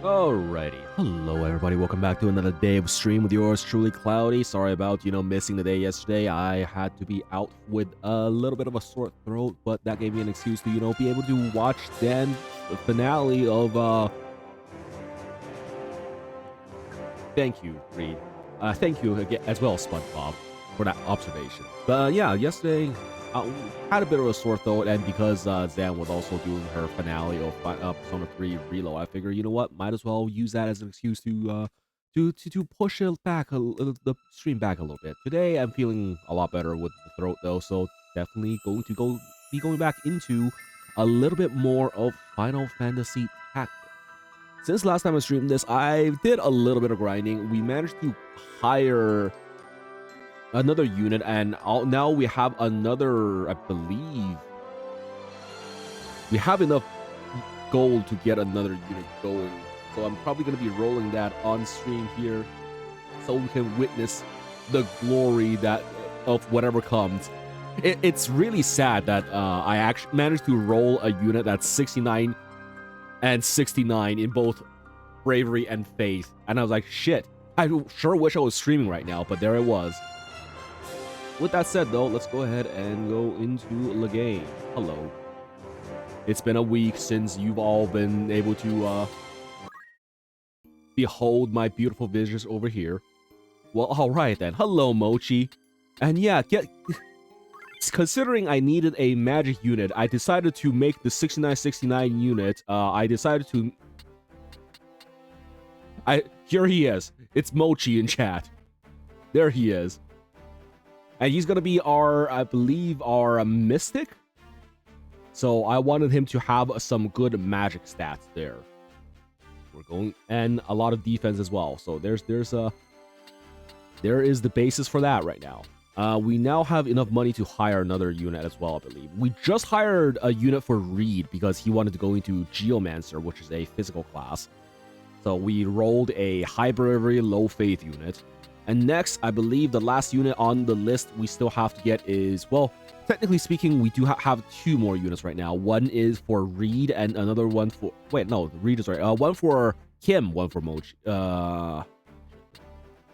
Alrighty, hello everybody, welcome back to another day of stream with yours truly, Cloudy. Sorry about, missing the day yesterday. I had to be out with a little bit of a sore throat, but that gave me an excuse to, be able to watch the finale of, thank you, Reed. Thank you again, as well, SpongeBob, for that observation. But yeah, yesterday, I had a bit of a sore throat, and because Zan was also doing her finale of Persona 3 Reload, I figured, you know what, might as well use that as an excuse to push it back the stream back a little bit. Today, I'm feeling a lot better with the throat though, so definitely be going back into a little bit more of Final Fantasy Tactics. Since last time I streamed this, I did a little bit of grinding. We managed to hire another unit, and now we have another, I believe we have enough gold to get another unit going, so I'm probably going to be rolling that on stream here so we can witness the glory that of whatever comes. It's really sad that I actually managed to roll a unit that's 69 and 69 in both bravery and faith, and I was like, shit, I sure wish I was streaming right now, but there it was. With that said, though, let's go ahead and go into the game. Hello. It's been a week since you've all been able to behold my beautiful visuals over here. Well, all right then. Hello, Mochi. And yeah, considering I needed a magic unit, I decided to make the 6969 unit. Here he is. It's Mochi in chat. There he is. And he's gonna be I believe, our mystic. So I wanted him to have some good magic stats there. And a lot of defense as well. So there is the basis for that right now. We now have enough money to hire another unit as well, I believe. We just hired a unit for Reed because he wanted to go into Geomancer, which is a physical class. So we rolled a high bravery, low faith unit. And next, I believe the last unit on the list we still have to get is, well, technically speaking, we do have two more units right now. One is for Reed and another one for... Wait, no, Reed is right. One for Kim, one for Mochi.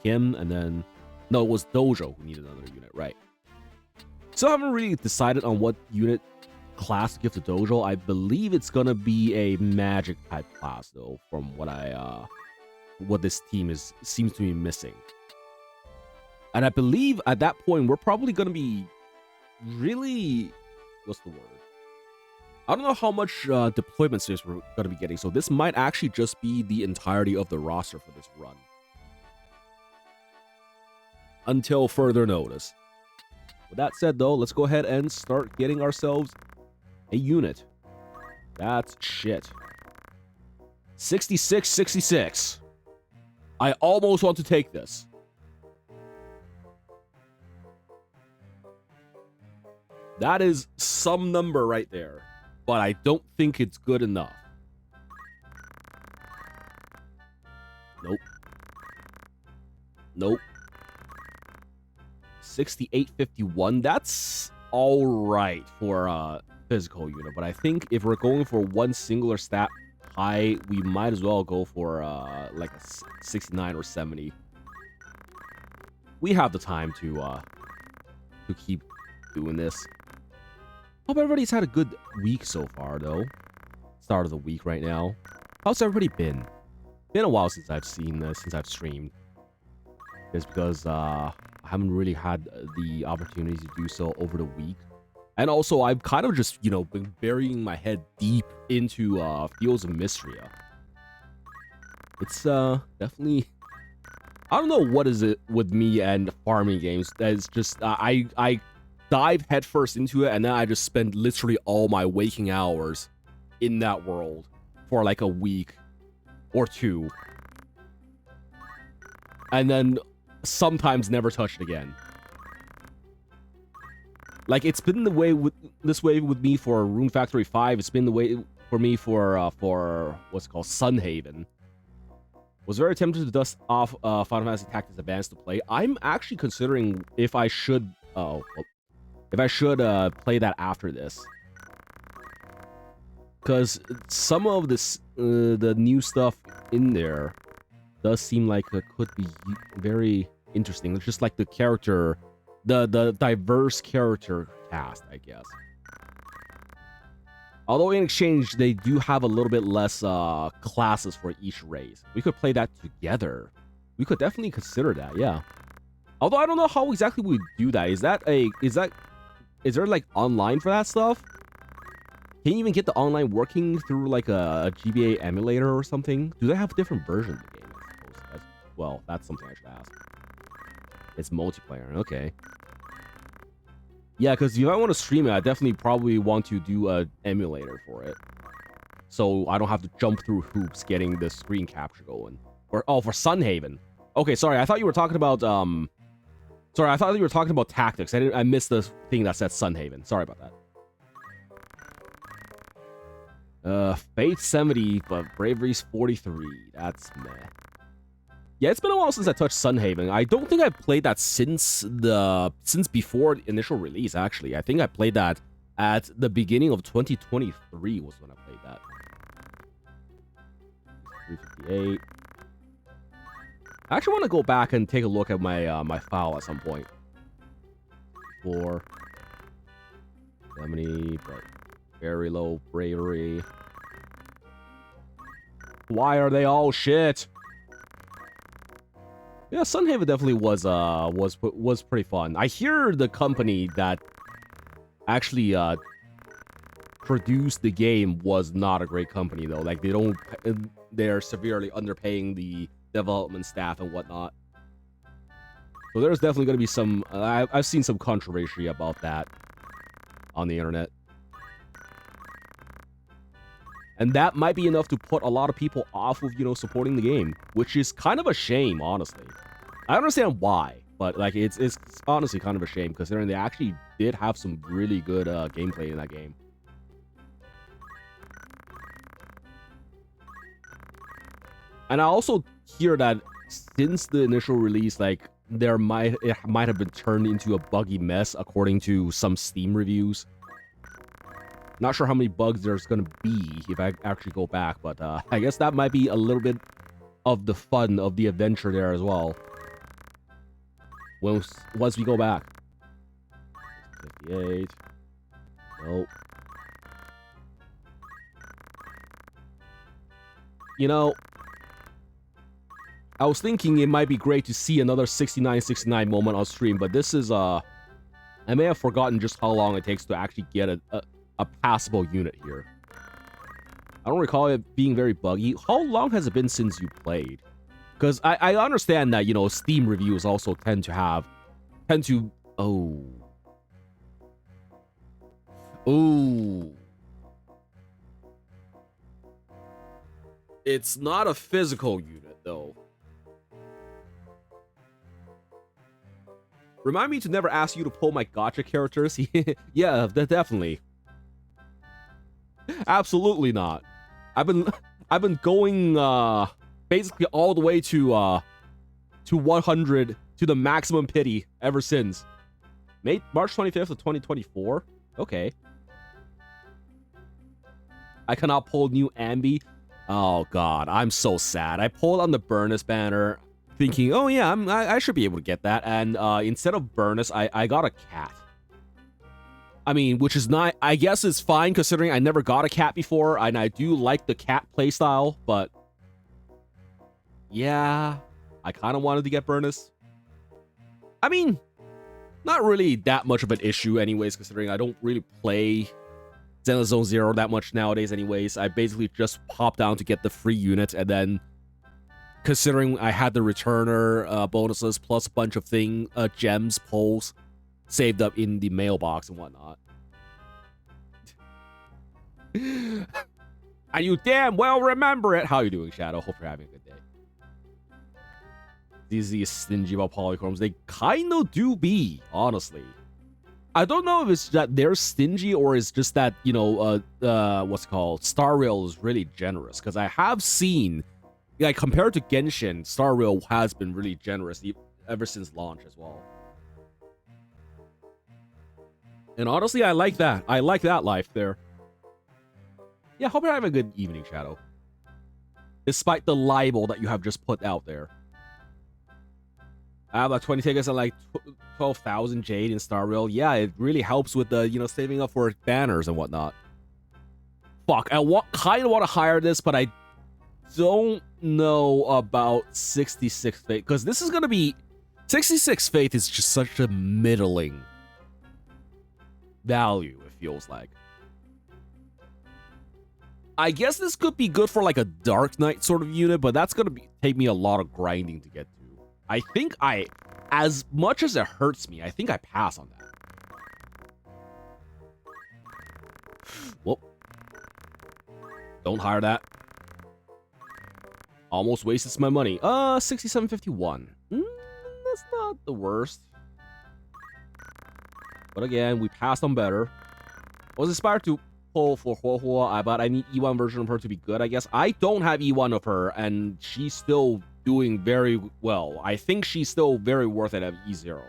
Kim, and then... No, it was Dojo who needed another unit, right. So I haven't really decided on what unit class to give to Dojo. I believe it's gonna be a magic type class, though, from what this team seems to be missing. And I believe at that point, we're probably going to be really... What's the word? I don't know how much deployment space we're going to be getting. So this might actually just be the entirety of the roster for this run. Until further notice. With that said, though, let's go ahead and start getting ourselves a unit. That's shit. 66. I almost want to take this. That is some number right there, but I don't think it's good enough. Nope. 6851. That's all right for a physical unit, but I think if we're going for one singular stat high, we might as well go for like a 69 or 70. We have the time to keep doing this. Hope everybody's had a good week so far, though. Start of the week right now. How's everybody been? Been a while since I've seen this, since I've streamed. It's because I haven't really had the opportunity to do so over the week. And also, I've kind of just, been burying my head deep into Fields of Mystria. It's definitely... I don't know what is it with me and farming games. It's just, I dive headfirst into it, and then I just spend literally all my waking hours in that world for like a week or two, and then sometimes never touch it again. Like, it's been this way with me for Rune Factory 5. It's been the way for me for what's called Sunhaven. Was very tempted to dust off Final Fantasy Tactics Advance to play. I'm actually considering if I should play that after this, because some of this the new stuff in there does seem like it could be very interesting. It's just like the character, the diverse character cast, I guess. Although in exchange, they do have a little bit less classes for each race. We could play that together. We could definitely consider that, yeah. Although I don't know how exactly we do that. Is there like online for that stuff? Can you even get the online working through like a GBA emulator or something? Do they have different versions of the game? I suppose. Well, that's something I should ask. It's multiplayer, okay. Yeah, because if I want to stream it, I definitely probably want to do an emulator for it. So I don't have to jump through hoops getting the screen capture going. Or, oh, for Sunhaven. Okay, sorry, I thought you were talking about, sorry, I thought you were talking about tactics. I missed the thing that said Sunhaven. Sorry about that. Fate 70, but Bravery's 43. That's meh. Yeah, it's been a while since I touched Sunhaven. I don't think I've played that since before the initial release, actually. I think I played that at the beginning of 2023 was when I played that. 358. I actually want to go back and take a look at my my file at some point. 4 70, but very low bravery. Why are they all shit? Yeah, Sunhaven definitely was pretty fun. I hear the company that actually produced the game was not a great company though. Like they're severely underpaying the development staff and whatnot. So there's definitely going to be some. I've seen some controversy about that on the internet. And that might be enough to put a lot of people off of, you know, supporting the game, which is kind of a shame, honestly. I don't understand why, but like it's honestly kind of a shame considering they actually did have some really good gameplay in that game. And I also hear that since the initial release, like it might have been turned into a buggy mess according to some Steam reviews. Not sure how many bugs there's gonna be if I actually go back, but I guess that might be a little bit of the fun of the adventure there as well. Once we go back. 58. Nope. You know, I was thinking it might be great to see another 6969 moment on stream, but this is I may have forgotten just how long it takes to actually get a passable unit here. I don't recall it being very buggy. How long has it been since you played? Because I understand that, you know, Steam reviews also tend to oh. Ooh. It's not a physical unit, though. Remind me to never ask you to pull my gacha characters. Yeah, definitely. Absolutely not. I've been going basically all the way to 100 to the maximum pity ever since. March 25th of 2024. Okay. I cannot pull new Ambi. Oh god, I'm so sad. I pulled on the Burnus banner thinking, oh yeah, I should be able to get that, and instead of Burnus, I got a cat. I mean, which is not, I guess it's fine considering I never got a cat before, and I do like the cat playstyle, but yeah, I kind of wanted to get Burnus. I mean, not really that much of an issue anyways, considering I don't really play Zenless Zone Zero that much nowadays anyways. I basically just popped down to get the free unit, and then considering I had the returner bonuses plus a bunch of gems, pulls saved up in the mailbox and whatnot. And you damn well remember it. How you doing, Shadow? Hope you're having a good day. These stingy about polychromes. They kind of do be, honestly. I don't know if it's that they're stingy or it's just that, you know, what's it called? Star Rail is really generous. Because I have seen, like, compared to Genshin, Star Rail has been really generous ever since launch as well. And honestly, I like that. I like that life there. Yeah, hope you're having a good evening, Shadow. despite the libel that you have just put out there. I have like 20 tickets and like 12,000 Jade in Star Rail. Yeah, it really helps with the, saving up for banners and whatnot. Fuck, I kind of want to hire this, but I don't know about 66 Faith, because this is going to be... 66 Faith is just such a middling value, it feels like. I guess this could be good for like a Dark Knight sort of unit, but that's going to take me a lot of grinding to get to. I think as much as it hurts me, I think I pass on that. Whoop. Don't hire that. Almost wasted my money. 6751. That's not the worst. But again, we passed on better. I was inspired to pull for Huohuo, but I need E1 version of her to be good, I guess. I don't have E1 of her, and she's still doing very well. I think she's still very worth it at E0.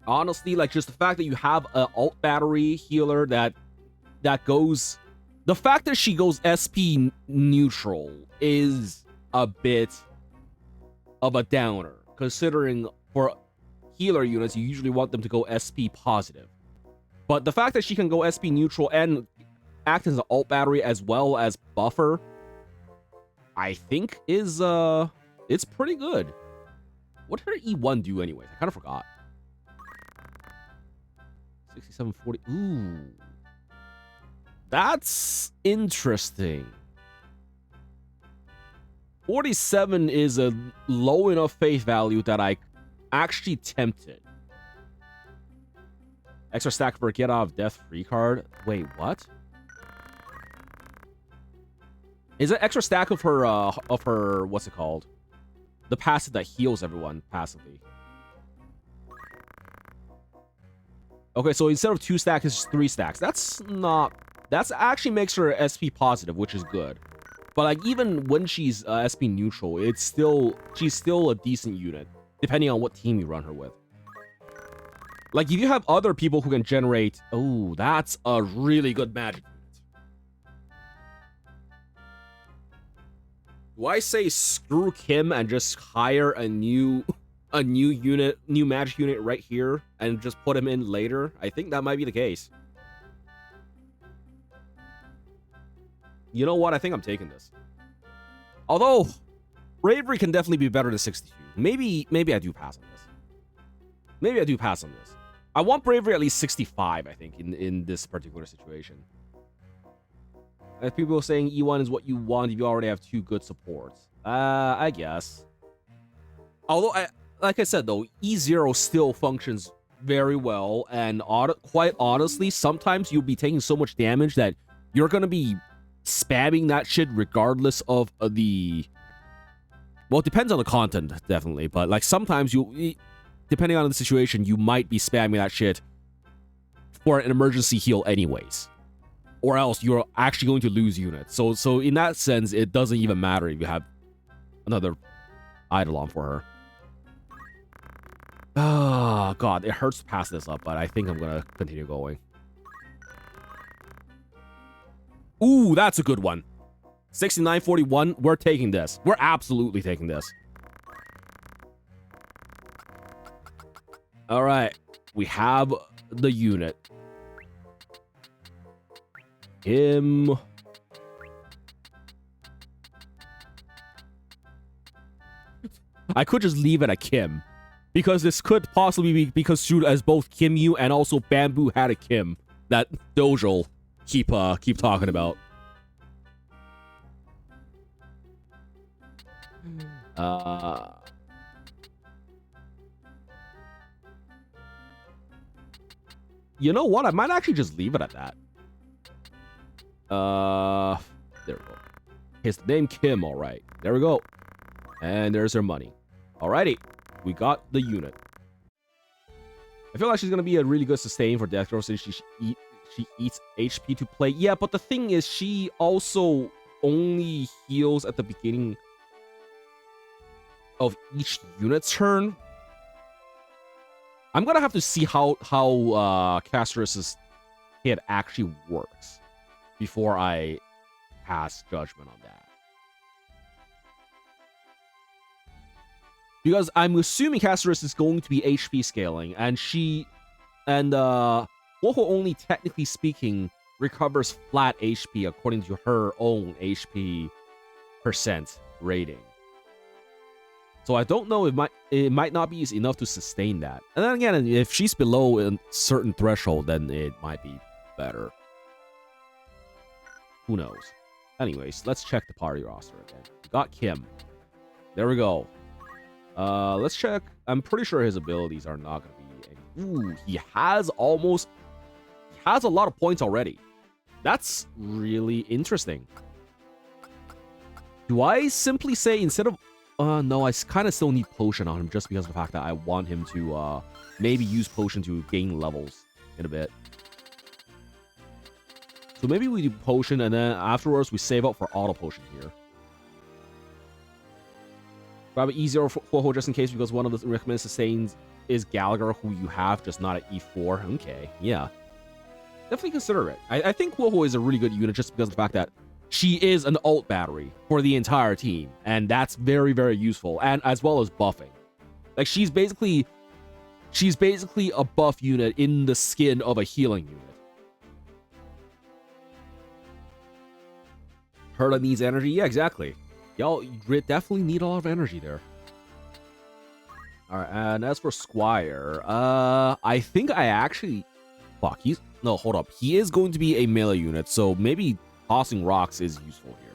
Honestly, like, just the fact that you have an alt battery healer that goes... The fact that she goes SP neutral is a bit of a downer, considering for healer units, you usually want them to go SP positive. But the fact that she can go SP neutral and act as an alt battery as well as buffer, I think is, it's pretty good. What did her E1 do anyways? I kind of forgot. 6740. Ooh. That's interesting. 47 is a low enough faith value that I actually tempted. Extra stack for a get out of death free card. Wait, what? Is it extra stack of her, what's it called? The passive that heals everyone passively. Okay, so instead of 2 stacks, it's just 3 stacks. That's actually makes her SP positive, which is good. But like, even when she's SP neutral, she's still a decent unit, depending on what team you run her with. Like, if you have other people who can generate... Oh, that's a really good magic unit. Do I say screw Kim and just hire a new magic unit right here and just put him in later? I think that might be the case. You know what? I think I'm taking this. Although, Bravery can definitely be better than 62. Maybe I do pass on this. Maybe I do pass on this. I want Bravery at least 65, I think, in this particular situation. If people are saying E1 is what you want if you already have 2 good supports. I guess. Although, like I said, though, E0 still functions very well. And quite honestly, sometimes you'll be taking so much damage that you're going to be spamming that shit regardless of the... Well, it depends on the content, definitely. But, like, sometimes depending on the situation, you might be spamming that shit for an emergency heal anyways. Or else you're actually going to lose units. So in that sense, it doesn't even matter if you have another Eidolon for her. Oh, God. It hurts to pass this up, but I think I'm going to continue going. Ooh, that's a good one. 6941, we're taking this. We're absolutely taking this. All right. We have the unit. Him. I could just leave it at Kim. Because this could possibly be because shoot as both Kim Yu and also Bamboo had a Kim that Dojo keep talking about. You know what? I might actually just leave it at that. There we go. His name Kim, all right. There we go. And there's her money. Alrighty. We got the unit. I feel like she's gonna be a really good sustain for Death Girl since she eats HP to play. Yeah, but the thing is, she also only heals at the beginning of each unit's turn. I'm gonna have to see how Casterus's hit actually works before I pass judgment on that. Because I'm assuming Castorus is going to be HP scaling, and Woho only, technically speaking, recovers flat HP according to her own HP percent rating. So I don't know, it might not be enough to sustain that. And then again, if she's below a certain threshold, then it might be better. Who knows? Anyways, let's check the party roster again. We got Kim. There we go. Let's check. I'm pretty sure his abilities are not going to be any... Ooh, he has a lot of points already. That's really interesting. Do I simply say instead of... no, I kind of still need potion on him just because of the fact that I want him to maybe use potion to gain levels in a bit. So maybe we do potion and then afterwards we save up for auto potion here. Probably easier for Woho just in case because one of the recommended sustains is Gallagher, who you have, just not at E4. Okay, yeah. Definitely consider it. I think Woho is a really good unit just because of the fact that she is an ult battery for the entire team, and that's very, very useful, and as well as buffing. Like, she's basically a buff unit in the skin of a healing unit. Herta needs energy? Yeah, exactly. Y'all definitely need a lot of energy there. Alright, and as for Squire, I think I actually... Fuck, no, hold up. He is going to be a melee unit, so maybe tossing rocks is useful here.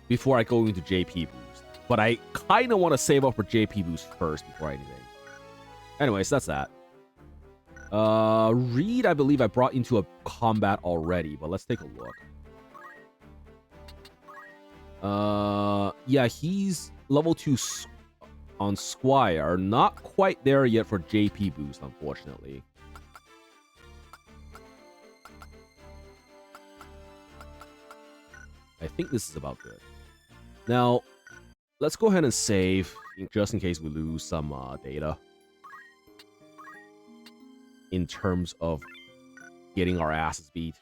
Before I go into JP boost. But I kind of want to save up for JP boost first before anything. Anyways, that's that. Reed, I believe I brought into a combat already, but let's take a look. Yeah, he's level 2 on Squire. Not quite there yet for JP boost, unfortunately. I think this is about good. Now, let's go ahead and save, just in case we lose some data. In terms of getting our asses beat.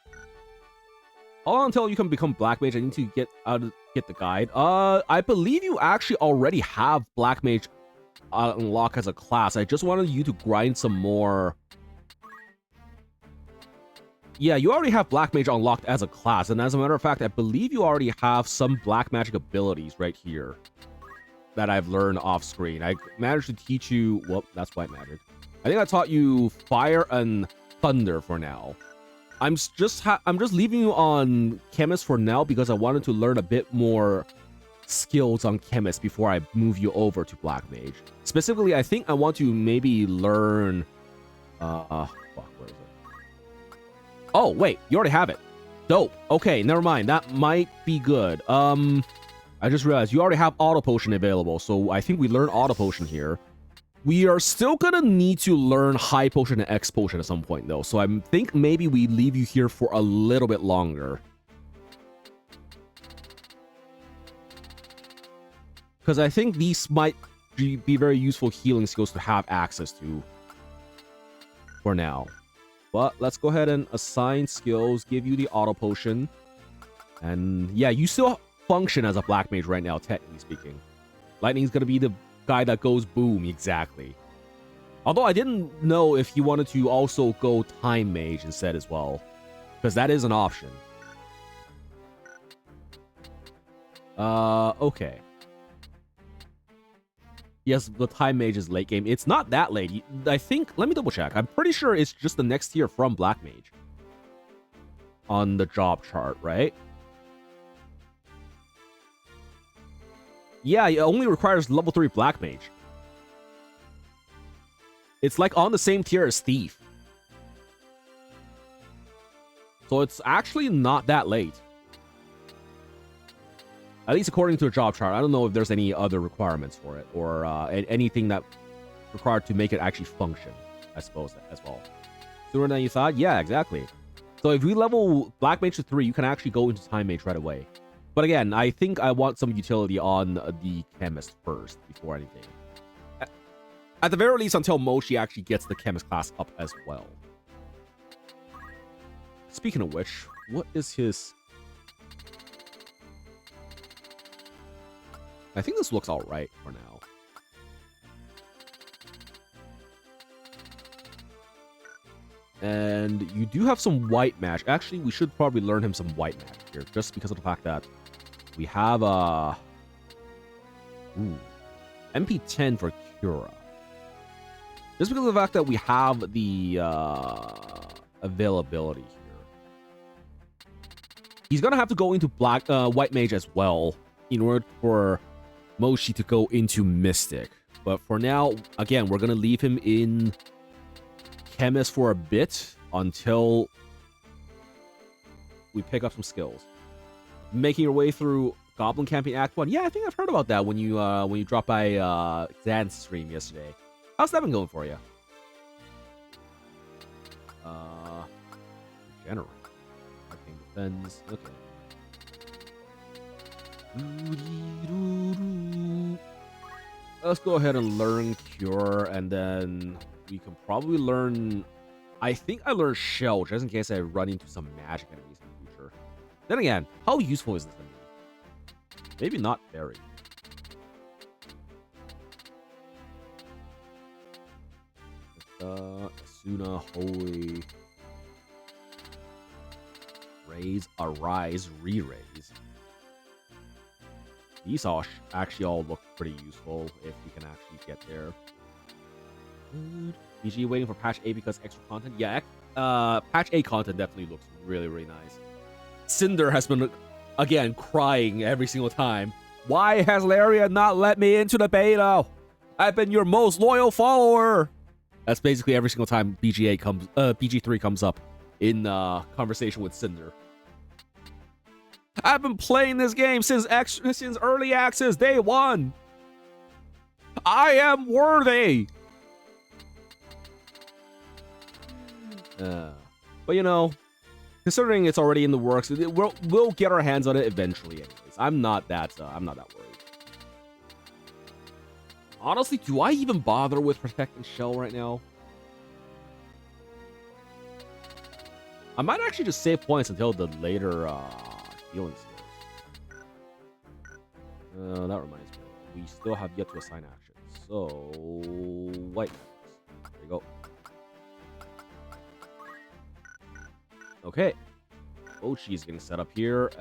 All until you can become Black Mage, I need to get the guide. I believe you actually already have Black Mage unlocked as a class. I just wanted you to grind some more. Yeah, you already have Black Mage unlocked as a class, and as a matter of fact, I believe you already have some Black Magic abilities right here that I've learned off screen. I managed to teach you. Well, that's White Magic. I think I taught you Fire and Thunder for now. I'm just leaving you on Chemist for now because I wanted to learn a bit more skills on Chemist before I move you over to Black Mage. Specifically, I think I want to maybe learn... fuck, where is it? Oh, wait, you already have it. Dope. Okay, never mind. That might be good. I just realized you already have Auto Potion available, so I think we learn Auto Potion here. We are still gonna need to learn High Potion and X Potion at some point, though. So I think maybe we leave you here for a little bit longer. Because I think these might be very useful healing skills to have access to for now. But let's go ahead and assign skills, give you the Auto Potion. And yeah, you still function as a Black Mage right now, technically speaking. Lightning's gonna be the guy that goes boom, exactly. Although I didn't know if he wanted to also go Time Mage instead as well, because that is an option. Okay. Yes, the Time Mage is late game. It's not that late. I think, let me double check. I'm pretty sure it's just the next tier from Black Mage on the job chart, right? Yeah, it only requires level 3 Black Mage. It's like on the same tier as Thief. So it's actually not that late. At least according to a job chart. I don't know if there's any other requirements for it or anything that required to make it actually function, I suppose, as well. Sooner than you thought? Yeah, exactly. So if we level Black Mage to 3, you can actually go into Time Mage right away. But again, I think I want some utility on the Chemist first before anything. At the very least, until Moshi actually gets the Chemist class up as well. Speaking of which, what is his... I think this looks alright for now. And you do have some white magic. Actually, we should probably learn him some white magic here, just because of the fact that we have a MP10 for Cura. Just because of the fact that we have the availability here. He's gonna have to go into white mage as well in order for Moshi to go into Mystic. But for now, again, we're gonna leave him in Chemist for a bit until we pick up some skills. Making your way through Goblin Camping Act 1. Yeah, I think I've heard about that when you dropped by Zan's stream yesterday. How's that been going for you? Generate. Arcane Defense. Okay. Let's go ahead and learn Cure, and then we can probably learn... I think I learned Shell, just in case I run into some magic enemies in the future. Then again, how useful is this going to be? Maybe not very. Asuna, Holy... Raise, Arise, Re-Raise. These all actually all look pretty useful if we can actually get there. BG waiting for patch 8 because extra content. Yeah, patch 8 content definitely looks really, really nice. Cinder has been, again, crying every single time. Why has Laria not let me into the beta? I've been your most loyal follower. That's basically every single time BG3 comes up in conversation with Cinder. I've been playing this game since early access day 1. I am worthy. But you know, considering it's already in the works, we'll get our hands on it eventually. Anyways, I'm not that worried. Honestly, do I even bother with protecting Shell right now? I might actually just save points until the later healing skills. That reminds me, we still have yet to assign actions. So, white. There you go. Okay. Ochi is getting set up here.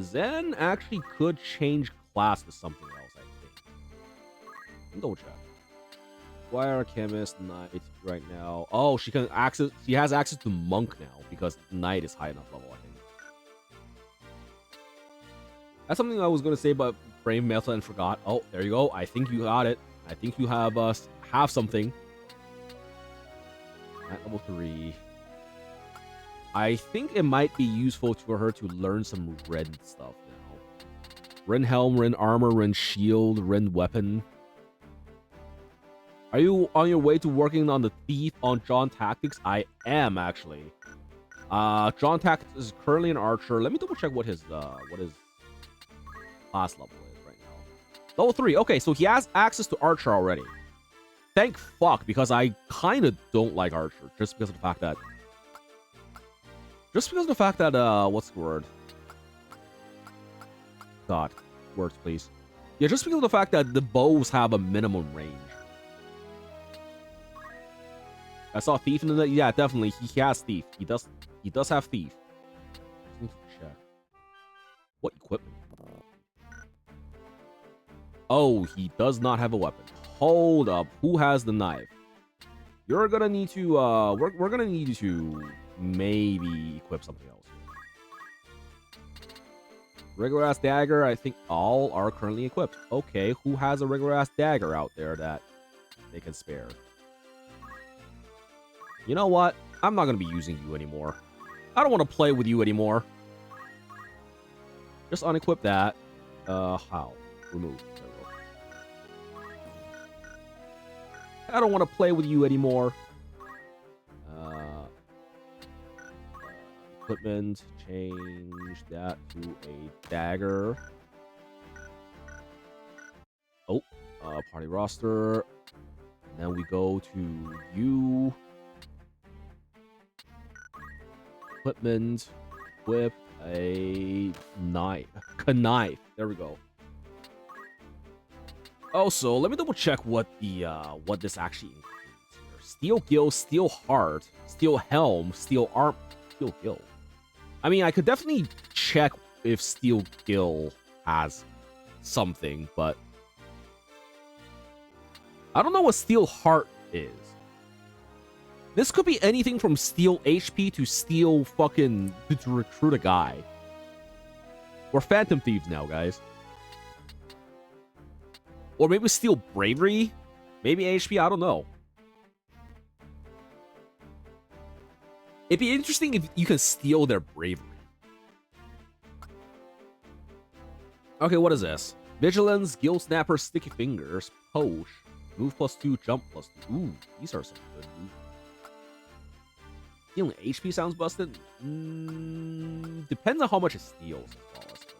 Zen actually could change class to something else, I think. Double check. Squire, Chemist, Knight right now. Oh, she has access to Monk now because Knight is high enough level, I think. That's something I was going to say, but brain melted and forgot. Oh, there you go. I think you got it. I think you have something. At level 3. I think it might be useful for her to learn some Ren stuff now. Ren Helm, Ren Armor, Ren Shield, Ren Weapon. Are you on your way to working on the Thief on JOHN Tactics? I am, actually. JOHN Tactics is currently an archer. Let me double check what his class level is right now. Level 3. Okay, so he has access to archer already. Thank fuck, because I kind of don't like archer, just because of the fact that... what's the word? God, words, please. Yeah, just because of the fact that the bows have a minimum range. I saw Thief in the... Yeah, definitely. He has Thief. He does have Thief. Just need to check. What equipment? Oh, he does not have a weapon. Hold up. Who has the knife? You're gonna need to... We're gonna need to maybe equip something else. Regular ass dagger, I think all are currently equipped. Okay, who has a regular ass dagger out there that they can spare? You know what? I'm not going to be using you anymore. I don't want to play with you anymore. Just unequip that. How? Remove. There we go. I don't want to play with you anymore. Equipment. Change that to a dagger. Oh. Party roster. And then we go to you. equipment, whip, a knife. Knife. There we go. Also, let me double check what this actually includes here. Steel gill, steel heart, steel helm, steel arm, steel gill. I mean, I could definitely check if steel gill has something, but I don't know what steel heart is. This could be anything from steel HP to steel fucking to recruit a guy. We're phantom thieves now, guys. Or maybe steel bravery? Maybe HP? I don't know. It'd be interesting if you can steal their bravery. Okay, what is this? Vigilance, Gill Snapper, Sticky Fingers, Posh, Move +2, Jump +2. Ooh, these are some good moves. Stealing HP sounds busted. Depends on how much it steals as well, I suppose.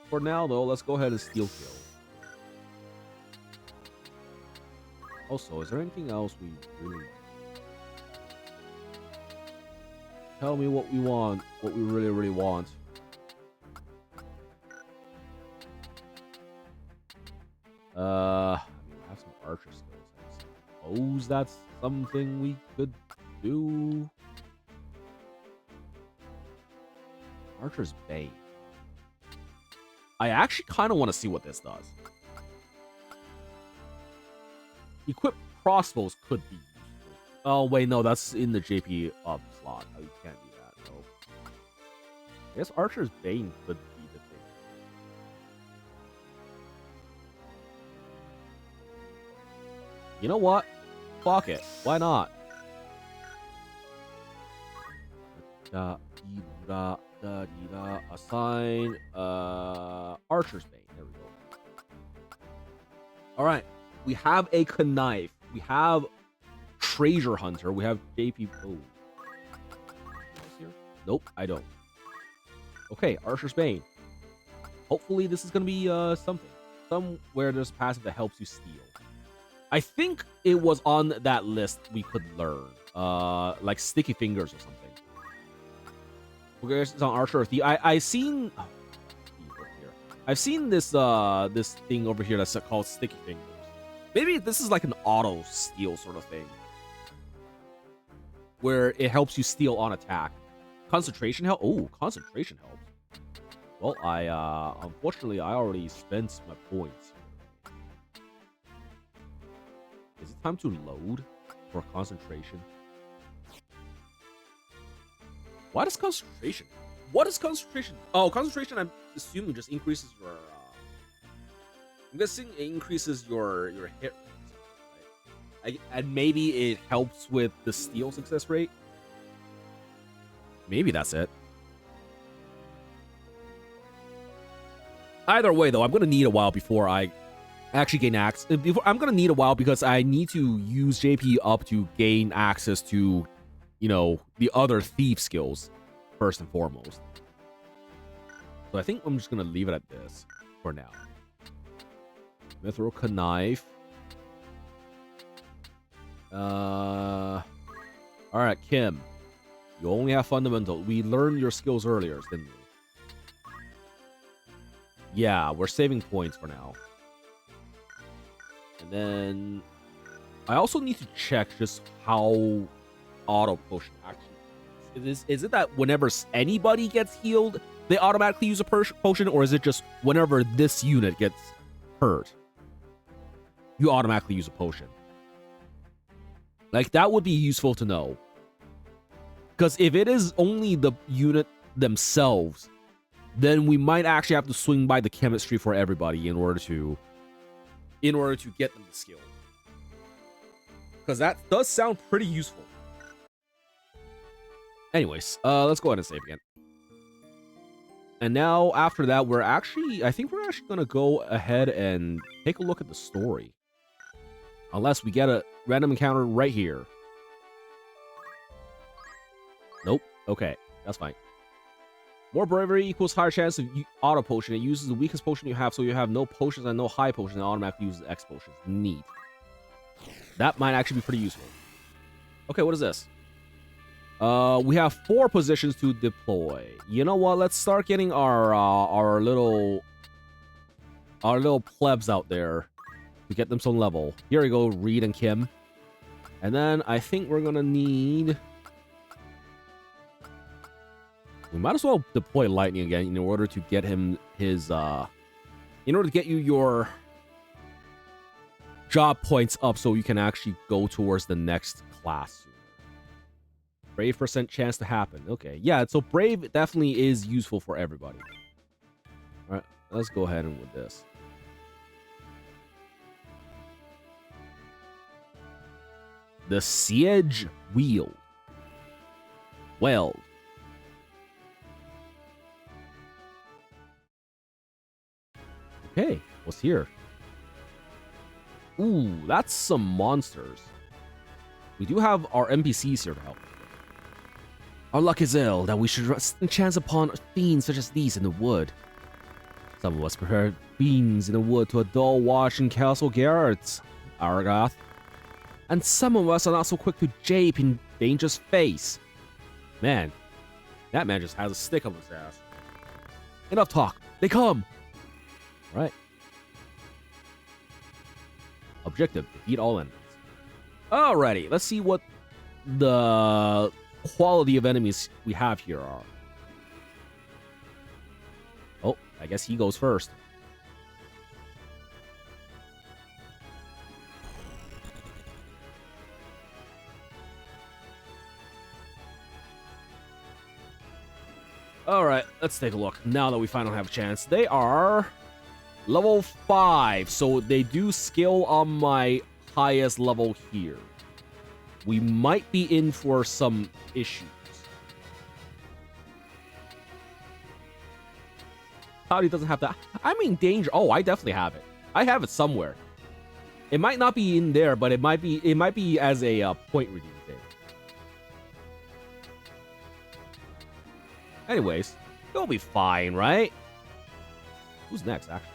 For now, though, let's go ahead and steal kill. Also, is there anything else we really want? Tell me what we want, what we really, really want. I mean, we have some archer skills. I suppose that's something we could do. Archer's Bane. I actually kind of want to see what this does. Equip crossbows could be useful. Oh, wait, no, that's in the JP up slot. Oh, you can't do that, no. I guess Archer's Bane could be the thing. You know what? Fuck it. Why not? Assign Archer's Bane. There we go. Alright. We have a Knife. We have Treasure Hunter. We have JP. Oh. Nope, I don't. Okay, Archer's Bane. Hopefully this is going to be something. Somewhere there's a passive that helps you steal. I think it was on that list we could learn. Like Sticky Fingers or something. Okay, it's on Archer. I've seen... Oh, I've seen this this thing over here that's called Sticky Fingers. Maybe this is like an auto steal sort of thing. Where it helps you steal on attack. Concentration help? Oh, concentration helps. Well, unfortunately, I already spent my points. Is it time to load for concentration? What is concentration? What is concentration? Oh, concentration, I'm assuming just increases your... I'm guessing it increases your hit rate. Right? And maybe it helps with the steal success rate? Maybe that's it. Either way, though, I'm going to need a while before I actually gain access. I'm going to need a while because I need to use JP up to gain access to, you know, the other thief skills first and foremost. So I think I'm just going to leave it at this for now. Mithril Knife. Alright, Kim. You only have fundamental. We learned your skills earlier, didn't we? Yeah, we're saving points for now. And then I also need to check just how auto potion actually is. Is it that whenever anybody gets healed, they automatically use a potion, or is it just whenever this unit gets hurt, you automatically use a potion? Like, that would be useful to know. Because if it is only the unit themselves, then we might actually have to swing by the chemistry for everybody in order to get them the skill. Because that does sound pretty useful. Anyways, let's go ahead and save again. And now, after that, I think we're actually going to go ahead and take a look at the story. Unless we get a random encounter right here. Nope. Okay, that's fine. More bravery equals higher chance of auto potion. It uses the weakest potion you have, so you have no potions and no high potions, and automatically uses X potions. Neat. That might actually be pretty useful. Okay, what is this? We have 4 positions to deploy. You know what? Let's start getting our little plebs out there to get them some level. Here we go, Reed and Kim. And then I think we're gonna need... We might as well deploy Lightning again in order to get him his, in order to get you your job points up so you can actually go towards the next class. Brave % chance to happen. Okay, yeah, so Brave definitely is useful for everybody. All right, let's go ahead and with this. The Siege Wheel. Weld. Okay, what's here? Ooh, that's some monsters. We do have our NPCs here to help. Our luck is ill that we should chance upon fiends such as these in the wood. Some of us prefer beings in the wood to a dull wash in castle garrets, Argoth. And some of us are not so quick to jape in dangerous face. Man, that man just has a stick up his ass. Enough talk. They come. Right. Objective: defeat all enemies. Alrighty, let's see what the quality of enemies we have here are. Oh, I guess he goes first. Alright, let's take a look. Now that we finally have a chance. They are level 5, so they do skill on my highest level here. We might be in for some issues. Howdy doesn't have that. I mean, danger. Oh, I definitely have it. I have it somewhere. It might not be in there, but it might be as a point redeem thing. Anyways, it'll be fine, right? Who's next, actually?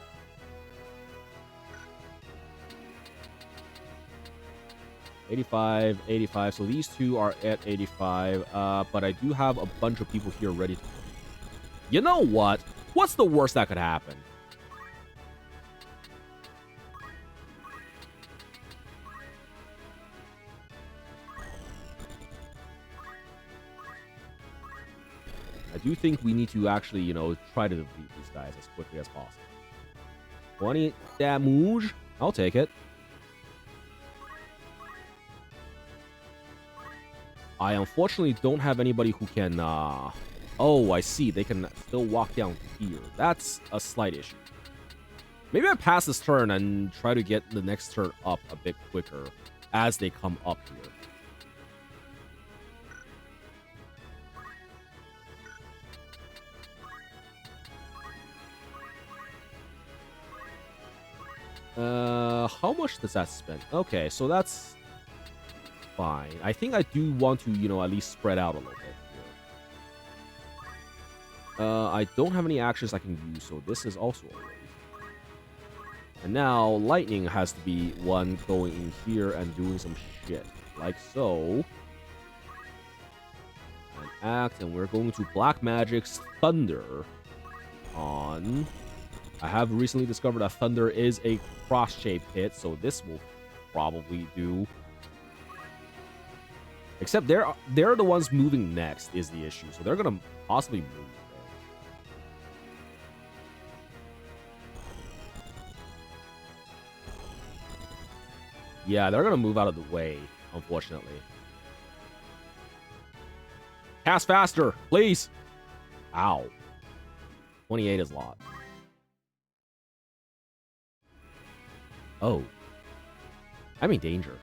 $85, $85. So these two are at 85. But I do have a bunch of people here ready to... You know what? What's the worst that could happen? I do think we need to actually, you know, try to defeat these guys as quickly as possible. 20 damage. I'll take it. I unfortunately don't have anybody who can, Oh, I see. They can still walk down here. That's a slight issue. Maybe I pass this turn and try to get the next turn up a bit quicker as they come up here. How much does that spend? Okay, so that's fine. I think I do want to, you know, at least spread out a little bit here. I don't have any actions I can use, so this is also a waste. And now, lightning has to be one going in here and doing some shit. Like so. And act, and we're going to Black Magic's Thunder on... I have recently discovered that Thunder is a cross-shaped hit, so this will probably do. Except they're the ones moving next is the issue, so they're gonna possibly move. Yeah, they're gonna move out of the way, unfortunately. Cast faster, please. Ow. 28 is a lot. Oh. I'm in danger.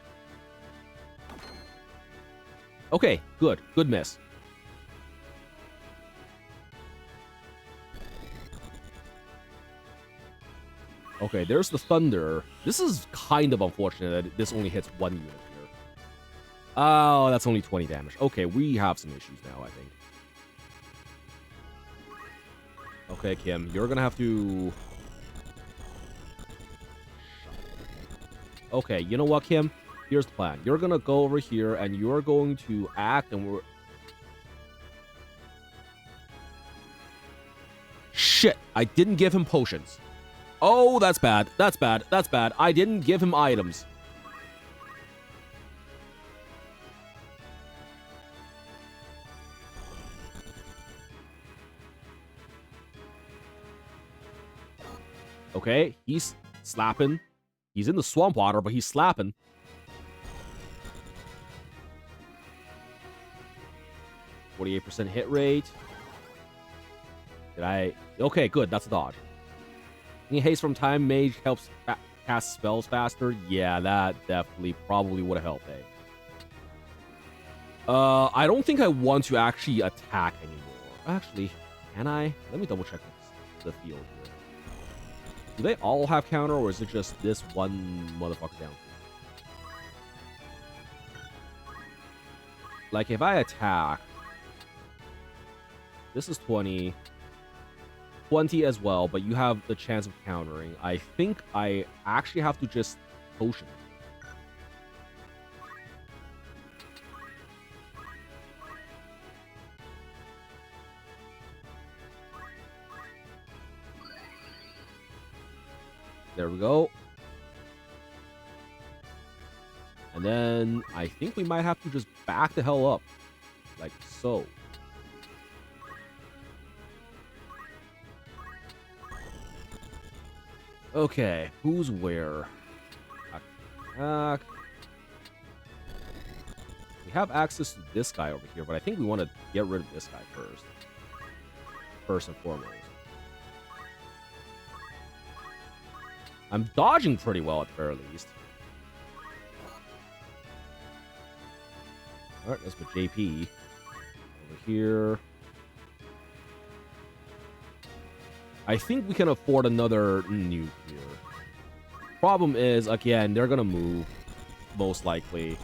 Okay, good. Good miss. Okay, there's the Thunder. This is kind of unfortunate that this only hits one unit here. Oh, that's only 20 damage. Okay, we have some issues now, I think. Okay, Kim, you're gonna have to... Okay, you know what, Kim? Here's the plan. You're gonna go over here, and you're going to act, and we're... shit. I didn't give him potions. Oh, that's bad. That's bad. That's bad. I didn't give him items. Okay, he's slapping. He's in the swamp water, but he's slapping. %48 hit rate. Did I... Okay, good. That's a dodge. Any haste from time mage helps cast spells faster. Yeah, that definitely probably would have helped, eh? I don't think I want to actually attack anymore. Actually, can I? Let me double check the field here. Do they all have counter, or is it just this one motherfucker down here? Like, if I attack... This is 20. 20 as well, but you have the chance of countering. I think I actually have to just potion. There we go. And then I think we might have to just back the hell up. Like so. Okay, who's where? We have access to this guy over here, but I think we want to get rid of this guy first. First and foremost. I'm dodging pretty well at the very least. Alright, let's put JP over here. I think we can afford another nuke here. Problem is, again, they're gonna move, most likely.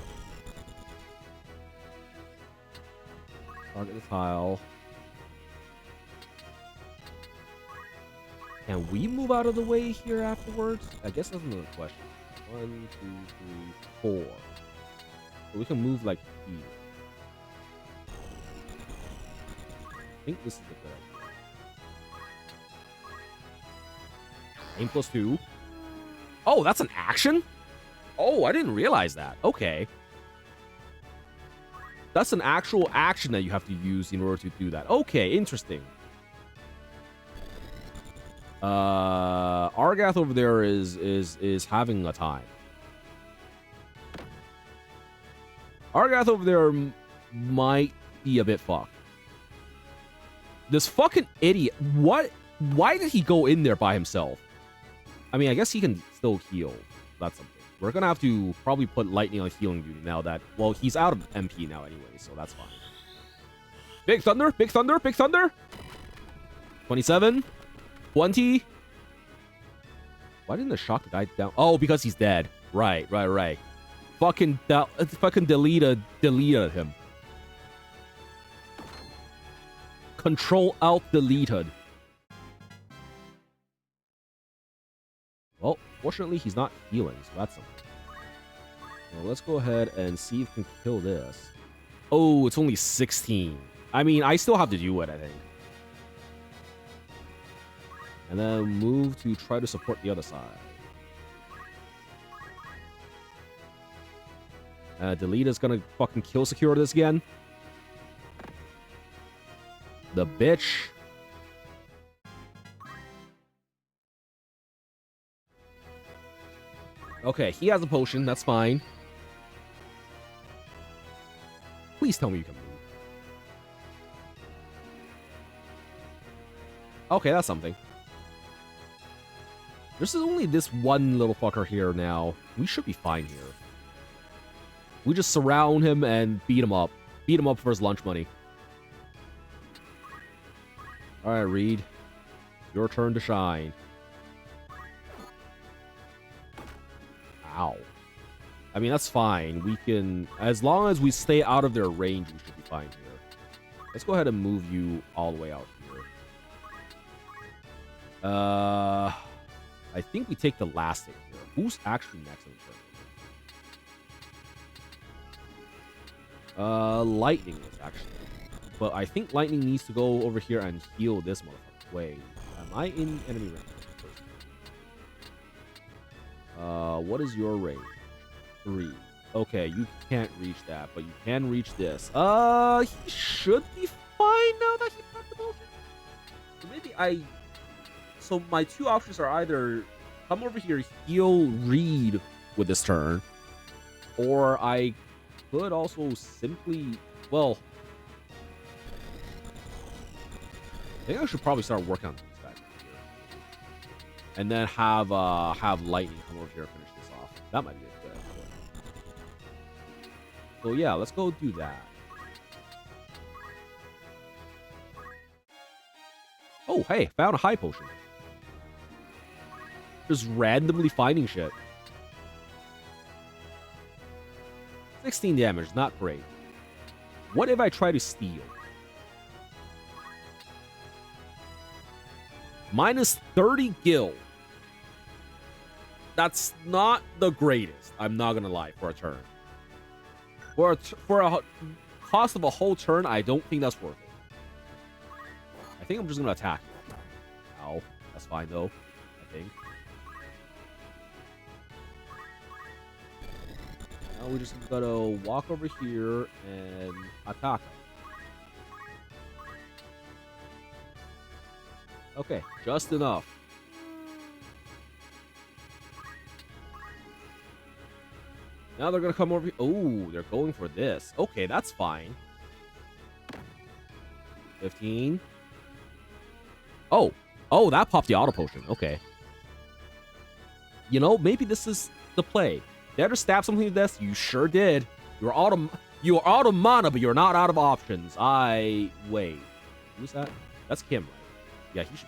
Target the tile. Can we move out of the way here afterwards? I guess that's another question. 1, 2, 3, 4. So we can move like here. I think this is the good idea. Aim +2. Oh, that's an action? Oh, I didn't realize that. Okay. That's an actual action that you have to use in order to do that. Okay, interesting. Argath over there is having a time. Argath over there might be a bit fucked. This fucking idiot. What? Why did he go in there by himself? I mean, I guess he can still heal. That's something. We're gonna have to probably put lightning on healing duty now that... Well, he's out of MP now anyway, so that's fine. Big Thunder! Big Thunder! Big Thunder! 27. 20. Why didn't the shock the guy down? Oh, because he's dead. Right. Fucking deleted him. Control-Alt deleted. Well, fortunately, he's not healing, so that's something. Well, let's go ahead and see if we can kill this. Oh, it's only 16. I mean, I still have to do it, I think. And then move to try to support the other side. Delete is gonna fucking kill secure this again. The bitch. Okay, he has a potion. That's fine. Please tell me you can move. Okay, that's something. There's only this one little fucker here now. We should be fine here. We just surround him and beat him up. Beat him up for his lunch money. Alright, Reed. Your turn to shine. Ow. I mean, that's fine. We can... As long as we stay out of their range, we should be fine here. Let's go ahead and move you all the way out here. I think we take the last hit here. Who's actually next in the turn? Lightning is actually. But I think Lightning needs to go over here and heal this motherfucker. Wait. Am I in enemy range? What is your range? 3. Okay, you can't reach that, but you can reach this. He should be fine now that he popped the potion. So maybe So my two options are either come over here, heal Reed with this turn, or I could also simply, well, I think I should probably start working on these guys here, and then have Lightning come over here and finish this off. That might be a good idea. So yeah, let's go do that. Oh, hey, found a high potion. Just randomly finding shit. 16 damage, not great. What if I try to steal? Minus 30 gil. That's not the greatest, I'm not gonna lie, for a turn. For a cost of a whole turn, I don't think that's worth it. I think I'm just gonna attack you. Ow. That's fine though, I think. Now we just gotta walk over here and attack him. Okay, just enough. Now they're gonna come over here. Oh, they're going for this. Okay, that's fine. 15. Oh, that popped the auto potion. Okay. You know, maybe this is the play. Did I stab something to death? You sure did. You're out of mana, but you're not out of options. Wait. Who's that? That's Kim, right? Yeah, he should.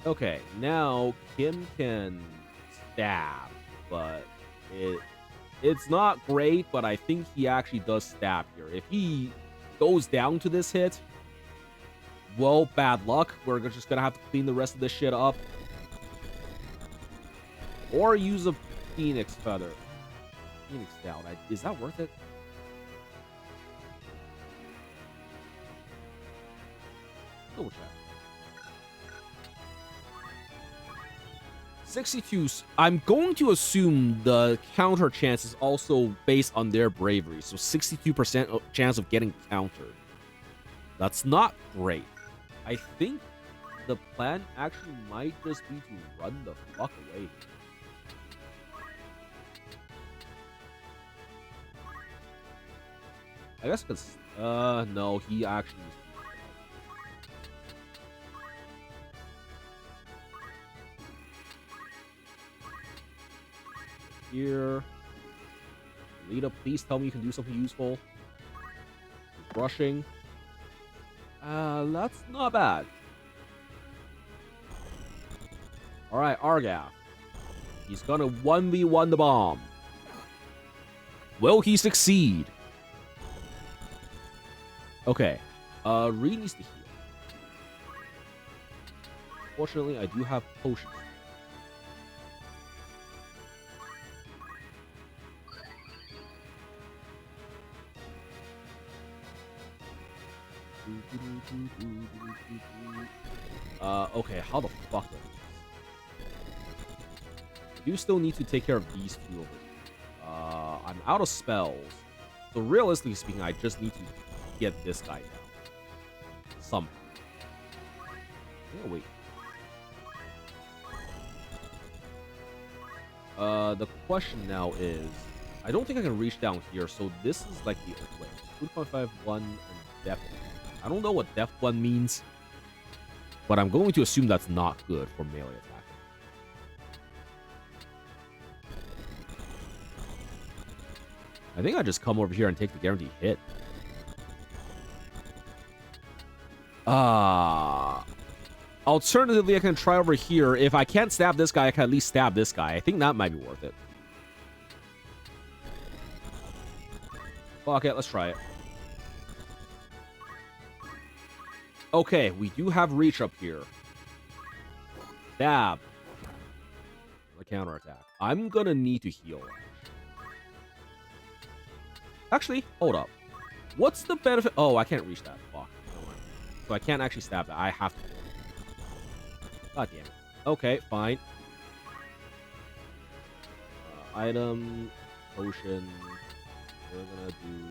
Okay, now Kim can stab, but it's not great, but I think he actually does stab here. If he goes down to this hit, well, bad luck. We're just gonna have to clean the rest of this shit up. Or use a Phoenix Feather. Phoenix down. Is that worth it? Double check. 62. I'm going to assume the counter chance is also based on their bravery. So 62% chance of getting countered. That's not great. I think the plan actually might just be to run the fuck away. I guess because, no, he actually was. Here. Lita, please tell me you can do something useful. Rushing. That's not bad. Alright, Argath. He's gonna 1v1 the bomb. Will he succeed? Okay. Reed needs to heal. Fortunately, I do have potions. Okay, how the fuck do I do still need to take care of these two over here. I'm out of spells. So realistically speaking, I just need to get this guy down. Somehow. Oh, wait. The question now is, I don't think I can reach down here, so this is like the wait, 2.51 and depth. I don't know what depth 1 means, but I'm going to assume that's not good for melee attack. I think I just come over here and take the guaranteed hit. Alternatively, I can try over here. If I can't stab this guy, I can at least stab this guy. I think that might be worth it. Fuck it, let's try it. Okay, we do have reach up here. Stab. The counterattack. I'm gonna need to heal. Actually, hold up. What's the benefit? Oh, I can't reach that. Fuck. So I can't actually stab that. I have to. God damn it. Okay, fine. Item, potion. We're gonna do.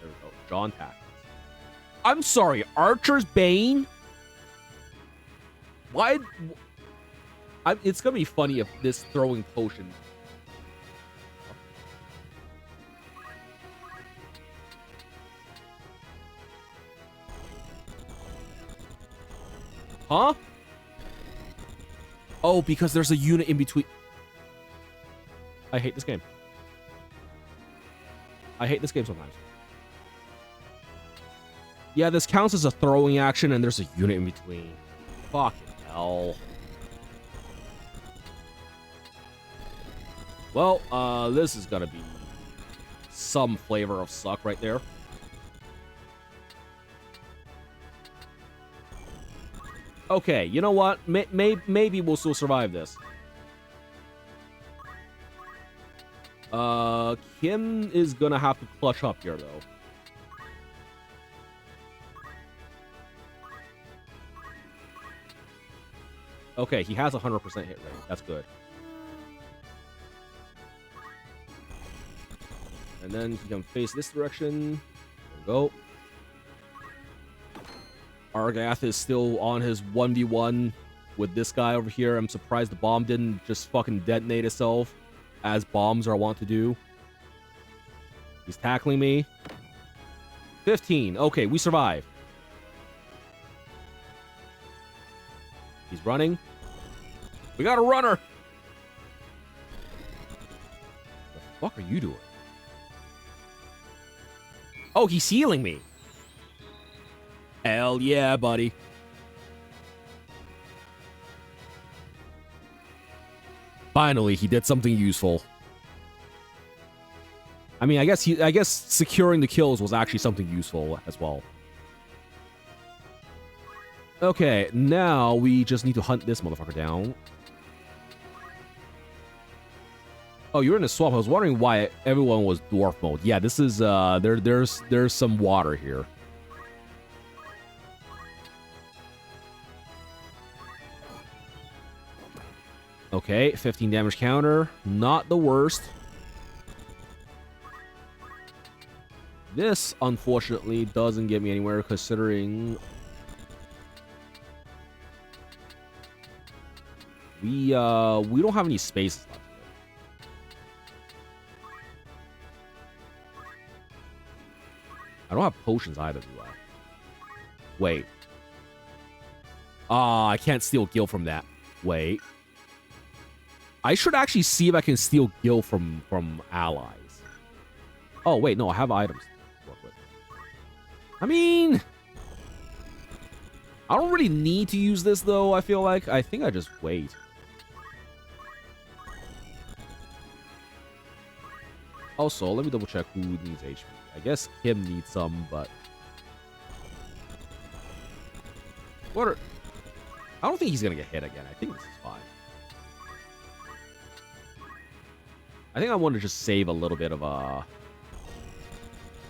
There we go. JOHN Tactics. I'm sorry, Archer's Bane? Why? It's gonna be funny if this throwing potion. Huh? Oh, because there's a unit in between. I hate this game. I hate this game sometimes. Yeah, this counts as a throwing action, and there's a unit in between. Fucking hell. Well, this is gonna be some flavor of suck right there. Okay, you know what? Maybe we'll still survive this. Kim is gonna have to clutch up here, though. Okay, he has 100% hit rate. That's good. And then he can face this direction. There we go. Argath is still on his 1v1 with this guy over here. I'm surprised the bomb didn't just fucking detonate itself, as bombs are wont to do. He's tackling me. 15. Okay, we survive. He's running. We got a runner. The fuck are you doing? Oh, he's healing me. Hell yeah, buddy. Finally, he did something useful. I mean, I guess securing the kills was actually something useful as well. Okay, now we just need to hunt this motherfucker down. Oh, you're in the swamp. I was wondering why everyone was dwarf mode. Yeah, this is there's some water here. Okay, 15 damage counter. Not the worst. This, unfortunately, doesn't get me anywhere, considering we don't have any spaces left. I don't have potions either, do I? Wait. I can't steal gil from that. Wait. I should actually see if I can steal gil from allies. Oh, wait, no, I have items to work with. I mean, I don't really need to use this, though, I feel like. I think I just wait. Also, let me double check who needs HP. I guess Kim needs some, but... I don't think he's gonna get hit again. I think this is fine. I think I want to just save a little bit of a...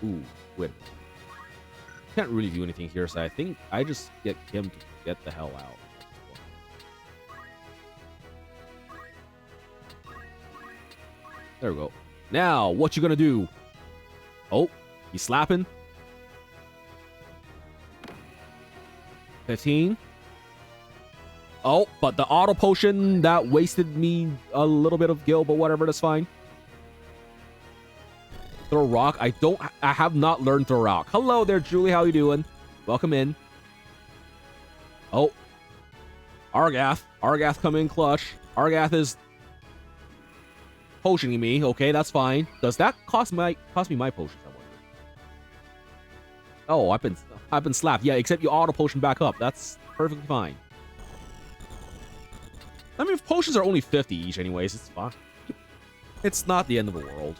Ooh, wait. Can't really do anything here, so I think I just get Kim to get the hell out. There we go. Now, what you gonna do? Oh, he's slapping. 15. Oh, but the auto potion, that wasted me a little bit of gil, but whatever, that's fine. Throw rock. I have not learned throw rock. Hello there, Julie. How you doing? Welcome in. Oh. Argath. Argath come in clutch. Argath is potioning me. Okay, that's fine. Does that cost me my potions, I wonder? Oh, I've been slapped. Yeah, except you auto potion back up. That's perfectly fine. I mean, if potions are only 50 each anyways, it's fine. It's not the end of the world.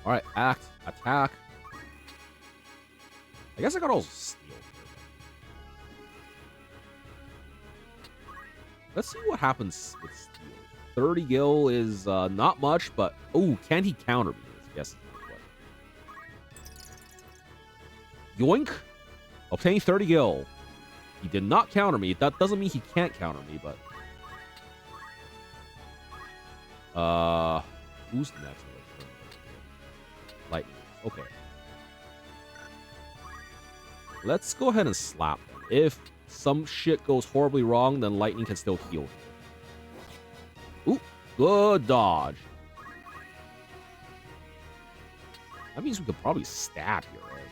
Alright, act, attack. I guess I got all steal here. Let's see what happens with steal. 30 gil is not much, but... Oh, can he counter me? Yes. Yoink! Obtaining 30 gil. He did not counter me. That doesn't mean he can't counter me, but... Who's next? Lightning. Okay. Let's go ahead and slap him. If some shit goes horribly wrong, then Lightning can still heal him. Ooh, good dodge. That means we could probably stab here, right?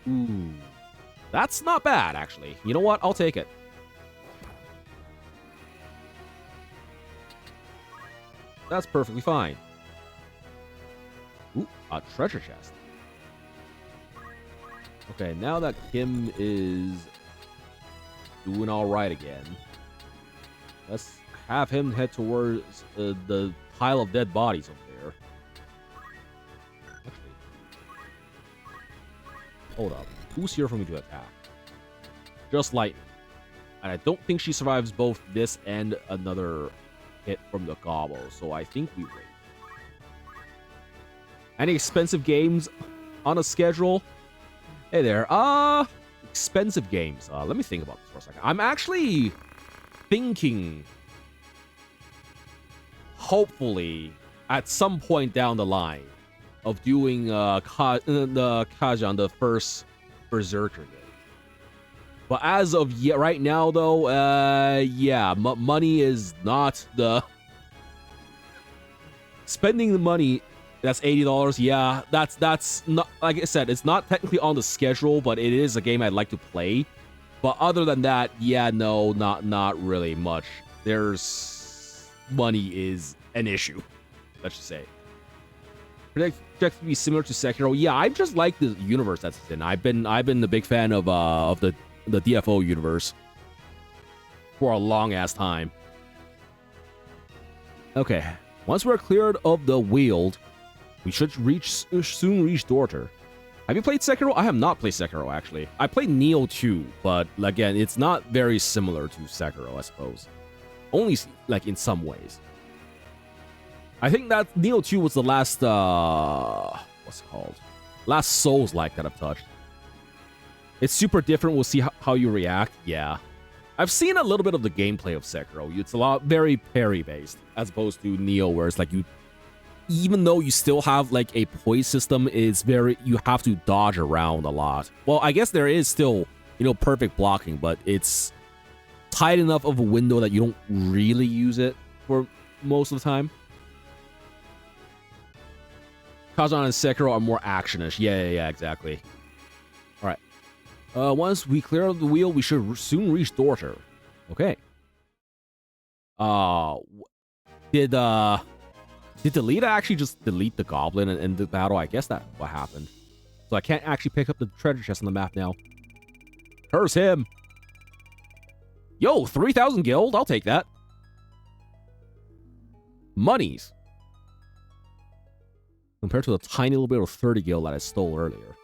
Ooh. That's not bad, actually. You know what? I'll take it. That's perfectly fine. Ooh, a treasure chest. Okay, now that Kim is doing all right again, let's have him head towards the pile of dead bodies up there. Actually, hold up. Who's here for me to attack? Just Lightning. And I don't think she survives both this and another hit from the gobble, so I think we wait. Any expensive games on a schedule? Hey there. Expensive games. Let me think about this for a second. I'm actually thinking, hopefully, at some point down the line, of doing the Kajan, the first Berserker game. But as of yet, right now, though, yeah, money is not the... Spending the money... That's $80. Yeah, that's not, like I said, it's not technically on the schedule, but it is a game I'd like to play. But other than that, yeah, no, not really much. There's money is an issue, let's just say. Project to be similar to Sekiro. Yeah, I just like the universe that's in. I've been a big fan of the DFO universe for a long ass time. Okay, once we're cleared of the Weald, we should soon reach Dorter. Have you played Sekiro? I have not played Sekiro, actually. I played Neo 2, but again, it's not very similar to Sekiro, I suppose. Only, like, in some ways. I think that Neo 2 was the last, what's it called? Last Souls-like that I've touched. It's super different. We'll see how you react. Yeah. I've seen a little bit of the gameplay of Sekiro. It's a lot very parry-based, as opposed to Neo, where it's like you... Even though you still have, like, a poise system, it's very... You have to dodge around a lot. Well, I guess there is still, you know, perfect blocking, but it's tight enough of a window that you don't really use it for most of the time. Kazan and Sekiro are more actionish. Yeah, exactly. Alright. Once we clear the wheel, we should soon reach Dorter. Okay. Did the leader actually just delete the goblin and end the battle? I guess that's what happened. So I can't actually pick up the treasure chest on the map now. Curse him! Yo, 3,000 guild? I'll take that. Monies. Compared to the tiny little bit of 30 guild that I stole earlier.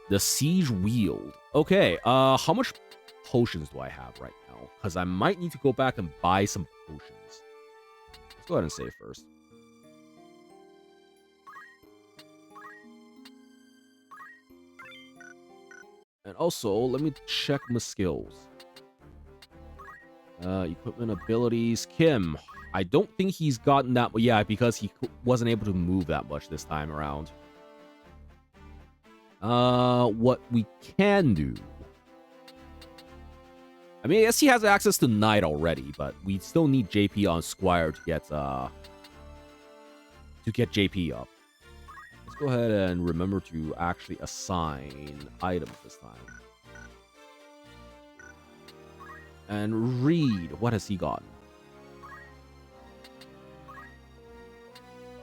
The Siege Weald. Okay, how much potions do I have right now? Because I might need to go back and buy some potions. Let's go ahead and save first. And also, let me check my skills. Equipment abilities. Kim. I don't think he's gotten that... Yeah, because he wasn't able to move that much this time around. What we can do... I mean, I guess he has access to Knight already, but we still need JP on Squire to get JP up. Let's go ahead and remember to actually assign items this time. And Reed, what has he gotten?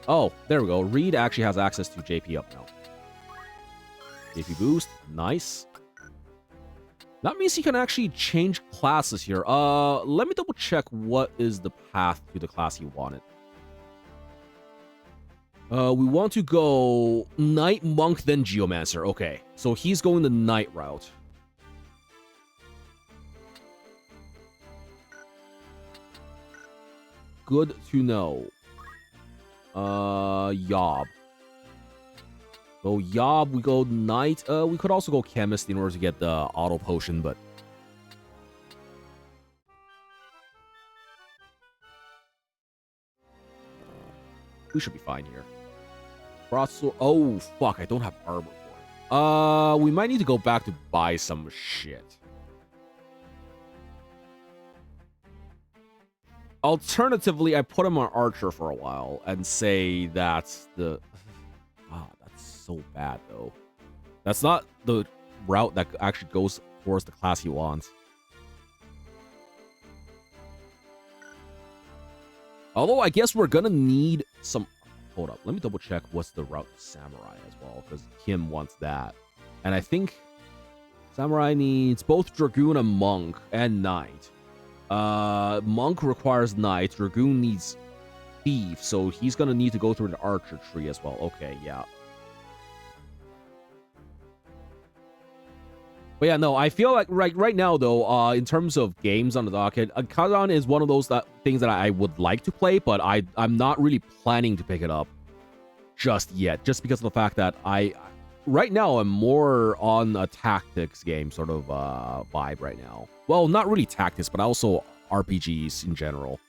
Oh, there we go. Reed actually has access to JP up now. JP boost, nice. That means he can actually change classes here. Let me double check what is the path to the class he wanted. We want to go Knight, Monk, then Geomancer. Okay, so he's going the Knight route. good to know. Yob. Go Yob, we go Knight. We could also go Chemist in order to get the auto potion, but we should be fine here. Broadsword. Oh, fuck, I don't have armor for it. We might need to go back to buy some shit. Alternatively, I put him on Archer for a while and say that's the... Ah, that's so bad, though. That's not the route that actually goes towards the class he wants. Although, I guess we're gonna need some... Hold up, let me double check what's the route to Samurai as well, because Kim wants that. And I think Samurai needs both Dragoon and Monk and Knight. Monk requires Knight, Dragoon needs Thief, so he's gonna need to go through the Archer tree as well. Okay, yeah. But yeah, no, I feel like right now, though, in terms of games on the docket, Kazan is one of those things that I would like to play, but I'm not really planning to pick it up just yet, just because of the fact that right now, I'm more on a tactics game sort of vibe right now. Well, not really tactics, but also RPGs in general.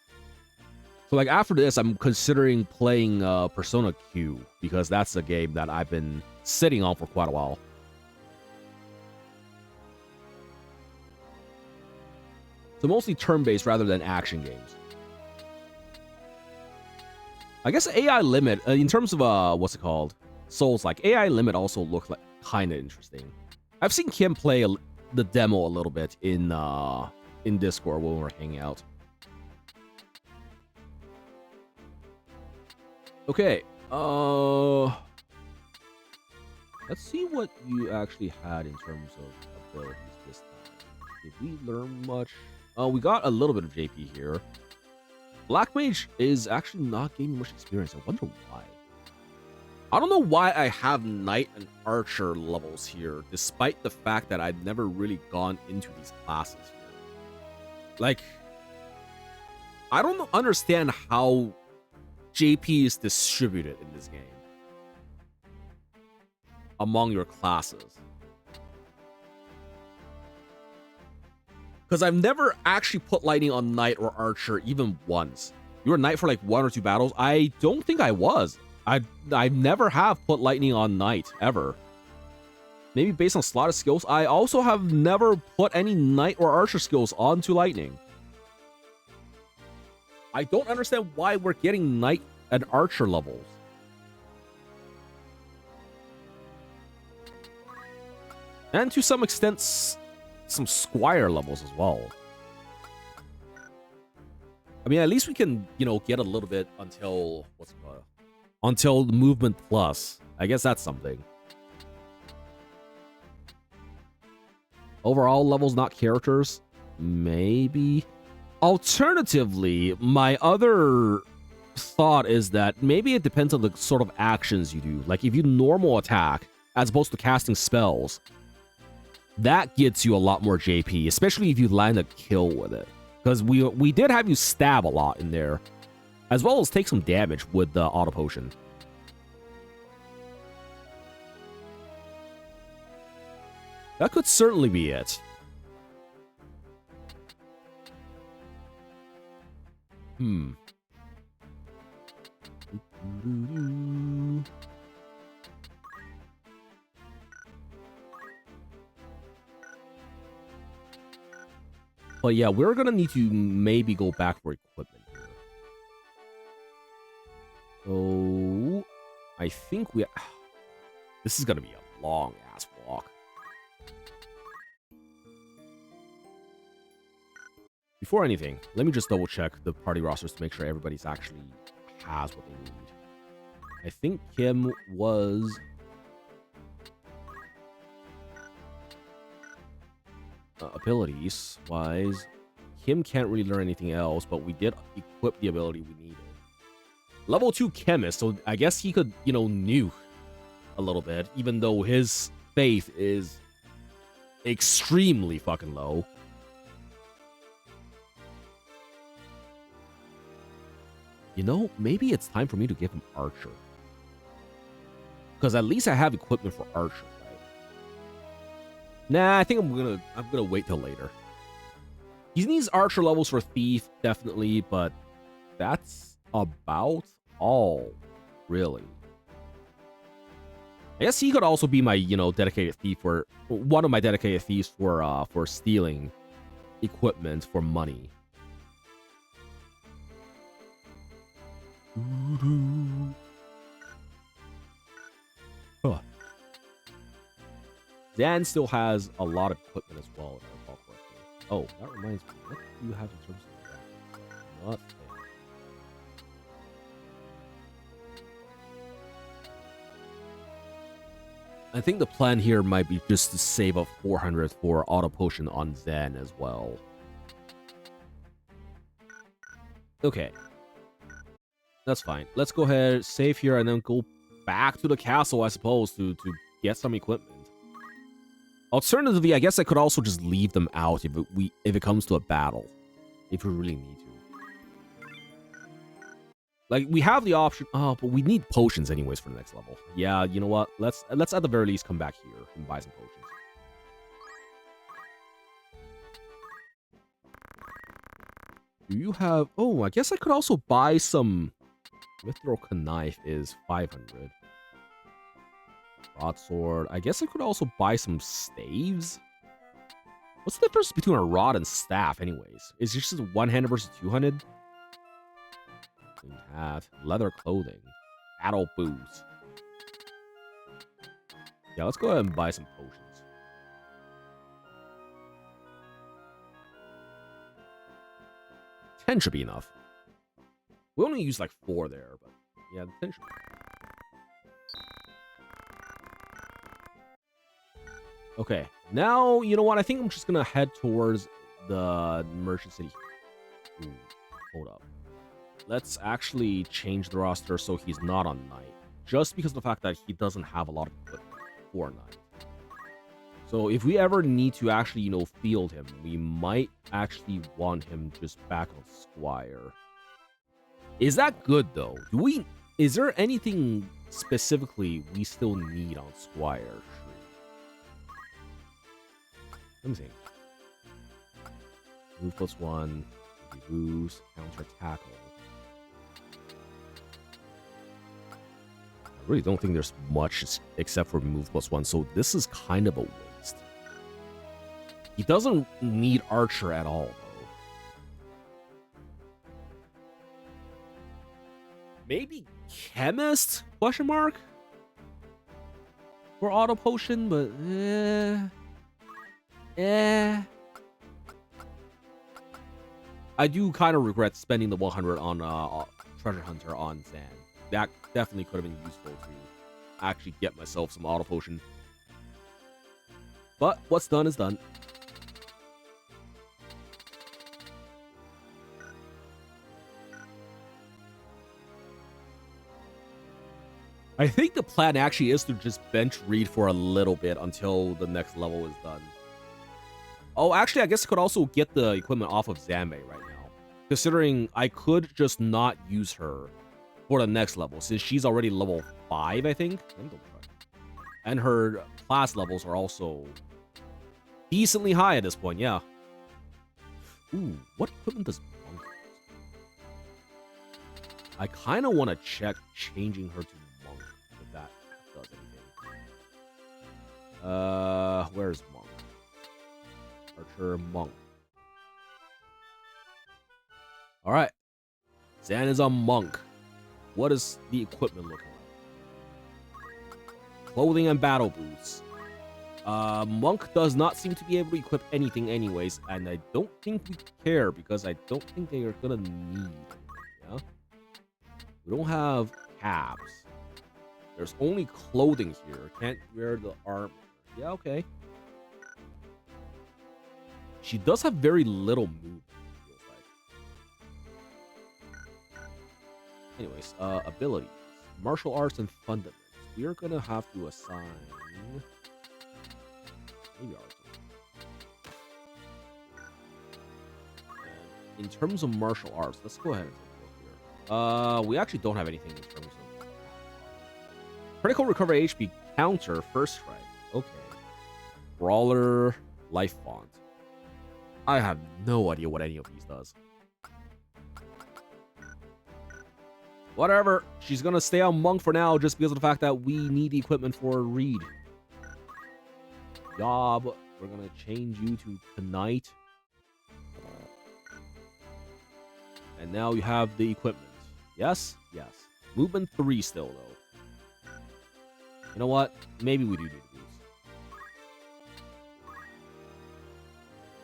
So, like, after this, I'm considering playing Persona Q, because that's a game that I've been sitting on for quite a while. So mostly turn-based rather than action games. I guess AI Limit, in terms of, what's it called? Souls, like, AI Limit also looks like kind of interesting. I've seen Kim play the demo a little bit in Discord when we were hanging out. Okay, let's see what you actually had in terms of abilities this time. Did we learn much? We got a little bit of JP here. Black Mage is actually not gaining much experience. I wonder why. I don't know why I have Knight and Archer levels here, despite the fact that I've never really gone into these classes here. Like, I don't understand how JP is distributed in this game among your classes. Because I've never actually put lightning on Knight or Archer even once. You were Knight for like 1 or 2 battles? I don't think I was. I never have put lightning on Knight, ever. Maybe based on slotted skills. I also have never put any Knight or Archer skills onto lightning. I don't understand why we're getting Knight and Archer levels. And to some extent, some Squire levels as well. I mean, at least we can, you know, get a little bit until, what's it called? Until Movement Plus. I guess that's something. Overall levels, not characters? Maybe. Alternatively, my other thought is that maybe it depends on the sort of actions you do. Like, if you normal attack, as opposed to casting spells, that gets you a lot more JP, especially if you land a kill with it. Because we did have you stab a lot in there, as well as take some damage with the auto potion. That could certainly be it. But yeah, we're gonna need to maybe go back for equipment here. So I think this is gonna be a long ass walk. Before anything, let me just double check the party rosters to make sure everybody's actually has what they need. I think Kim was... abilities-wise, Kim can't really learn anything else, but we did equip the ability we needed. Level 2 Chemist, so I guess he could, you know, nuke a little bit, even though his faith is extremely fucking low. You know, maybe it's time for me to give him Archer. Because at least I have equipment for Archer, right? Nah, I think I'm gonna wait till later. He needs Archer levels for Thief, definitely, but that's about all, really. I guess he could also be my, dedicated thief for one of my dedicated thieves for stealing equipment for money. Huh. Dan still has a lot of equipment as well, if I recall correctly. Oh, that reminds me. What do you have in terms of that? Nothing. I think the plan here might be just to save up 400 for auto potion on Zen as well. Okay. That's fine. Let's go ahead, save here, and then go back to the castle, I suppose, to get some equipment. Alternatively, I guess I could also just leave them out if it comes to a battle, if we really need to. Like, we have the option. Oh, but we need potions anyways for the next level. Yeah, you know what? Let's at the very least come back here and buy some potions. Do you have... Oh, I guess I could also buy some... Mithril Knife is 500. Broadsword. I guess I could also buy some staves. What's the difference between a rod and staff anyways? Is it just one-handed versus two-handed? Hat, leather clothing, battle boots. Yeah, let's go ahead and buy some potions. $10 should be enough. We only use like 4 there, but yeah, the 10 should be. Okay, now, you know what? I think I'm just gonna head towards the Merchant City. Ooh, hold up. Let's actually change the roster so he's not on night. Just because of the fact that he doesn't have a lot of equipment for night. So if we ever need to actually, field him, we might actually want him just back on Squire. Is that good, though? Is there anything specifically we still need on Squire? Let me see. Move +1, boost, counter tackle. I really don't think there's much except for move +1, so this is kind of a waste. He doesn't need Archer at all, though. Maybe Chemist? Question mark? For auto potion, but I do kind of regret spending the 100 on Treasure Hunter on Zan. That definitely could have been useful to actually get myself some auto potion. But what's done is done. I think the plan actually is to just bench Reed for a little bit until the next level is done. Oh, actually, I guess I could also get the equipment off of Zambe right now. Considering I could just not use her for the next level, since she's already level 5, I think. And her class levels are also decently high at this point, yeah. Ooh, what equipment does Monk use? I kind of want to check changing her to Monk, if that does anything. Where's Monk? Archer, Monk. Alright. Zan is on Monk. What is the equipment looking like? Clothing and battle boots. Monk does not seem to be able to equip anything anyways, and I don't think we care because I don't think they are gonna need anything, yeah? We don't have caps. There's only clothing here. Can't wear the armor. Yeah, okay. She does have very little movement, it feels like. Anyways, abilities. Martial arts and fundamentals. We are gonna have to assign... maybe arts. And in terms of martial arts, let's go ahead and take a look We actually don't have anything in terms of critical recovery HP counter first strike. Okay. Brawler, life font. I have no idea what any of these does. Whatever. She's gonna stay on Monk for now just because of the fact that we need the equipment for Reed. Yob, we're gonna change you to Tonight. And now you have the equipment. Yes? Yes. Movement 3 still, though. You know what? Maybe we do need a boost.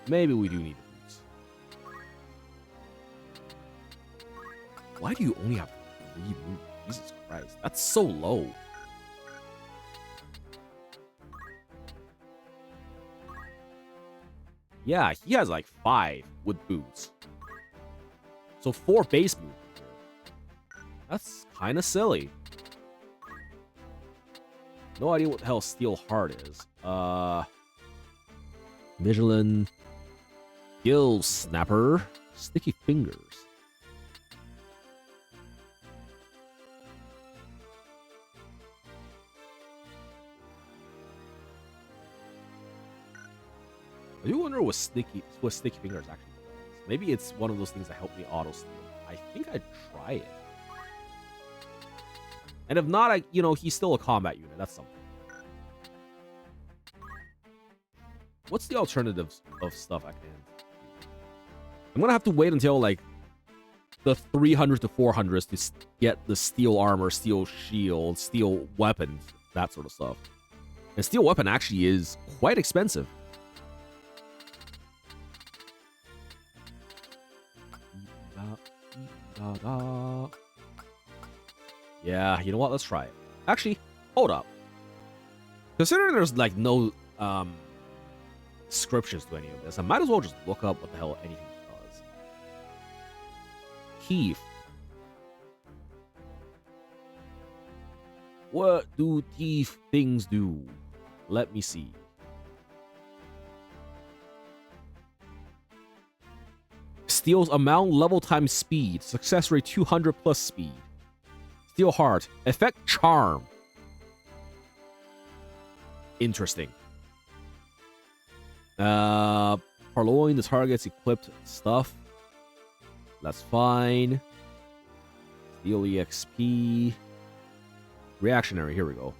Maybe we do need a boost. Why do you only have 3 movement? Jesus Christ. That's so low. Yeah, he has like 5 with boots. So 4 base movement here. That's kind of silly. No idea what the hell Steel Heart is. Vigilant. Gill Snapper. Sticky Fingers. I do wonder what Sticky Fingers actually does. Maybe it's one of those things that help me auto steal. I think I'd try it. And if not, he's still a combat unit. That's something. What's the alternatives of stuff I can do? I'm gonna have to wait until like the 300 to 400s to get the steel armor, steel shield, steel weapons, that sort of stuff. And steel weapon actually is quite expensive. Yeah, you know what? Let's try it. Actually, hold up. Considering there's like no descriptions to any of this, I might as well just look up what the hell anything does. Teeth. What do teeth things do? Let me see. Steals amount, level, time, speed. Success rate 200 plus speed. Steel Heart. Effect Charm. Interesting. Purloin the target's equipped stuff. That's fine. Steel EXP. Reactionary. Here we go.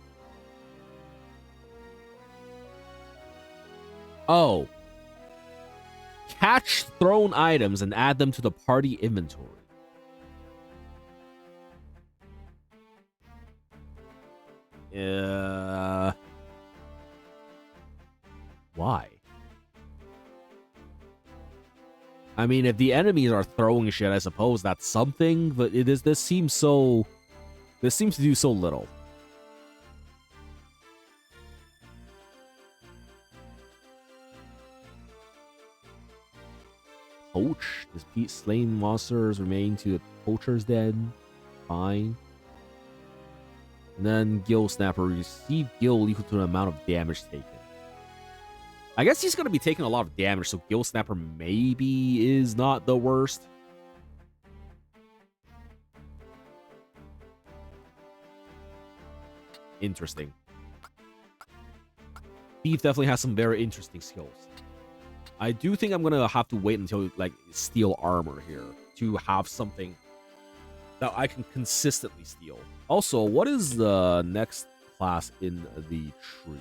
Oh. Catch thrown items and add them to the party inventory. Why? I mean, if the enemies are throwing shit, I suppose that's something, but this seems to do so little. Poach. This slain monsters remain to the poacher's den. Fine. And then Gill Snapper. Receive Gill equal to the amount of damage taken. I guess he's going to be taking a lot of damage, so Gill Snapper maybe is not the worst. Interesting. Thief definitely has some very interesting skills. I do think I'm going to have to wait until, like, steel armor here to have something that I can consistently steal. Also, what is the next class in the tree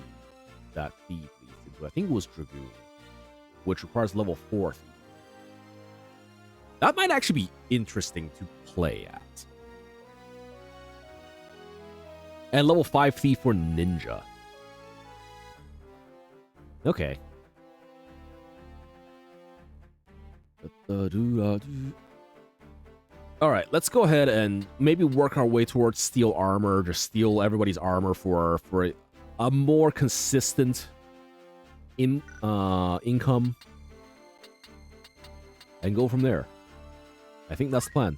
that Thief leads into? I think it was Dragoon, which requires level 4 Thief. That might actually be interesting to play at. And level 5 Thief for Ninja. Okay. Alright, let's go ahead and maybe work our way towards steel armor. Just steal everybody's armor for a more consistent income. And go from there. I think that's the plan.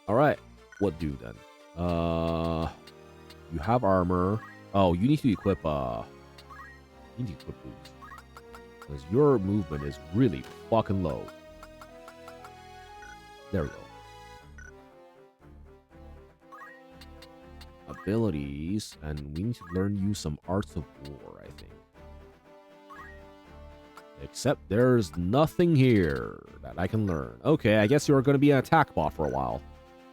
Alright, what do then? You have armor. Oh, you need to equip you need to equip boots. Because your movement is really fucking low. There we go. Abilities, and we need to learn you some arts of war, I think. Except there's nothing here that I can learn. Okay, I guess you're going to be an attack bot for a while.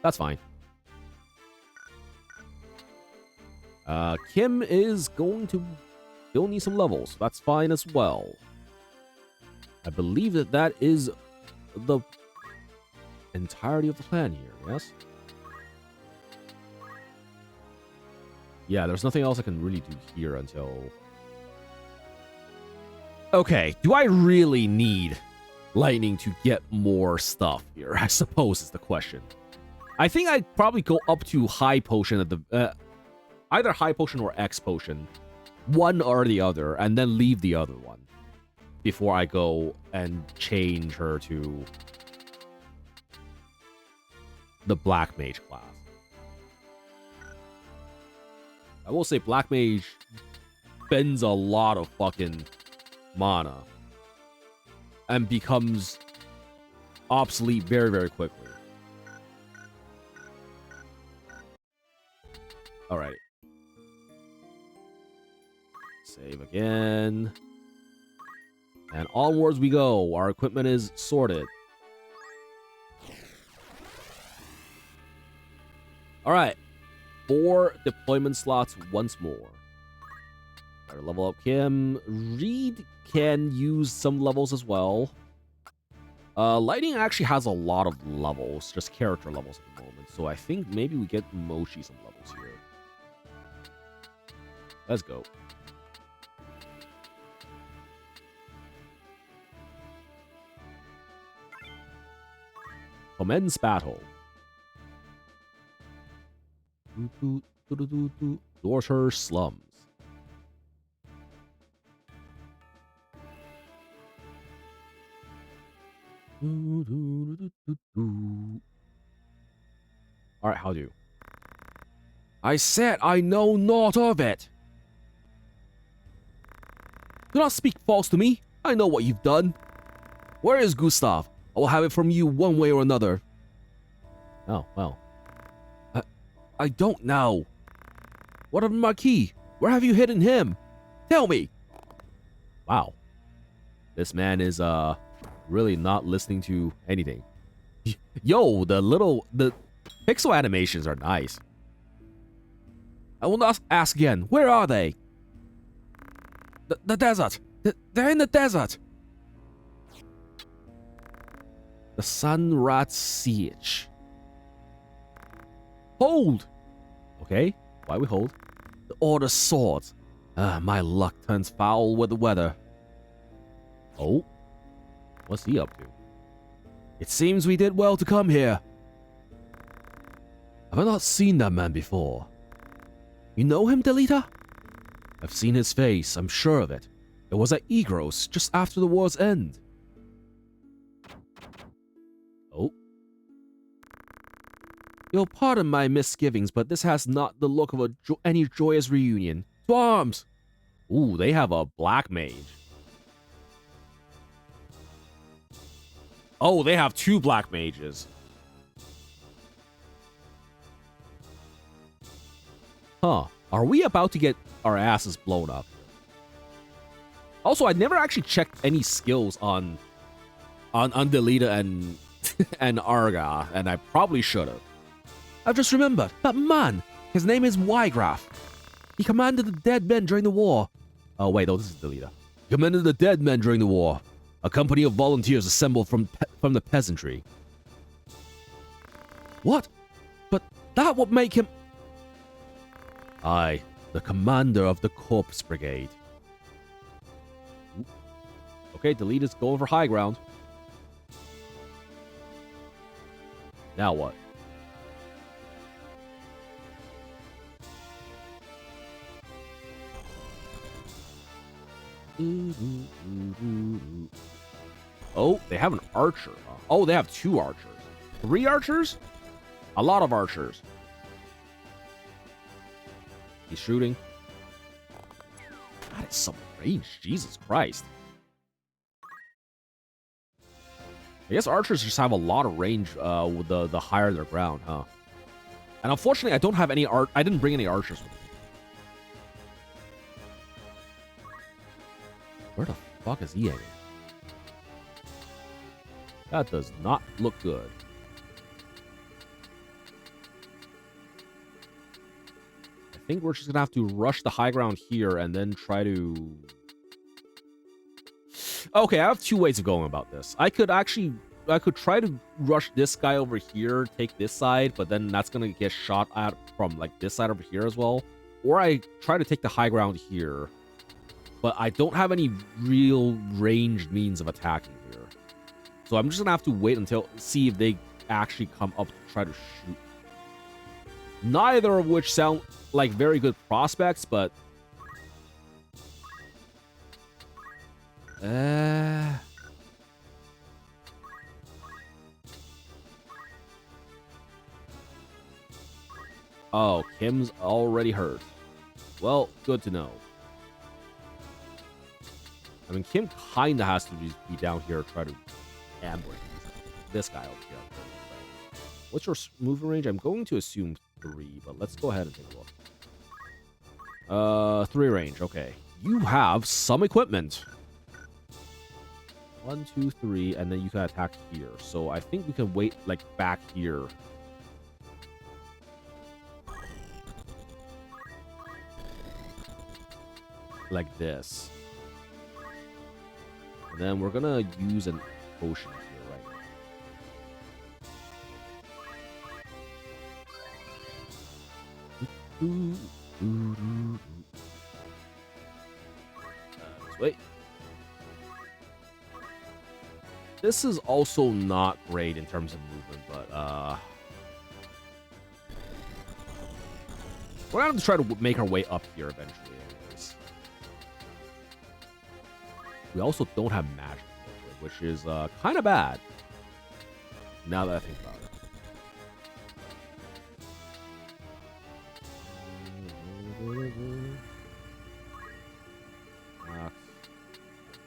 That's fine. Kim is going to still need some levels. That's fine as well. I believe that that is the entirety of the plan here, yes? Yeah, there's nothing else I can really do here until... Okay, do I really need lightning to get more stuff here? I suppose is the question. I think I'd probably go up to high potion at the... either high potion or X potion. One or the other, and then leave the other one. Before I go and change her to... the Black Mage class. I will say Black Mage spends a lot of fucking mana and becomes obsolete very, very quickly. Alright. Save again. And onwards we go. Our equipment is sorted. Alright. 4 deployment slots once more. Alright, level up Kim. Reed can use some levels as well. Lightning actually has a lot of levels, just character levels at the moment. So I think maybe we get Moshi some levels here. Let's go. Commence battle. Daughter slums. Alright, how do? I said I know naught of it. Do not speak false to me. I know what you've done. Where is Gustav? I will have it from you one way or another. Oh, well. I don't know. What of the Marquis? Where have you hidden him? Tell me. Wow. This man is, really not listening to anything. Yo, the pixel animations are nice. I will not ask again. Where are they? The desert. They're in the desert. The Sunrat Siege. Hold! Okay, why we hold? The Order Swords. My luck turns foul with the weather. Oh? What's he up to? It seems we did well to come here. Have I not seen that man before? You know him, Delita? I've seen his face, I'm sure of it. It was at Egros, just after the war's end. Oh. You'll pardon my misgivings, but this has not the look of any joyous reunion. To arms! Ooh, they have a black mage. Oh, they have 2 black mages. Huh. Are we about to get our asses blown up? Also, I never actually checked any skills on Delita and and Arga, and I probably should have. I've just remembered. That man! His name is Wygraf. He commanded the dead men during the war. Oh, wait, no, this is Delita. He commanded the dead men during the war. A company of volunteers assembled from the peasantry. What? But that would make him... Aye, the commander of the Corpse Brigade. Ooh. Okay, Delita's going for high ground. Now what? Oh, they have an archer. Huh? Oh, they have 2 archers. 3 archers? A lot of archers. He's shooting. That is some range. Jesus Christ. I guess archers just have a lot of range with the higher their ground, huh? And unfortunately, I don't have any I didn't bring any archers with me. Where the fuck is he aiming? That does not look good. I think we're just gonna have to rush the high ground here and then try to... Okay, I have two ways of going about this. I could try to rush this guy over here, take this side, but then that's gonna get shot at from like this side over here as well. Or I try to take the high ground here, but I don't have any real ranged means of attacking here. So I'm just gonna have to wait until see if they actually come up to try to shoot. Neither of which sound like very good prospects, but oh, Kim's already hurt. Well, good to know. I mean, Kim kind of has to be down here to try to ambush this guy over here. What's your movement range? I'm going to assume 3, but let's go ahead and take a look. 3 range, okay. You have some equipment. 1, 2, 3, and then you can attack here. So I think we can wait, like, back here. Like this. And then we're gonna use an potion here right now. Let's wait. This is also not great in terms of movement, but we're gonna have to try to make our way up here eventually. Anyways. We also don't have magic, which is kind of bad. Now that I think about it.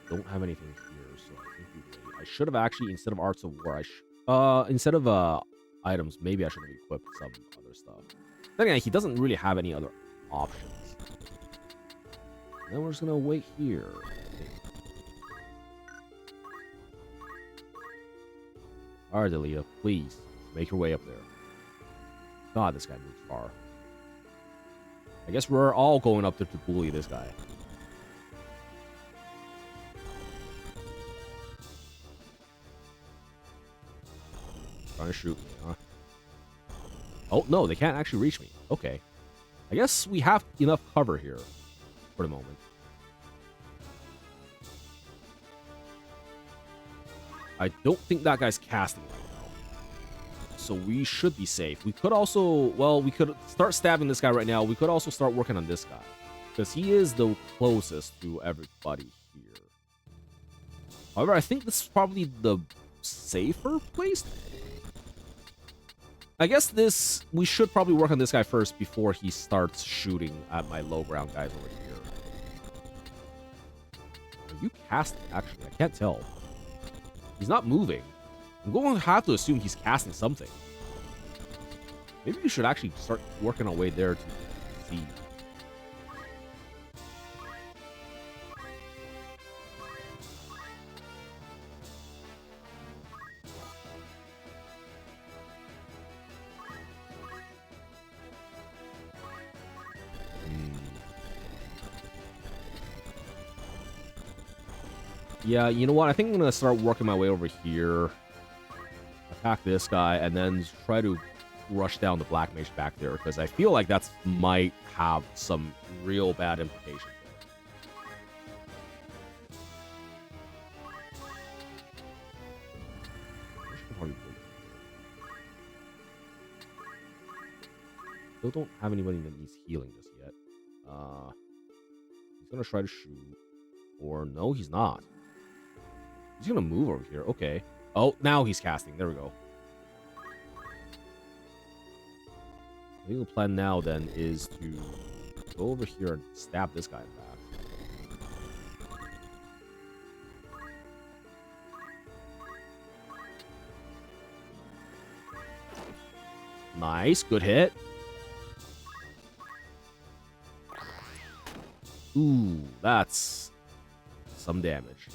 Don't have anything here, so I think we wait. I should have actually, instead of Arts of War, instead of items, maybe I should have equipped some other stuff. Then again, he doesn't really have any other options. Then we're just gonna wait here. Alright, Delita, please make your way up there. God, this guy moves far. I guess we're all going up there to bully this guy. Trying to shoot me, huh? Oh, no, they can't actually reach me. Okay. I guess we have enough cover here for the moment. I don't think that guy's casting right now. So we should be safe. We could also, well, we could start stabbing this guy right now. We could also start working on this guy. Because he is the closest to everybody here. However, I think this is probably the safer place. I guess we should probably work on this guy first before he starts shooting at my low ground guys over here. Are you casting, actually? I can't tell. He's not moving. I'm going to have to assume he's casting something. Maybe we should actually start working our way there to see. Yeah, you know what? I think I'm going to start working my way over here. Attack this guy, and then try to rush down the Black Mage back there, because I feel like that might have some real bad implications there. Still don't have anybody that needs healing just yet. He's going to try to shoot. Or no, he's not. He's gonna move over here. Okay. Oh, now he's casting. There we go. I think the plan now then is to go over here and stab this guy in the back. Nice. Good hit. Ooh, that's some damage.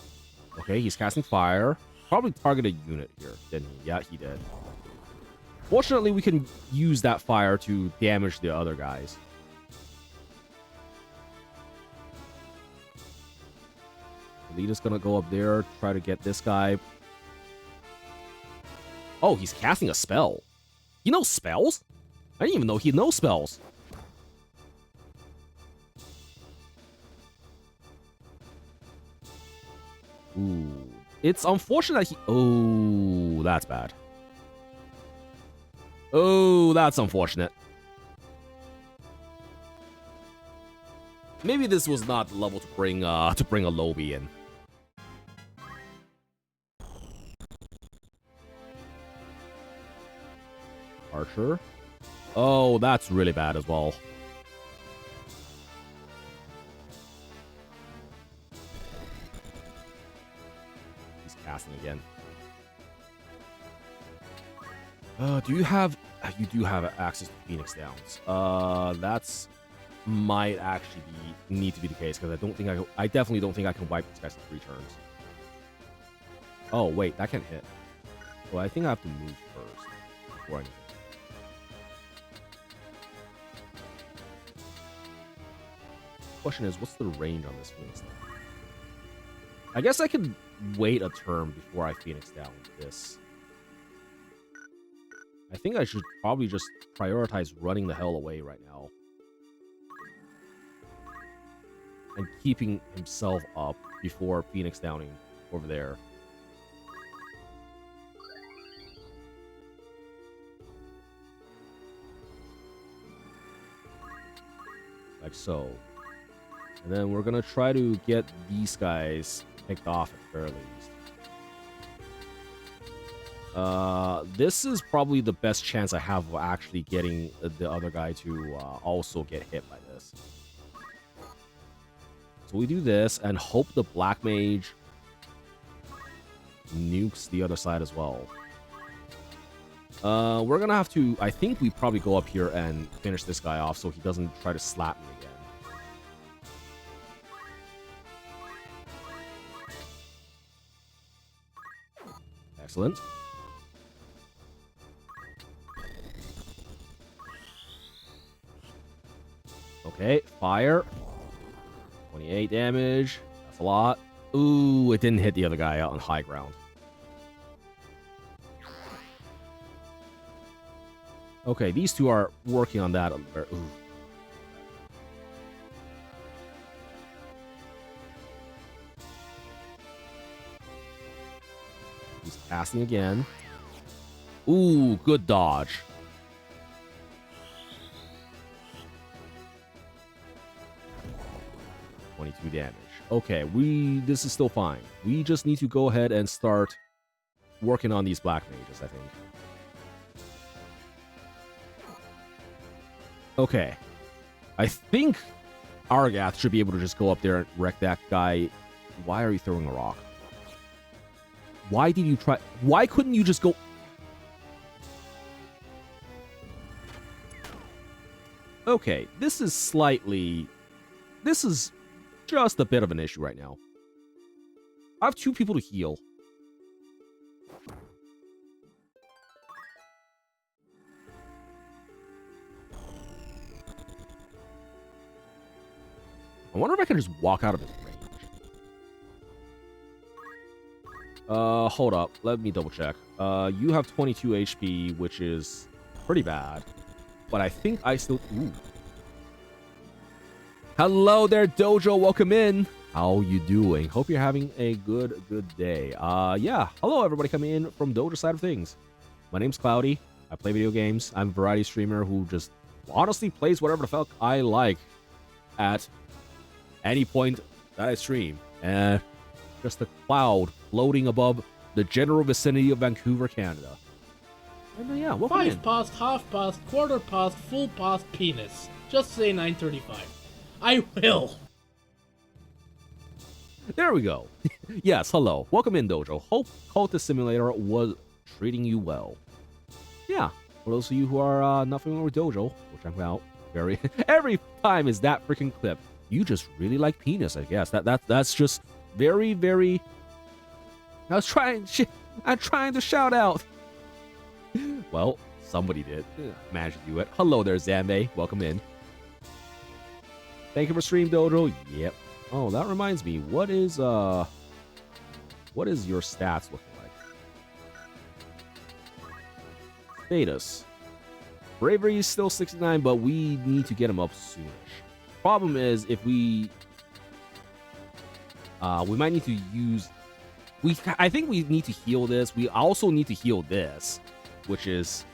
Okay, he's casting fire. Probably targeted a unit here, didn't he? Yeah, he did. Fortunately, we can use that fire to damage the other guys. Leader's gonna go up there, try to get this guy. Oh, he's casting a spell. He knows spells? I didn't even know he knows spells. Ooh. It's unfortunate he... Oh, that's bad. Oh, that's unfortunate. Maybe this was not the level to bring a Lobby in. Archer. Oh, that's really bad as well. He's casting again. Do you have... You do have access to Phoenix Downs. That's... might actually need to be the case, because I definitely don't think I can wipe this guys in 3 turns. Oh, wait, that can't hit. Well, I think I have to move first before anything. Question is, what's the range on this Phoenix Down? I guess I could wait a turn before I Phoenix Down this. I think I should probably just prioritize running the hell away right now. And keeping himself up before Phoenix Downing over there. Like so. And then we're gonna try to get these guys picked off at the very least. This is probably the best chance I have of actually getting the other guy to also get hit by this. So we do this and hope the Black Mage nukes the other side as well. We're gonna have to... I think we probably go up here and finish this guy off so he doesn't try to slap me again. Excellent. Okay, fire. 28 damage. That's a lot. Ooh, it didn't hit the other guy out on high ground. Okay, these two are working on that. Ooh. He's casting again. Ooh, good dodge. Damage. Okay, this is still fine. We just need to go ahead and start working on these Black Mages, I think. Okay. I think Argath should be able to just go up there and wreck that guy. Why are you throwing a rock? Why did you try... Why couldn't you just go... Okay, this is slightly... This is... just a bit of an issue right now. I have 2 people to heal. I wonder if I can just walk out of his range. Hold up. Let me double check. You have 22 HP, which is pretty bad. But I think I still... Ooh. Hello there, Dojo. Welcome in. How you doing? Hope you're having a good day. Yeah. Hello, everybody coming in from Dojo side of things. My name's Cloudy. I play video games. I'm a variety streamer who just honestly plays whatever the fuck I like at any point that I stream. Just a cloud floating above the general vicinity of Vancouver, Canada. And yeah, welcome in. 5 past, half past, quarter past, full past, penis. Just say 9:35. I will. There we go. Yes, hello. Welcome in, Dojo. Hope Cultist Simulator was treating you well. Yeah, For those of you who are not familiar with Dojo, go check them out. Every time is that freaking clip. You just really like penis, I guess. That's just very, very. I'm trying to shout out. Well, somebody did manage to do it. Hello there, Zambe. Welcome in. Thank you for stream, Dojo. Yep. Oh, that reminds me. What is your stats looking like? Status. Bravery is still 69, but we need to get him up soonish. Problem is, if we might need to use. I think we need to heal this. We also need to heal this, which is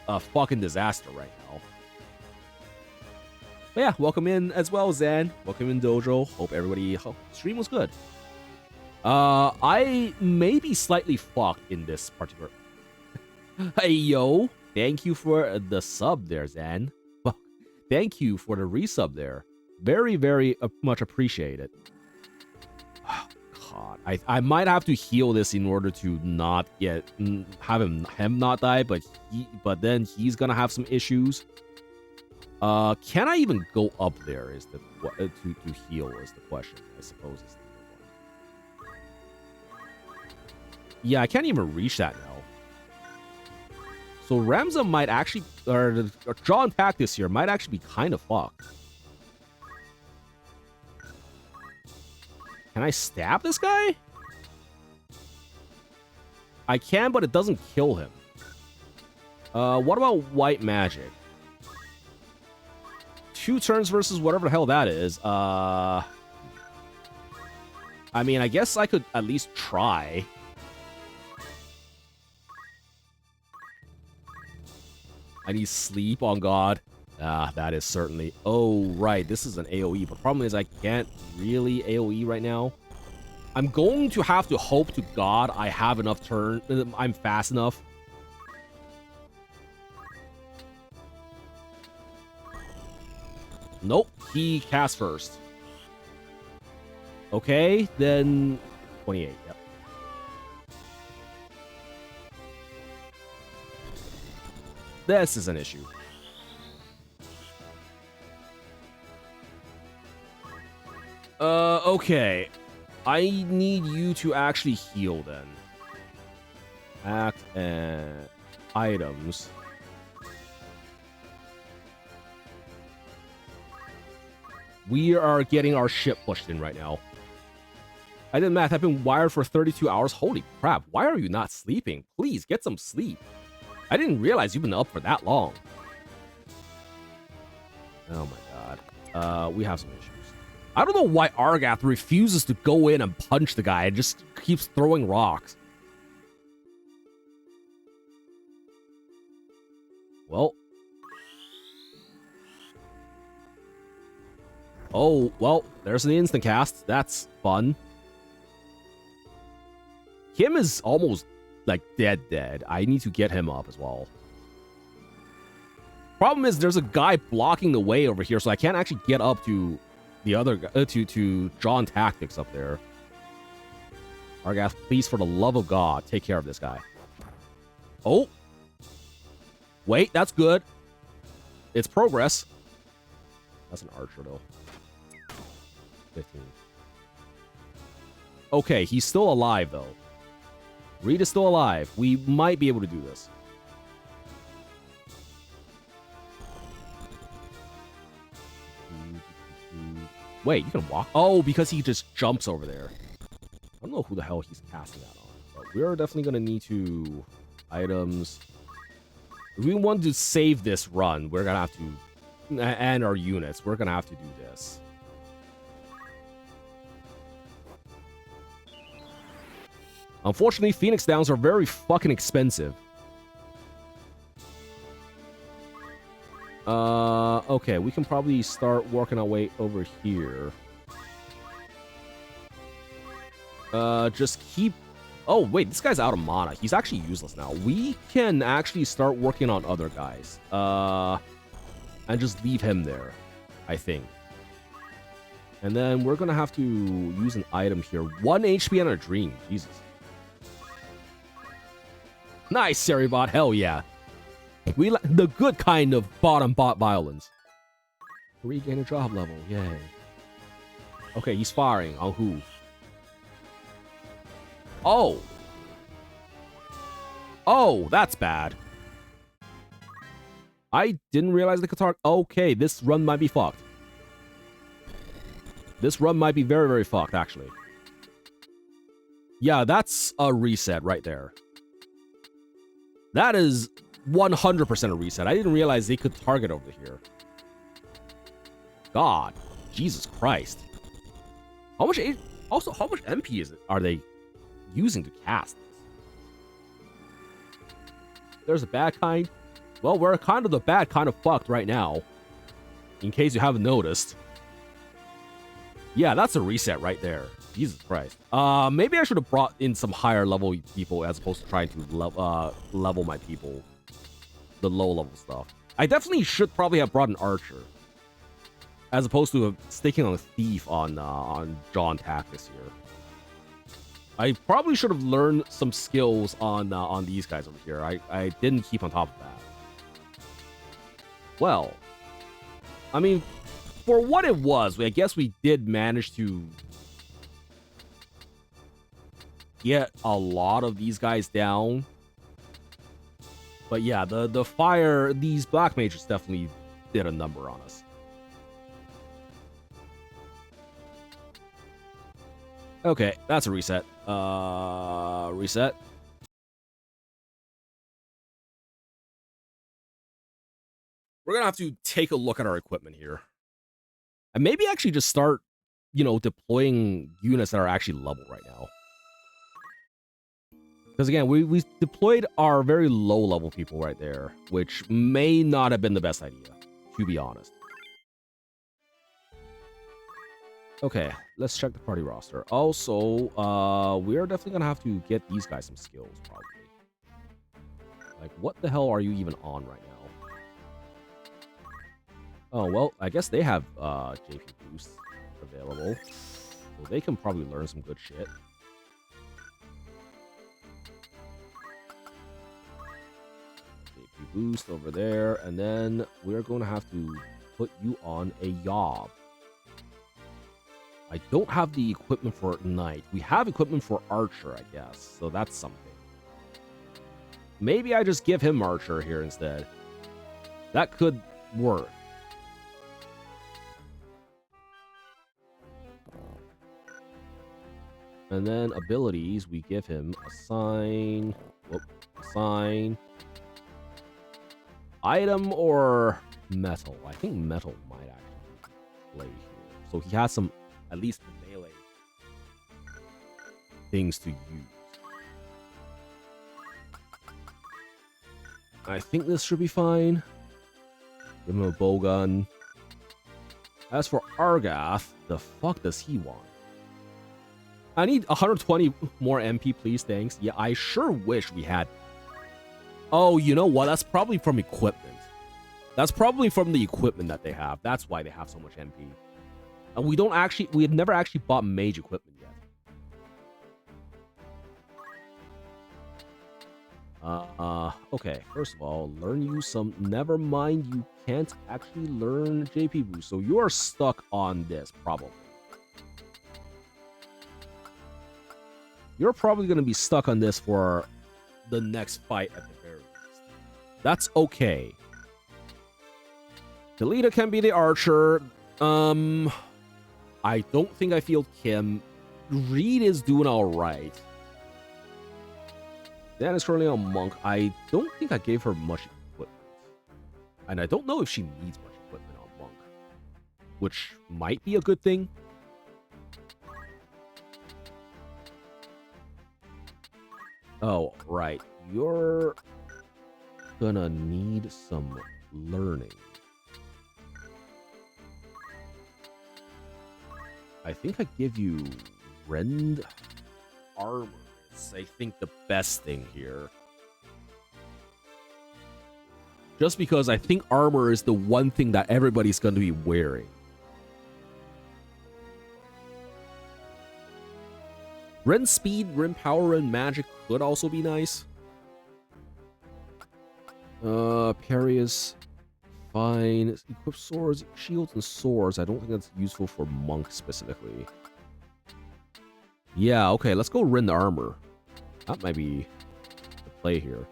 a fucking disaster right now. But yeah, welcome in as well, Zan. Welcome in, Dojo. Hope everybody stream was good. I may be slightly fucked in this particular. Hey yo, thank you for the sub there, Zan. Well, thank you for the resub there. Very, very much appreciated. Oh, God, I might have to heal this in order to not have him not die, but then he's gonna have some issues. Can I even go up there? Is the to heal is the question. I suppose is the one. Yeah, I can't even reach that now. So Ramza might actually, or John Tactics here might actually be kind of fucked. Can I stab this guy? I can, but it doesn't kill him. What about white magic? 2 turns versus whatever the hell that is. I mean, I guess I could at least try. I need sleep on God. That is certainly... Oh, right. This is an AoE. But the problem is I can't really AoE right now. I'm going to have to hope to God I have enough turn. I'm fast enough. Nope. He cast first. Okay, then 28. Yep. This is an issue. Okay. I need you to actually heal then. Act and items. We are getting our shit pushed in right now. I did math. I've been wired for 32 hours. Holy crap. Why are you not sleeping? Please, get some sleep. I didn't realize you've been up for that long. Oh my god. We have some issues. I don't know why Argath refuses to go in and punch the guy and just keeps throwing rocks. Well. Oh, well, there's an instant cast. That's fun. Kim is almost, like, dead. I need to get him up as well. Problem is, there's a guy blocking the way over here, so I can't actually get up to the other guy, to John Tactics up there. Argath, please, for the love of God, take care of this guy. Oh. Wait, that's good. It's progress. That's an archer, though. 15. Okay, he's still alive, though. Reed is still alive. We might be able to do this. Wait, you can walk? Oh, because he just jumps over there. I don't know who the hell he's casting that on. But we're definitely going to need to... Items. If we want to save this run, we're going to have to... And our units, we're going to have to do this. Unfortunately, Phoenix Downs are very fucking expensive. Okay, we can probably start working our way over here. Just keep... Oh, wait, this guy's out of mana. He's actually useless now. We can actually start working on other guys. And just leave him there, I think. And then we're gonna have to use an item here. 1 HP and a dream. Jesus. Nice, Seribot. Hell yeah. We like the good kind of bottom bot violence. Regain a job level, yay. Okay, he's firing. On who? Oh! Oh, that's bad. I didn't realize the Qatar. Okay, this run might be fucked. This run might be very, very fucked, actually. Yeah, that's a reset right there. That is 100% a reset. I didn't realize they could target over here. God, Jesus Christ. How much how much MP is it? Are they using to cast this? There's a bad kind. Well, we're kind of the bad kind of fucked right now. In case you haven't noticed. Yeah, that's a reset right there. Jesus Christ. Maybe I should have brought in some higher level people as opposed to trying to level my people. The low level stuff. I definitely should probably have brought an archer. As opposed to sticking on a thief on JOHN Tactics here. I probably should have learned some skills on these guys over here. I didn't keep on top of that. Well, I mean, for what it was, I guess we did manage to get a lot of these guys down. But yeah, the fire, these black mages definitely did a number on us. Okay, that's a reset. Reset. We're gonna have to take a look at our equipment here. And maybe actually just start, you know, deploying units that are actually level right now. Because again, we deployed our very low level people right there, which may not have been the best idea, to be honest. Okay, let's check the party roster. Also, we're definitely gonna have to get these guys some skills, probably. Like, what the hell are you even on right now? Oh, well, I guess they have JP Boost available. So they can probably learn some good shit. JP Boost over there. And then we're going to have to put you on a Yob. I don't have the equipment for Knight. We have equipment for Archer, I guess. So that's something. Maybe I just give him Archer here instead. That could work. And then abilities, we give him assign, assign, item or metal. I think metal might actually play here. So he has some, at least melee things to use. I think this should be fine. Give him a bowgun. As for Argath, the fuck does he want? I need 120 more MP, please, thanks. Yeah, I sure wish we had... Oh, you know what? That's probably from equipment. That's probably from the equipment that they have. That's why they have so much MP. And we don't actually... We have never actually bought mage equipment yet. Okay. First of all, learn you some... Never mind, you can't actually learn JP Boost. So you're stuck on this, probably. You're probably going to be stuck on this for the next fight at the very least. That's okay. Delita can be the archer. I don't think I feel Kim. Reed is doing all right. Dan is currently a monk. I don't think I gave her much equipment. And I don't know if she needs much equipment on monk. Which might be a good thing. Oh, right. You're gonna need some learning. I think I give you Rend Armor. Is, I think, the best thing here. Just because I think armor is the one thing that everybody's going to be wearing. Rend Speed, Rend Power, and Magic could also be nice. Parry is fine. Equip swords, shields, and swords. I don't think that's useful for monk specifically. Yeah, okay, let's go Rin armor. That might be the play here.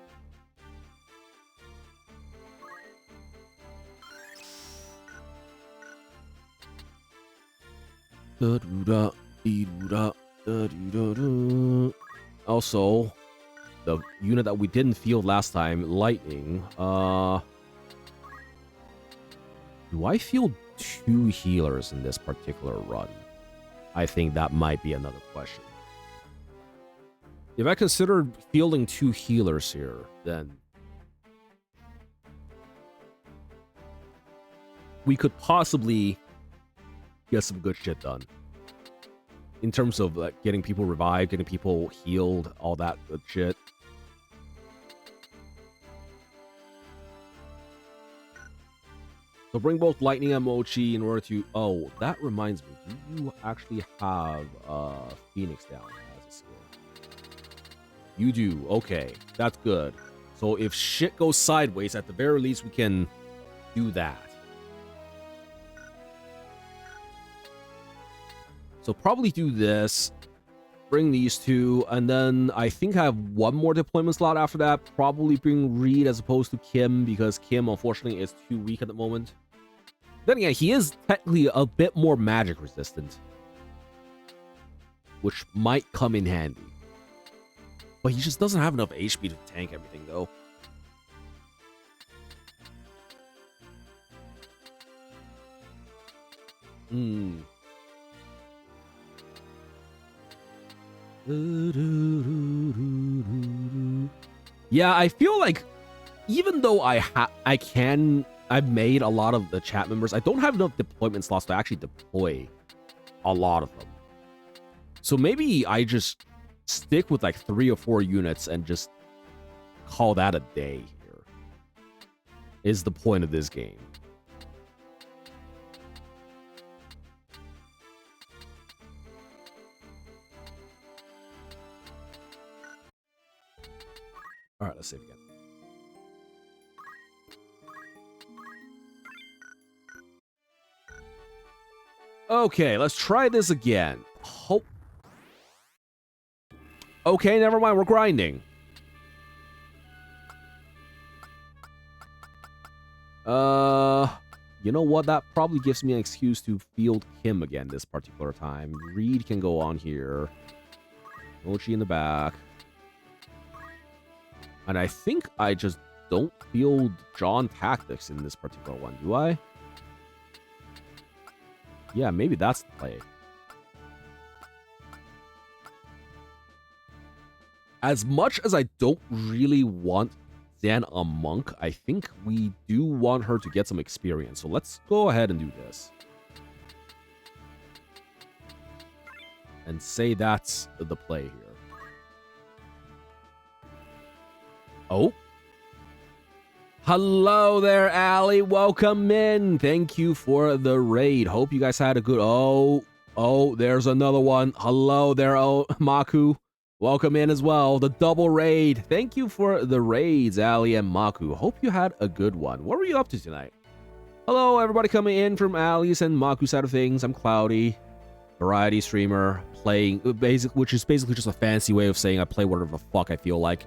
Also, the unit that we didn't field last time, lightning. Do I field 2 healers in this particular run? I think that might be another question. If I consider fielding 2 healers here, then we could possibly get some good shit done. In terms of like getting people revived, getting people healed, all that good shit. So bring both Lightning and Mochi in order to... Oh, that reminds me. Do you actually have Phoenix down as a skill? You do. Okay, that's good. So if shit goes sideways, at the very least, we can do that. So probably do this. Bring these 2. And then I think I have 1 more deployment slot after that. Probably bring Reed as opposed to Kim, because Kim, unfortunately, is too weak at the moment. Then again, he is technically a bit more magic resistant, which might come in handy. But he just doesn't have enough HP to tank everything, though. Yeah, I feel like even though I've made a lot of the chat members, I don't have enough deployment slots to actually deploy a lot of them. So maybe I just stick with like 3 or 4 units and just call that a day here. Is the point of this game. All right, let's save again. Okay, let's try this again. Hope. Okay, never mind. We're grinding. You know what? That probably gives me an excuse to field Kim again this particular time. Reed can go on here. Mochi in the back. And I think I just don't field JOHN Tactics in this particular one, do I? Yeah, maybe that's the play. As much as I don't really want Zan a monk, I think we do want her to get some experience. So let's go ahead and do this. And say that's the play here. Oh. Hello there, Allie. Welcome in. Thank you for the raid. Hope you guys had a good... Oh, there's another one. Hello there, Maku. Welcome in as well. The double raid. Thank you for the raids, Allie and Maku. Hope you had a good one. What were you up to tonight? Hello, everybody coming in from Allie's and Maku's side of things. I'm Cloudy, variety streamer, playing... which is basically just a fancy way of saying I play whatever the fuck I feel like.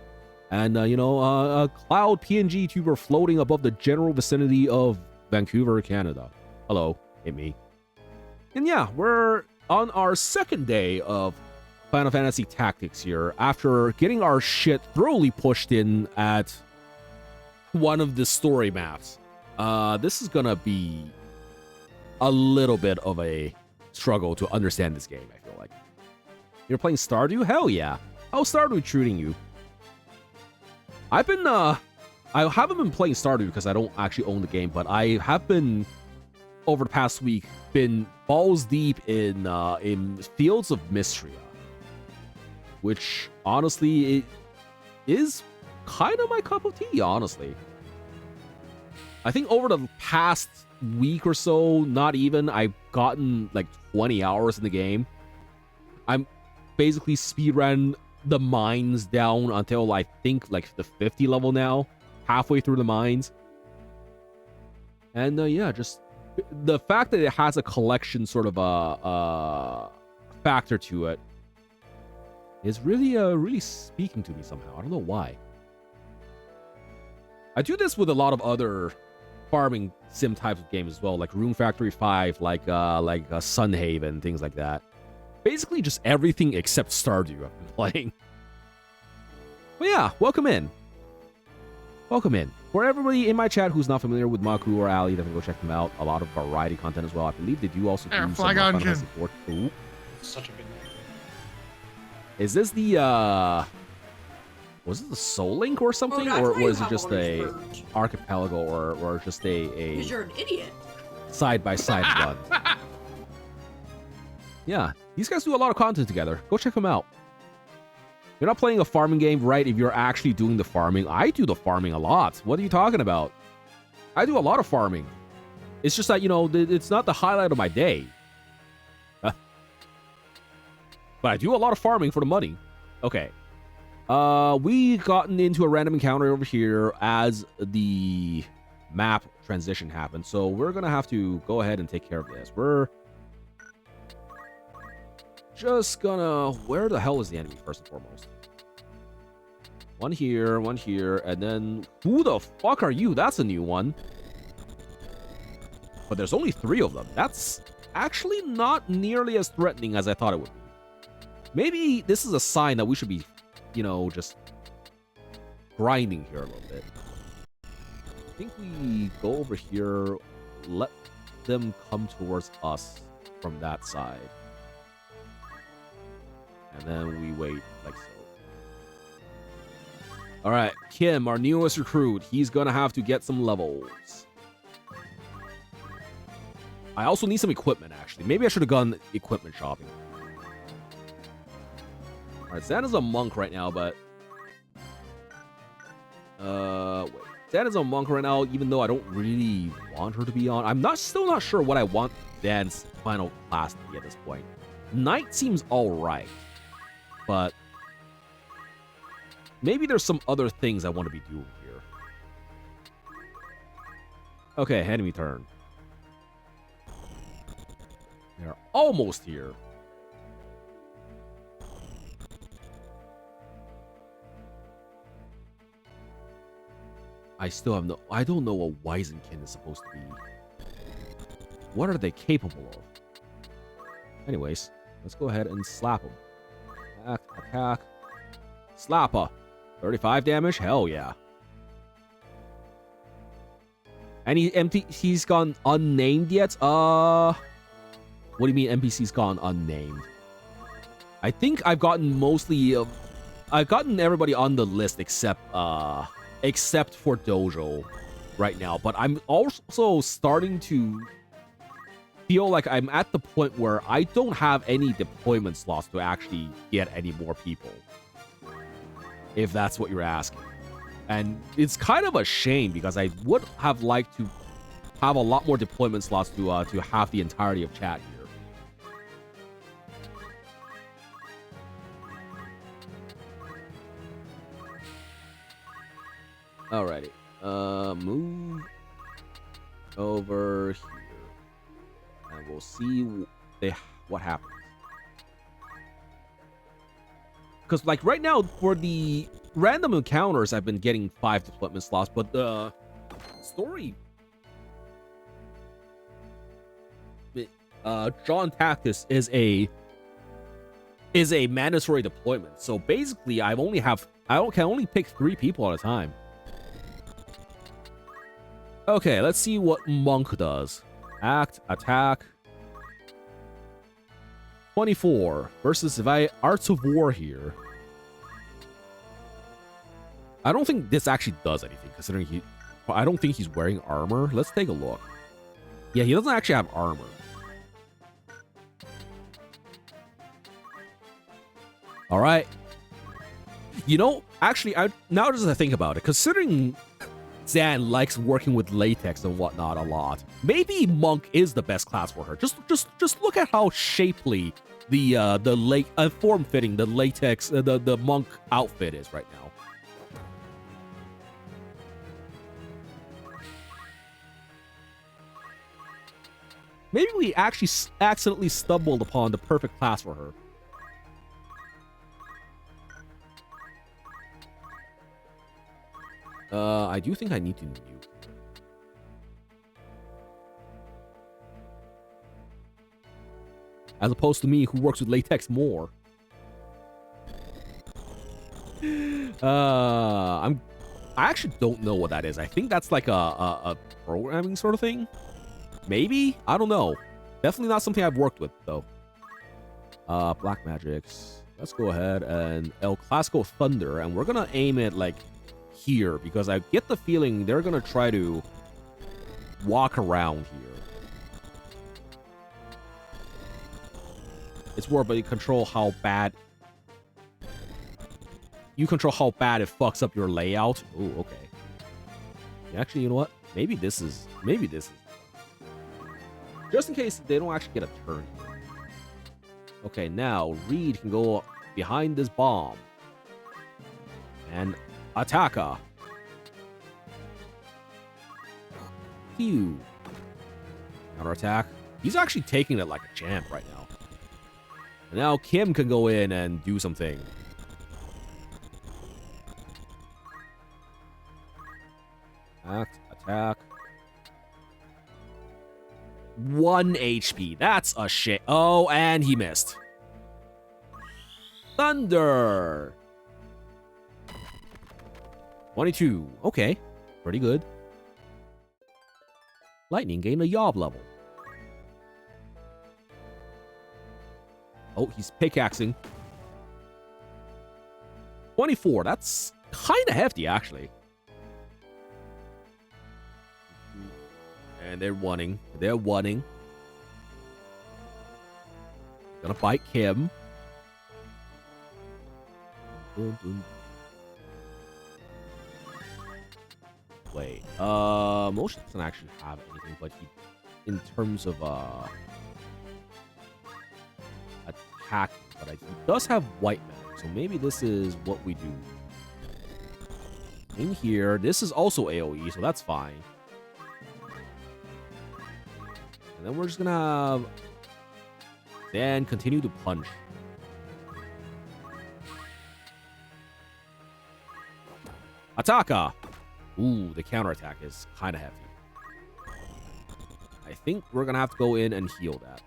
And, a cloud PNG tuber floating above the general vicinity of Vancouver, Canada. Hello, hit me. And yeah, we're on our second day of Final Fantasy Tactics here, after getting our shit thoroughly pushed in at one of the story maps. This is gonna be a little bit of a struggle to understand this game, I feel like. You're playing Stardew? Hell yeah. How's Stardew treating you? I haven't been playing Stardew because I don't actually own the game, but I have been, over the past week, been balls deep in Fields of Mystria, which honestly it is kind of my cup of tea, honestly. I think over the past week or so, not even, I've gotten like 20 hours in the game. I'm basically speedrun the mines down until I think like the 50 level now. halfway through the mines. And yeah, just the fact that it has a collection sort of a factor to it is really really speaking to me somehow. I don't know why. I do this with a lot of other farming sim types of games as well, like Rune Factory 5, like Sunhaven, things like that. Basically just everything except Stardew I've been playing. But yeah, welcome in. Welcome in. For everybody in my chat who's not familiar with Maku or Ali, definitely go check them out. A lot of variety content as well. I believe they do also do some Final Fantasy 4. Ooh. Such a good name. Is this the was it the Soul Link or something, or was it just a archipelago, or just a Because you're an idiot. side-by-side run? Yeah, these guys do a lot of content together. Go check them out. You're not playing a farming game, right? If you're actually doing the farming. I do the farming a lot. What are you talking about? I do a lot of farming. It's just that, you know, it's not the highlight of my day. But I do a lot of farming for the money. Okay. We gotten into a random encounter over here as the map transition happened. So we're going to have to go ahead and take care of this. We're just gonna... Where the hell is the enemy, first and foremost? One here, and then... Who the fuck are you? That's a new one. But there's only 3 of them. That's actually not nearly as threatening as I thought it would be. Maybe this is a sign that we should be, you know, just grinding here a little bit. I think we go over here, let them come towards us from that side. And then we wait like so. All right, Kim, our newest recruit, he's gonna have to get some levels. I also need some equipment, actually. Maybe I should have gone equipment shopping. All right, Xana's a monk right now, but... wait. Xana's a monk right now, even though I don't really want her to be on. I'm still not sure what I want Dan's final class to be at this point. Knight seems alright. But maybe there's some other things I want to be doing here. Okay, enemy turn. They're almost here. I still have no... I don't know what Weizenkin is supposed to be. What are they capable of? Anyways, let's go ahead and slap them. Attack. Slapper. 35 damage? Hell yeah. And he's gone unnamed yet? What do you mean NPC's gone unnamed? I think I've gotten mostly... I've gotten everybody on the list except for Dojo right now. But I'm also starting to feel like I'm at the point where I don't have any deployment slots to actually get any more people, if that's what you're asking. And it's kind of a shame because I would have liked to have a lot more deployment slots to have the entirety of chat here. Alrighty, move over here. And we'll see what happens. Because, like, right now, for the random encounters, I've been getting 5 deployment slots, but the story... JOHN Tactics is a mandatory deployment. So, basically, I can only pick 3 people at a time. Okay, let's see what Monk does. Attack. 24 versus Arts of War here. I don't think this actually does anything, considering I don't think he's wearing armor. Let's take a look. Yeah, he doesn't actually have armor. All right. You know, actually, now as I think about it, considering Zan likes working with latex and whatnot a lot, maybe Monk is the best class for her. Just look at how shapely the form-fitting the latex the Monk outfit is right now. Maybe we actually accidentally stumbled upon the perfect class for her. I do think I need to nuke. As opposed to me, who works with latex more. I actually don't know what that is. I think that's like a programming sort of thing. Maybe? I don't know. Definitely not something I've worked with, though. Black Magics. Let's go ahead and El Clasico Thunder, and we're gonna aim it, like, here, because I get the feeling they're gonna try to walk around here. It's more about you control how bad... You control how bad it fucks up your layout. Oh, okay. Actually, you know what? Maybe this is... Just in case they don't actually get a turn. Okay, now Reed can go behind this bomb. And Attacka. Pew. Counterattack. He's actually taking it like a champ right now. And now Kim can go in and do something. Attack. 1 HP. That's a shit. Oh, and he missed. Thunder. 22. Okay. Pretty good. Lightning gained a Yob level. Oh, he's pickaxing. 24. That's kind of hefty, actually. And they're wanting. Gonna fight Kim. Wait. Motion doesn't actually have anything, but he, in terms of attack, but he does have white magic, so maybe this is what we do. In here, this is also AoE, so that's fine. And then we're just gonna have Dan continue to punch. Attacka! Ooh, the counterattack is kind of heavy. I think we're gonna have to go in and heal that.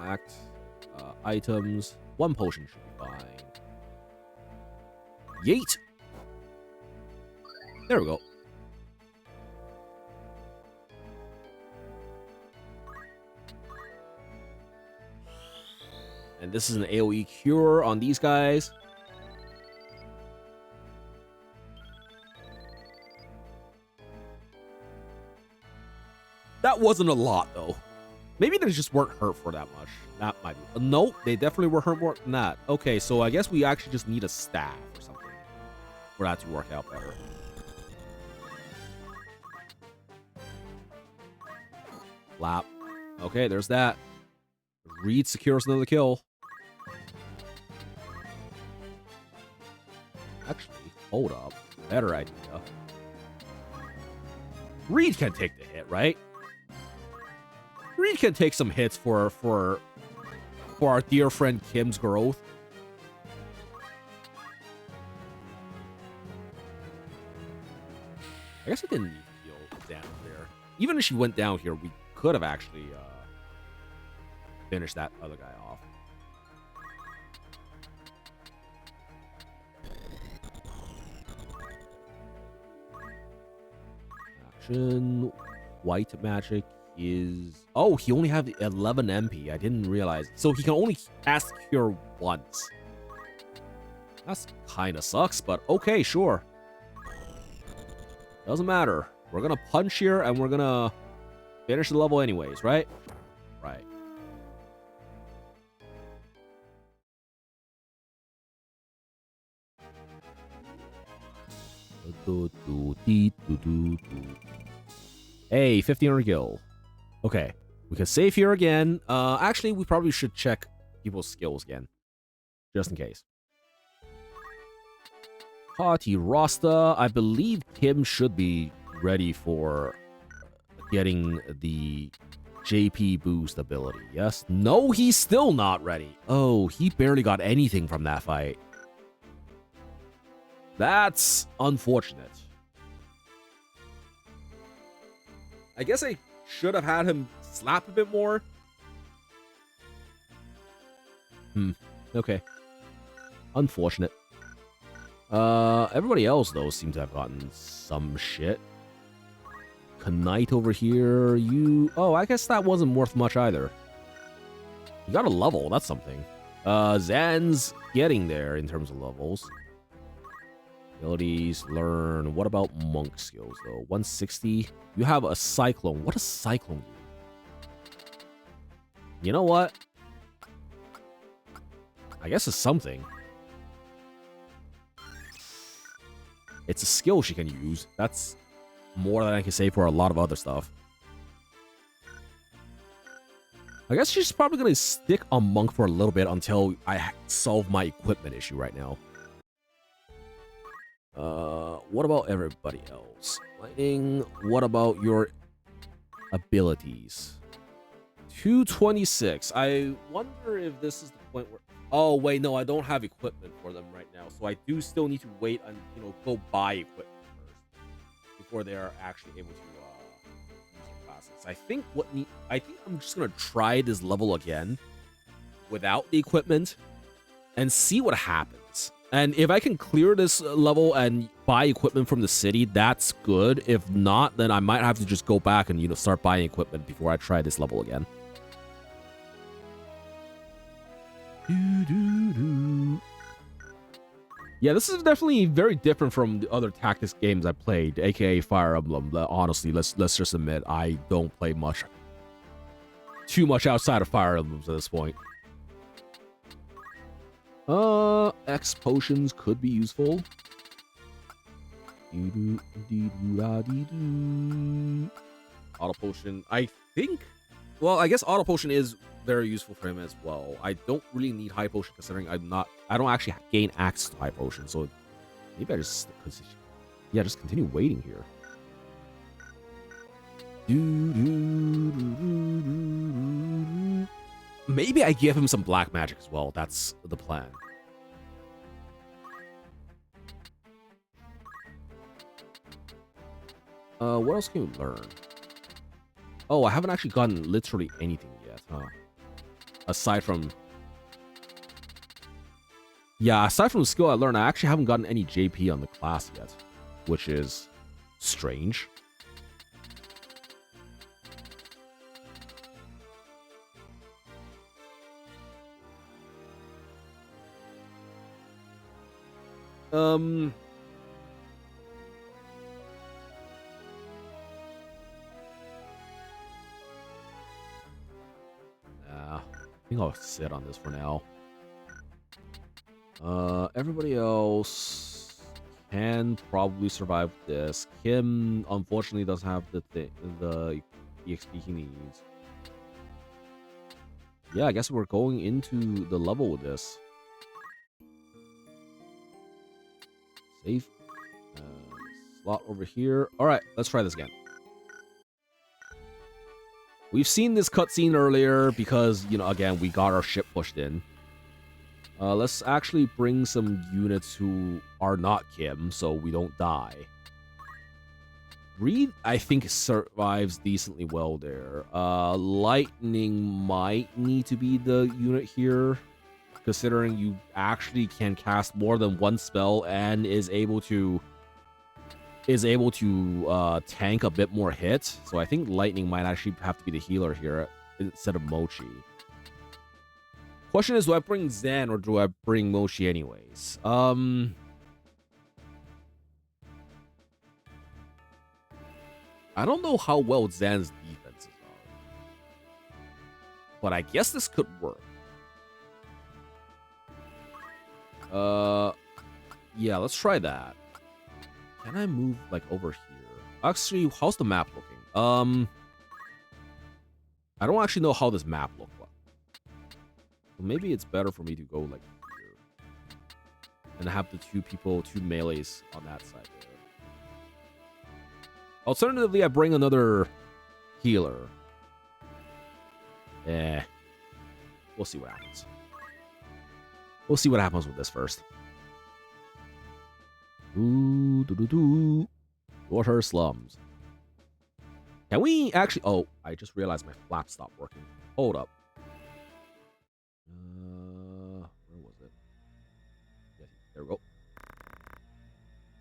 Act, items. 1 potion should be fine. Yeet! There we go. And this is an AoE cure on these guys. That wasn't a lot, though. Maybe they just weren't hurt for that much. That might be... Nope, they definitely were hurt more than that. Okay, so I guess we actually just need a staff or something for that to work out better. Lap. Okay, there's that. Reed secures another kill. Actually, hold up. Better idea. Reed can take the hit, right? Reed can take some hits for our dear friend Kim's growth. I guess I didn't need to heal down there. Even if she went down here, we could have actually finished that other guy off. Action. White magic is... Oh, he only had 11 MP. I didn't realize. So he can only cast Cure once. That's kind of sucks, but okay, sure. Doesn't matter. We're gonna punch here, and we're gonna finish the level anyways, right? Right. Hey, 1500 gil. Okay, we can save here again. Actually, we probably should check people's skills again, just in case. Party Rasta. I believe Kim should be ready for getting the JP boost ability. Yes? No, he's still not ready. Oh, he barely got anything from that fight. That's unfortunate. I guess I should have had him slap a bit more. Okay. Unfortunate. Everybody else, though, seems to have gotten some shit. Knight over here, you... Oh, I guess that wasn't worth much either. You got a level, that's something. Zan's getting there in terms of levels. Abilities, learn. What about monk skills, though? 160. You have a cyclone. What does cyclone do? You know what? I guess it's something. It's a skill she can use. That's more than I can say for a lot of other stuff. I guess she's probably going to stick on monk for a little bit until I solve my equipment issue right now. What about everybody else? Lightning, what about your abilities? 226. I wonder if this is the point where... Oh, wait, no, I don't have equipment for them right now. So I do still need to wait and, go buy equipment first before they are actually able to use their classes. I think I'm just going to try this level again without the equipment and see what happens. And if I can clear this level and buy equipment from the city, that's good. If not, then I might have to just go back and, start buying equipment before I try this level again. Yeah, this is definitely very different from the other tactics games I played, aka Fire Emblem. Honestly, let's just admit I don't play too much outside of Fire Emblems at this point. X potions could be useful. Auto potion, I think. Well, I guess auto potion is very useful for him as well. I don't really need high potion considering I don't actually gain access to high potion, so maybe I just continue waiting here. Maybe I give him some black magic as well. That's the plan. What else can we learn? Oh, I haven't actually gotten literally anything yet, huh? Aside from the skill I learned, I actually haven't gotten any JP on the class yet, which is strange. I think I'll sit on this for now. Everybody else can probably survive this. Kim, unfortunately, doesn't have the EXP he needs. Yeah, I guess we're going into the level with this. Save. Slot over here. All right, let's try this again. We've seen this cutscene earlier because, again, we got our ship pushed in. Let's actually bring some units who are not Kim, so we don't die. Reed, I think, survives decently well there. Lightning might need to be the unit here, considering you actually can cast more than one spell and is able to tank a bit more hits. So I think Lightning might actually have to be the healer here instead of Mochi. Question is, do I bring Zan or do I bring Mochi anyways? I don't know how well Zan's defenses are, but I guess this could work. Yeah, let's try that. Can I move, over here? Actually, how's the map looking? I don't actually know how this map looks like. So maybe it's better for me to go, here. And have the two melees on that side there. Alternatively, I bring another healer. Eh. We'll see what happens. We'll see what happens with this first. Ooh, doo, doo, doo. Water slums. Can we actually... Oh, I just realized my flap stopped working. Hold up. Where was it? Yeah, there we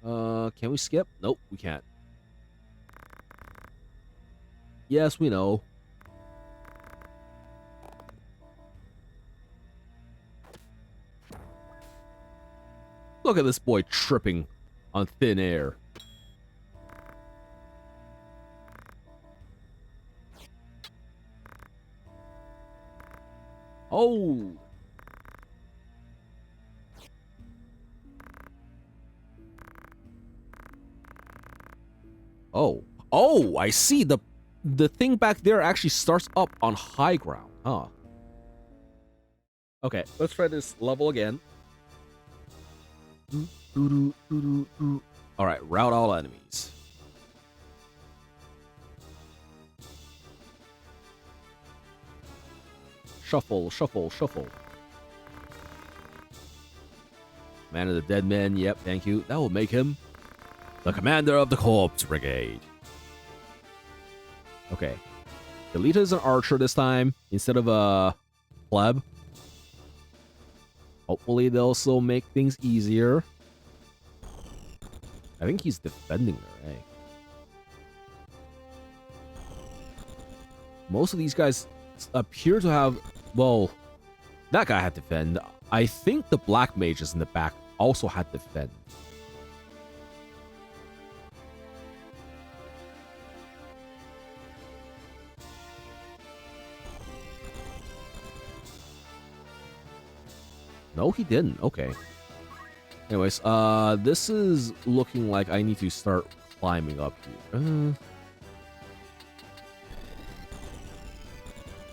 go. Can we skip? Nope, we can't. Yes, we know. Look at this boy tripping on thin air. Oh. Oh. Oh, I see. The thing back there actually starts up on high ground. Huh. Okay, let's try this level again. Alright, route all enemies. Shuffle, shuffle, shuffle. Man of the Dead Men, yep, thank you. That will make him the commander of the Corpse Brigade. Okay. Delita is an archer this time instead of a pleb. Hopefully they'll also make things easier. I think he's defending there, eh? Most of these guys appear to have... Well, that guy had defend. I think the black mages in the back also had defend. No, he didn't. Okay. Anyways, this is looking like I need to start climbing up here.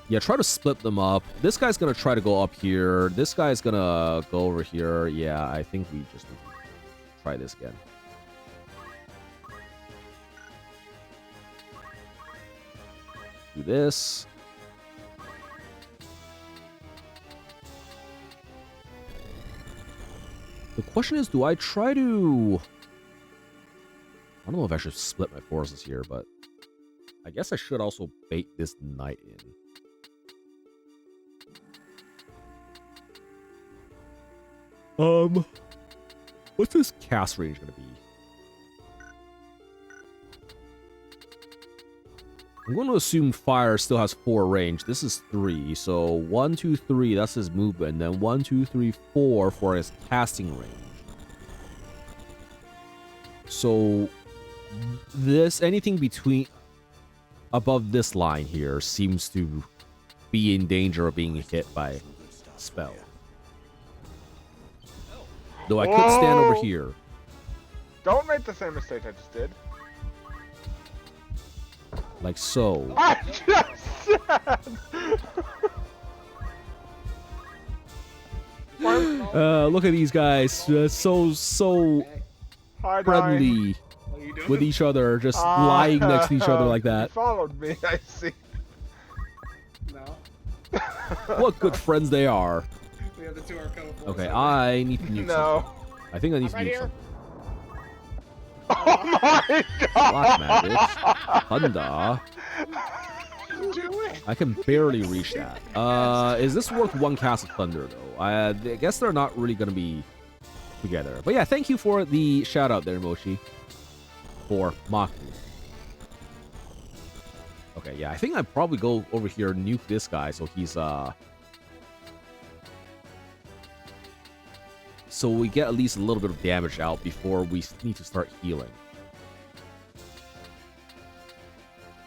Yeah, try to split them up. This guy's gonna try to go up here. This guy's gonna go over here. Yeah, I think we just need to try this again. Do this. The question is, do I try to... I don't know if I should split my forces here, but I guess I should also bait this knight in. What's this cast range gonna be? I'm going to assume fire still has 4 range. This is 3, so 1, 2, 3, that's his movement. Then 1, 2, 3, 4 for his casting range. So this, anything between, above this line here seems to be in danger of being hit by spell. Though I could stand over here. Don't make the same mistake I just did. Like so. I just said! Look at these guys. So Hi, friendly with each other. Just lying next to each other like that. You followed me, I see. No. What good friends they are. We have the 2 arcana forces. Okay, I need to nuke No. something. I think I need to Right nuke here. something. Oh my Black god! magic. Thunder. Do it. I can barely reach that. Is this worth 1 cast of thunder though? I guess they're not really gonna be together. But yeah, thank you for the shout out there, Moshi. For Maku. Okay, yeah, I think I'd probably go over here, nuke this guy, so he's so we get at least a little bit of damage out before we need to start healing.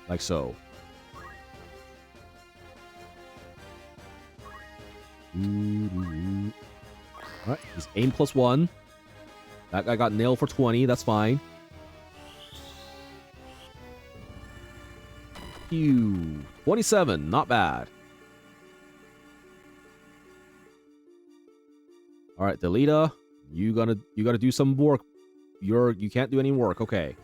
Like so. Alright, he's aim +1. That guy got nailed for 20, that's fine. Phew. 27, not bad. All right, Delita, you gotta do some work. You can't do any work. Okay.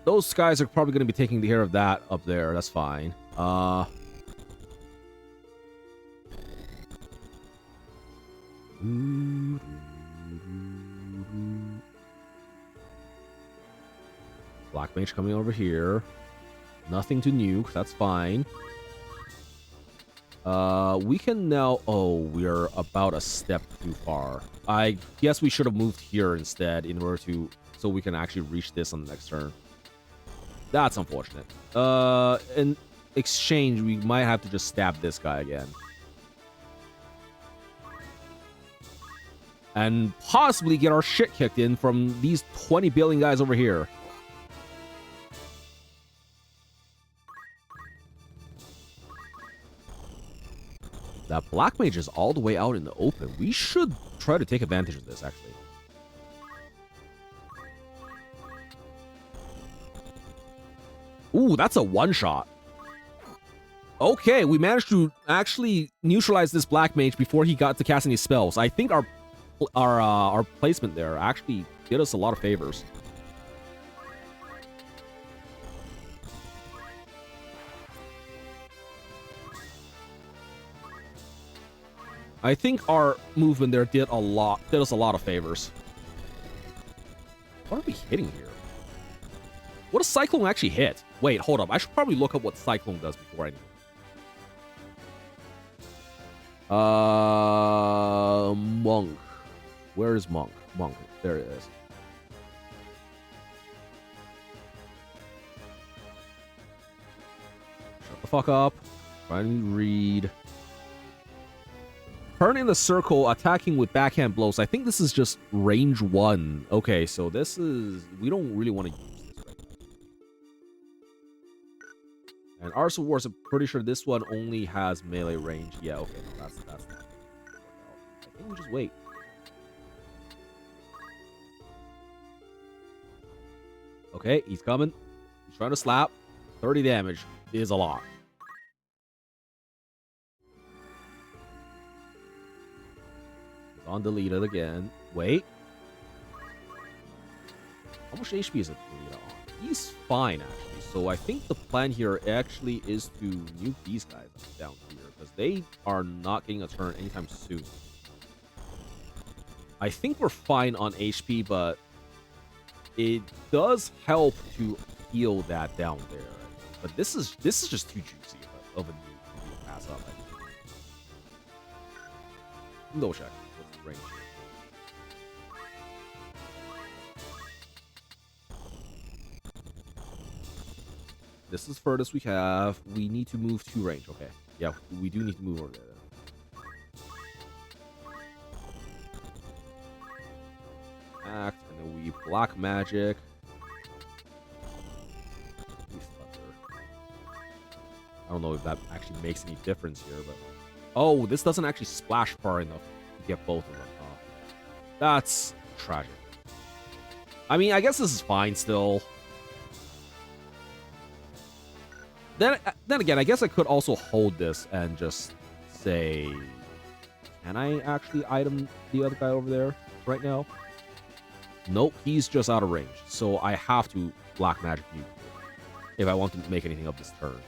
those guys are probably going to be taking care of that up there. That's fine. Black Mage coming over here. Nothing to nuke. That's fine. We can now... Oh, we're about a step too far. I guess we should have moved here instead in order to... So we can actually reach this on the next turn. That's unfortunate. In exchange, we might have to just stab this guy again. And possibly get our shit kicked in from these 20 billion guys over here. That Black Mage is all the way out in the open. We should try to take advantage of this, actually. Ooh, that's a one-shot. Okay, we managed to actually neutralize this Black Mage before he got to cast any spells. I think our placement there actually did us a lot of favors. I think our movement there did us a lot of favors. What are we hitting here? What does Cyclone actually hit? Wait, hold up. I should probably look up what Cyclone does before I do. Monk. Where is Monk? Monk. There it is. Shut the fuck up. Trying to read. Turn in the circle, attacking with backhand blows. I think this is just range 1. Okay, so this is... We don't really want to use this right now. And Arsenal Wars, I'm pretty sure this one only has melee range. Yeah, okay, no, that's not... I think we just wait. Okay, he's coming. He's trying to slap. 30 damage is a lot. On deleted again. Wait. How much HP is it deleted on? He's fine, actually. So I think the plan here actually is to nuke these guys down here, because they are not getting a turn anytime soon. I think we're fine on HP, but it does help to heal that down there. But this is just too juicy of a nuke to pass up. No check. Range. This is furthest we have. We need to move to range. Okay. Yeah, we do need to move over there. Act, and then we block magic. I don't know if that actually makes any difference here, but... Oh, this doesn't actually splash far enough to get both of them. Oh, that's tragic. I mean, I guess this is fine still. Then again, I guess I could also hold this and just say... Can I actually item the other guy over there right now? Nope, he's just out of range. So I have to Black Magic you if I want to make anything of this turn.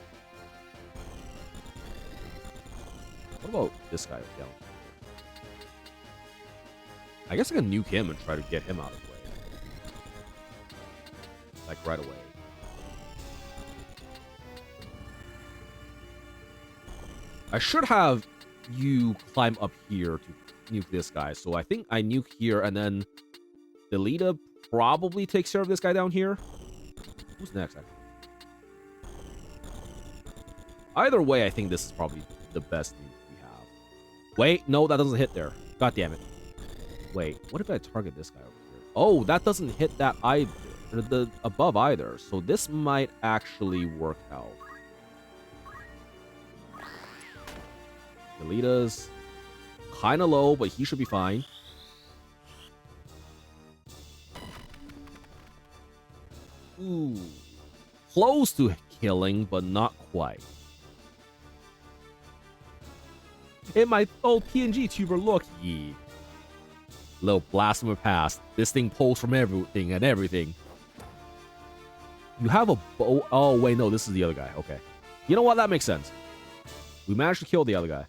What about this guy down? I guess I can nuke him and try to get him out of the way. Like right away. I should have you climb up here to nuke this guy. So I think I nuke here and then Delita probably takes care of this guy down here. Who's next? Either way, I think this is probably the best nuke we have. Wait, no, that doesn't hit there. God damn it. Wait, what if I target this guy over here? Oh, that doesn't hit that either. The above either. So this might actually work out. Delita's kind of low, but he should be fine. Ooh. Close to killing, but not quite. In my old PNG tuber, look ye. Little blast from the past. This thing pulls from everything and everything. You have a bow. Oh, wait, no, this is the other guy. Okay. You know what? That makes sense. We managed to kill the other guy.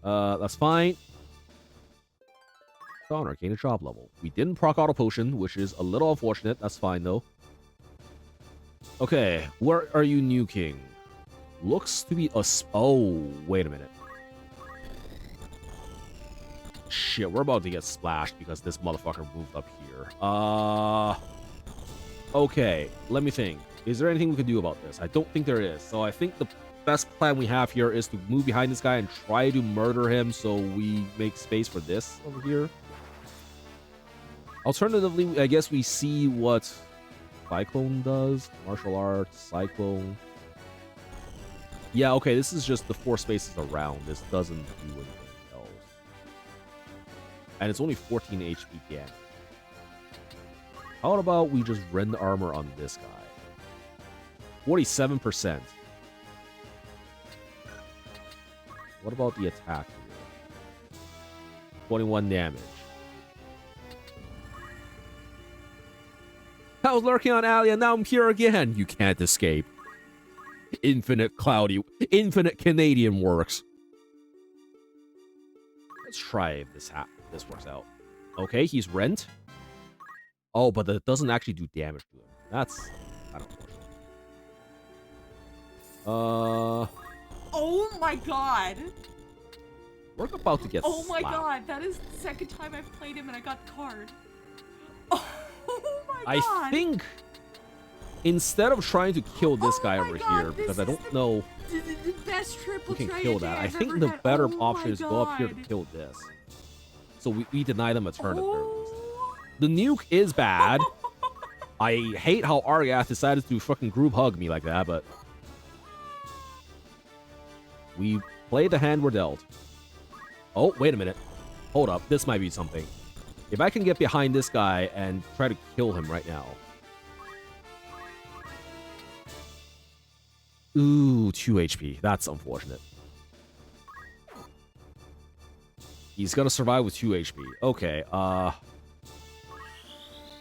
That's fine. Honor, gain a job level. We didn't proc auto potion, which is a little unfortunate. That's fine, though. Okay, where are you nuking? Looks to be a... Oh, wait a minute. Shit, we're about to get splashed because this motherfucker moved up here. Okay, let me think. Is there anything we can do about this? I don't think there is. So I think the best plan we have here is to move behind this guy and try to murder him so we make space for this over here. Alternatively, I guess we see what Cyclone does. Martial arts, Cyclone. Yeah, okay, this is just the 4 spaces around. This doesn't do anything else. And it's only 14 HP damage. How about we just rend armor on this guy? 47%. What about the attack here? 21 damage. I was lurking on Alia, now I'm here again. You can't escape. Infinite Canadian works. Let's try if this works out. Okay, he's rent. Oh, but that doesn't actually do damage to him. That's kind of unfortunate. Oh my god. We're about to get Oh my slapped. god, that is the second time I've played him and I got card. Oh my god. I think instead of trying to kill this guy over here, because I don't know the best triple we can try kill a day that. I I've think ever the had. better Oh option my is go up here to God. kill this. So we deny them a turn at their least. Oh. The nuke is bad. I hate how Argath decided to fucking group hug me like that, but we play the hand we're dealt. Oh, wait a minute. Hold up. This might be something. If I can get behind this guy and try to kill him right now. Ooh, 2 HP. That's unfortunate. He's gonna survive with 2 HP. Okay,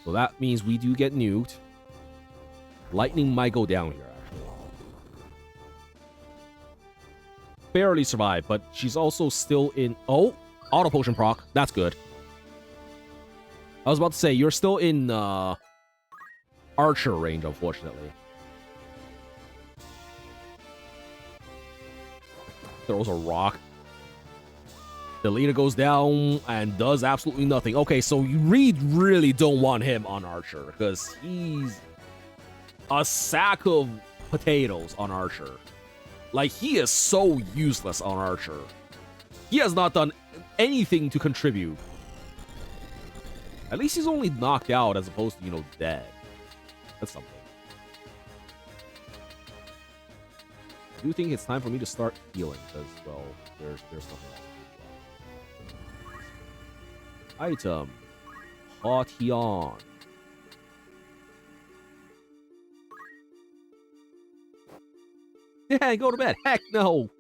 so that means we do get nuked. Lightning might go down here, actually. Barely survived, but she's also still in... Oh! Auto potion proc. That's good. I was about to say, you're still in, Archer range, unfortunately. Throws a rock. The leader goes down and does absolutely nothing. Okay, so you really don't want him on Archer, because he's a sack of potatoes on Archer. Like, he is so useless on Archer. He has not done anything to contribute. At least he's only knocked out as opposed to, you know, dead. That's something. I do think it's time for me to start healing, because, well, there's nothing else. Item. Haution. Yeah, go to bed. Heck no.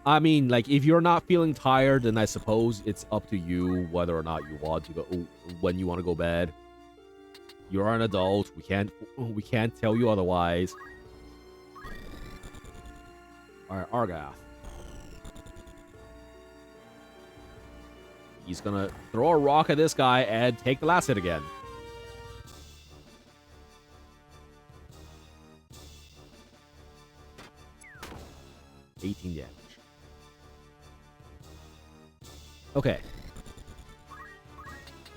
I mean, like, if you're not feeling tired, then I suppose it's up to you whether or not you want to go, when you want to go bed. You're an adult. We can't tell you otherwise. All right, Argath. He's gonna throw a rock at this guy and take the last hit again. $18 damage. Okay.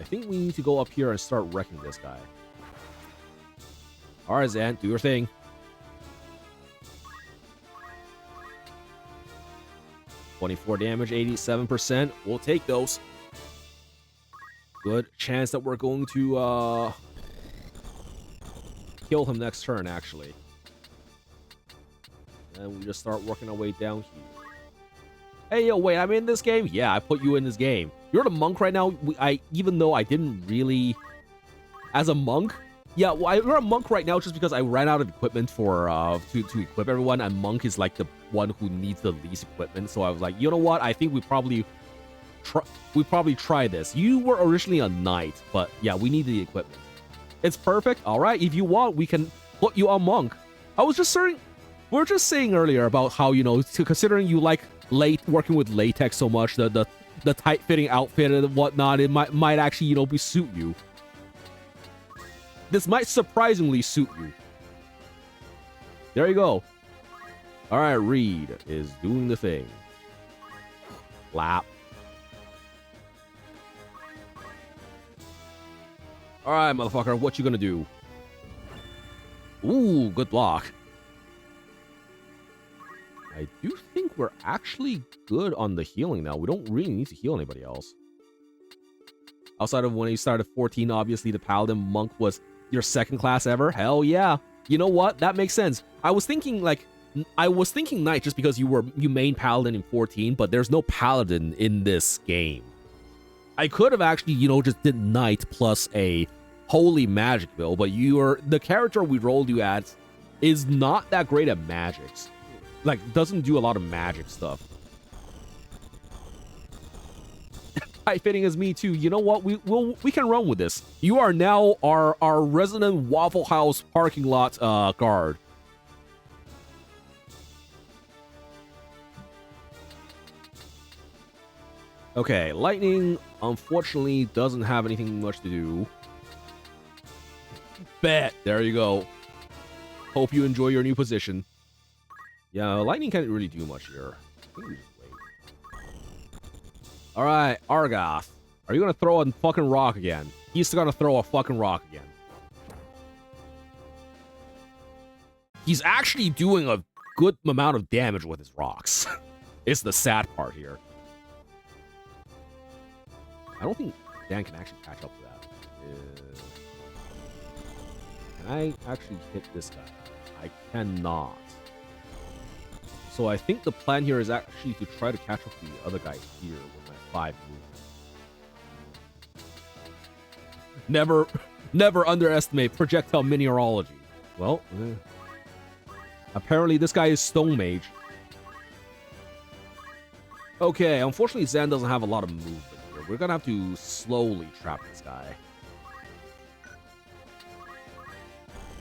I think we need to go up here and start wrecking this guy. Alright, Zan, do your thing. $24 damage, 87%. We'll take those. Good chance that we're going to kill him next turn, actually. And we just start working our way down here. Hey, yo, wait, I'm in this game? Yeah, I put you in this game. You're the monk right now. Even though I didn't really... As a monk? Yeah, well, you're a monk right now just because I ran out of equipment for to equip everyone, and monk is like the one who needs the least equipment. So I was like, you know what? I think we probably try this. You were originally a knight, but yeah, we need the equipment. It's perfect. All right, if you want, we can put you on monk. I was just saying, we were just saying earlier about how, you know, considering you like working with latex so much, the tight-fitting outfit and whatnot, it might actually, you know, suit you. This might surprisingly suit you. There you go. All right, Reed is doing the thing. Lap. All right, motherfucker, what you gonna do? Ooh, good block. I do think we're actually good on the healing now. We don't really need to heal anybody else. Outside of when you started 14, obviously the Paladin Monk was your second class ever. Hell yeah. You know what? That makes sense. I was thinking Knight just because you main Paladin in 14, but there's no Paladin in this game. I could have actually, you know, just did Knight plus a Holy Magic build, but the character we rolled you at is not that great at magics. Like, doesn't do a lot of magic stuff. Tight fitting as me too. You know what? We can run with this. You are now our resident Waffle House parking lot guard. Okay, lightning unfortunately doesn't have anything much to do. Bet. There you go. Hope you enjoy your new position. Yeah, lightning can't really do much here. I think we just wait. All right, Argoth. Are you gonna throw a fucking rock again? He's gonna throw a fucking rock again. He's actually doing a good amount of damage with his rocks. It's the sad part here. I don't think Dan can actually catch up to that. Can I actually hit this guy? I cannot. So I think the plan here is actually to try to catch up to the other guy here with my 5 moves. Never underestimate projectile mineralogy. Well, apparently this guy is Stone Mage. Okay, unfortunately Zan doesn't have a lot of movement here. We're gonna have to slowly trap this guy.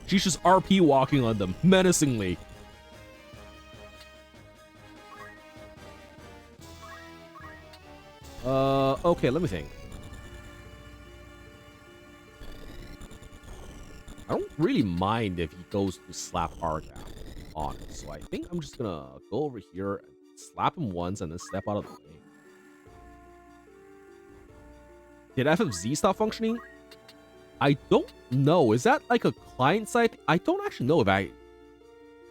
She's just RP walking on them, menacingly. Okay, let me think. I don't really mind if he goes to slap Argoth on it, so I think I'm just gonna go over here and slap him once and then step out of the way. Did FFZ stop functioning? I don't know. Is that like a client side? I don't actually know if I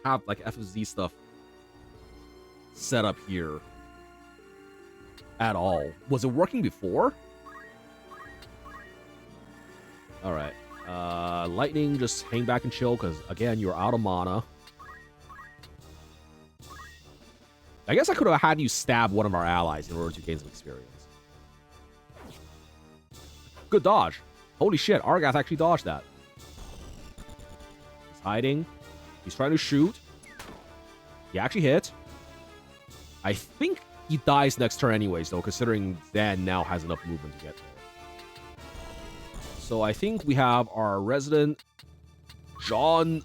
have like FFZ stuff set up here at all. Was it working before? All right. Lightning, just hang back and chill because again, you're out of mana. I guess I could have had you stab one of our allies in order to gain some experience. Good dodge. Holy shit, Argoth actually dodged that. He's hiding. He's trying to shoot. He actually hit. I think he dies next turn anyways, though, considering Dan now has enough movement to get there. So I think we have our resident John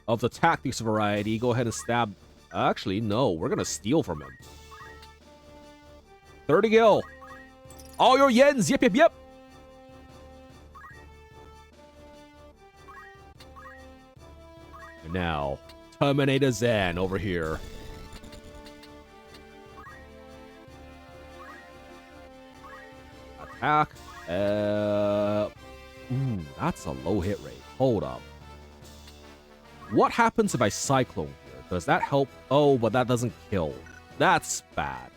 of the Tactics variety. Go ahead and stab. Actually, no. We're going to steal from him. 30 gil. All your yens. Yep, yep, yep. And now, Terminator Zan over here. Attack. Ooh, that's a low hit rate. Hold up. What happens if I Cyclone here? Does that help? Oh, but that doesn't kill. That's bad.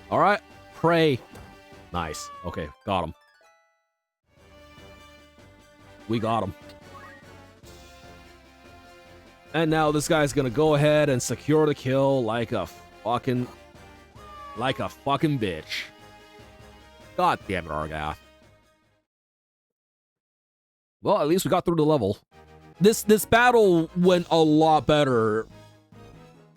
All right. Pray. Nice. Okay, got him. We got him. And now this guy's gonna go ahead and secure the kill like a fucking bitch. God damn it, Argoth. Well, at least we got through the level. This battle went a lot better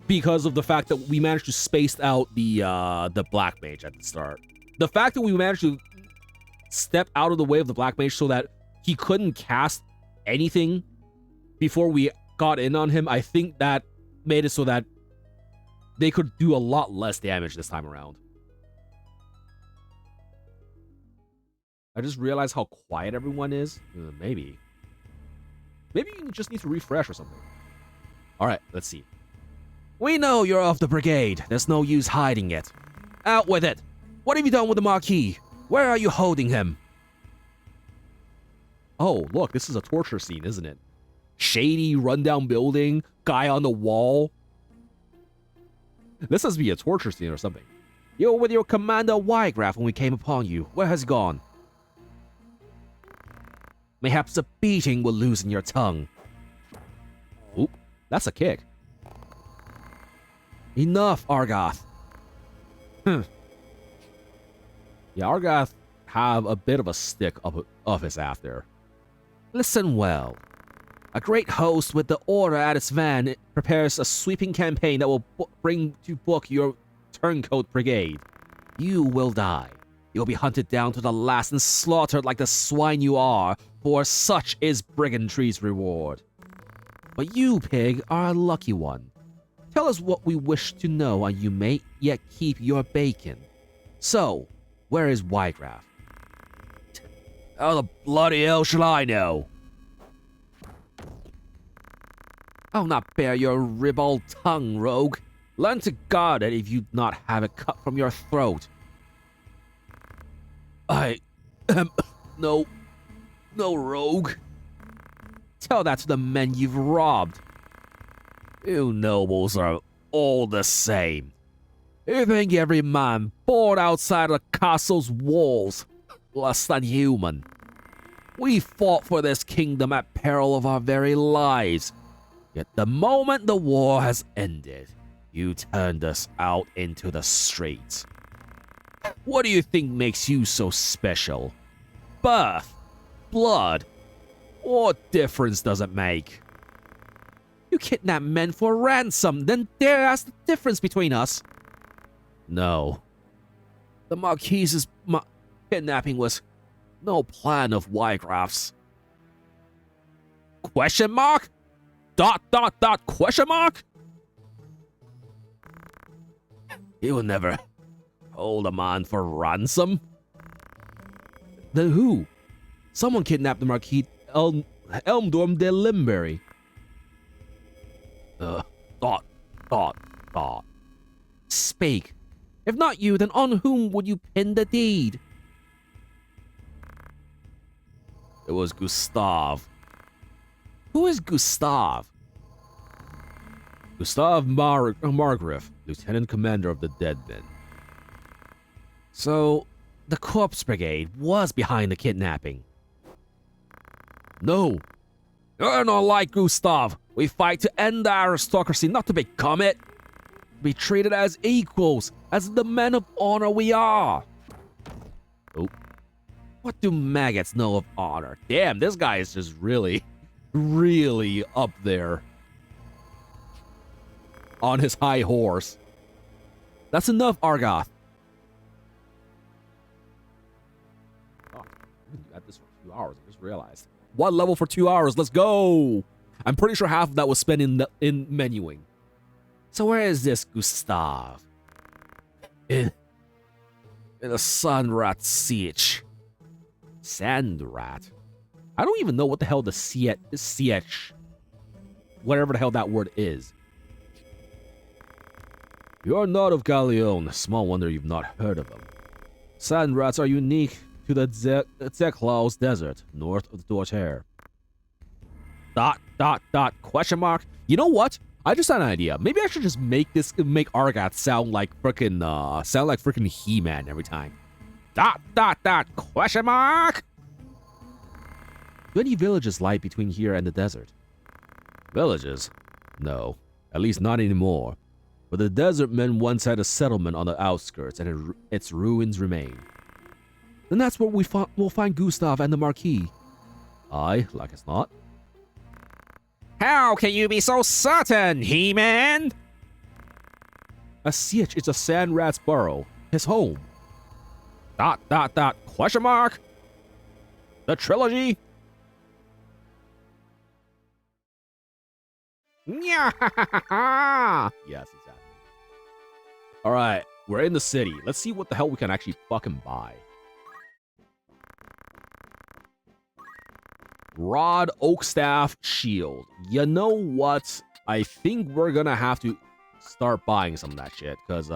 because of the fact that we managed to space out the Black Mage at the start. The fact that we managed to step out of the way of the Black Mage so that he couldn't cast anything before we got in on him, I think that made it so that they could do a lot less damage this time around. I just realized how quiet everyone is. Maybe you just need to refresh or something. Alright, let's see. We know you're of the brigade. There's no use hiding it. Out with it. What have you done with the Marquis? Where are you holding him? Oh, look, this is a torture scene, isn't it? Shady, rundown building, guy on the wall. This must be a torture scene or something. You were with your Commander Wygraph when we came upon you. Where has he gone? Mayhaps a beating will loosen your tongue. Oop, that's a kick. Enough, Argoth. Yeah, Argoth have a bit of a stick of his after. Listen well. A great host with the order at its van prepares a sweeping campaign that will bring to book your turncoat brigade. You will die. You'll be hunted down to the last and slaughtered like the swine you are, for such is brigandry's reward. But you, pig, are a lucky one. Tell us what we wish to know, and you may yet keep your bacon. So, where is Wygraph? How the bloody hell shall I know? I'll not bear your ribald tongue, rogue. Learn to guard it if you'd not have it cut from your throat. I am no rogue. Tell that to the men you've robbed. You nobles are all the same. You think every man born outside of the castle's walls less than human. We fought for this kingdom at peril of our very lives. Yet the moment the war has ended, you turned us out into the streets. What do you think makes you so special? Birth? Blood? What difference does it make? You kidnap men for ransom, then dare ask the difference between us? No. The Marquise's kidnapping was no plan of Wygraph's. Question mark? ... question mark? He will never hold a man for ransom. Then who? Someone kidnapped the Marquis Elmdorm de Limbury. Thought. Speak. If not you, then on whom would you pin the deed? It was Gustav. Who is Gustav? Gustav Margrave, Lieutenant Commander of the Dead Men. So, the Corpse Brigade was behind the kidnapping. No. You're not like Gustav. We fight to end the aristocracy, not to become it. Be treated as equals, as the men of honor we are. Oh. What do maggots know of honor? Damn, this guy is just really up there. On his high horse. That's enough, Argoth. Oh, we can do this for 2 hours, I just realized. One level for 2 hours, let's go! I'm pretty sure half of that was spent in menuing. So where is this Gustav? In a Sandrat siege. Sandrat? I don't even know what the hell the siege, whatever the hell that word is. You're not of Galleon. Small wonder you've not heard of them. Sandrats are unique to the Zeklaus Desert, north of the Dorter. ... question mark? You know what? I just had an idea. Maybe I should just make Argoth sound like frickin' He-Man every time. ... question mark? Do any villages lie between here and the desert? Villages? No. At least not anymore. But the desert men once had a settlement on the outskirts, and its ruins remain. Then that's where we'll find Gustav and the Marquis. Aye, like as not. How can you be so certain, He-Man? A siege is a Sandrat's burrow, his home. ... question mark? The trilogy. Yeah. Yes, exactly. All right, we're in the city. Let's see what the hell we can actually fucking buy. Rod, oak staff, shield. You know what? I think we're gonna have to start buying some of that shit because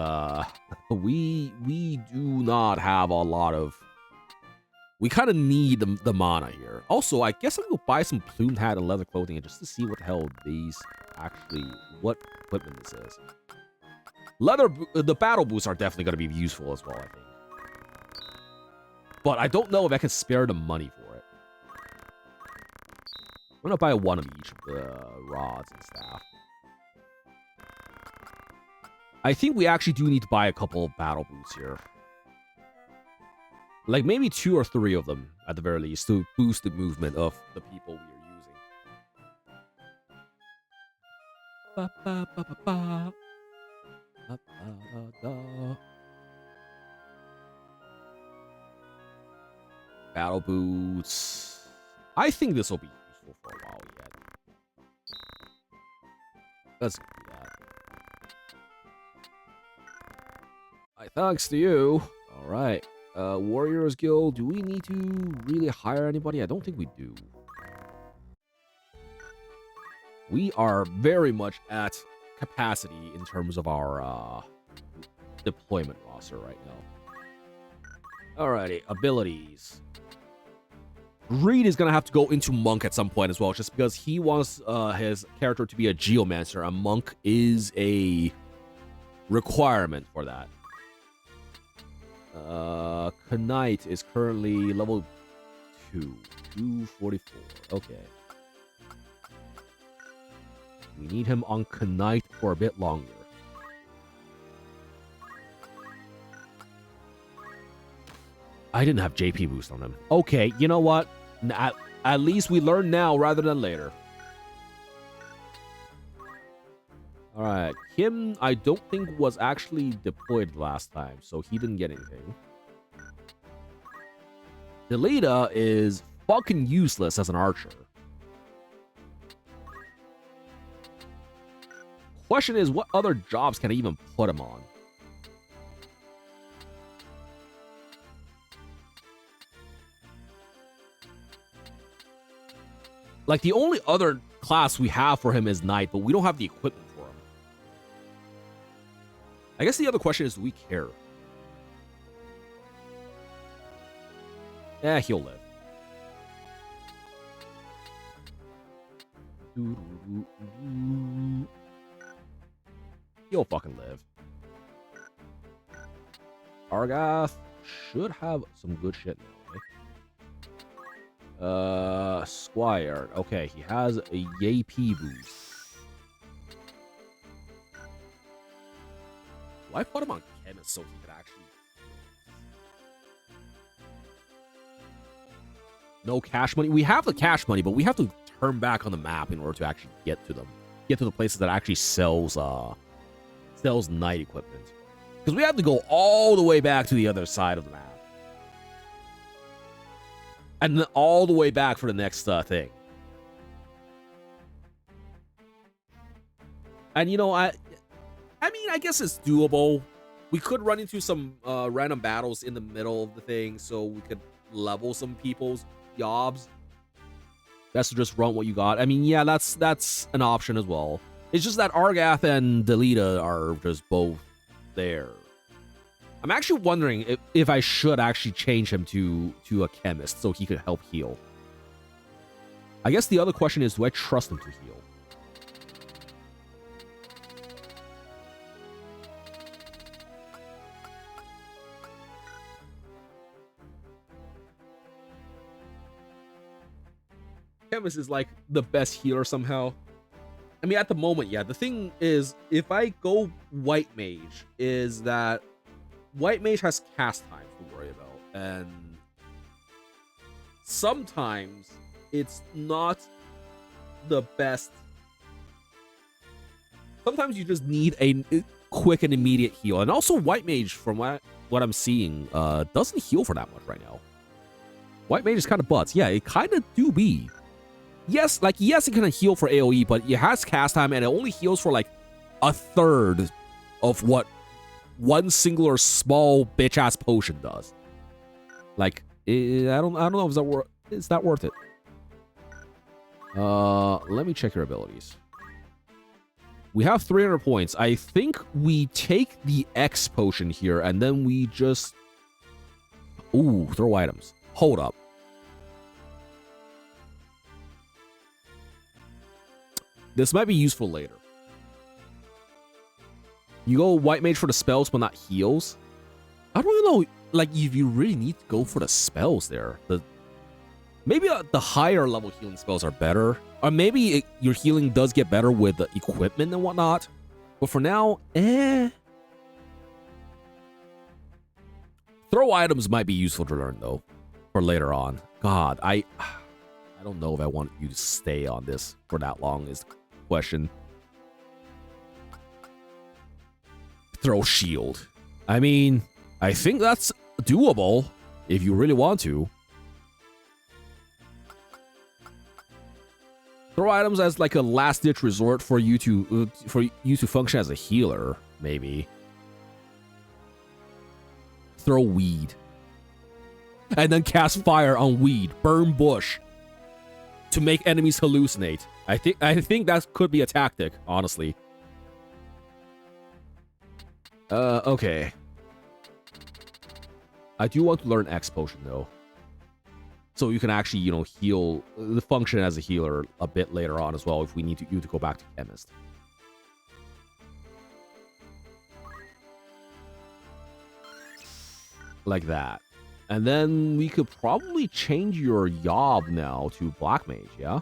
we do not have a lot of. We kind of need the mana here. Also, I guess I'm gonna buy some plumed hat and leather clothing just to see what the hell these actually, what equipment this is. The battle boots are definitely gonna be useful as well, I think. But I don't know if I can spare the money for it. I'm gonna buy one of each of the rods and staff. I think we actually do need to buy a couple of battle boots here. Like maybe 2 or 3 of them at the very least to boost the movement of the people we are using. Ba, ba, ba, ba, ba. Ba, ba, ba, da. Battle boots. I think this will be useful for a while yet. Let's do that. Thanks to you. All right. Warriors Guild. Do we need to really hire anybody? I don't think we do. We are very much at capacity in terms of our deployment roster right now. Alrighty, abilities. Reed is gonna have to go into Monk at some point as well, just because he wants his character to be a Geomancer, and Monk is a requirement for that. Knight is currently level 2, 244. Okay. We need him on Knight for a bit longer. I didn't have JP boost on him. Okay, you know what? At least we learn now rather than later. Alright, him I don't think was actually deployed last time, so he didn't get anything. Delita is fucking useless as an archer. Question is, what other jobs can I even put him on? Like, the only other class we have for him is Knight, but we don't have the equipment for him. I guess the other question is, do we care? Eh, he'll live. He'll fucking live. Argath should have some good shit now, eh? Squire. Okay, he has a YAP boost. Well, I put him on Chemist so he could actually... No cash money. We have the cash money, but we have to turn back on the map in order to actually get to them. Get to the places that actually sells Knight equipment. Because we have to go all the way back to the other side of the map. And then all the way back for the next thing. And, you know, I mean, I guess it's doable. We could run into some random battles in the middle of the thing, so we could level some people's jobs. That's to just run what you got. I mean, yeah, that's an option as well. It's just that Argath and Delita are just both there. I'm actually wondering if I should actually change him to a Chemist so he could help heal. I guess the other question is, do I trust him to heal? Chemist is like the best healer somehow. I mean, at the moment, yeah. The thing is, if I go White Mage, is that White Mage has cast time to worry about, and sometimes it's not the best. Sometimes you just need a quick and immediate heal, and also White Mage, from what I'm seeing, doesn't heal for that much right now. White Mage is kind of butts. Yeah, it kind of do be. Yes, like, yes, it can heal for AoE, but it has cast time, and it only heals for, like, a third of what one singular small bitch-ass potion does. Like, I don't know if it's that worth it. Let me check your abilities. We have 300 points. I think we take the X potion here, and then we just... Ooh, throw items. Hold up. This might be useful later. You go White Mage for the spells, but not heals. I don't even know, like, if you really need to go for the spells there. Maybe the higher level healing spells are better. Or maybe your healing does get better with the equipment and whatnot. But for now, Throw items might be useful to learn, though, for later on. God, I don't know if I want you to stay on this for that long is the question. Throw shield. I mean, I think that's doable if you really want to. Throw items as like a last-ditch resort for you to function as a healer, maybe. Throw weed. And then cast fire on weed. Burn bush. To make enemies hallucinate. I think that could be a tactic, honestly. Okay. I do want to learn X potion, though. So you can actually, you know, heal the function as a healer a bit later on as well if we need you to go back to Chemist. Like that. And then we could probably change your Yob now to Black Mage, yeah? I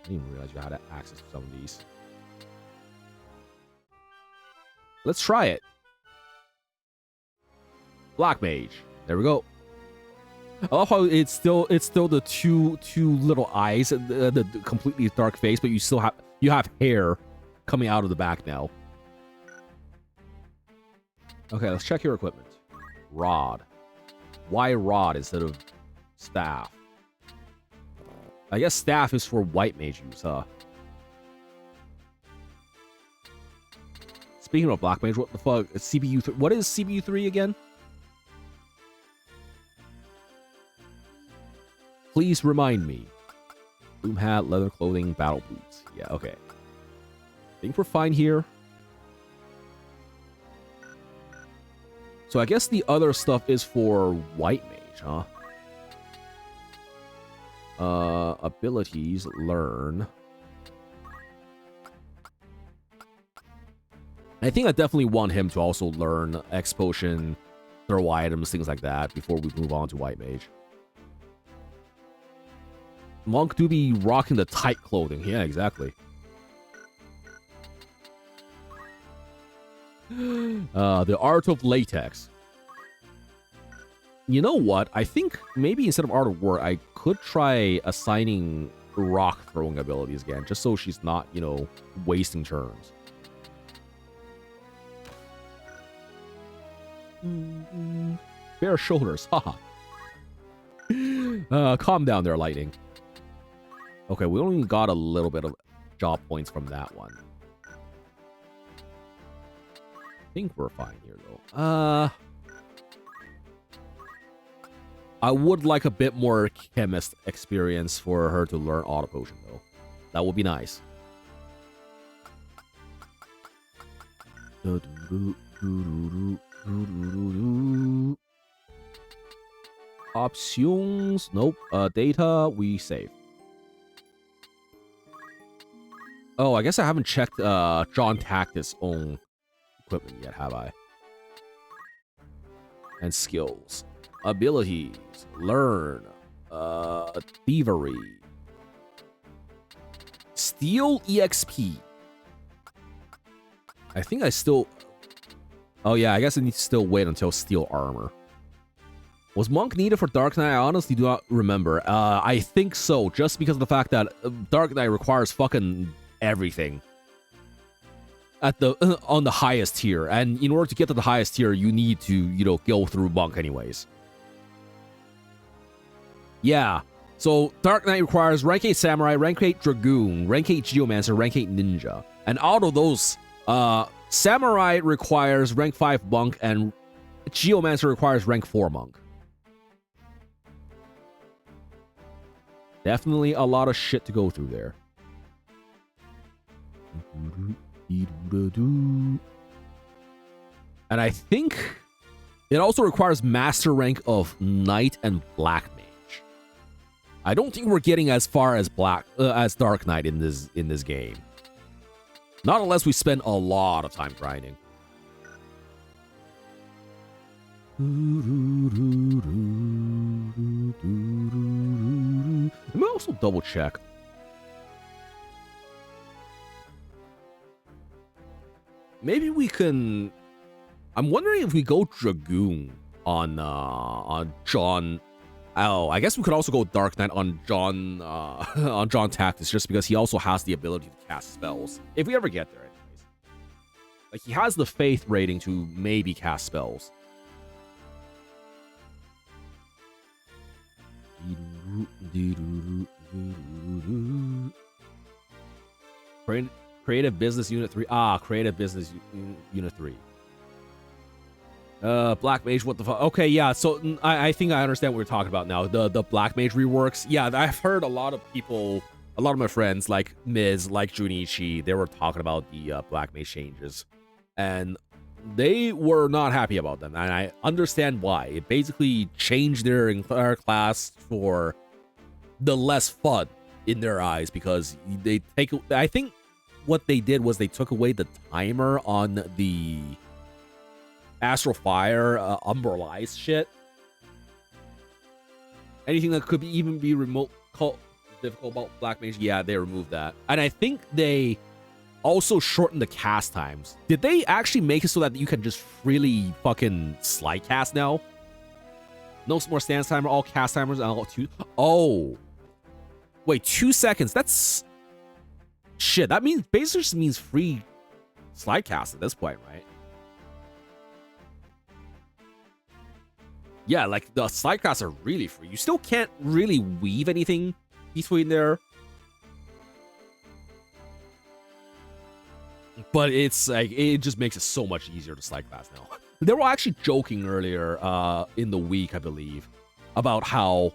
didn't even realize you had access to some of these. Let's try it. Black Mage. There we go. I love how it's still the two little eyes, the completely dark face, but you have hair coming out of the back now. Okay, let's check your equipment. Rod. Why rod instead of staff? I guess staff is for White Mage use, huh? Speaking of Black Mage, what the fuck? CPU 3. What is CPU 3 again? Please remind me. Boom hat, leather clothing, battle boots. Yeah, okay. I think we're fine here. So I guess the other stuff is for White Mage, huh? Abilities, learn. I think I definitely want him to also learn X potion, throw items, things like that before we move on to White Mage. Monk do be rocking the tight clothing. Yeah, exactly. The art of latex. You know what? I think maybe instead of art of war, I could try assigning rock throwing abilities again, just so she's not, you know, wasting turns. Bare shoulders, haha. Calm down there, Lightning. Okay, we only got a little bit of job points from that one. I think we're fine here, though. I would like a bit more Chemist experience for her to learn Auto Potion, though. That would be nice. Options. Nope. Data. We save. Oh, I guess I haven't checked JOHN Tactics' own equipment yet, have I? And skills. Abilities. Learn. Thievery. Steal EXP. I think I still... Oh yeah, I guess I need to still wait until Steel Armor. Was Monk needed for Dark Knight? I honestly do not remember. I think so, just because of the fact that Dark Knight requires fucking everything at the on the highest tier, and in order to get to the highest tier, you need to, you know, go through Monk anyways. Yeah. So Dark Knight requires rank 8 Samurai, rank 8 Dragoon, rank 8 Geomancer, rank 8 Ninja. And out of those, Samurai requires rank 5 Monk, and Geomancer requires rank 4 Monk. Definitely a lot of shit to go through there. And I think it also requires master rank of Knight and Black Mage. I don't think we're getting as far as as Dark Knight in this game. Not unless we spend a lot of time grinding. Let me also double check. Maybe we can. I'm wondering if we go Dragoon on John. Oh, I guess we could also go Dark Knight on John on John Tactics, just because he also has the ability to cast spells. If we ever get there, anyways. Like, he has the faith rating to maybe cast spells. Creative Business Unit 3. Creative Business Unit 3. Black Mage, what the fuck? Okay, yeah, so I think I understand what we're talking about now. The Black Mage reworks. Yeah, I've heard a lot of people, a lot of my friends, like Miz, like Junichi, they were talking about the Black Mage changes. And they were not happy about them, and I understand why. It basically changed their entire class for the less fun in their eyes, because they take. I think what they did was they took away the timer on the Astral Fire, Umbrella Ice shit. Anything that could even be difficult about Black Mage, yeah, they removed that. And I think they also shortened the cast times. Did they actually make it so that you can just freely fucking slide cast now? No more stance timer, all cast timers, and all 2. Oh. Wait, 2 seconds. That's shit. That means basically just means free slide cast at this point, right? Yeah, like the slide casts are really free. You still can't really weave anything between there. But it's like, it just makes it so much easier to slide cast now. They were actually joking earlier in the week, I believe, about how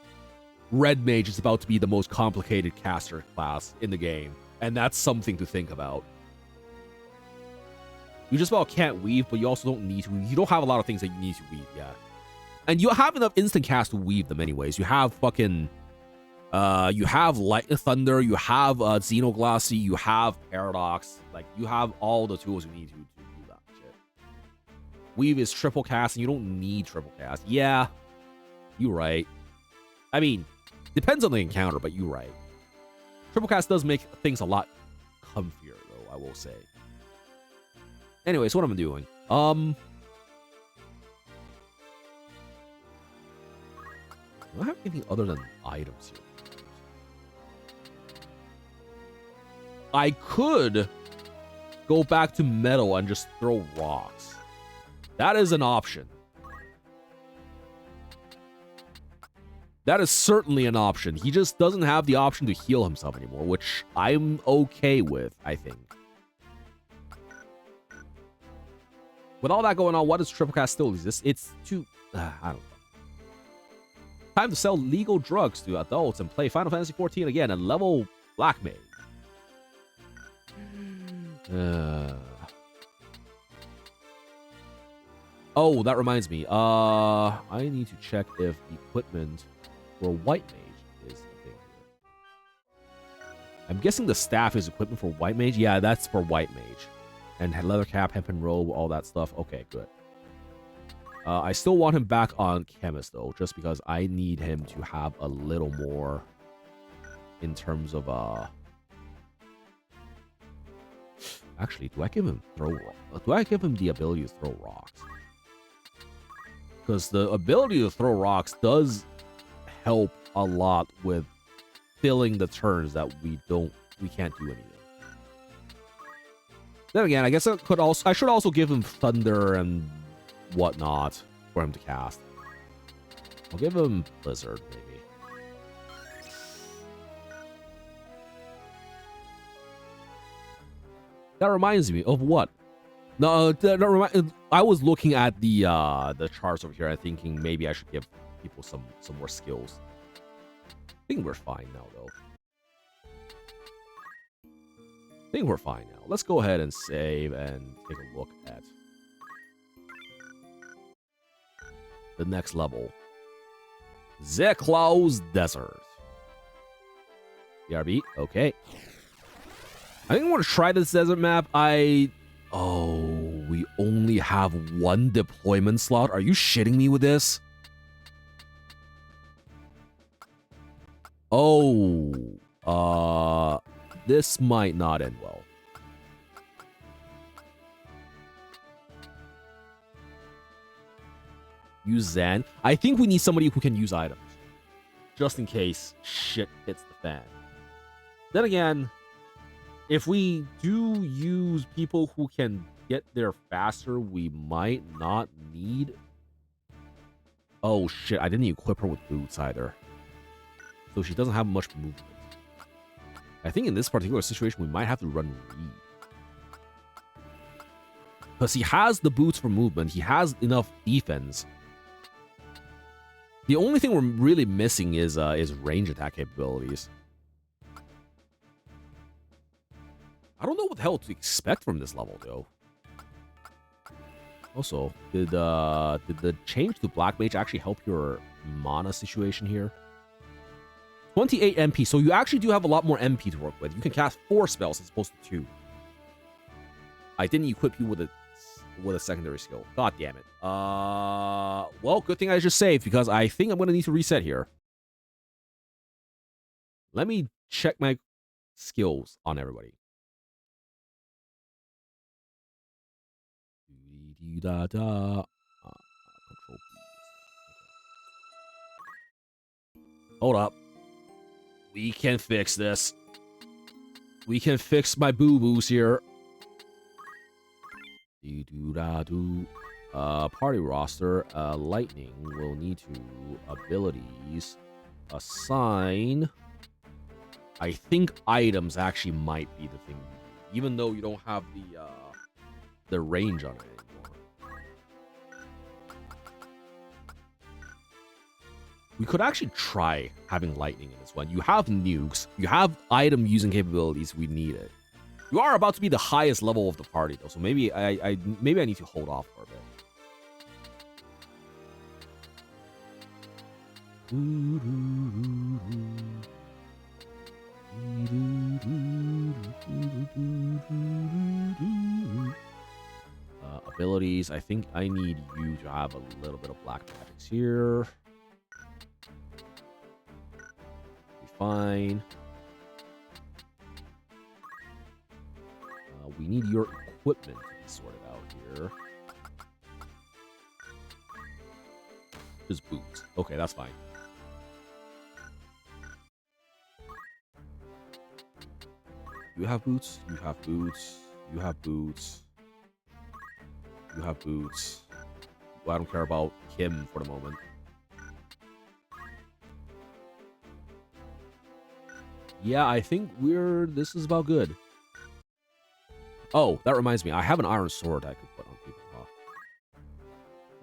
Red Mage is about to be the most complicated caster class in the game. And that's something to think about. You just about can't weave, but you also don't need to. You don't have a lot of things that you need to weave, yeah. And you have enough instant cast to weave them anyways. You have fucking... you have Light Thunder, you have Xenoglassy, you have Paradox. Like, you have all the tools you need to do that shit. Weave is triple cast, and you don't need triple cast. Yeah, you're right. I mean, depends on the encounter, but you're right. Triple cast does make things a lot comfier, though, I will say. Anyways, what am I doing? Do I have anything other than items here? I could go back to metal and just throw rocks. That is an option. That is certainly an option. He just doesn't have the option to heal himself anymore, which I'm okay with, I think. With all that going on, what does triple cast still exist? It's too... I don't know. Time to sell legal drugs to adults and play Final Fantasy XIV again and level Black Mage. Oh, that reminds me. I need to check if equipment for White Mage is the thing here. I'm guessing the staff is equipment for White Mage. Yeah, that's for White Mage. And leather cap, hempen robe, all that stuff. Okay, good. I still want him back on Chemist, though, just because I need him to have a little more in terms of... Actually, do I give him do I give him the ability to throw rocks? Because the ability to throw rocks does help a lot with filling the turns that we can't do anything. Then again, I guess I should also give him thunder and whatnot for him to cast. I'll give him Blizzard, maybe. That reminds me of what? No, I was looking at the charts over here and thinking maybe I should give people some more skills. I think we're fine now, though. I think we're fine now. Let's go ahead and save and take a look at the next level. Zeklau's Desert. BRB, okay. I think I want to try this desert map. Oh, we only have one deployment slot. Are you shitting me with this? Oh, this might not end well. Use Zan. I think we need somebody who can use items, just in case shit hits the fan. Then again, if we do use people who can get there faster, we might not need... Oh shit, I didn't equip her with boots either. So she doesn't have much movement. I think in this particular situation, we might have to run Reed. Because he has the boots for movement, he has enough defense. The only thing we're really missing is range attack capabilities. I don't know what the hell to expect from this level, though. Also, did the change to Black Mage actually help your mana situation here? 28 MP, so you actually do have a lot more MP to work with. You can cast 4 spells as opposed to 2. I didn't equip you with a secondary skill. God damn it. Well, good thing I just saved, because I think I'm going to need to reset here. Let me check my skills on everybody. Control P. Hold up. We can fix this. We can fix my boo-boos here. Party roster. Lightning will need to abilities. Assign. I think items actually might be the thing, even though you don't have the range on it anymore. We could actually try having lightning in this one. You have nukes. You have item using capabilities. We need it. You are about to be the highest level of the party, though, so maybe I need to hold off for a bit. Abilities. I think I need you to have a little bit of black magics here. Fine. We need your equipment to be sorted out here. Just boots. Okay, that's fine. You have boots. You have boots. You have boots. You have boots. Well, I don't care about Kim for the moment. Yeah, I think this is about good. Oh, that reminds me. I have an iron sword I could put on people. Huh?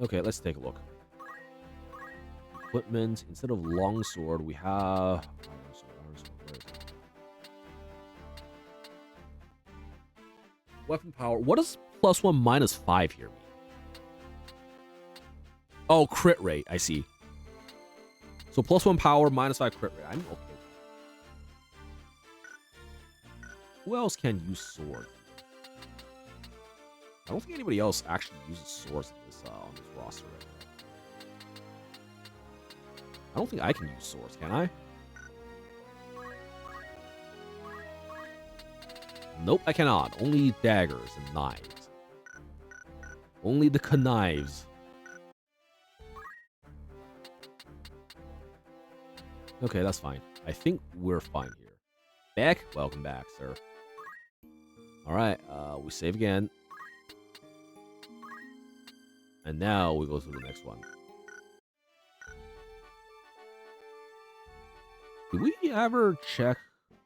Okay, let's take a look. Equipment. Instead of long sword, we have... Iron sword. Where is it? Weapon power. What does +1 -5 here mean? Oh, crit rate. I see. So +1 power, -5 crit rate. I'm okay. Who else can use sword? I don't think anybody else actually uses swords on this roster right now. I don't think I can use swords, can I? Nope, I cannot. Only daggers and knives. Only the knives. Okay, that's fine. I think we're fine here. Beck, welcome back, sir. Alright, we save again. And now we go to the next one. Did we ever check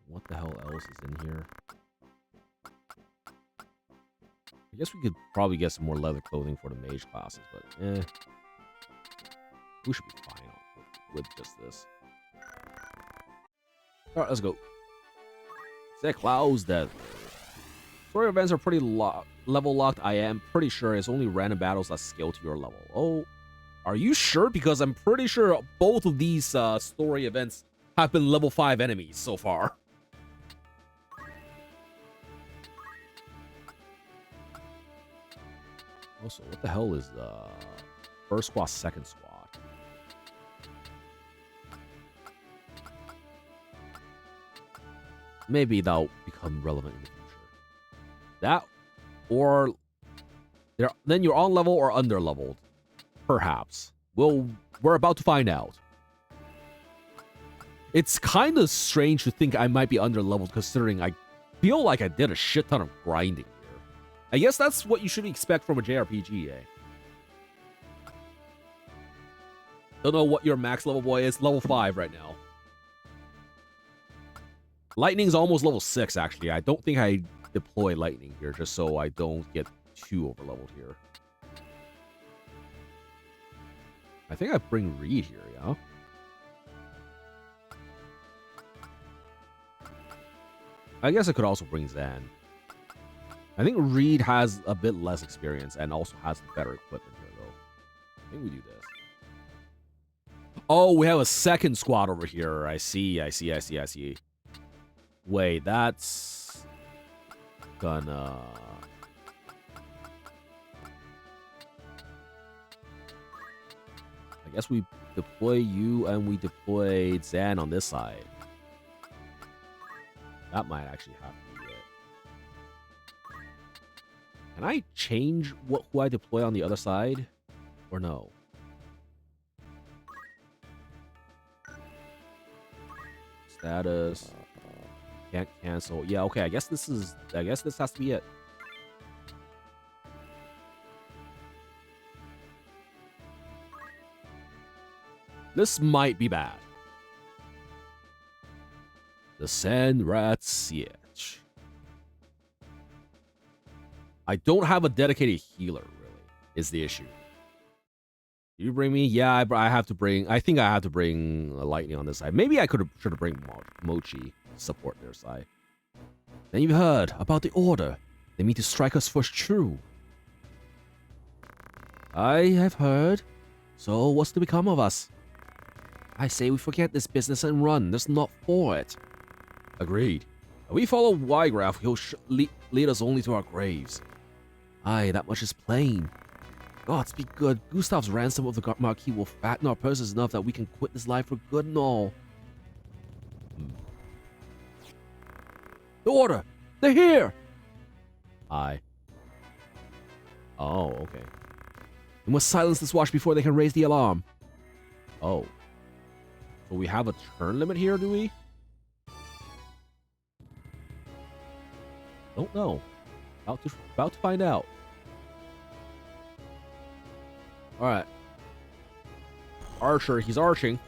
what the hell else is in here? guess we could probably get some more leather clothing for the mage classes, but we should be fine with just this. All right, let's go. Set clouds that story events are pretty level locked. I am pretty sure it's only random battles that scale to your level. Oh, are you sure? Because I'm pretty sure both of these story events have been level 5 enemies so far. Also, what the hell is the first squad, second squad? Maybe that'll become relevant in the future. That, or then you're on level or under leveled, perhaps. We're about to find out. It's kind of strange to think I might be under leveled, considering I feel like I did a shit ton of grinding here. I guess that's what you should expect from a JRPG, eh? Don't know what your max level boy is. Level 5 right now. Lightning's almost level 6, actually. I don't think I deploy lightning here, just so I don't get too over-leveled here. I think I bring Reed here, yeah? I guess I could also bring Zan. I think Reed has a bit less experience and also has better equipment here, though. I think we do this. Oh, we have a second squad over here. I see. Wait, that's gonna... I guess we deploy you and we deploy Zan on this side. That might actually have to be it. Can I change who I deploy on the other side? Or no? Status. Can't cancel. Yeah, okay, I guess this has to be it. This might be bad. The Sand Rat Siege. I don't have a dedicated healer, really, is the issue. You bring me? Yeah, I have to bring... I think I have to bring Lightning on this side. Maybe I should have bring Mochi to support their side. Then you've heard about the Order. They mean to strike us first true. I have heard. So what's to become of us? I say we forget this business and run. There's not for it. Agreed. If we follow Y-Graph, he'll lead us only to our graves. Aye, that much is plain. Gods be good. Gustav's ransom of the Marquis will fatten our purses enough that we can quit this life for good and all. The Order! They're here! Aye. Oh, okay. We must silence this watch before they can raise the alarm. Oh. So we have a turn limit here, do we? Don't know. About to find out. Alright. Archer, he's arching.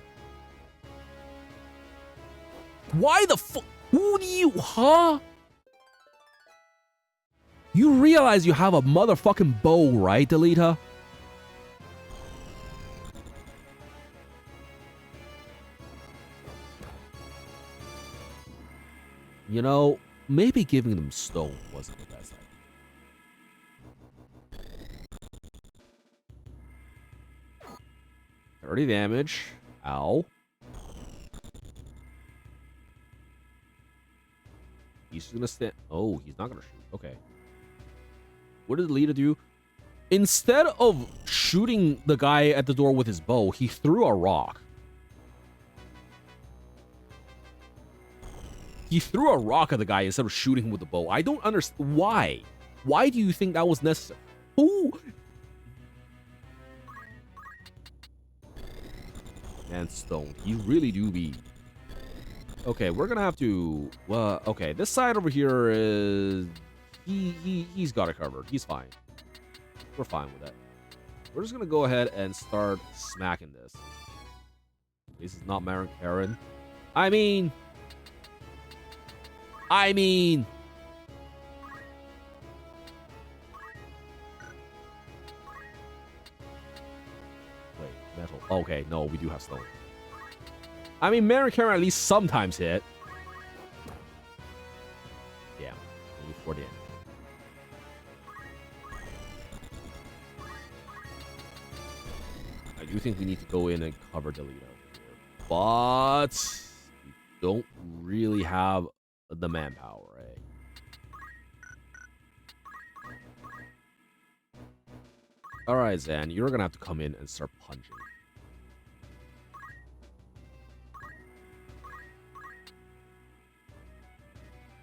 Why the fuck? Who do you, huh? You realize you have a motherfucking bow, right, Delita? You know, maybe giving them stone wasn't the best idea. 30 damage. Ow. He's gonna stand. Oh, he's not gonna shoot. Okay. What did Lita do? Instead of shooting the guy at the door with his bow, he threw a rock. He threw a rock at the guy instead of shooting him with the bow. I don't understand. Why? Why do you think that was necessary? Who? And Stone. You really do be... Okay, we're gonna have to... okay, this side over here is... He's got it covered. He's fine. We're fine with that. We're just gonna go ahead and start smacking this. This is not Marin Karen. I mean... Okay, no, we do have stone. I mean, Mary can at least sometimes hit. Damn, only 4 damage. I do think we need to go in and cover Delito here, but we don't really have the manpower, right? All right, Zan, you're gonna have to come in and start punching.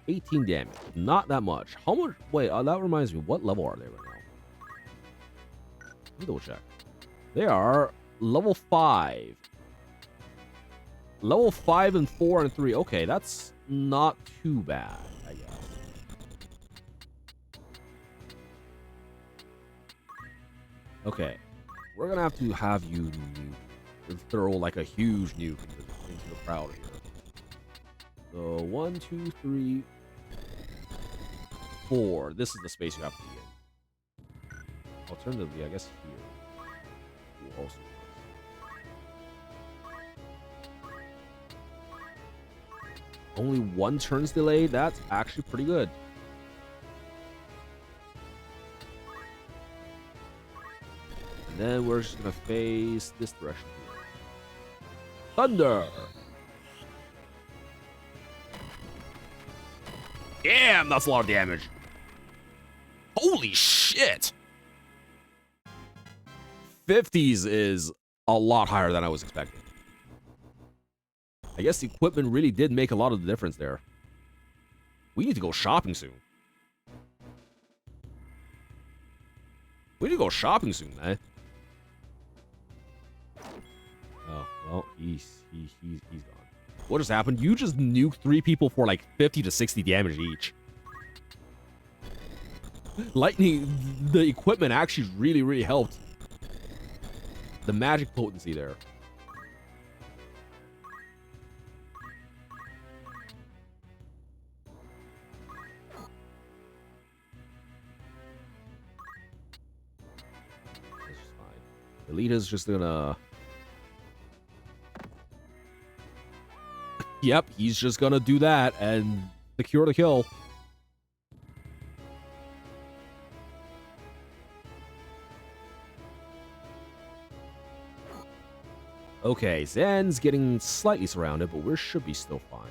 $18 damage, not that much. How much? Wait, that reminds me. What level are they right now? Let me double check. They are level 5. Level 5 and 4 and 3. Okay, that's not too bad, I guess. Okay, we're gonna have you throw like a huge nuke into the crowd here. So 1, 2, 3, 4. This is the space you have to be in. Alternatively, I guess here will also work. Only 1 turn's delay. That's actually pretty good. And then we're just gonna face this direction here. Thunder! Damn, that's a lot of damage. Holy shit! 50s is a lot higher than I was expecting. I guess the equipment really did make a lot of the difference there. We need to go shopping soon. We need to go shopping soon, man. Oh, well, he's gone. What just happened? You just nuked 3 people for like 50 to 60 damage each. Lightning, the equipment actually really helped. The magic potency there. That's just fine. Elita's just gonna... Yep, he's just gonna do that and secure the kill. Okay, Zan's getting slightly surrounded, but we should be still fine.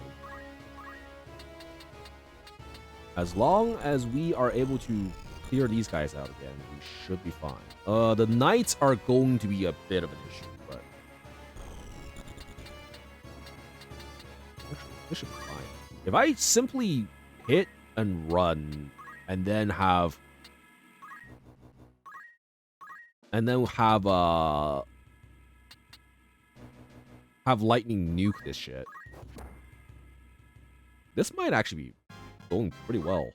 As long as we are able to clear these guys out again, we should be fine. The knights are going to be a bit of an issue, but... This should be fine. If I simply hit and run, and then have lightning nuke this shit, this might actually be going pretty well.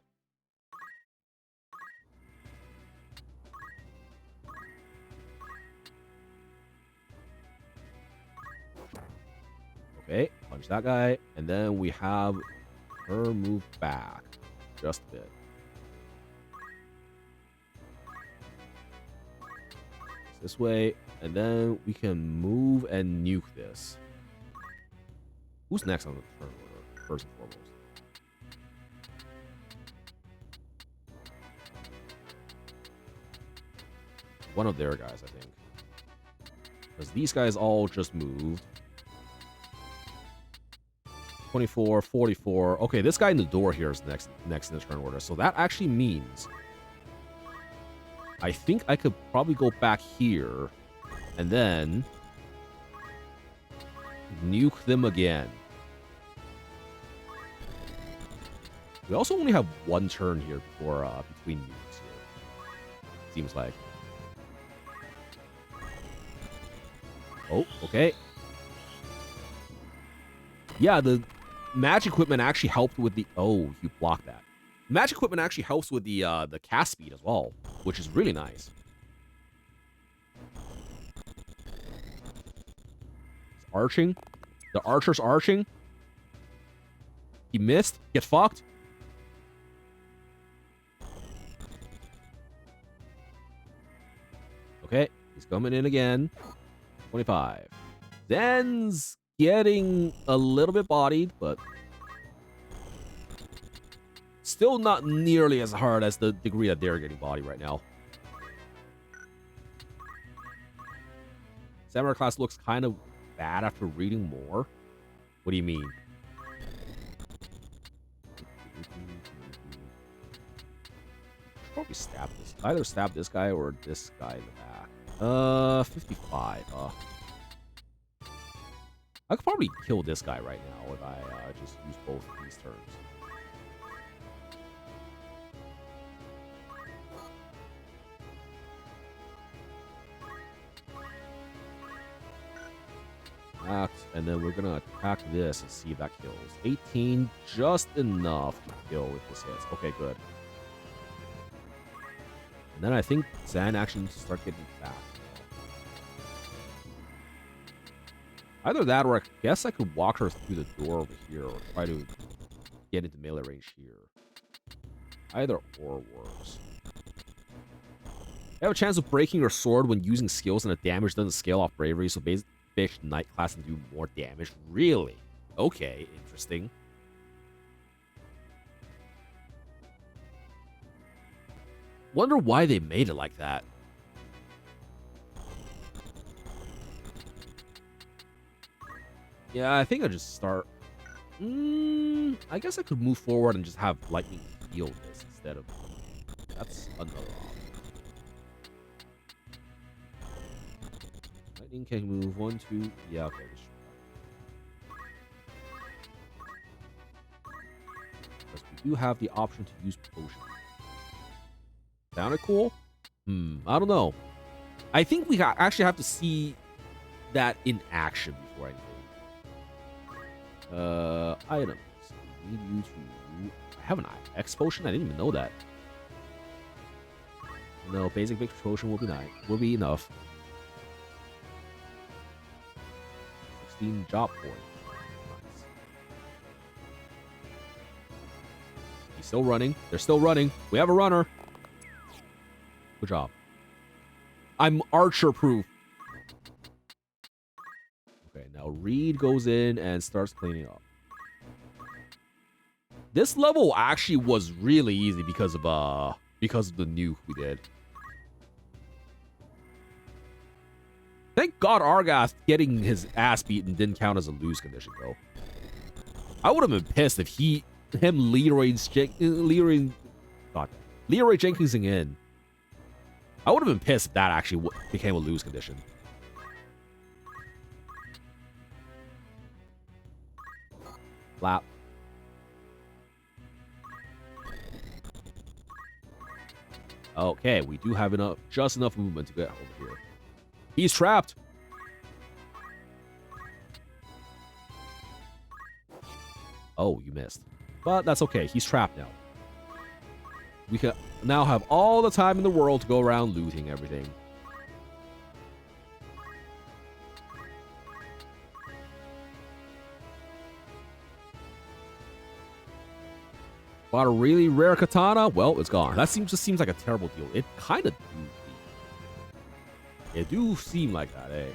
Okay, punch that guy, and then we have her move back just a bit. This way, and then we can move and nuke this. Who's next on the turn order, first and foremost? One of their guys, I think. Because these guys all just moved. 24, 44. Okay, this guy in the door here is next in the turn order. So that actually means I think I could probably go back here and then nuke them again. We also only have 1 turn here before between nukes here. Seems like. Oh, okay. Yeah, the magic equipment actually helped with the... Oh, you blocked that. Magic equipment actually helps with the cast speed as well, which is really nice. It's arching. The archer's arching. He missed. Get fucked. Okay, he's coming in again. 25. Zen's getting a little bit bodied, but still not nearly as hard as the degree that they're getting bodied right now. Samurai class looks kind of bad after reading more. What do you mean? Probably stab this. Either stab this guy or this guy in the back. 55. I could probably kill this guy right now if I just use both of these turns. And then we're gonna attack this and see if that kills. 18, just enough to kill if this hits. Okay, good. And then I think Zan actually needs to start getting back. Either that or I guess I could walk her through the door over here or try to get into melee range here. Either or works. You have a chance of breaking your sword when using skills and the damage doesn't scale off bravery, so basically Knight class and do more damage. Really? Okay, interesting. Wonder why they made it like that. Yeah, I think I just start. I guess I could move forward and just have lightning heal this instead of. That's another option. Lightning can move 1, 2. Yeah, okay. Because we do have the option to use potion. Sounded cool? I don't know. I think we actually have to see that in action before anything. Items. We need you to... I have an X potion? I didn't even know that. No, basic victory potion will be nice. Will be enough. 16 job point. Nice. He's still running. They're still running. We have a runner. Good job. I'm archer proof. Okay, now Reed goes in and starts cleaning up. This level actually was really easy because of the nuke we did. Thank God Argath getting his ass beaten didn't count as a lose condition though. I would have been pissed if Leroy Jenkinsing in. I would have been pissed if that actually became a lose condition. Flap. Okay, we do have just enough movement to get over here. He's trapped. Oh, you missed. But that's okay. He's trapped now. We can now have all the time in the world to go around looting everything. Bought a really rare katana? Well, it's gone. That just seems like a terrible deal. It kind of do. It do seem like that, eh?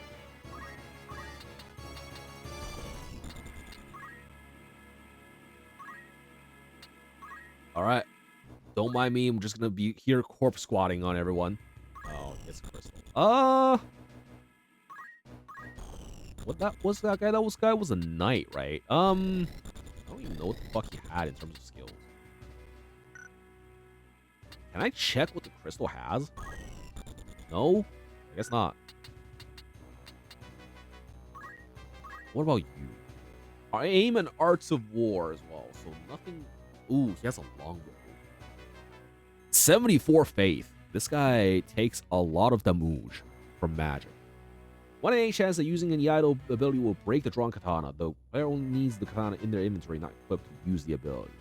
Alright. Don't mind me. I'm just gonna be here corpse squatting on everyone. Oh, it's crystal. What that was that guy? That guy was a knight, right? I don't even know what the fuck he had in terms of skills. Can I check what the crystal has? No? I guess not. What about you? I aim and arts of war as well, so nothing... Ooh, he has a longbow. 74 faith. This guy takes a lot of damage from magic. 1 in 8 chance that using an Yaido ability will break the drawn katana, though player only needs the katana in their inventory, not equipped to use the ability.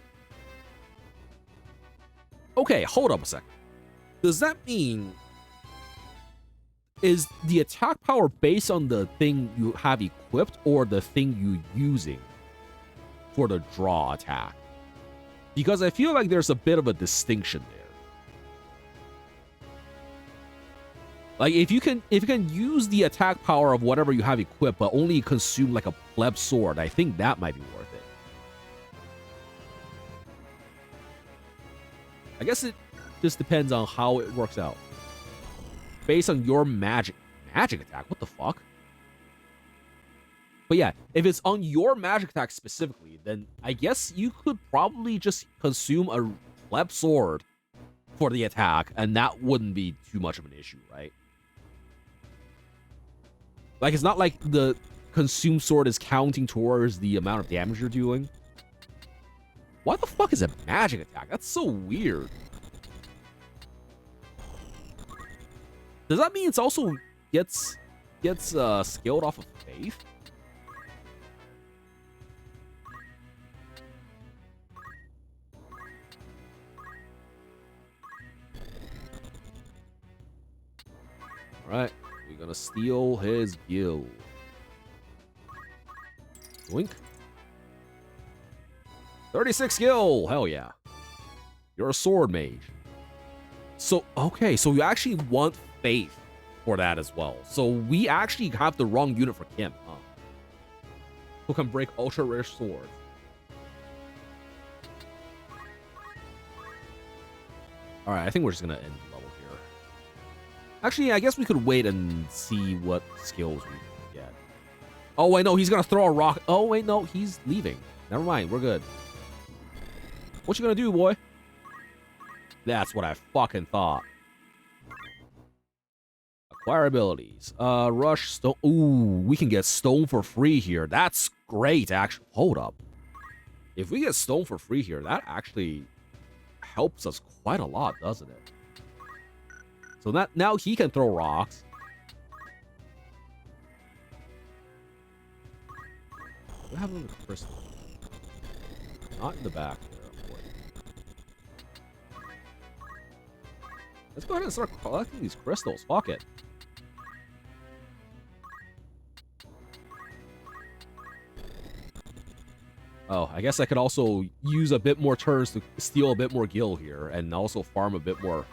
Okay, hold up a second. Does that mean... Is the attack power based on the thing you have equipped or the thing you're using for the draw attack? Because I feel like there's a bit of a distinction there. Like if you can use the attack power of whatever you have equipped, but only consume like a pleb sword, I think that might be worth it. I guess it just depends on how it works out. Based on your magic attack. What the fuck? But yeah, if it's on your magic attack specifically, then I guess you could probably just consume a pleb sword for the attack, and that wouldn't be too much of an issue, right? Like, it's not like the consume sword is counting towards the amount of damage you're doing. Why the fuck is a magic attack? That's so weird. Does that mean it's also gets scaled off of faith? Alright, we're gonna steal his guild. Wink. 36 skill! Hell yeah. You're a sword mage. So, okay, so you actually want faith for that as well. So we actually have the wrong unit for Kim, huh? Who can break ultra rare swords. Alright, I think we're just gonna end the level here. Actually, I guess we could wait and see what skills we can get. Oh, wait, no, he's gonna throw a rock. Oh, wait, no, he's leaving. Never mind, we're good. What you gonna do, boy? That's what I fucking thought. Acquire abilities. Rush, stone. Ooh, we can get stone for free here. That's great, actually. Hold up. If we get stone for free here, that actually helps us quite a lot, doesn't it? So that now he can throw rocks. We have another crystal. Not in the back there, boy. Let's go ahead and start collecting these crystals. Fuck it. Oh, I guess I could also use a bit more turns to steal a bit more gil here, and also farm a bit more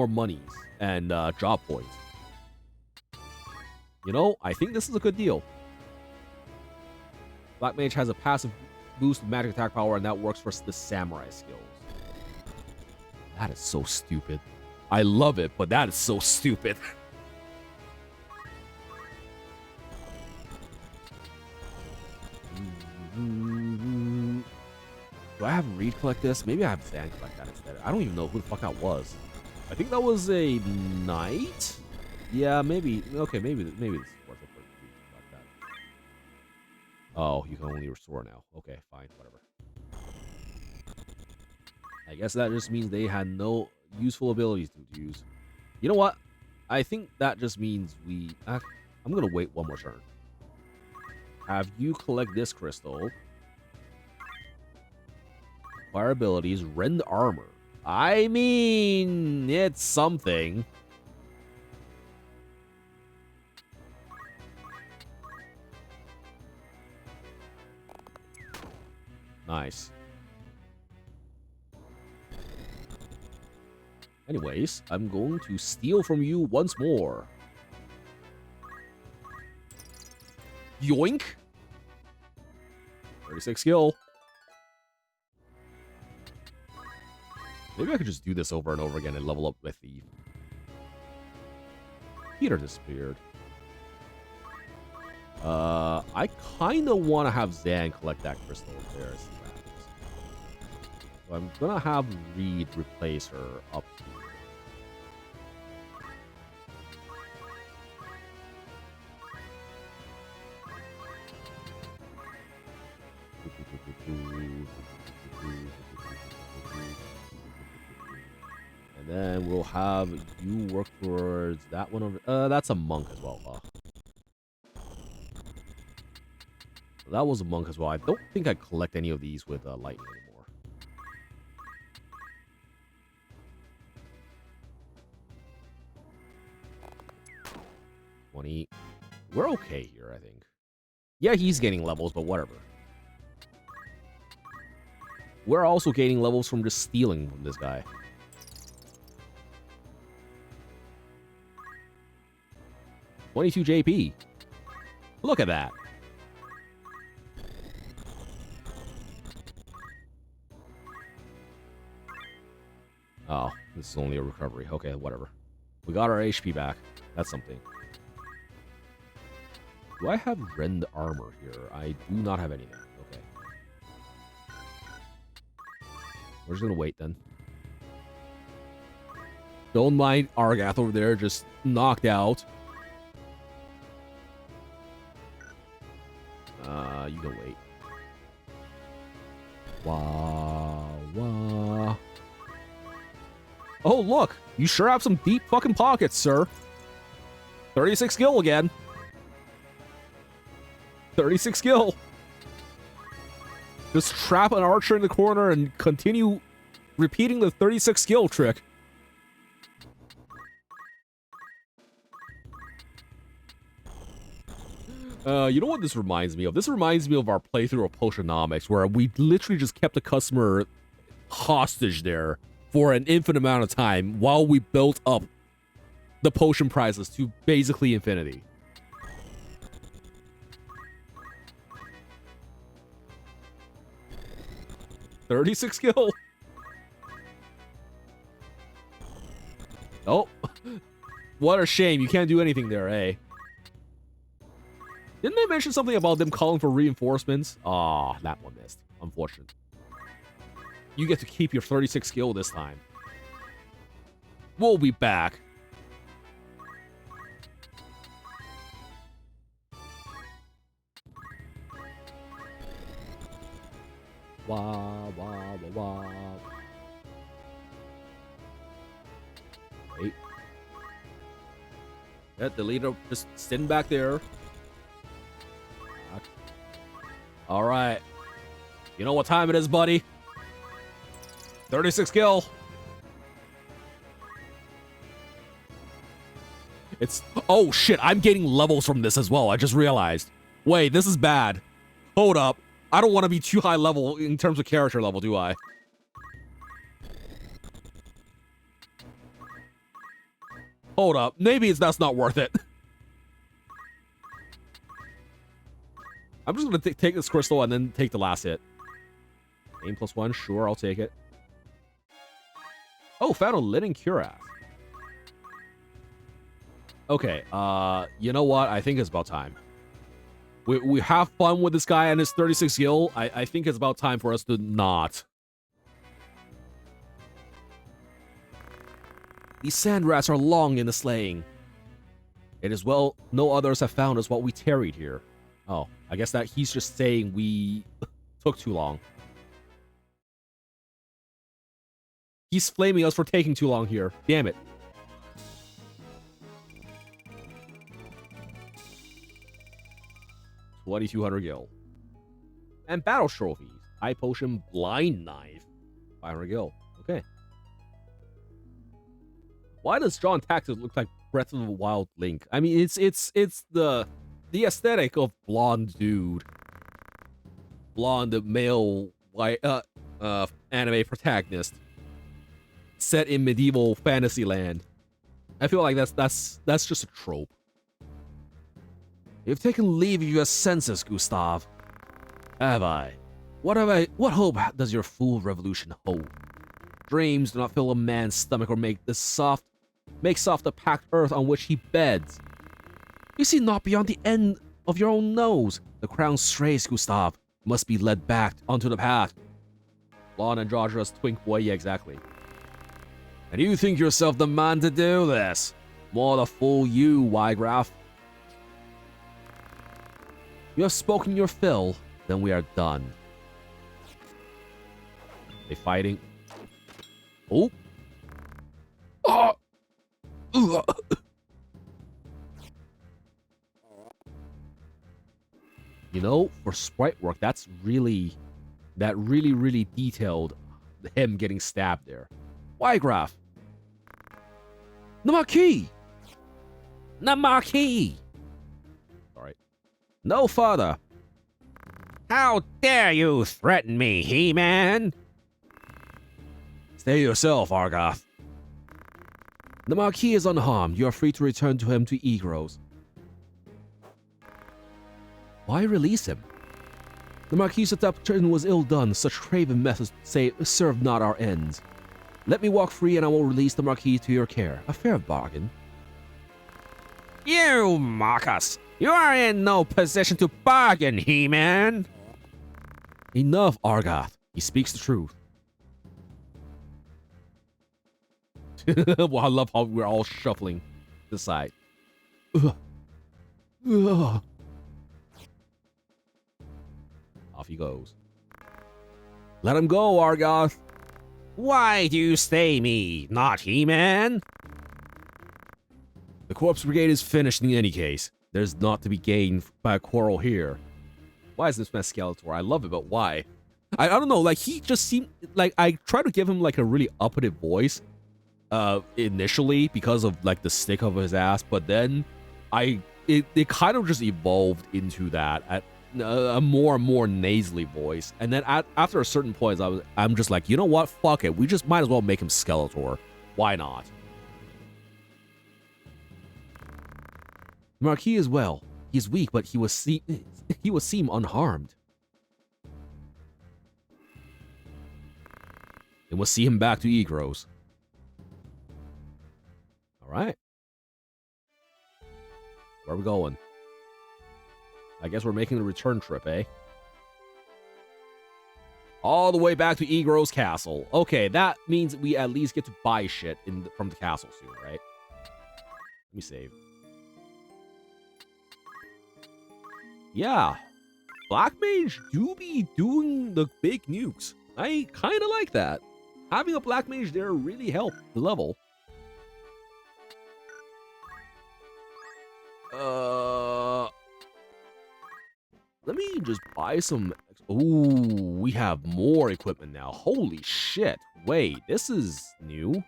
monies and job points. You know, I think this is a good deal. Black Mage has a passive boost of magic attack power, and that works for the samurai skills. That is so stupid. I love it, but that is so stupid. Do I have Reed collect this? Maybe I have Zan collect that instead. I don't even know who the fuck that was. I think that was a knight? Yeah, maybe. Okay, maybe this is worth it for Reed to collect that. Oh, you can only restore now. Okay, fine, whatever. I guess that just means they had no useful abilities to use. You know what? I think that just means we... I'm going to wait one more turn. Have you collect this crystal. Acquire abilities. Rend armor. I mean, it's something. Nice. Anyways, I'm going to steal from you once more. Yoink! 36 skill. Maybe I could just do this over and over again and level up with the... Peter disappeared. I kind of want to have Zan collect that crystal over there. So I'm going to have Reed replace her up here. And then we'll have you work towards that one over. That's a monk as well. That was a monk as well. I don't think I collect any of these with lightning anymore. We're okay here, I think. Yeah, he's gaining levels, but whatever. We're also gaining levels from just stealing from this guy. 22 JP. Look at that. Oh, this is only a recovery. Okay, whatever. We got our HP back. That's something. Do I have rend armor here? I do not have anything. Okay. We're just gonna wait then. Don't mind Argath over there, just knocked out. You can wait. Wow. Oh, look! You sure have some deep fucking pockets, sir. 36 skill again. 36 skill. Just trap an archer in the corner and continue repeating the 36 skill trick. You know what this reminds me of? This reminds me of our playthrough of Potionomics, where we literally just kept the customer hostage there for an infinite amount of time while we built up the potion prices to basically infinity. $36 skill. Oh, what a shame. You can't do anything there, eh? Didn't they mention something about them calling for reinforcements? Ah, that one missed. Unfortunate. You get to keep your 36 skill this time. We'll be back. Wah, wah, wah, wah. Wait. Yeah, the leader just sitting back there. All right. You know what time it is, buddy? 36 kill. It's... Oh, shit. I'm getting levels from this as well. I just realized. Wait, this is bad. Hold up. I don't want to be too high level in terms of character level, do I? Hold up. Maybe that's not worth it. I'm just going to take this crystal and then take the last hit. Aim +1. Sure, I'll take it. Oh, found a Linen Cuirass. Okay, you know what? I think it's about time. We have fun with this guy and his 36 skill. I think it's about time for us to not. These sand rats are long in the slaying. It is well no others have found us while we tarried here. Oh, I guess that he's just saying we took too long. He's flaming us for taking too long here. Damn it. $2,200 gil. And battle trophies. High potion, blind knife. 500 gil. Okay. Why does John Tactics look like Breath of the Wild Link? I mean, it's the aesthetic of blonde dude, blonde male white anime protagonist set in medieval fantasy land. I feel like that's just a trope. You've taken leave of your senses, Gustav. Have I? What hope does your fool revolution hold? Dreams do not fill a man's stomach or make soft the packed earth on which he beds. You see not beyond the end of your own nose. The crown strays, Gustav. Must be led back onto the path. Blonde androgynous twink boy, yeah, exactly. And you think yourself the man to do this? More the fool you, Wygraf. You have spoken your fill, then we are done. They fighting. Oh. Oh. You know, for sprite work, that really detailed him getting stabbed there. Wygraf. The Marquis. The Marquis. Alright. No further. How dare you threaten me, He-Man? Stay yourself, Argoth. The Marquis is unharmed. You are free to return to him to Egros. Why release him? The Marquis of Tapton was ill done. Such craven methods serve not our ends. Let me walk free and I will release the Marquis to your care. A fair bargain. You mock us. You are in no position to bargain, He-Man. Enough, Argoth. He speaks the truth. Well, I love how we're all shuffling to the side. Off he goes. Let him go, Argoth. Why do you stay me, not He-Man? The Corpse Brigade is finished in any case. There's not to be gained by a quarrel here. Why is this man Skeletor? I love it, but why? I don't know, like, he just seemed... Like, I tried to give him, like, a really uppity voice, initially, because of, like, the stick of his ass, but then it kind of just evolved into that, at a more and more nasally voice, and then after a certain point, I'm just like, you know what? Fuck it. We just might as well make him Skeletor. Why not? The Marquis is well. He's weak, but he will seem unharmed. And we'll see him back to Egros. All right. Where are we going? I guess we're making the return trip, eh? All the way back to Egros Castle. Okay, that means we at least get to buy shit from the castle soon, right? Let me save. Yeah. Black Mage do be doing the big nukes. I kind of like that. Having a Black Mage there really helped the level. Let me just buy some... Ooh, we have more equipment now. Holy shit. Wait, this is new.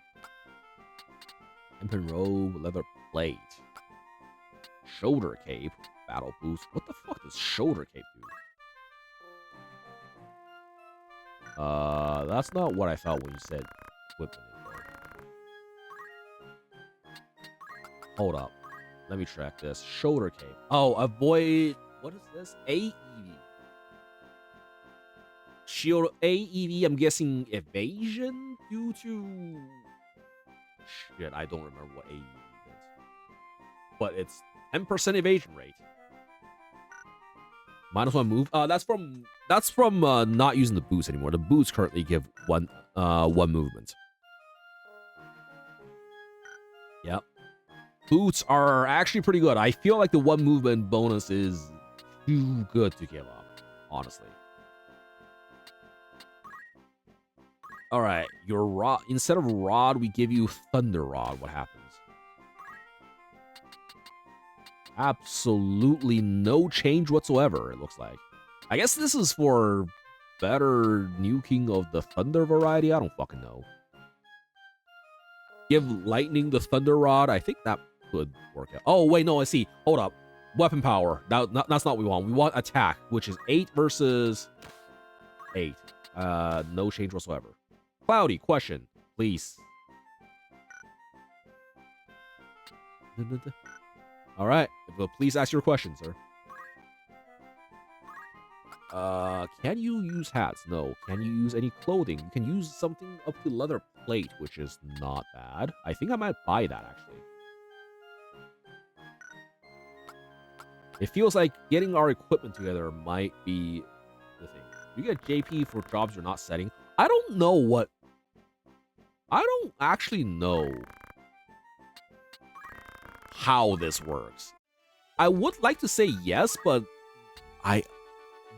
Hempen robe, leather plate. Shoulder cape, battle boost. What the fuck does shoulder cape do? That's not what I thought when you said equipment info. Hold up. Let me track this. Shoulder cape. Oh, avoid... What is this? AEV. Shield AEV, I'm guessing evasion due to... Shit, I don't remember what AEV is. But it's 10% evasion rate. -1 move. That's from not using the boots anymore. The boots currently give one movement. Yep. Boots are actually pretty good. I feel like the 1 movement bonus is too good to give up, honestly. All right, your rod. Instead of rod, we give you thunder rod. What happens? Absolutely no change whatsoever, it looks like. I guess this is for better nuking of the thunder variety. I don't fucking know. Give lightning the thunder rod. I think that could work out. Oh, wait, no, I see. Hold up. Weapon power. That's not what we want. We want attack, which is 8 versus 8. No change whatsoever. Cloudy, question, please. All right, but please ask your question, sir. Can you use hats? No. Can you use any clothing? You can use something up to leather plate, which is not bad. I think I might buy that, actually. It feels like getting our equipment together might be the thing. You get JP for jobs you're not setting. I don't know what... I don't actually know how this works. I would like to say yes, but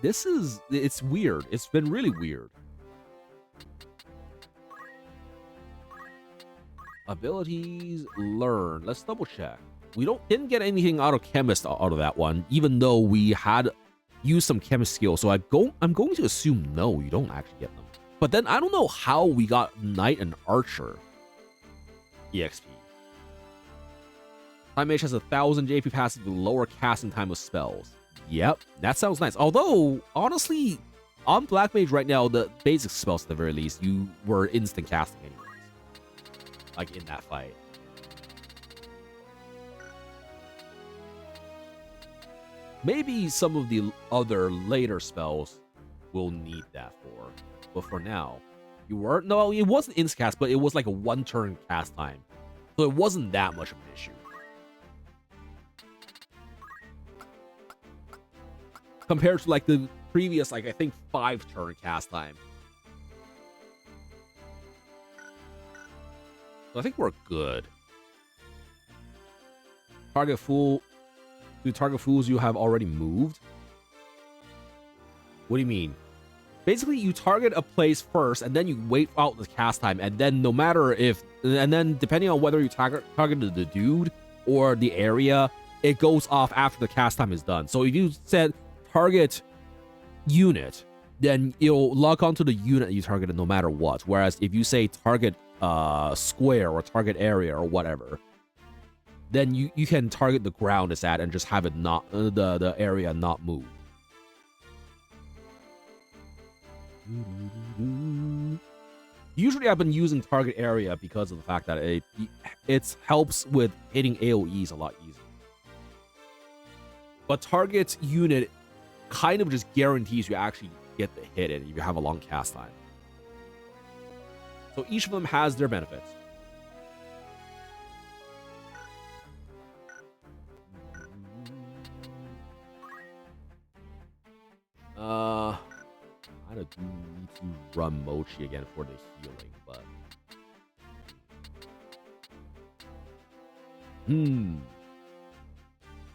it's weird. It's been really weird. Abilities, learn. Let's double check. We didn't get anything out of chemist out of that one, even though we had used some chemist skill. So I'm going to assume no, you don't actually get them. But then I don't know how we got Knight and Archer EXP. Time Mage has 1,000 JP passive with lower casting time of spells. Yep, that sounds nice. Although, honestly, on Black Mage right now, the basic spells at the very least, you were instant casting anyways. Like in that fight. Maybe some of the other later spells will need that for. But for now, you were no, it wasn't instacast, but it was like a 1-turn cast time, so it wasn't that much of an issue compared to like the previous, like I think 5-turn cast time. So I think we're good. Target fool. Do target fools you have already moved? What do you mean? Basically, you target a place first, and then you wait out the cast time, and then no matter if, and then depending on whether you targeted the dude or the area, it goes off after the cast time is done. So if you said target unit, then it'll lock onto the unit you targeted no matter what. Whereas if you say target square or target area or whatever, then you can target the ground it's at and just have it not the area not move. Usually I've been using target area because of the fact that it helps with hitting AoEs a lot easier. But target unit kind of just guarantees you actually get to hit it if you have a long cast time. So each of them has their benefits. I do need to run Mochi again for the healing, but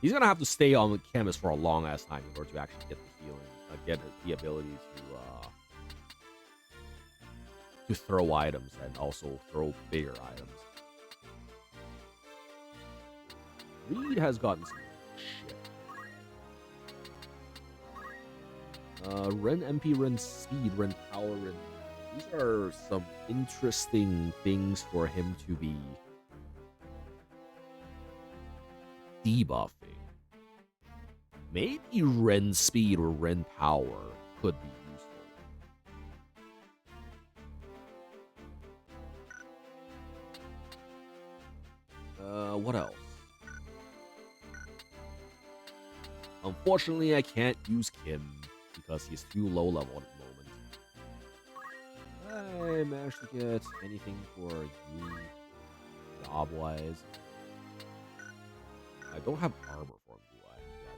he's gonna have to stay on the chemist for a long ass time in order to actually get the healing, get the ability to throw items and also throw bigger items. Reed has gotten some shit. Ren MP, Ren Speed, Ren Power, Ren... These are some interesting things for him to be debuffing. Maybe Ren Speed or Ren Power could be useful. What else? Unfortunately, I can't use Kim because he's too low level at the moment. I managed to get anything for you, job-wise. I don't have armor for him, do I? Yeah, I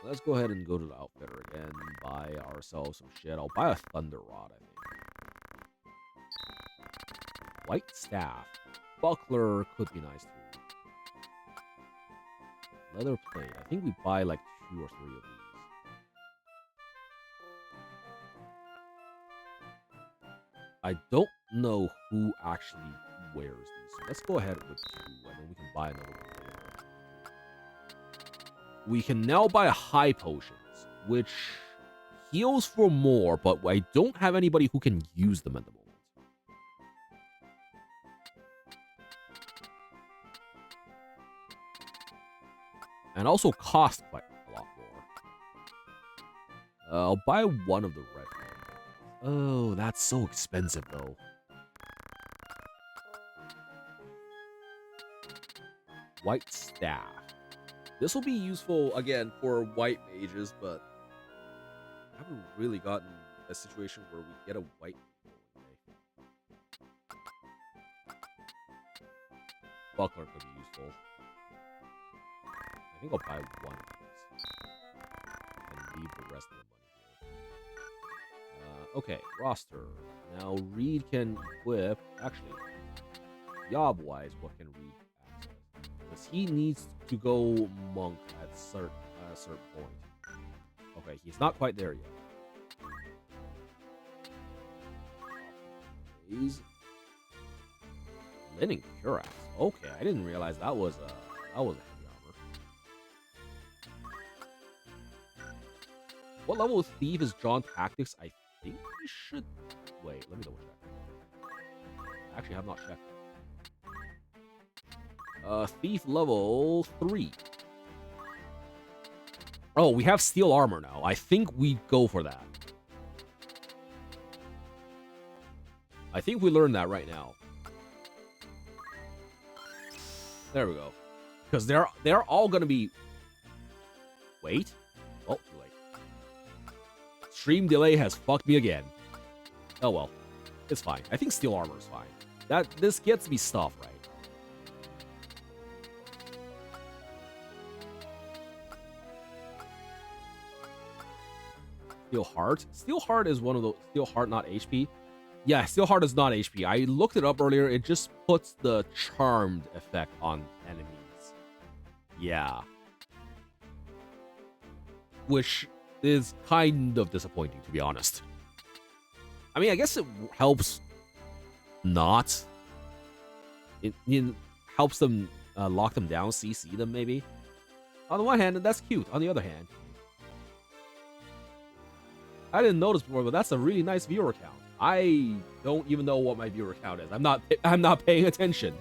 don't. Let's go ahead and go to the outfitter again, buy ourselves some shit. I'll buy a Thunder Rod, I think. White Staff. Buckler could be nice too. Leather plate. I think we buy like 2 or 3 of these. I don't know who actually wears these. So let's go ahead with 2 and then we can buy another one later. We can now buy high potions, which heals for more, but I don't have anybody who can use them at the moment. And also cost quite a lot more. I'll buy one of the red ones. Oh, that's so expensive though. White Staff. This will be useful again for white mages, but I haven't really gotten a situation where we get a white mage. Buckler could be useful. I think I'll buy one of these and leave the rest of the money here. Okay, roster. Now Reed can equip. Actually, job-wise, what can Reed access? Because he needs to go monk at a certain point. Okay, he's not quite there yet. He's Linen Cuirass. Okay, I didn't realize that was a heavy armor. What level of thief is JOHN Tactics? I think we should... Wait, let me double check. Actually, I have not checked. Thief level 3. Oh, we have steel armor now. I think we go for that. I think we learned that right now. There we go. because they're all gonna be. Wait, oh, too late. Stream delay has fucked me again. Oh well, it's fine. I think steel armor is fine. This gets me stuff, right? Steel heart. Steel heart is one of those. Steel heart, not HP. Yeah, steel heart is not HP. I looked it up earlier. It just puts the charmed effect on enemies. Yeah. Which is kind of disappointing, to be honest. I mean, I guess it helps not. It helps them lock them down, CC them, maybe. On the one hand, that's cute. On the other hand, I didn't notice before, but that's a really nice viewer count. I don't even know what my viewer count is. I'm not paying attention.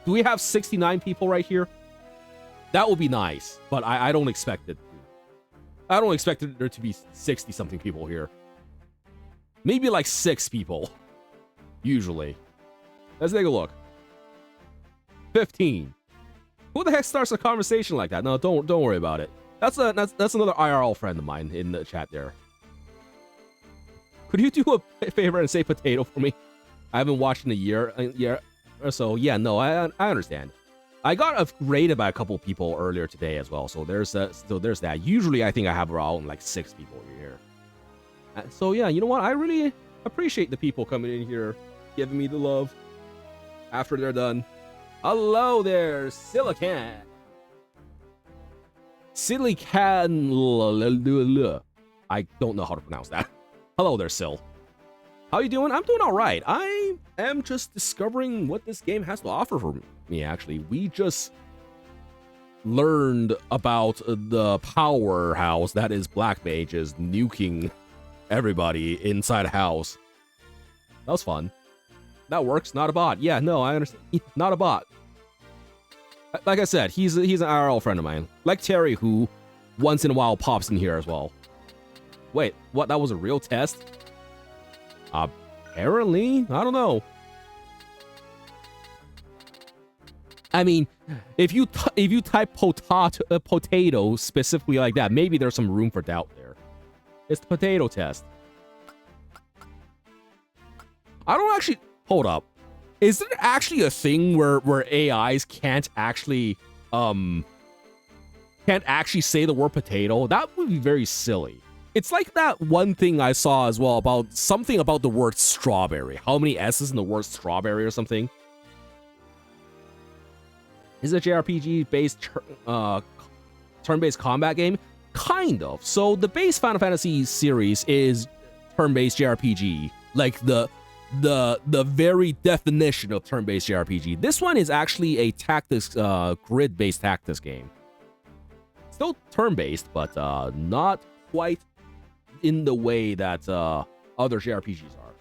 Do we have 69 people right here? That would be nice, but I don't expect it. I don't expect there to be 60-something people here. Maybe like 6 people. Usually. Let's take a look. 15. Who the heck starts a conversation like that? No, don't worry about it. That's another IRL friend of mine in the chat there. Could you do a favor and say potato for me? I haven't watched in a year or so. Yeah, no, I understand. I got raided by a couple people earlier today as well, so there's that. Usually, I think I have around like 6 people here. So yeah, you know what? I really appreciate the people coming in here, giving me the love after they're done. Hello there, Silicon. Silicon. I don't know how to pronounce that. Hello there, Sil. How you doing? I'm doing all right. I am just discovering what this game has to offer for me, actually. We just learned about the powerhouse that is Black Mages nuking everybody inside a house. That was fun. That works. Not a bot. Yeah, no, I understand. Not a bot. Like I said, he's an IRL friend of mine. Like Terry, who once in a while pops in here as well. Wait, what? That was a real test? Apparently, I don't know. I mean, if you type potato specifically like that, maybe there's some room for doubt there. It's the potato test. I don't actually hold up. Is there actually a thing where AIs can't actually say the word potato? That would be very silly. It's like that one thing I saw as well about something about the word strawberry. How many S's in the word strawberry or something? Is it a JRPG-based turn-based combat game? Kind of. So the base Final Fantasy series is turn-based JRPG, like the very definition of turn-based JRPG. This one is actually a tactics, grid-based tactics game. Still turn-based, but not quite in the way that other JRPGs are.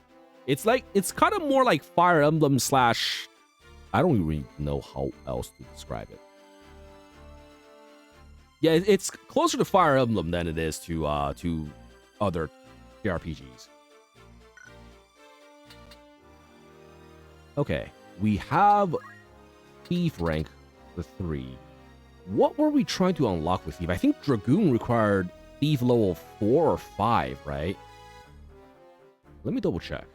It's kind of more like Fire Emblem / I don't really know how else to describe it. Yeah, it's closer to Fire Emblem than it is to other JRPGs. Okay, we have Thief rank for 3. What were we trying to unlock with Thief? I think Dragoon required Thief level 4 or 5, right? Let me double check.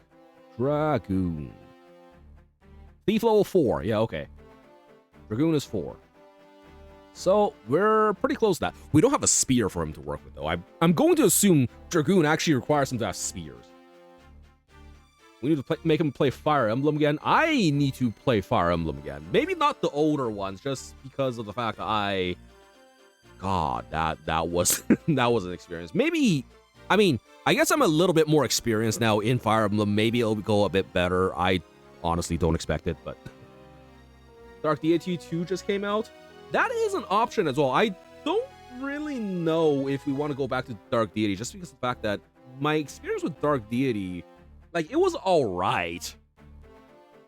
Dragoon. Thief level 4. Yeah, okay. Dragoon is 4. So, we're pretty close to that. We don't have a spear for him to work with, though. I'm going to assume Dragoon actually requires him to have spears. We need to make him play Fire Emblem again. I need to play Fire Emblem again. Maybe not the older ones, just because of the fact that God, that was that was an experience. Maybe, I mean, I guess I'm a little bit more experienced now in Fire Emblem. Maybe it'll go a bit better. I honestly don't expect it, but Dark Deity 2 just came out. That is an option as well. I don't really know if we want to go back to Dark Deity, just because of the fact that my experience with Dark Deity, like, it was all right.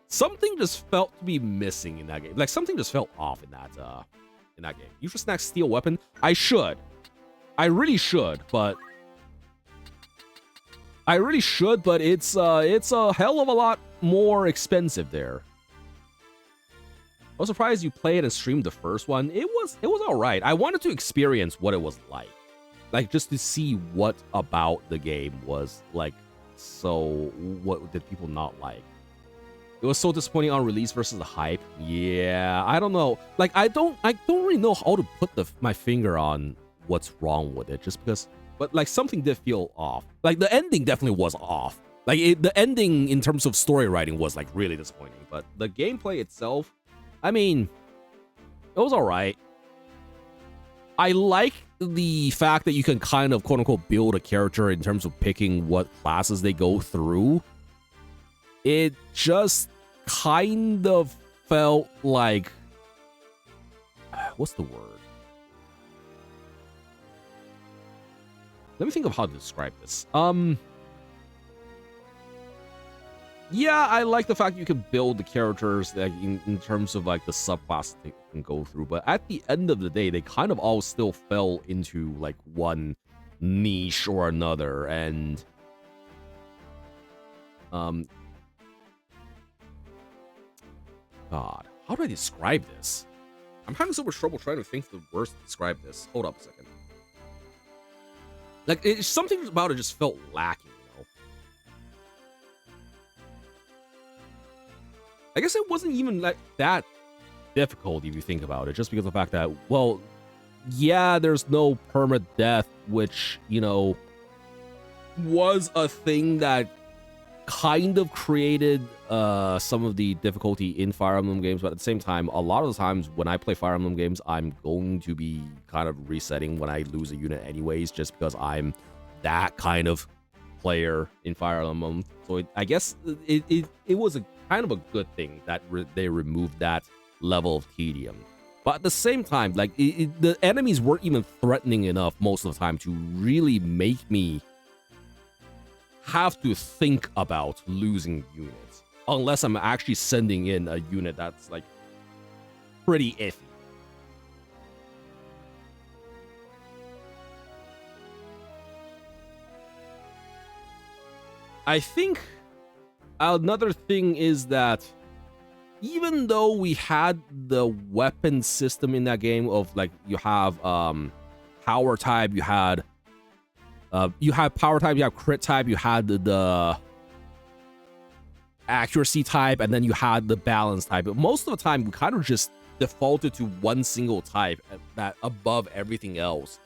Something just felt to be missing in that game. Like, something just felt off in that game. You should snack steel weapon. I should. I really should, but it's a hell of a lot more expensive there. was surprised you played and streamed the first one. It was all right. I wanted to experience what it was like just to see what about the game was like. So what did people not like? It was so disappointing on release versus the hype. Yeah, I don't know. Like I don't really know how to put my finger on what's wrong with it. Just because, but like something did feel off. Like the ending definitely was off. Like the ending in terms of story writing was like really disappointing. But the gameplay itself, I mean, it was all right. I like the fact that you can kind of quote unquote build a character in terms of picking what classes they go through. It just kind of felt like, what's the word? Let me think of how to describe this. Yeah, I like the fact you can build the characters like in terms of like the subclass they can go through, but at the end of the day, they kind of all still fell into like one niche or another, and God, how do I describe this? I'm having so much trouble trying to think of the words to describe this. Hold up a second. Like something about it just felt lacking. I guess it wasn't even like that difficult if you think about it, just because of the fact that, well, yeah, there's no permadeath, which, you know, was a thing that kind of created some of the difficulty in Fire Emblem games, but at the same time, a lot of the times when I play Fire Emblem games, I'm going to be kind of resetting when I lose a unit anyways, just because I'm that kind of player in Fire Emblem. So I guess it was a kind of a good thing that they removed that level of tedium. But at the same time, like the enemies weren't even threatening enough most of the time to really make me have to think about losing units, unless I'm actually sending in a unit that's like pretty iffy. I think another thing is that even though we had the weapon system in that game of like you have power type, you had power type, you have crit type, you had the accuracy type, and then you had the balance type. But most of the time, we kind of just defaulted to one single type that above everything else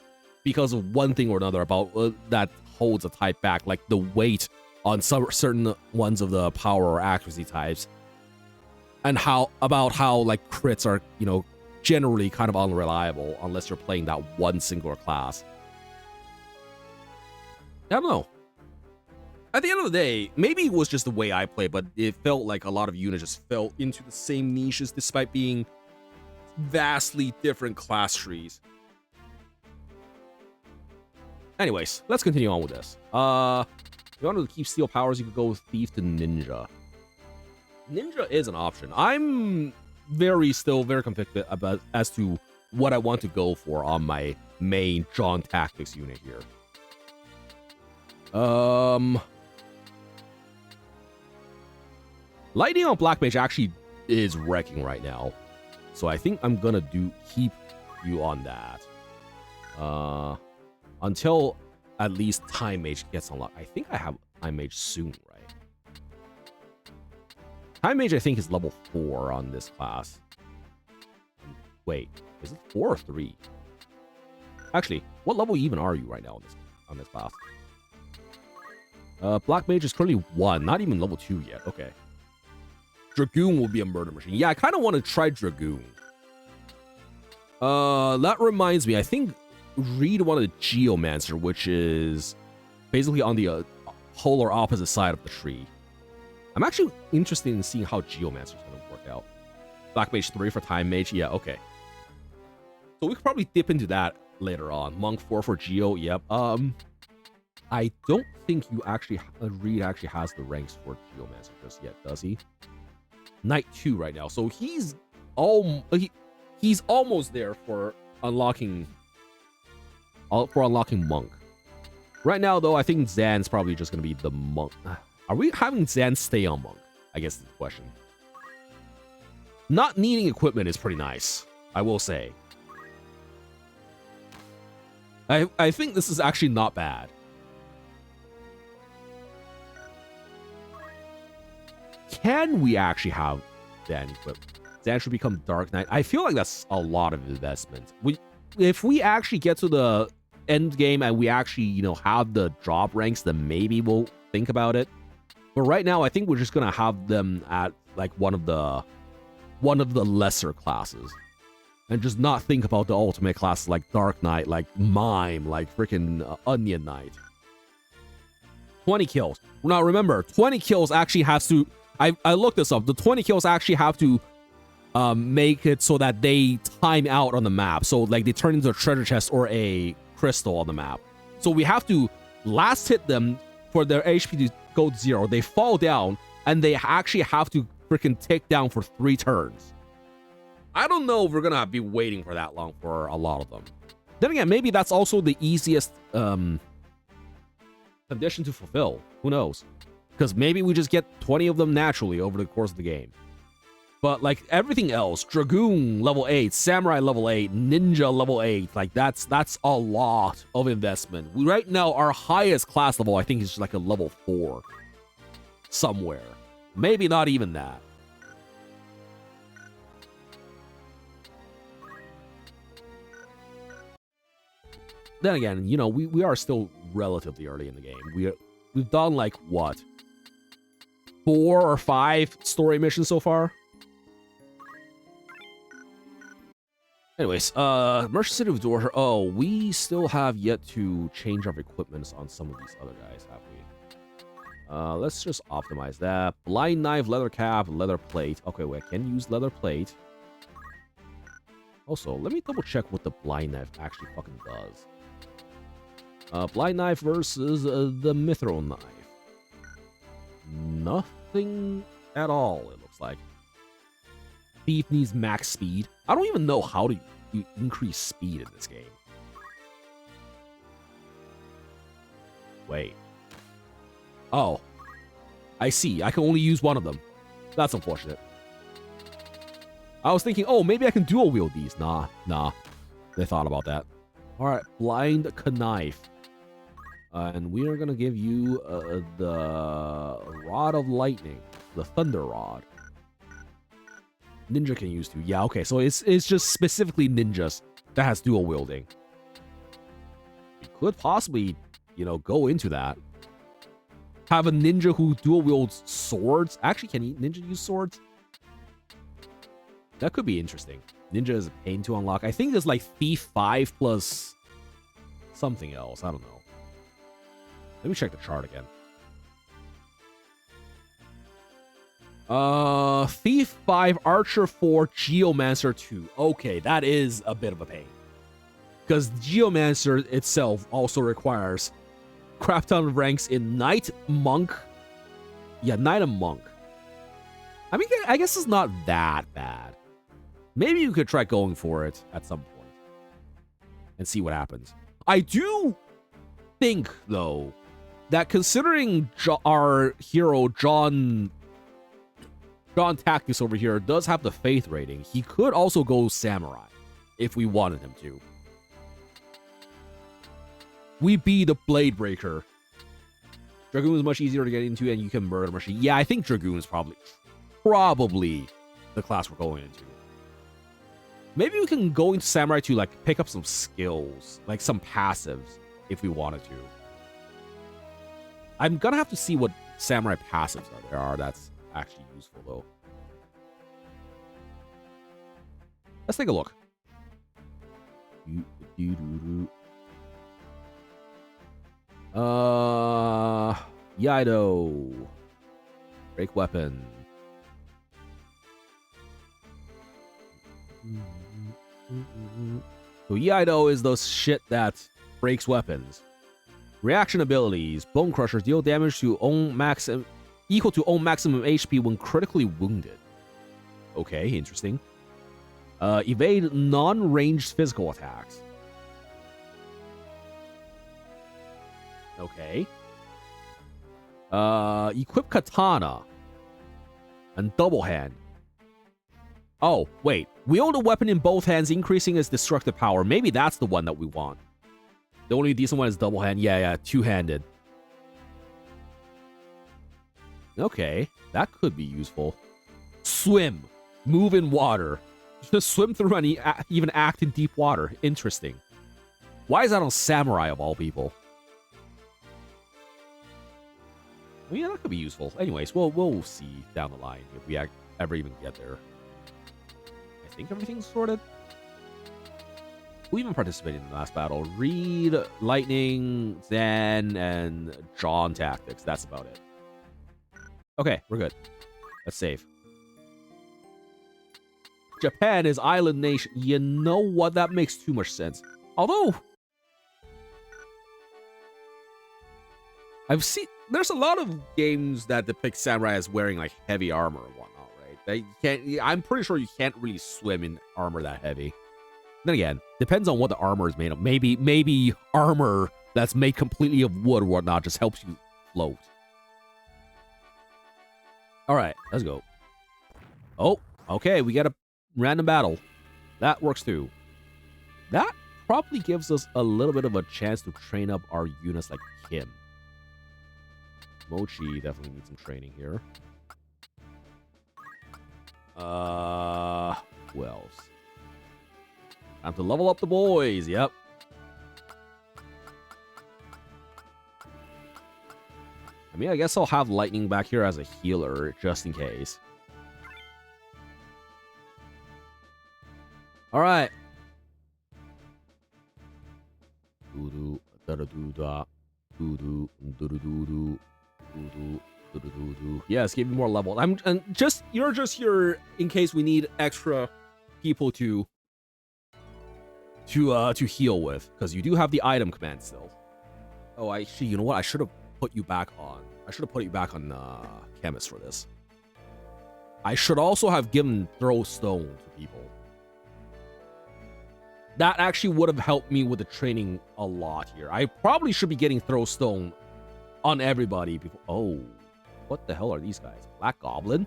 because of one thing or another about that holds a type back, like the weight on some certain ones of the power or accuracy types, and how like crits are, you know, generally kind of unreliable unless you're playing that one singular class. I don't know. At the end of the day, maybe it was just the way I play, but it felt like a lot of units just fell into the same niches despite being vastly different class trees. Anyways, let's continue on with this. If you want to keep steel powers, you could go thief to ninja. Ninja is an option. I'm still very conflicted about as to what I want to go for on my main JOHN Tactics unit here. Lightning on Black Mage actually is wrecking right now, so I think I'm gonna keep you on that. Until at least Time Mage gets unlocked. I think I have Time Mage soon, right? Time Mage, I think, is level 4 on this class. Wait, is it 4 or 3? Actually, what level even are you right now on this class? Black Mage is currently 1, not even level 2 yet. Okay. Dragoon will be a murder machine. Yeah, I kind of want to try Dragoon. That reminds me, I think Reed wanted a Geomancer, which is basically on the polar opposite side of the tree. I'm actually interested in seeing how Geomancer is going to work out. Black Mage 3 for Time Mage. Yeah, okay. So we could probably dip into that later on. Monk 4 for Geo. Yep. I don't think Reed actually has the ranks for Geomancer just yet, does he? Knight 2 right now. So he's almost there for unlocking Monk. Right now, though, I think Zan's probably just going to be the Monk. Are we having Zan stay on Monk? I guess is the question. Not needing equipment is pretty nice, I will say. I think this is actually not bad. Can we actually have Dan equipped? Dan should become Dark Knight. I feel like that's a lot of investment. If we actually get to the end game and we actually, you know, have the drop ranks, then maybe we'll think about it. But right now, I think we're just gonna have them at like one of the lesser classes, and just not think about the ultimate classes like Dark Knight, like Mime, like freaking Onion Knight. 20 kills. Now remember, 20 kills actually has to. I looked this up. The 20 kills actually have to make it so that they time out on the map. So like they turn into a treasure chest or a crystal on the map. So we have to last hit them for their HP to go to 0. They fall down and they actually have to freaking take down for 3 turns. I don't know if we're gonna be waiting for that long for a lot of them. Then again, maybe that's also the easiest condition to fulfill. Who knows? Because maybe we just get 20 of them naturally over the course of the game. But like everything else, Dragoon level 8, Samurai level 8, Ninja level 8, like that's a lot of investment. Right now, our highest class level, I think, is like a level 4 somewhere. Maybe not even that. Then again, you know, we are still relatively early in the game. We've done like what, 4 or 5 story missions so far. Anyways, Merchant City of Door. Oh, we still have yet to change our equipment on some of these other guys, have we? Let's just optimize that. Blind Knife, Leather Cap, Leather Plate. Okay, wait, I can use Leather Plate. Also, let me double check what the Blind Knife actually fucking does. Blind Knife versus the Mithril Knife. Nothing at all, it looks like. Thief needs max speed. I don't even know how to increase speed in this game. Wait. Oh. I see. I can only use one of them. That's unfortunate. I was thinking, oh, maybe I can dual wield these. Nah. They thought about that. Alright, Blind Knife. And we are going to give you the Rod of Lightning. The Thunder Rod. Ninja can use too. Yeah, okay. So it's just specifically ninjas that has dual wielding. We could possibly, you know, go into that. Have a ninja who dual wields swords. Actually, can ninja use swords? That could be interesting. Ninja is a pain to unlock. I think there's like Thief 5 plus something else. I don't know. Let me check the chart again. Thief 5, Archer 4, Geomancer 2. Okay, that is a bit of a pain. Because Geomancer itself also requires crap ton of ranks in Knight, Monk. Yeah, Knight and Monk. I mean, I guess it's not that bad. Maybe you could try going for it at some point. And see what happens. I do think, though, that considering our hero, John Tactics over here does have the faith rating, he could also go samurai if we wanted him to. We be the Blade Breaker. Dragoon is much easier to get into and you can murder machine. Yeah, I think Dragoon is probably the class we're going into. Maybe we can go into samurai to like pick up some skills, like some passives if we wanted to. I'm gonna have to see what samurai passives there are that's actually useful though. Let's take a look. Yido. Break weapon. So Yido is the shit that breaks weapons. Reaction abilities. Bone Crushers deal damage to equal to own maximum HP when critically wounded. Okay, interesting. Evade non-ranged physical attacks. Okay. Equip Katana and Double Hand. Oh, wait. Wield a weapon in both hands, increasing its destructive power. Maybe that's the one that we want. The only decent one is double hand. Yeah, two-handed. Okay, that could be useful. Swim. Move in water. Just swim through and even act in deep water. Interesting. Why is that on Samurai of all people? Well, yeah, that could be useful. Anyways, we'll see down the line if we ever even get there. I think everything's sorted. Who even participated in the last battle? Reed, Lightning, Zen, and JOHN Tactics. That's about it. Okay, we're good. Let's save. Japan is island nation. You know what? That makes too much sense. Although, I've seen... There's a lot of games that depict samurai as wearing, like, heavy armor and whatnot, right? They can't... I'm pretty sure you can't really swim in armor that heavy. Then again, depends on what the armor is made of. Maybe armor that's made completely of wood or whatnot just helps you float. Alright, let's go. Oh, okay, we got a random battle. That works too. That probably gives us a little bit of a chance to train up our units like Kim. Mochi definitely needs some training here. Who else? Time to level up the boys, yep. I mean, I guess I'll have Lightning back here as a healer, just in case. Alright. Doo-doo, da-da-doo-da. Doo-doo, doo-doo-doo-doo. Doo-doo, doo-doo-doo-doo. Yes, give me more level. You're just here in case we need extra people to heal with, because you do have the item command still. Oh, actually, you know what? I should have put you back on. I should have put you back on Chemist for this. I should also have given Throw Stone to people. That actually would have helped me with the training a lot here. I probably should be getting Throw Stone on everybody before. Oh, what the hell are these guys? Black Goblin?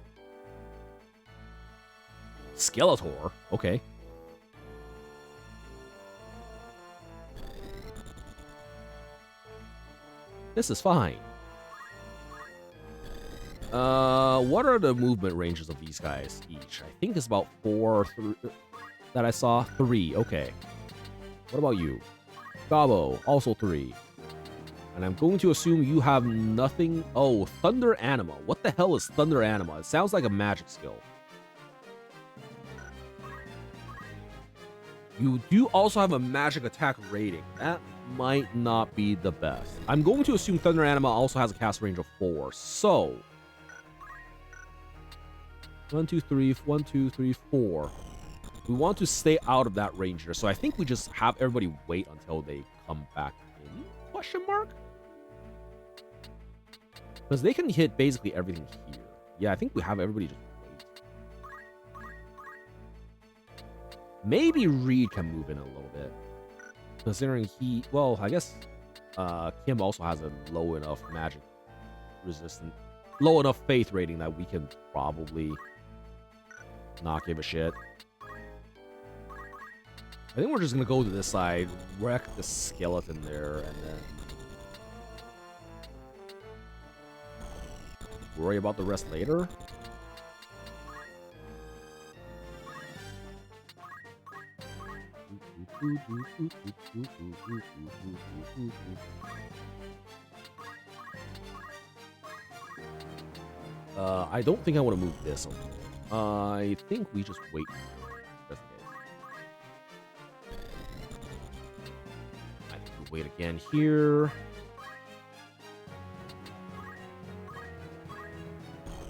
Skeletor? Okay. This is fine. What are the movement ranges of these guys each? I think it's about 4 that I saw. 3, okay. What about you? Gabo, also 3. And I'm going to assume you have nothing. Oh, Thunder Anima. What the hell is Thunder Anima? It sounds like a magic skill. You do also have a magic attack rating. That might not be the best. I'm going to assume Thunder Anima also has a cast range of 4. So 1, 2, 3, 1, 2, 3, 4. We want to stay out of that range here. So I think we just have everybody wait until they come back in? Question mark? Because they can hit basically everything here. Yeah, I think we have everybody just wait. Maybe Reed can move in a little bit. Considering he... Well, I guess Kim also has a low enough magic resistant... Low enough faith rating that we can probably not give a shit. I think we're just going to go to this side, wreck the skeleton there, and then worry about the rest later. I don't think I want to move this over. I think we just wait. Just in case. I think we wait again here.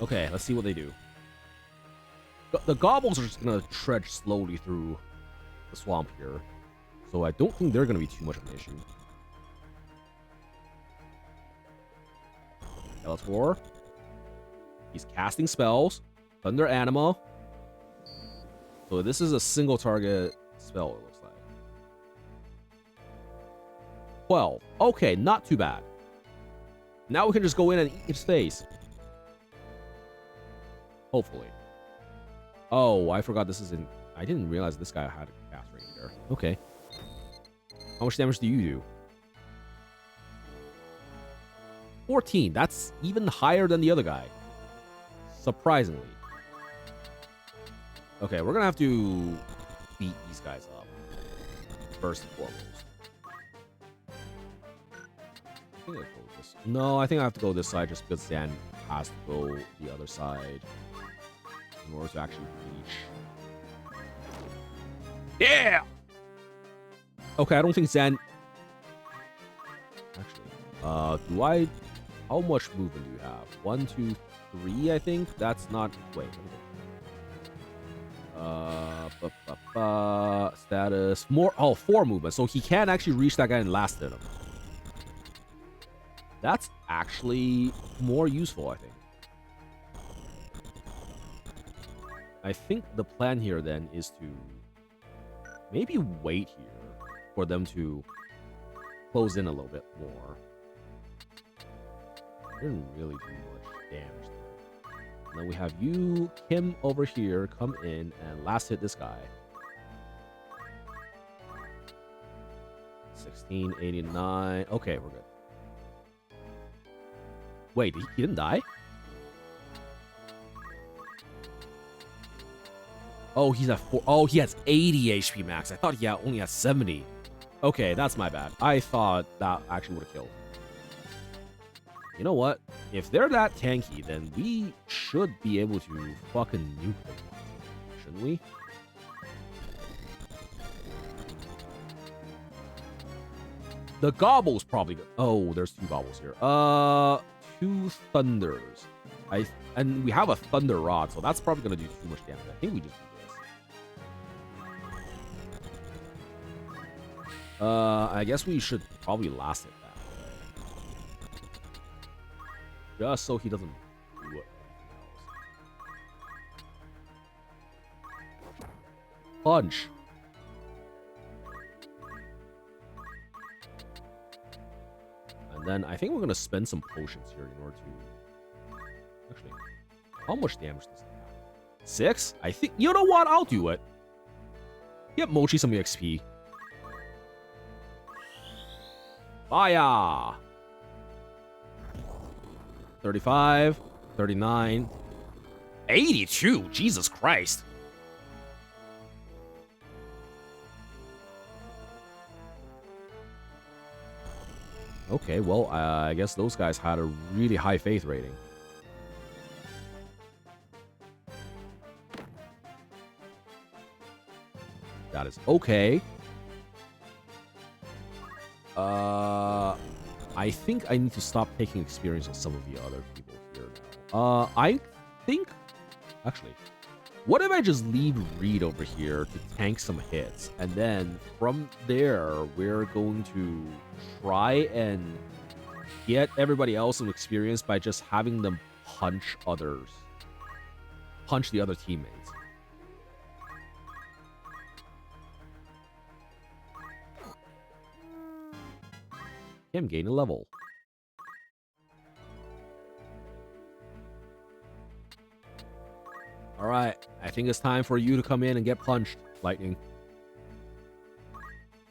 Okay, let's see what they do. The goblins are just gonna trudge slowly through the swamp here, so I don't think they're gonna be too much of an issue. Skeletor. He's casting spells. Thunder Anima. So this is a single target spell, it looks like. 12. Okay, not too bad. Now we can just go in and eat his face. Hopefully. Oh, I forgot this is in... I didn't realize this guy had a cast ring there. Okay. How much damage do you do? 14. That's even higher than the other guy. Surprisingly. Okay, we're gonna have to beat these guys up. First and foremost. I think I go this. No, I think I have to go this side just because Zan has to go the other side in order to actually reach. Yeah! Okay, I don't think Zan... Actually, do I... How much movement do you have? 1, 2, 3, I think? That's not... Wait, let me go. Status. More... Oh, 4 movement. So he can actually reach that guy and last hit him. That's actually more useful, I think. I think the plan here then is to maybe wait here for them to close in a little bit more. Didn't really do much damage there. And then we have you, Kim over here, come in and last hit this guy. 1689. Okay, we're good. Wait, he didn't die? Oh, he's at 4. Oh, he has 80 HP max. I thought he only has 70. Okay, that's my bad. I thought that actually would have killed. You know what? If they're that tanky, then we should be able to fucking nuke them. Shouldn't we? The gobble's probably good. Oh, there's 2 gobbles here. 2 thunders. And we have a thunder rod, so that's probably gonna do too much damage. I think we just do this. I guess we should probably last it that way. Just so he doesn't do anything else. Punch. And then I think we're going to spend some potions here in order to... Actually, how much damage does it have? 6? I think... You know what? I'll do it. Get Mochi some XP. Fire! 35, 39, 82. Jesus Christ. Okay, well, I guess those guys had a really high faith rating. That is okay. I think I need to stop taking experience on some of the other people here now. I think... Actually, what if I just leave Reed over here to tank some hits? And then from there, we're going to try and get everybody else some experience by just having them punch others. Punch the other teammates. Him gain a level. Alright, I think it's time for you to come in and get punched, Lightning.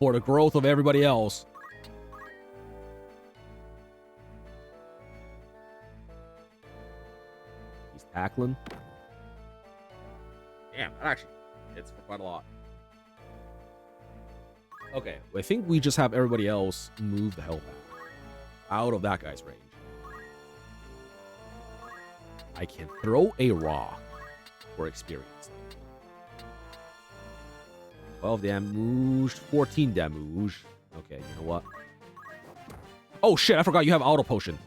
For the growth of everybody else. He's tackling. Damn, that actually hits for quite a lot. Okay, I think we just have everybody else move the hell back. Out of that guy's range. I can throw a rock for experience. 12 damage, 14 damage. Okay, you know what? Oh shit, I forgot you have auto potion.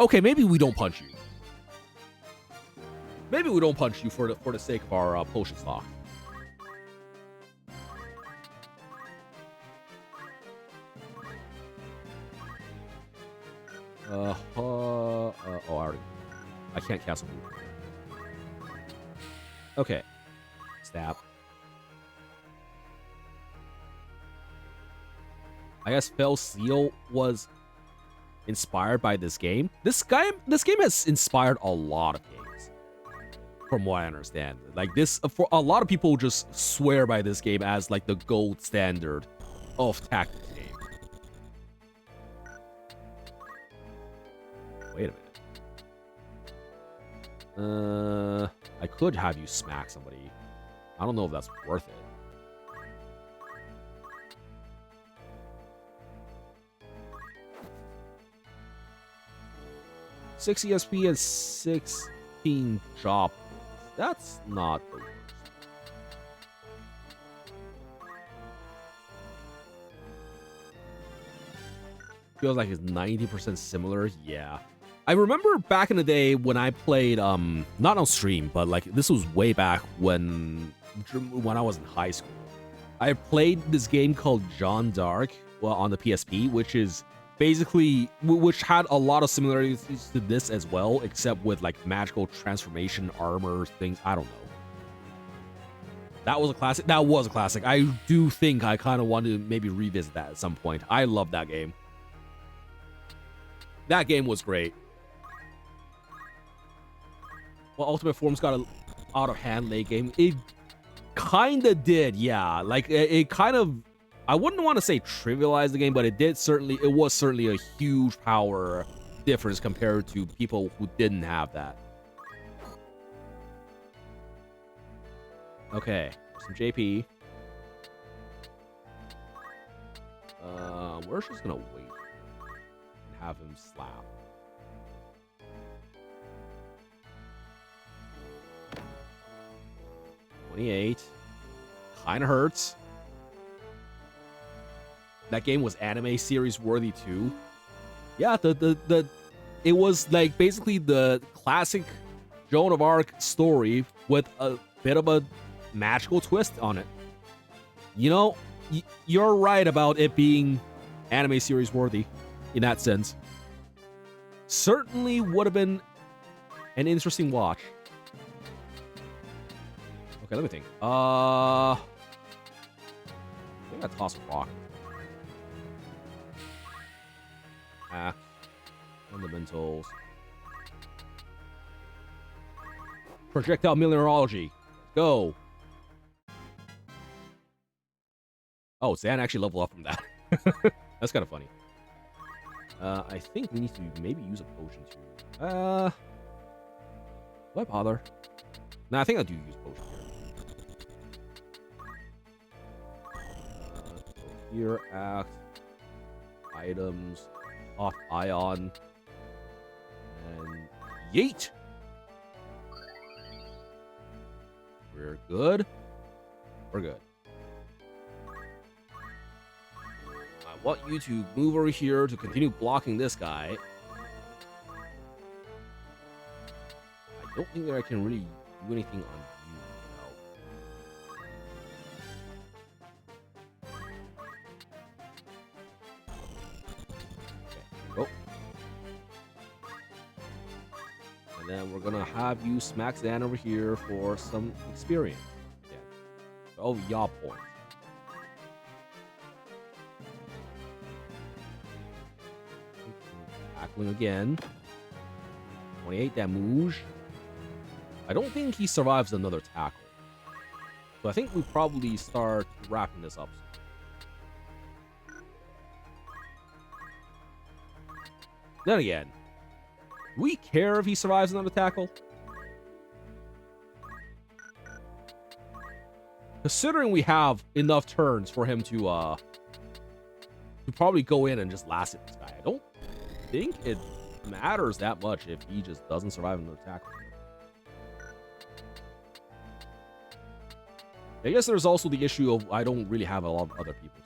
Okay, maybe we don't punch you. Maybe we don't punch you for the sake of our potion stock. Oh, I already... I can't cast a move. Okay. Stab. I guess Fell Seal was inspired by this game. This game has inspired a lot of games. from what I understand. Like this, for a lot of people just swear by this game as like the gold standard of tactics game. Wait a minute. I could have you smack somebody. I don't know if that's worth it. Six ESP and 16 job. That's not the worst. Feels like it's 90% similar. Yeah. I remember back in the day when I played, not on stream, but like this was way back when I was in high school. I played this game called John Dark, well, on the PSP, which is basically, which had a lot of similarities to this as well, except with like magical transformation, armor, things. I don't know. That was a classic. That was a classic. I do think I kind of want to maybe revisit that at some point. I love that game. That game was great. Well, Ultimate Form's got an out-of-hand late game. It kind of did, yeah. Like, it kind of... I wouldn't want to say trivialized the game, but it was certainly a huge power difference compared to people who didn't have that. Okay, some JP. We're just gonna wait and have him slap. $28. Kinda hurts. That game was anime series worthy too. Yeah, it was like basically the classic Joan of Arc story with a bit of a magical twist on it. You know, you're right about it being anime series worthy in that sense. Certainly would have been an interesting watch. Okay, let me think. I think I toss a rock. Fundamentals. Projectile mineralogy. Go. Oh, Zan actually leveled up from that. That's kind of funny. I think we need to maybe use a potion too. Why bother? Nah, I think I do use potion here. Here, act. Items. Off ion. And yeet! We're good. We're good. I want you to move over here to continue blocking this guy. I don't think that I can really do anything on you now. Okay, go. And then we're gonna have you smack Zan over here for some experience. Yeah. 12 yaw points. Tackling again. 28 damage. I don't think he survives another tackle. So I think we probably start wrapping this up. Then again, do we care if he survives another tackle? Considering we have enough turns for him to probably go in and just last hit this guy. I don't think it matters that much if he just doesn't survive another tackle. I guess there's also the issue of I don't really have a lot of other people to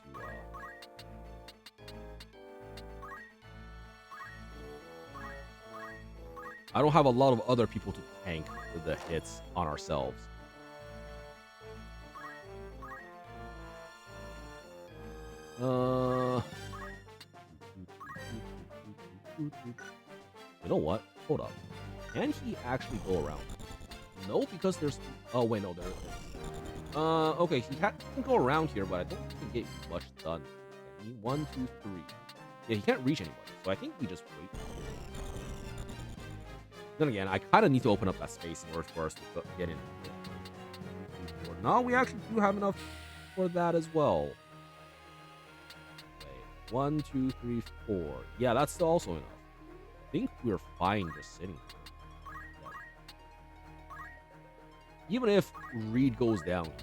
I don't have a lot of other people to tank the hits on ourselves. You know what? Hold up. Can he actually go around? No, because there's... Oh, wait, no, there is. Okay, he can go around here, but I don't think he can get much done. Okay, 1, 2, 3. Yeah, he can't reach anybody, so I think we just wait. Then again, I kind of need to open up that space in order for us to get in. No, we actually do have enough for that as well. Wait, 1, 2, 3, 4. Yeah, that's also enough. I think we're fine just sitting here. Even if Reed goes down here,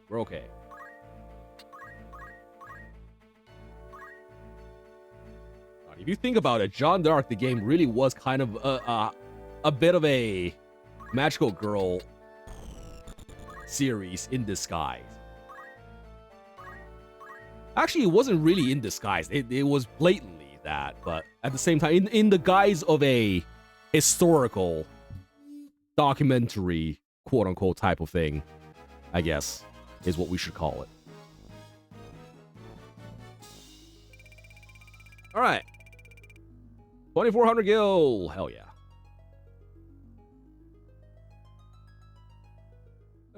we're okay. If you think about it, Jeanne d'Arc, the game, really was kind of a bit of a magical girl series in disguise. Actually, it wasn't really in disguise. It was blatantly that, but at the same time, in the guise of a historical documentary, quote-unquote, type of thing, I guess, is what we should call it. All right. 2,400 gil. Hell yeah.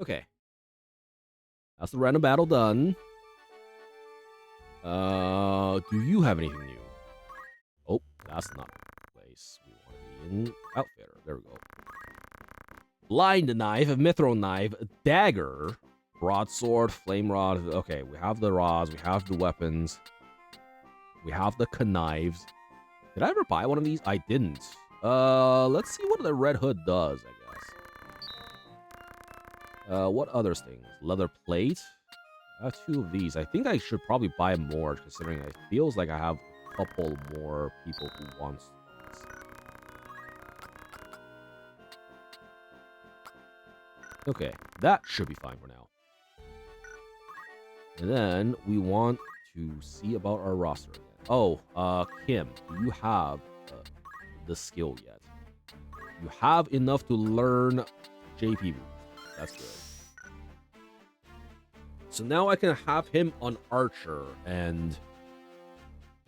Okay. That's the random battle done. Do you have anything new? Oh, that's not the place we want to be in. Outfitter. There we go. Blind knife, mithril knife, dagger, broadsword, flame rod. Okay, we have the rods, we have the weapons, we have the knives. Did I ever buy one of these? I didn't. Let's see what the red hood does, I guess. What other things? Leather plate. I have 2 of these. I think I should probably buy more, considering it feels like I have a couple more people who want these. Okay, that should be fine for now. And then we want to see about our roster again. Oh, Kim, do you have the skill yet? You have enough to learn JP moves. That's good. So now I can have him on Archer and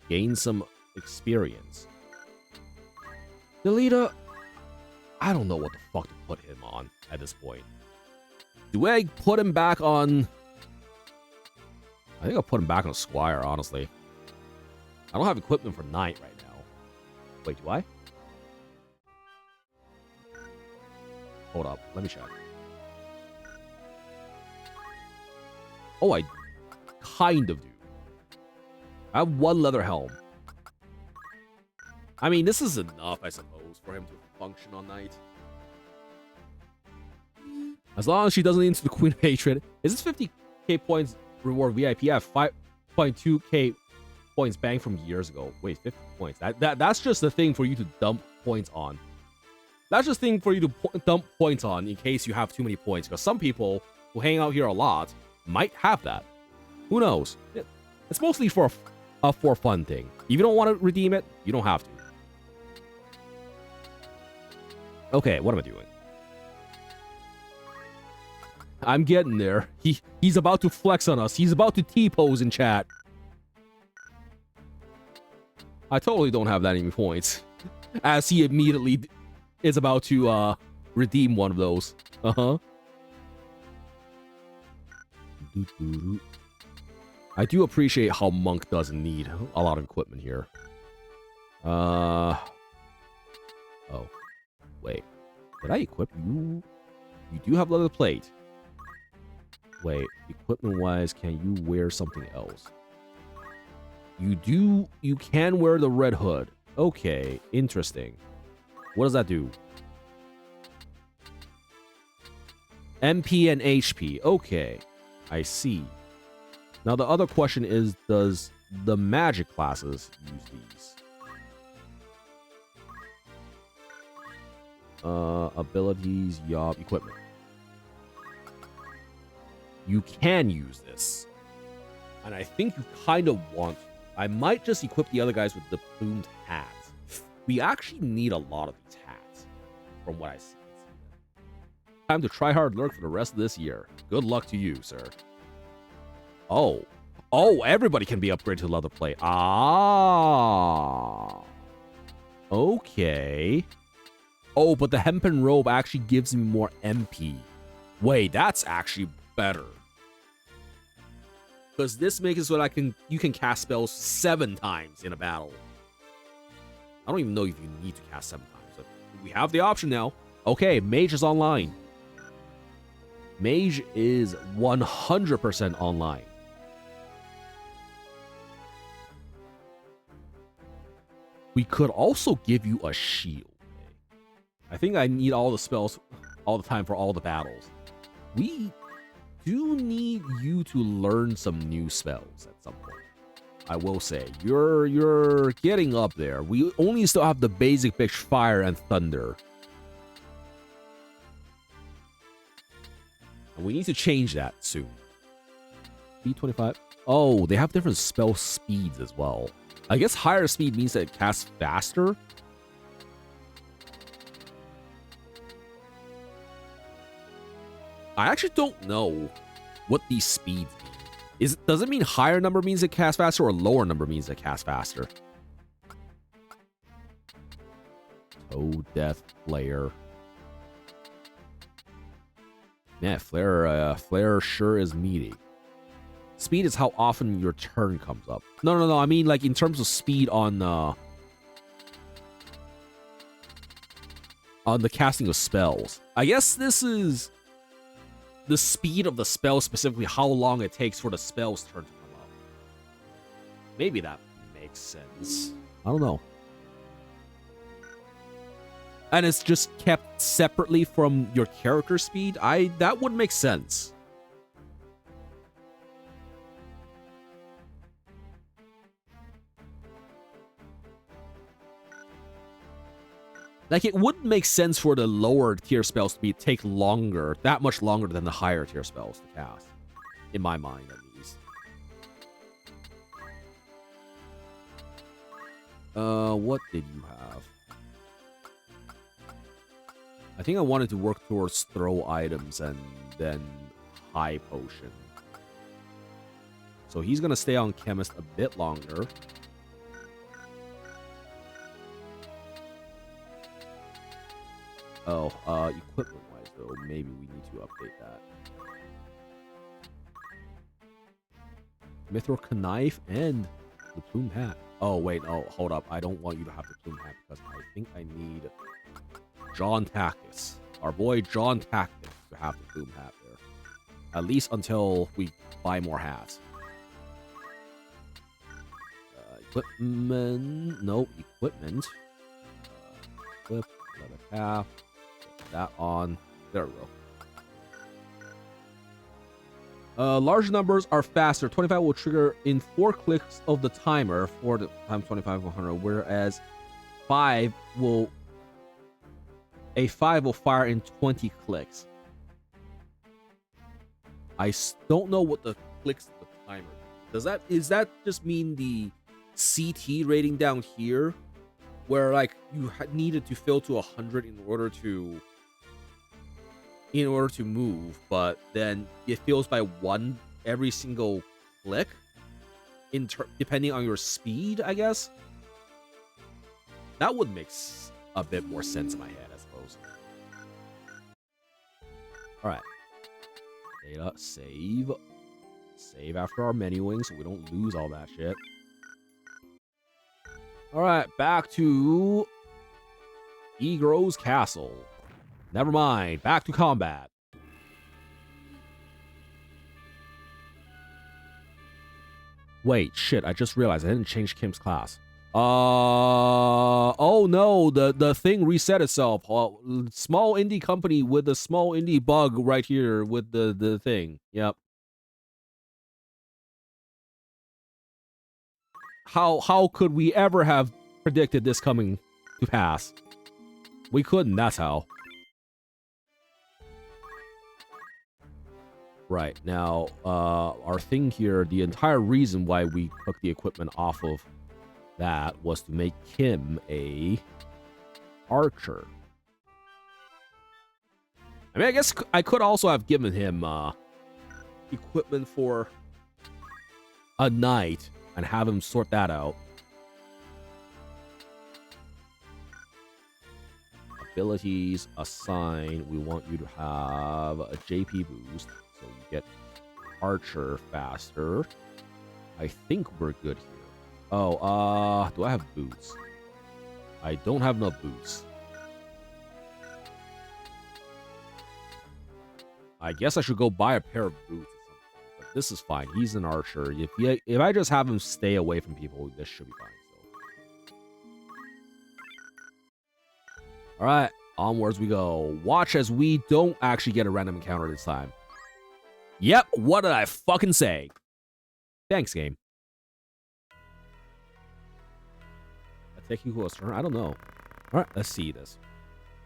gain some experience. Delita, I don't know what the fuck to put him on at this point. Do I put him back on... I think I'll put him back on Squire, honestly. I don't have equipment for Knight right now. Wait, do I? Hold up, let me check. Oh, I kind of do. I have 1 leather helm. I mean, this is enough, I suppose, for him to function on Knight. As long as she doesn't into the Queen of Hatred. Is this 50k points reward VIP? I have 5.2k points banked from years ago. Wait, 50 points. That's just the thing for you to dump points on. That's just the thing for you to dump points on in case you have too many points. Because some people who hang out here a lot might have that. Who knows? It's mostly for a for fun thing. If you don't want to redeem it, you don't have to. Okay, what am I doing? I'm getting there. He's about to flex on us. He's about to T-pose in chat. I totally don't have that many points. As he immediately is about to redeem one of those. Uh-huh. I do appreciate how Monk doesn't need a lot of equipment here. Oh. Wait. Did I equip you? You do have leather plate. Wait, equipment-wise, can you wear something else? You can wear the red hood. Okay, interesting. What does that do? MP and HP. Okay, I see. Now the other question is, does the magic classes use these? Abilities, yob, equipment. You can use this. And I think you kind of want to. I might just equip the other guys with the plumed hats. We actually need a lot of these hats, from what I see. Time to try hard lurk for the rest of this year. Good luck to you, sir. Oh. Oh, everybody can be upgraded to leather plate. Ah. Okay. Oh, but the hempen robe actually gives me more MP. Wait, that's actually better. Because this makes it so that you can cast spells 7 times in a battle. I don't even know if you need to cast 7 times. But we have the option now. Okay, Mage is online. Mage is 100% online. We could also give you a shield. I think I need all the spells all the time for all the battles. We do need you to learn some new spells at some point. I will say, you're getting up there. We only still have the basic bitch fire and thunder. And we need to change that soon. B25. Oh, they have different spell speeds as well. I guess higher speed means that it casts faster. I actually don't know what these speeds mean. Does it mean higher number means it casts faster or lower number means it casts faster? Toe Death Flare. Man, Flare sure is meaty. Speed is how often your turn comes up. No. I mean, like, in terms of speed on the casting of spells. I guess this is the speed of the spell, specifically how long it takes for the spell's turn to come up. Maybe that makes sense. I don't know. And it's just kept separately from your character speed. That would make sense. Like, it wouldn't make sense for the lower tier spells to take longer, that much longer than the higher tier spells to cast. In my mind, at least. What did you have? I think I wanted to work towards throw items and then high potion. So he's gonna stay on chemist a bit longer. Oh, equipment-wise, though, maybe we need to update that. Mithril Knife and the Plume Hat. Oh, wait, oh, hold up. I don't want you to have the Plume Hat because I think I need JOHN TACTICS. Our boy JOHN TACTICS to have the Plume Hat there. At least until we buy more hats. Equipment. Nope, equipment. Equip, leather cap. That on. There we go. Large numbers are faster. 25 will trigger in 4 clicks of the timer for the time 25 100, whereas 5 will fire in 20 clicks. I don't know what the clicks of the timer. Is that just mean the CT rating down here, where like you needed to fill to 100 in order to move, but then it fills by 1 every single click depending on your speed, I guess? That would make a bit more sense in my head, I suppose. Alright. Data, save. Save after our menuing so we don't lose all that shit. Alright, back to Egro's Castle. Never mind, back to combat. Wait, shit, I just realized I didn't change Kim's class. Oh no, the thing reset itself. Small indie company with a small indie bug right here with the thing. Yep. How could we ever have predicted this coming to pass? We couldn't, that's how. Right, now, our thing here, the entire reason why we took the equipment off of that was to make Kim a archer. I mean, I guess I could also have given him equipment for a knight and have him sort that out. Abilities, assign. We want you to have a JP boost, so you get archer faster. I think we're good here. Oh, do I have boots? I don't have enough boots. I guess I should go buy a pair of boots at some point, but this is fine. He's an archer. If I just have him stay away from people, this should be fine. So. All right, onwards we go. Watch as we don't actually get a random encounter this time. Yep, what did I fucking say? Thanks, game. I take you close turn. I don't know. All right, let's see this.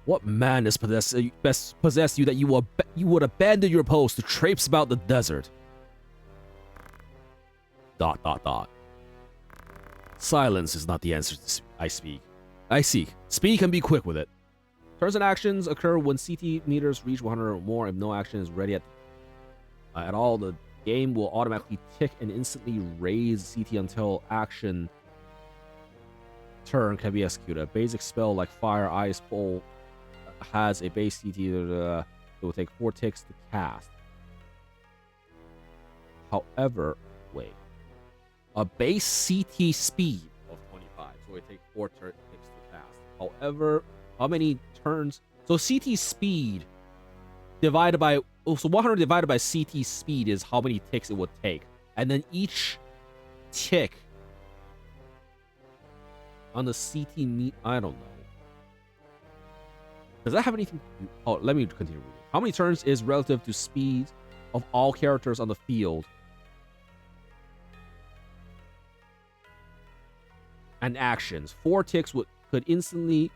What madness possessed you that you would abandon your post to traipse about the desert? ... Silence is not the answer I seek. Speak and be quick with it. Turns and actions occur when CT meters reach 100 or more. If no action is ready at all, the game will automatically tick and instantly raise CT until action turn can be executed. A basic spell like Fire, Ice, Pole has a base CT that will take 4 ticks to cast. However, wait. A base CT speed of 25, so it takes 4 ticks to cast. However, how many turns? So CT speed divided by... Oh, so 100 divided by CT speed is how many ticks it would take. And then each tick on the CT meet... I don't know. Does that have anything to do? Oh, let me continue reading. How many turns is relative to speed of all characters on the field? And actions. 4 ticks could instantly...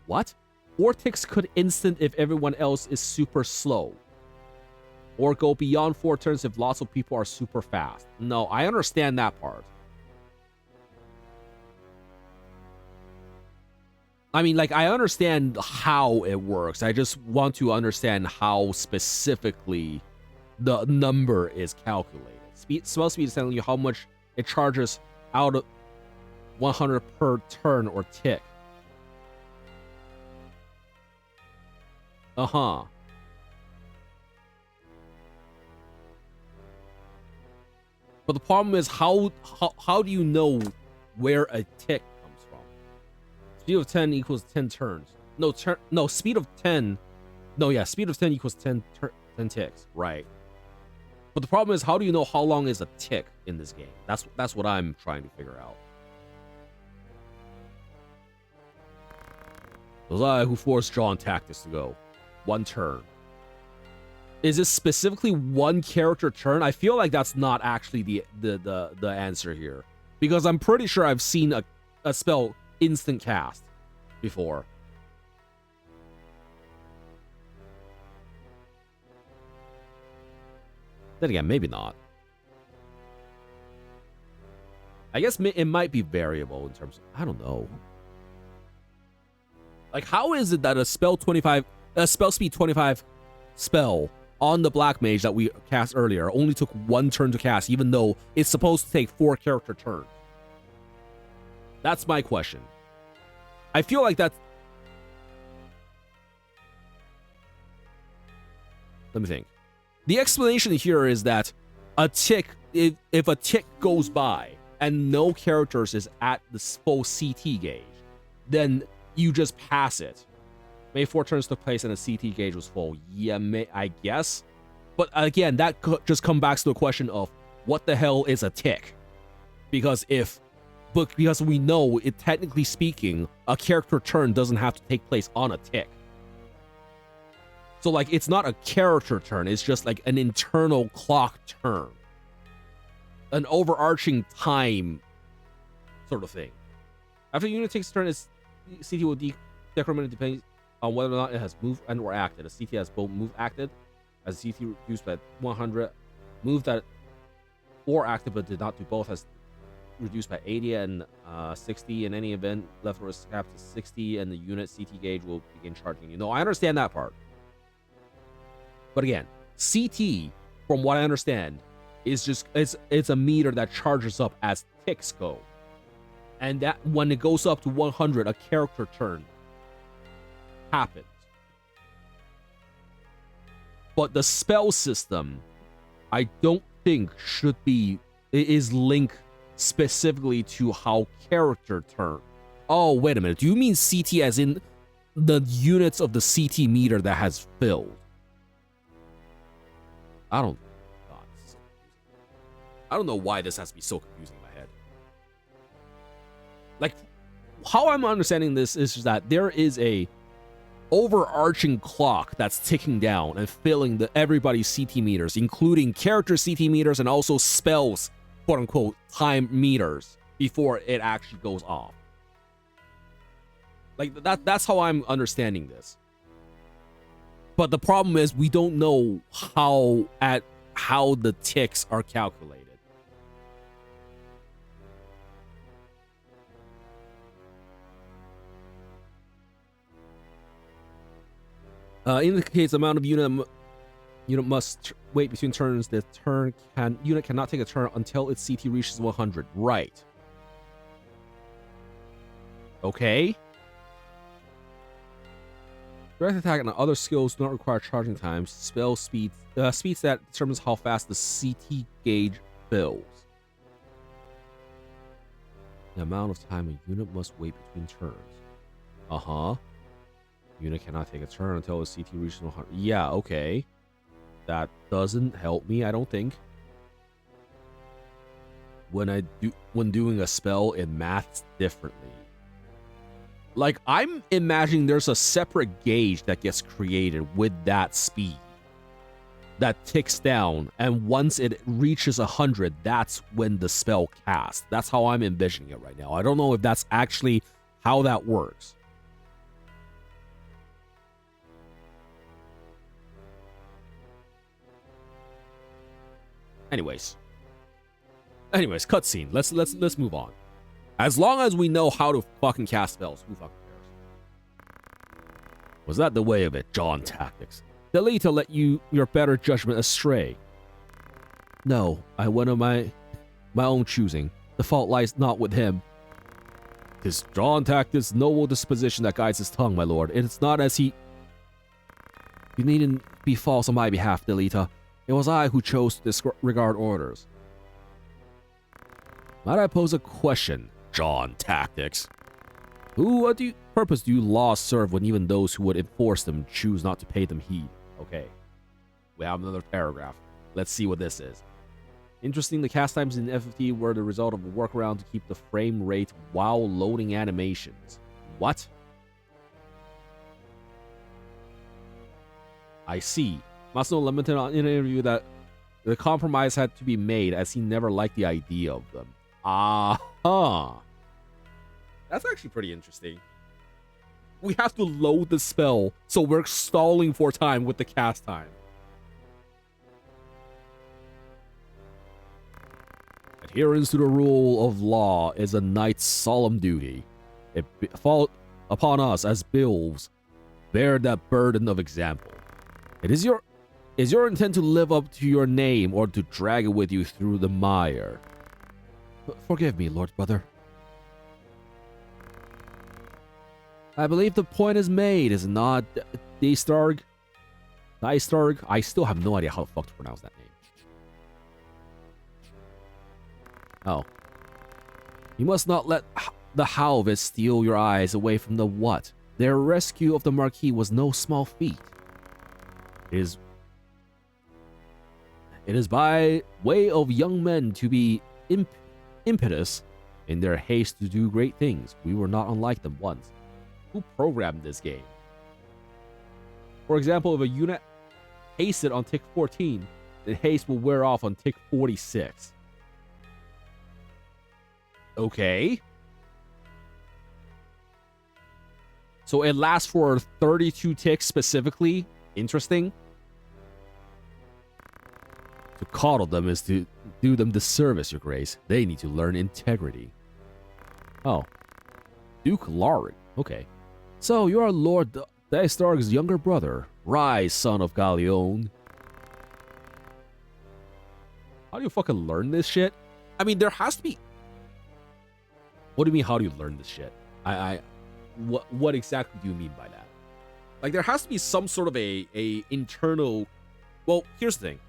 What? 4 ticks could instant if everyone else is super slow. Or go beyond 4 turns if lots of people are super fast. No, I understand that part. I mean, like, I understand how it works. I just want to understand how specifically the number is calculated. Spell speed is telling you how much it charges out of 100 per turn or tick. Uh-huh. But the problem is, how do you know where a tick comes from? Speed of 10 equals 10 turns. No, speed of 10. No, yeah, speed of 10 equals 10 ticks, right? But the problem is, how do you know how long is a tick in this game? That's what I'm trying to figure out. It was I who forced JOHN Tactics to go. 1 turn. Is this specifically 1 character turn? I feel like that's not actually the answer here, because I'm pretty sure I've seen a spell instant cast before. Then again, maybe not. I guess it might be variable in terms of, I don't know. Like, how is it that a spell speed 25 spell on the Black Mage that we cast earlier only took 1 turn to cast, even though it's supposed to take 4 character turns? That's my question. I feel like that's... Let me think. The explanation here is that a tick, if a tick goes by and no characters is at the full CT gauge, then you just pass it. Maybe 4 turns took place and the CT gauge was full. Yeah, I guess. But again, that could just come back to the question of what the hell is a tick? Because we know it, technically speaking, a character turn doesn't have to take place on a tick. So, like, it's not a character turn, it's just like an internal clock turn. An overarching time sort of thing. After a unit takes a turn, its CT will decrement depending on whether or not it has moved and or acted. A CT has both moved acted, as a CT reduced by 100, moved that or acted but did not do both, has reduced by 80 and 60. In any event, leftover is capped to 60, and the unit CT gauge will begin charging you. No, I understand that part. But again, CT, from what I understand, is just it's a meter that charges up as ticks go. And that when it goes up to 100, a character turn happens. But the spell system, I don't think is linked specifically to how character turn. Oh, wait a minute. Do you mean CT as in the units of the CT meter that has filled? I don't. God, this is so confusing. I don't know why this has to be so confusing in my head. Like, how I'm understanding this is that there is a overarching clock that's ticking down and filling everybody's CT meters, including character CT meters and also spells, quote unquote, time meters before it actually goes off. Like that's how I'm understanding this. But the problem is we don't know how the ticks are calculated. Indicates the amount of unit must wait between turns. The unit cannot take a turn until its CT reaches 100. Right. Okay. Direct attack and other skills do not require charging times. Spell speed, speeds that determines how fast the CT gauge fills. The amount of time a unit must wait between turns. Unit cannot take a turn until its CT reaches 100. Yeah, okay. That doesn't help me, I don't think. When doing a spell, it maths differently. Like, I'm imagining there's a separate gauge that gets created with that speed that ticks down, and once it reaches 100, that's when the spell casts. That's how I'm envisioning it right now. I don't know if that's actually how that works. Anyways, cutscene. Let's move on. As long as we know how to fucking cast spells, who fucking cares? Was that the way of it, John Tactics? Delita let your better judgment astray. No, I went on my own choosing. The fault lies not with him. 'Tis John Tactics' noble disposition that guides his tongue, my lord. It's not as he... You needn't be false on my behalf, Delita. It was I who chose to disregard orders. Might I pose a question, John Tactics? What purpose do laws serve when even those who would enforce them choose not to pay them heed? Okay, we have another paragraph. Let's see what this is. Interesting, the cast times in FFT were the result of a workaround to keep the frame rate while loading animations. What? I see. Masuno lamented in an interview that the compromise had to be made as he never liked the idea of them. That's actually pretty interesting. We have to load the spell, so we're stalling for time with the cast time. Adherence to the rule of law is a knight's solemn duty. It falls upon us as Beoulves bear that burden of example. Is your intent to live up to your name or to drag it with you through the mire? Forgive me, Lord Brother. I believe the point is made, is it not, Dystarg? I still have no idea how the fuck to pronounce that name. Oh. You must not let the Halvis steal your eyes away from the what? Their rescue of the Marquis was no small feat. It is by way of young men to be impetuous in their haste to do great things. We were not unlike them once. Who programmed this game? For example, if a unit hasted on tick 14, then haste will wear off on tick 46. Okay. So it lasts for 32 ticks specifically. Interesting. To coddle them is to do them disservice, Your Grace. They need to learn integrity. Oh. Duke Laric. Okay. So, you are Lord Dystarg's younger brother. Rise, son of Galleon. How do you fucking learn this shit? I mean, there has to be... What do you mean, how do you learn this shit? What exactly do you mean by that? Like, there has to be some sort of a internal... Well, here's the thing.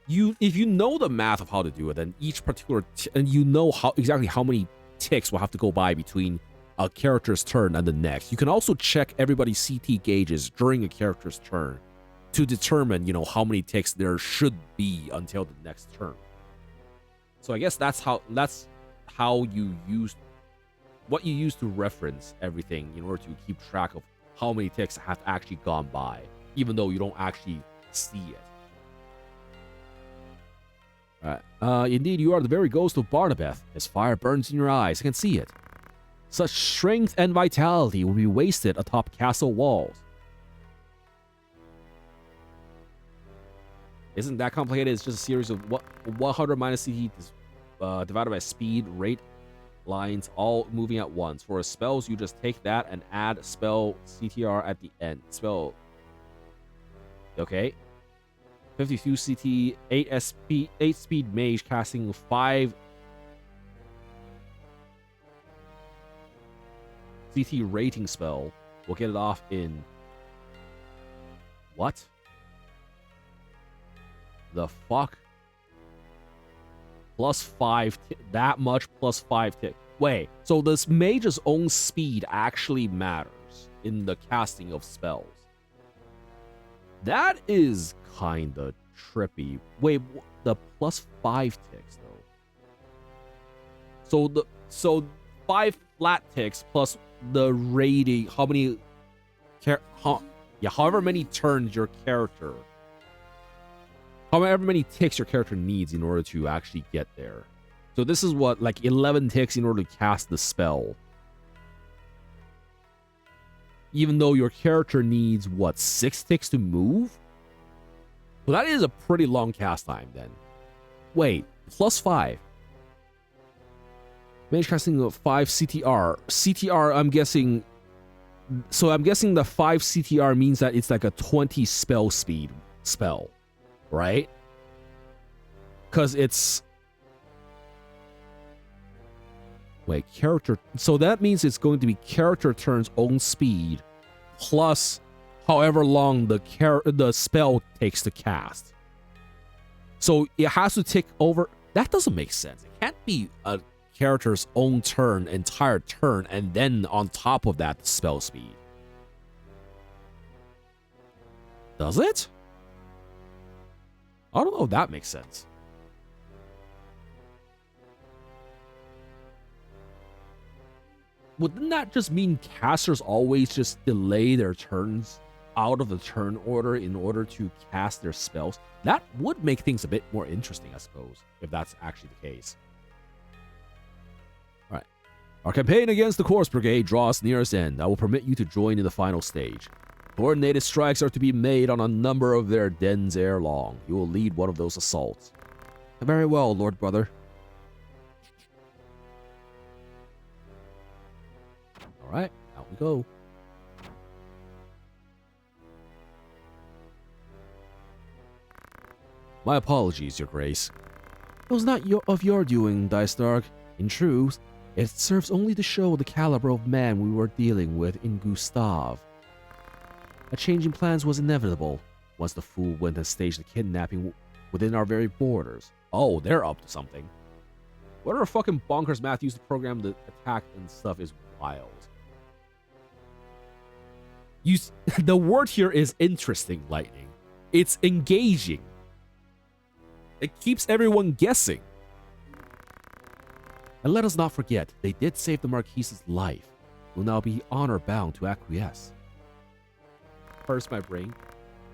if you know the math of how to do it, then each particular and you know exactly how many ticks will have to go by between a character's turn and the next. You can also check everybody's CT gauges during a character's turn to determine, you know, how many ticks there should be until the next turn. So I guess that's how you use what you use to reference everything in order to keep track of how many ticks have actually gone by, even though you don't actually see it. Indeed, you are the very ghost of Barnabeth. His fire burns in your eyes. I can see it. Such strength and vitality will be wasted atop castle walls. Isn't that complicated? It's just a series of 100 minus CT divided by speed, rate, lines, all moving at once. For spells, you just take that and add spell CTR at the end. Spell. Okay. 52 CT, 8 speed mage casting 5 CT rating spell. We'll get it off in what? The fuck? Plus 5 that much plus 5 tick. Wait, so this mage's own speed actually matters in the casting of spells. That is kinda trippy. Wait, the plus 5 ticks though. So 5 flat ticks plus the rating. However many turns your character. However many ticks your character needs in order to actually get there. So this is what, like 11 ticks in order to cast the spell. Even though your character needs, what, 6 ticks to move? Well, that is a pretty long cast time then. Wait, plus 5. Mage casting 5 CTR. CTR, I'm guessing... So I'm guessing the 5 CTR means that it's like a 20 spell speed spell. Right? Because it's... Wait, character... So that means it's going to be character turn's own speed plus however long the spell takes to cast. So it has to tick over... That doesn't make sense. It can't be a character's own turn, entire turn, and then on top of that, spell speed. Does it? I don't know if that makes sense. Wouldn't that just mean casters always just delay their turns out of the turn order in order to cast their spells? That would make things a bit more interesting, I suppose, if that's actually the case. Alright. Our campaign against the Corpse Brigade draws near its end. I will permit you to join in the final stage. Coordinated strikes are to be made on a number of their dens ere long. You will lead one of those assaults. Very well, Lord Brother. Alright, out we go. My apologies, Your Grace. It was not of your doing, Dystark. In truth, it serves only to show the caliber of man we were dealing with in Gustav. A change in plans was inevitable once the fool went and staged the kidnapping within our very borders. Oh, they're up to something. Whatever fucking bonkers math used to program the attack and stuff is wild. The word here is interesting, Lightning. It's engaging. It keeps everyone guessing. And let us not forget, they did save the Marquise's life. We'll now be honor-bound to acquiesce. Hurts my brain.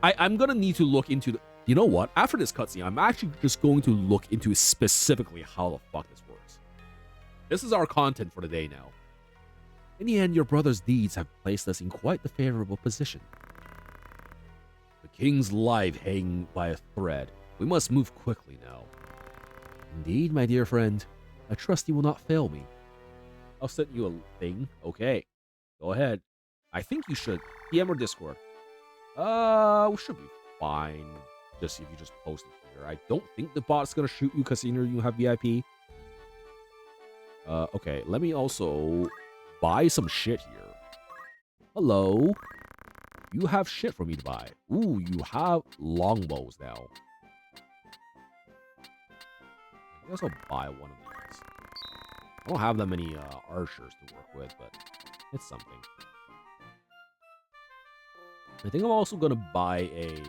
I'm gonna need to look into the... You know what? After this cutscene, I'm actually just going to look into specifically how the fuck this works. This is our content for the day now. In the end, your brother's deeds have placed us in quite the favorable position. The king's life hanging by a thread. We must move quickly now. Indeed, my dear friend. I trust you will not fail me. I'll send you a thing. Okay. Go ahead. I think you should. DM or Discord. We should be fine. Just if you just post it here. I don't think the bot's gonna shoot you because you have VIP. Okay. Let me also buy some shit here. Hello. You have shit for me to buy. Ooh, you have longbows now. I guess I'll buy one of these. I don't have that many archers to work with, but it's something. I think I'm also gonna buy a.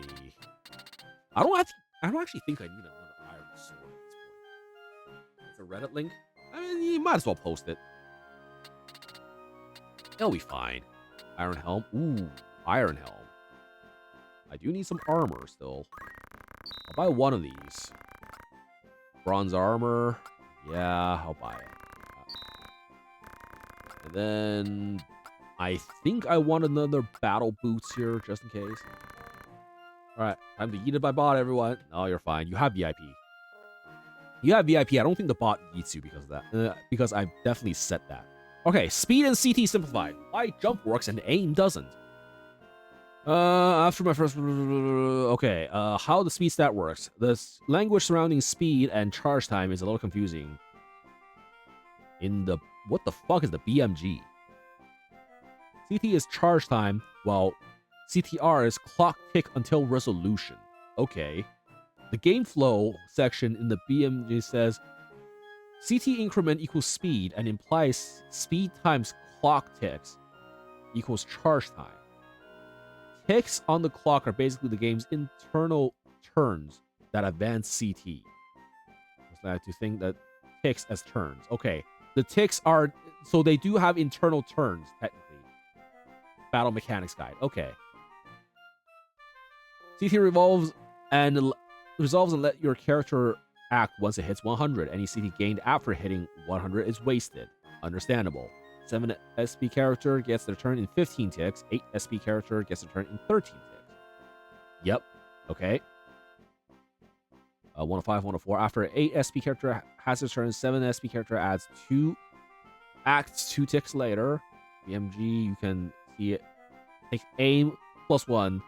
I don't actually think I need another iron sword at this point. It's a Reddit link. I mean, you might as well post it. It'll be fine. Iron helm. Ooh, iron helm. I do need some armor still. I'll buy one of these. Bronze armor. Yeah, I'll buy it. And then I think I want another battle boots here, just in case. Alright, time to eat it by bot, everyone. No, you're fine. You have VIP. You have VIP. I don't think the bot eats you because of that. Because I've definitely set that. Okay, speed and CT simplified. Why jump works and aim doesn't. After my first... Okay, how the speed stat works. The language surrounding speed and charge time is a little confusing. In the... What the fuck is the BMG? CT is charge time, while CTR is clock tick until resolution. Okay. The game flow section in the BMG says CT increment equals speed and implies speed times clock ticks equals charge time. Ticks on the clock are basically the game's internal turns that advance CT. I have to think that ticks as turns. Okay. The ticks are... So they do have internal turns, technically. Battle mechanics guide. Okay. CT resolves and let your character act once it hits 100. Any CT gained after hitting 100 is wasted. Understandable. 7 SP character gets their turn in 15 ticks. 8 SP character gets their turn in 13 ticks. Yep. Okay. 105, 104. After 8 SP character has his turn, 7 SP character adds 2 acts 2 ticks later. BMG, you can see it. Takes aim plus 1.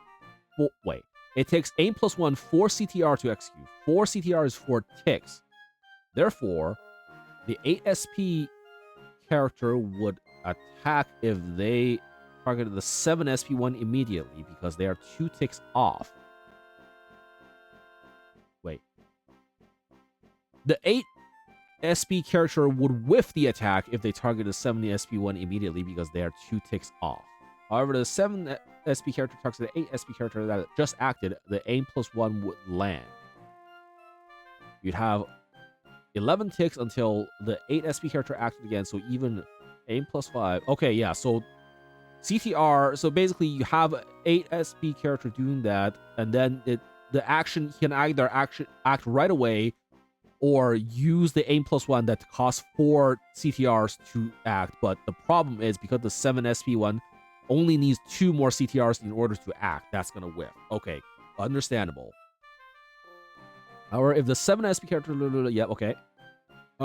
Wait. It takes aim plus 1 for CTR to execute. 4 CTR is 4 ticks. Therefore, the 8 SP character would attack if they targeted the 7 SP one immediately because they are 2 ticks off. Wait. The 8 SP character would whiff the attack if they target the 7 SP one immediately because they are 2 ticks off. However, the 7 SP character targets the 8 SP character that just acted, the aim plus 1 would land. You'd have 11 ticks until the 8 SP character acted again, so even aim plus 5. Okay, yeah, so CTR, so basically you have 8 SP character doing that, and then the action can either act right away or use the aim plus 1 that costs 4 CTRs to act. But the problem is because the 7 SP one only needs 2 more CTRs in order to act. That's gonna whiff. Okay, understandable. However, if the 7 SP character... Yeah, okay.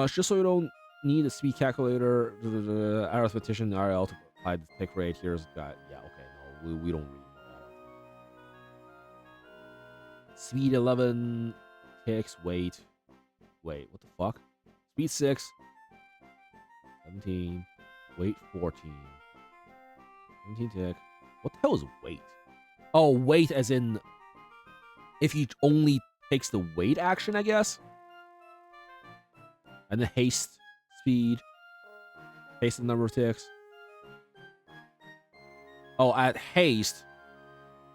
Just so you don't need a speed calculator, arithmetician, RL to apply the tick rate, here's that. Yeah, okay, no, we don't really need that. Speed 11 ticks, wait, what the fuck? Speed 6, 17, weight 14, 17 tick. What the hell is weight? Oh, weight as in if he only takes the weight action, I guess. And then haste, speed, haste the number of ticks. Oh, at haste,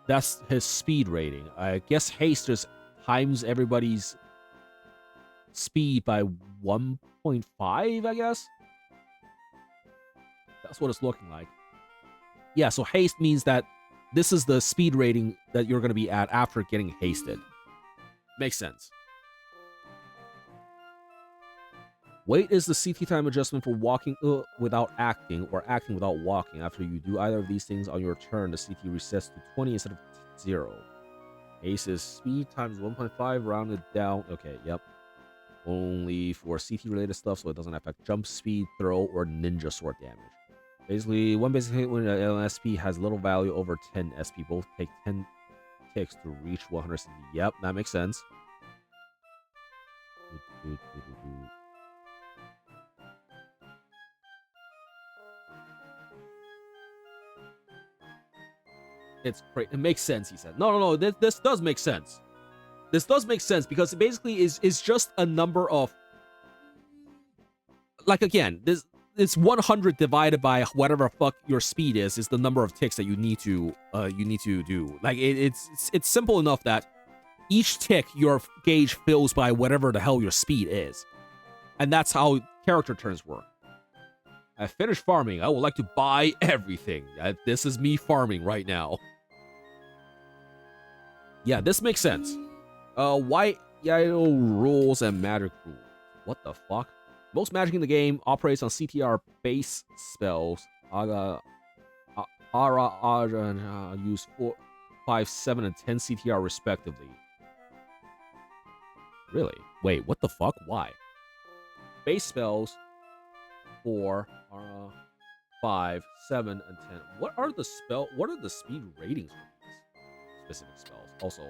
that's his speed rating. I guess haste just times everybody's speed by 1.5, I guess. That's what it's looking like. Yeah, so haste means that this is the speed rating that you're going to be at after getting hasted. Makes sense. Wait is the CT time adjustment for walking without acting or acting without walking. After you do either of these things on your turn, the CT resets to 20 instead of 0. Haste is speed times 1.5 rounded down. Okay, yep. Only for CT related stuff, so it doesn't affect jump speed, throw, or ninja sword damage. Basically, one basic hit when an SP has little value over 10 SP. Both take 10 ticks to reach 100 CT. Yep, that makes sense. It makes sense, he said. No, this does make sense. This does make sense because it basically is just a number of like again, this 100 divided by whatever fuck your speed is the number of ticks that you need to do. Like it's simple enough that each tick your gauge fills by whatever the hell your speed is, and that's how character turns work. I finished farming. I would like to buy everything. This is me farming right now. Yeah, this makes sense. White Yellow rules and magic rules. What the fuck? Most magic in the game operates on CTR base spells. Ara, use 4, 5, 7, and 10 CTR respectively. Really? Wait, what the fuck? Why? Base spells 4, 5, 7, and 10. What are the speed ratings for these specific spells? Also,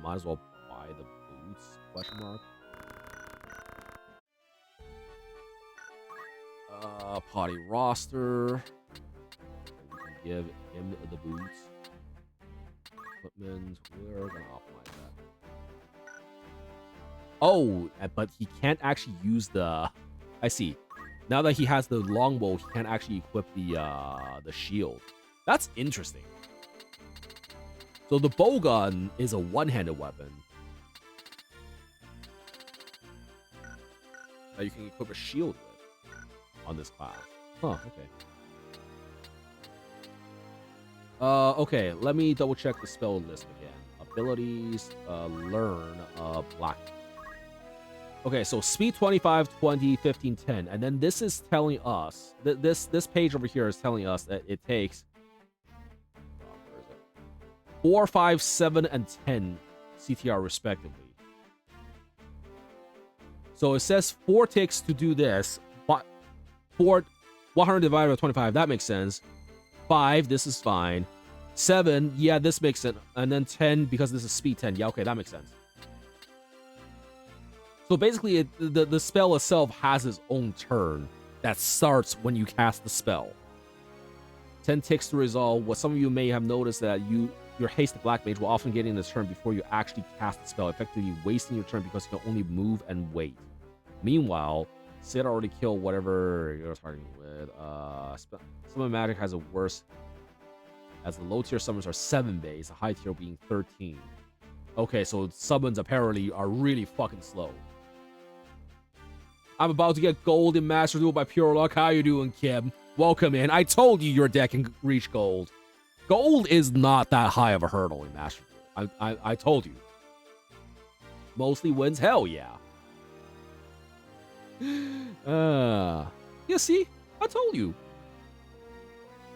might as well buy the boots? Question mark. Party roster. We can give him the boots. Equipment. We're gonna optimize that. Oh, but he can't actually use the. I see. Now that he has the longbow, he can't actually equip the shield. That's interesting. So the bow gun is a one-handed weapon that you can equip a shield with on this class. Huh, okay. Okay, let me double check the spell list again. Abilities, learn, black. Okay, so speed 25, 20, 15, 10. And then this is telling us, this page over here is telling us that it takes 4, 5, 7, and 10 CTR respectively. So it says 4 ticks to do this. 4, 100 divided by 25, that makes sense. 5, this is fine. 7, yeah, this makes sense. And then 10, because this is speed 10. Yeah, okay, that makes sense. So basically, the spell itself has its own turn that starts when you cast the spell. 10 ticks to resolve. What some of you may have noticed that your hasted black mage will often get in this turn before you actually cast the spell, effectively wasting your turn because you can only move and wait. Meanwhile, Sid already killed whatever you're targeting with. Summon magic has a worse, as the low tier summons are 7 base, the high tier being 13. Okay, so summons apparently are really fucking slow. I'm about to get gold in Master Duel by pure luck. How you doing, Kim? Welcome in. I told you your deck can reach gold. Gold is not that high of a hurdle in Master Duel. I told you. Mostly wins, hell yeah. Yeah, see? I told you.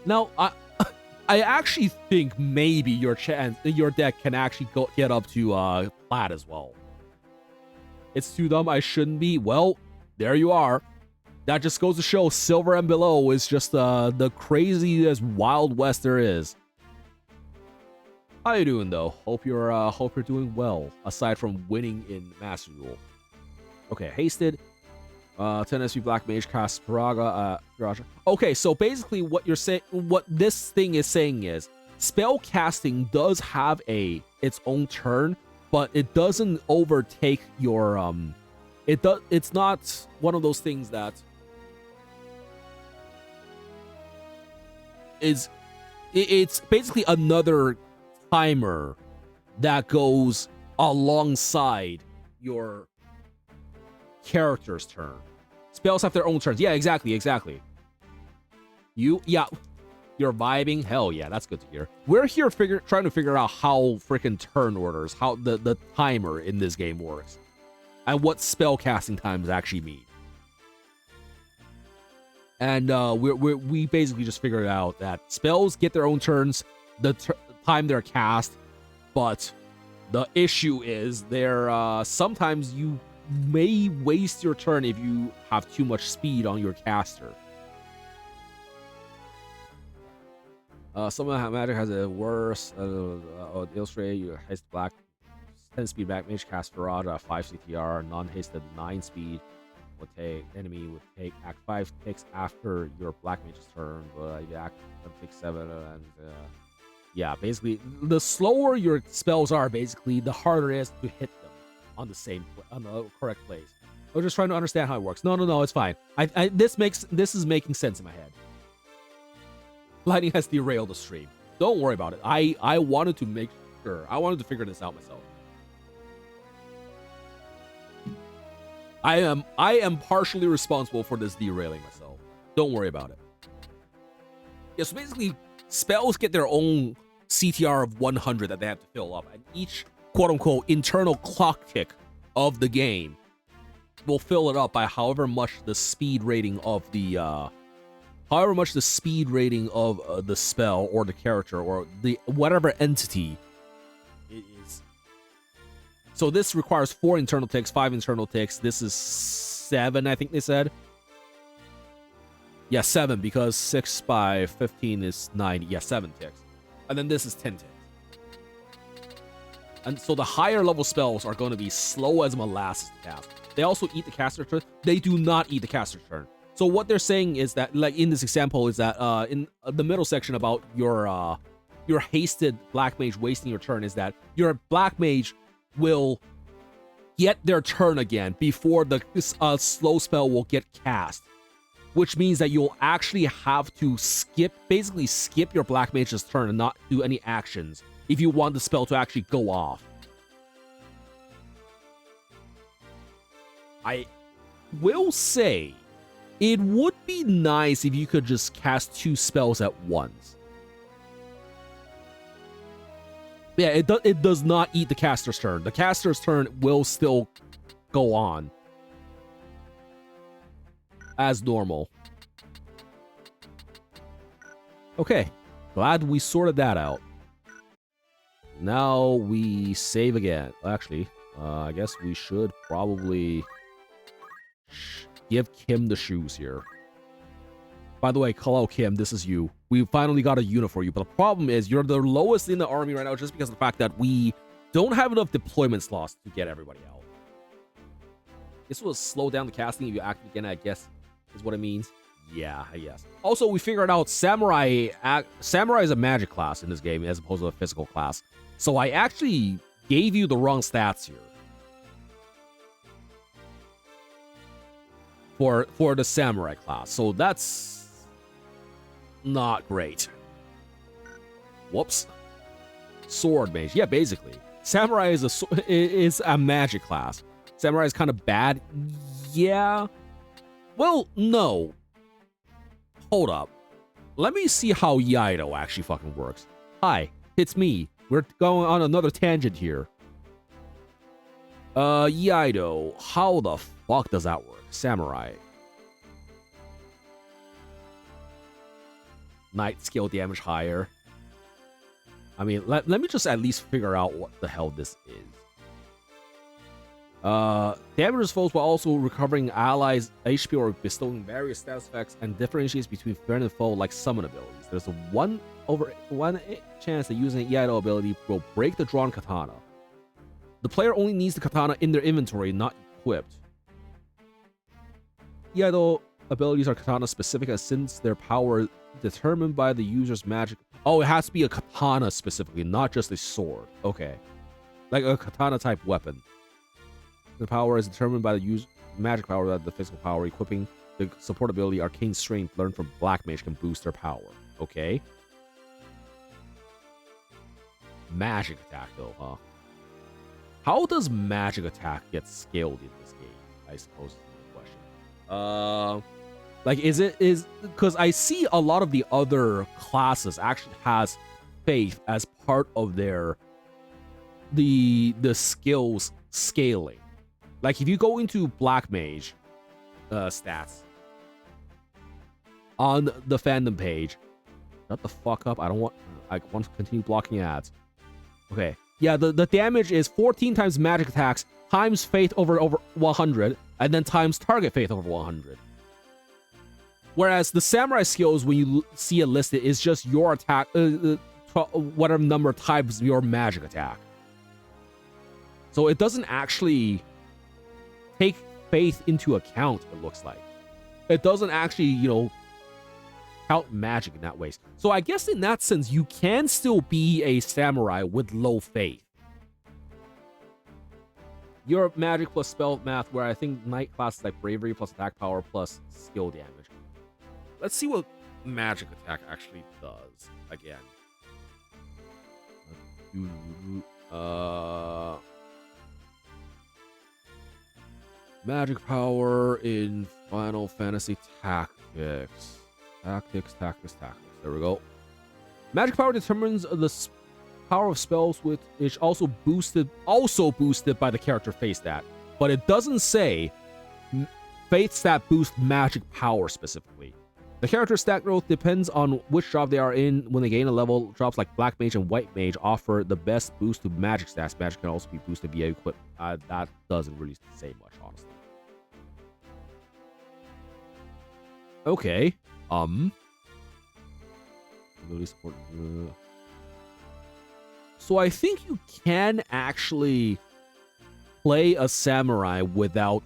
Now, I actually think maybe your deck can actually get up to plat as well. It's too dumb, I shouldn't be. Well, there you are. That just goes to show silver and below is just the craziest Wild West there is. How you doing though? Hope you're doing well. Aside from winning in Master Duel. Okay, hasted. 10 SP Black Mage cast Paraga. Okay, so basically what you're saying, what this thing is saying is, spell casting does have its own turn, but it doesn't overtake your It's not one of those things that is. It's basically another timer that goes alongside your character's turn. Spells have their own turns. Yeah, exactly. You're vibing. Hell yeah, that's good to hear. We're here trying to figure out how freaking turn orders, how the timer in this game works, and what spell casting times actually mean. And we basically just figured out that spells get their own turns, the time they're cast, but the issue is sometimes you may waste your turn if you have too much speed on your caster. Some magic has a worse illustrate your haste black 10 speed back mage cast Farada 5 CTR non-hasted 9 speed enemy would take act 5 ticks after your black mage's turn, but you act takes 7 and yeah, basically the slower your spells are, basically the harder it is to hit them on the correct place. I was just trying to understand how it works. No, it's fine. This is making sense in my head. Lightning has derailed the stream. Don't worry about it. I wanted to make sure. I wanted to figure this out myself. I am partially responsible for this derailing myself. Don't worry about it. Yeah, so basically, spells get their own CTR of 100 that they have to fill up, and each quote-unquote internal clock tick of the game will fill it up by however much the speed rating of the the spell or the character or the whatever entity it is. So this requires 4 internal ticks, 5 internal ticks. This is 7, I think they said. Yeah, 7, because 6 by 15 is 9. Yeah, 7 ticks. And then this is 10 ticks. And so the higher level spells are going to be slow as molasses to cast. They also eat the caster's turn. They do not eat the caster's turn. So what they're saying is that, like in this example, is that in the middle section about your hasted black mage wasting your turn is that your black mage will get their turn again before the slow spell will get cast, which means that you'll actually have to basically skip your black mage's turn and not do any actions if you want the spell to actually go off. I will say it would be nice if you could just cast 2 spells at once. Yeah, it does not eat the caster's turn. The caster's turn will still go on as normal. Okay, glad we sorted that out. Now we save again. Actually, I guess we should probably give Kim the shoes here. By the way, hello Kim, this is you. We finally got a unit for you, but the problem is you're the lowest in the army right now just because of the fact that we don't have enough deployment slots to get everybody out. This will slow down the casting if you act again, I guess, is what it means. Yeah, I guess. Also, we figured out Samurai is a magic class in this game as opposed to a physical class. So I actually gave you the wrong stats here. For the Samurai class. So that's not great. Whoops. Sword mage. Yeah, basically. Samurai is a magic class. Samurai is kind of bad. Yeah. Well, no. Hold up. Let me see how Yaido actually fucking works. Hi, it's me. We're going on another tangent here. Yaido. How the fuck does that work? Samurai. Night skill damage higher. I mean, let me just at least figure out what the hell this is. Damages foes while also recovering allies' HP or bestowing various status effects and differentiates between friend and foe like summon abilities. There's a 1/1 chance that using an Yaido ability will break the drawn katana. The player only needs the katana in their inventory, not equipped. Yaido abilities are katana specific, as since their power is determined by the user's magic. Oh, it has to be a katana specifically, not just a sword. Okay. Like a katana type weapon. The power is determined by the user's magic power, that the physical power. Equipping the support ability Arcane Strength learned from Black Mage can boost their power. Okay. Magic attack though, huh? How does magic attack get scaled in this game? I suppose is the question. Like is because I see a lot of the other classes actually has faith as part of their the skills scaling. Like if you go into Black Mage stats on the fandom page, shut the fuck up. I want to continue blocking ads. Okay. Yeah, the damage is 14 times magic attacks times faith over 100 and then times target faith over 100. Whereas the samurai skills, when you see it listed, is just your attack, whatever number times your magic attack. So it doesn't actually take faith into account, it looks like. It doesn't actually, count magic in that way. So I guess in that sense, you can still be a samurai with low faith. Your magic plus spell math, where I think Knight class is like bravery plus attack power plus skill damage. Let's see what magic attack actually does again. Magic power in Final Fantasy Tactics. Tactics. There we go. Magic power determines the power of spells, which is also boosted by the character fate stat, but it doesn't say fate stat boost magic power specifically. The character's stat growth depends on which job they are in. When they gain a level, jobs like Black Mage and White Mage offer the best boost to magic stats. Magic can also be boosted via equip. That doesn't really say much, honestly. Okay. So I think you can actually play a samurai without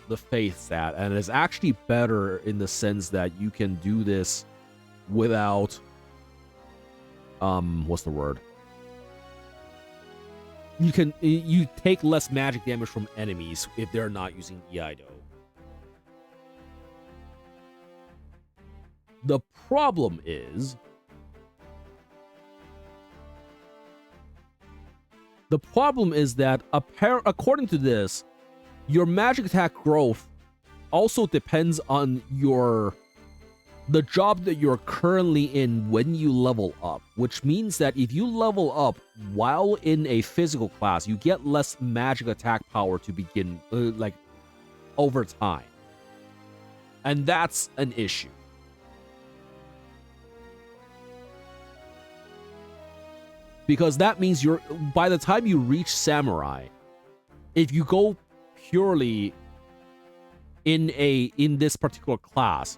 the faith stat, and it's actually better in the sense that you can do this without what's the word? You take less magic damage from enemies if they're not using Iaido. The problem is that according to this, your magic attack growth also depends on the job that you're currently in when you level up, which means that if you level up while in a physical class, you get less magic attack power to begin, over time. And that's an issue. Because that means by the time you reach Samurai, if you go purely in this particular class,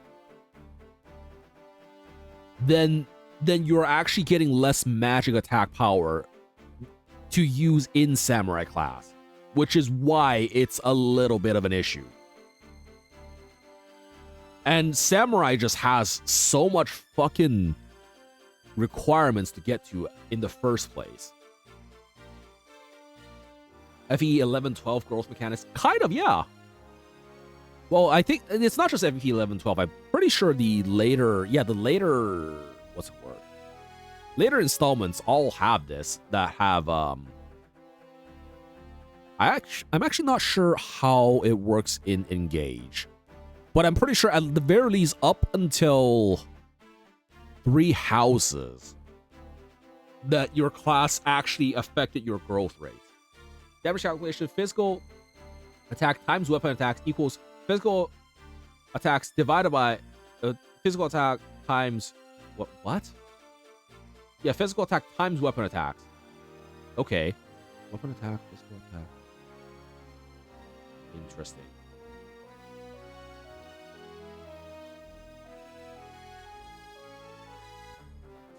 then you're actually getting less magic attack power to use in Samurai class, which is why it's a little bit of an issue. And Samurai just has so much fucking requirements to get to in the first place. FE 11-12 growth mechanics, kind of, yeah. Well, I think it's not just FE 11-12. I'm pretty sure the later what's the word? Later installments all have this. That have I'm actually not sure how it works in Engage, but I'm pretty sure at the very least up until 3 houses that your class actually affected your growth rate. Damage calculation: physical attack times weapon attacks equals physical attacks divided by physical attack times what? Yeah, physical attack times weapon attacks. Okay. Weapon attack, physical attack. Interesting.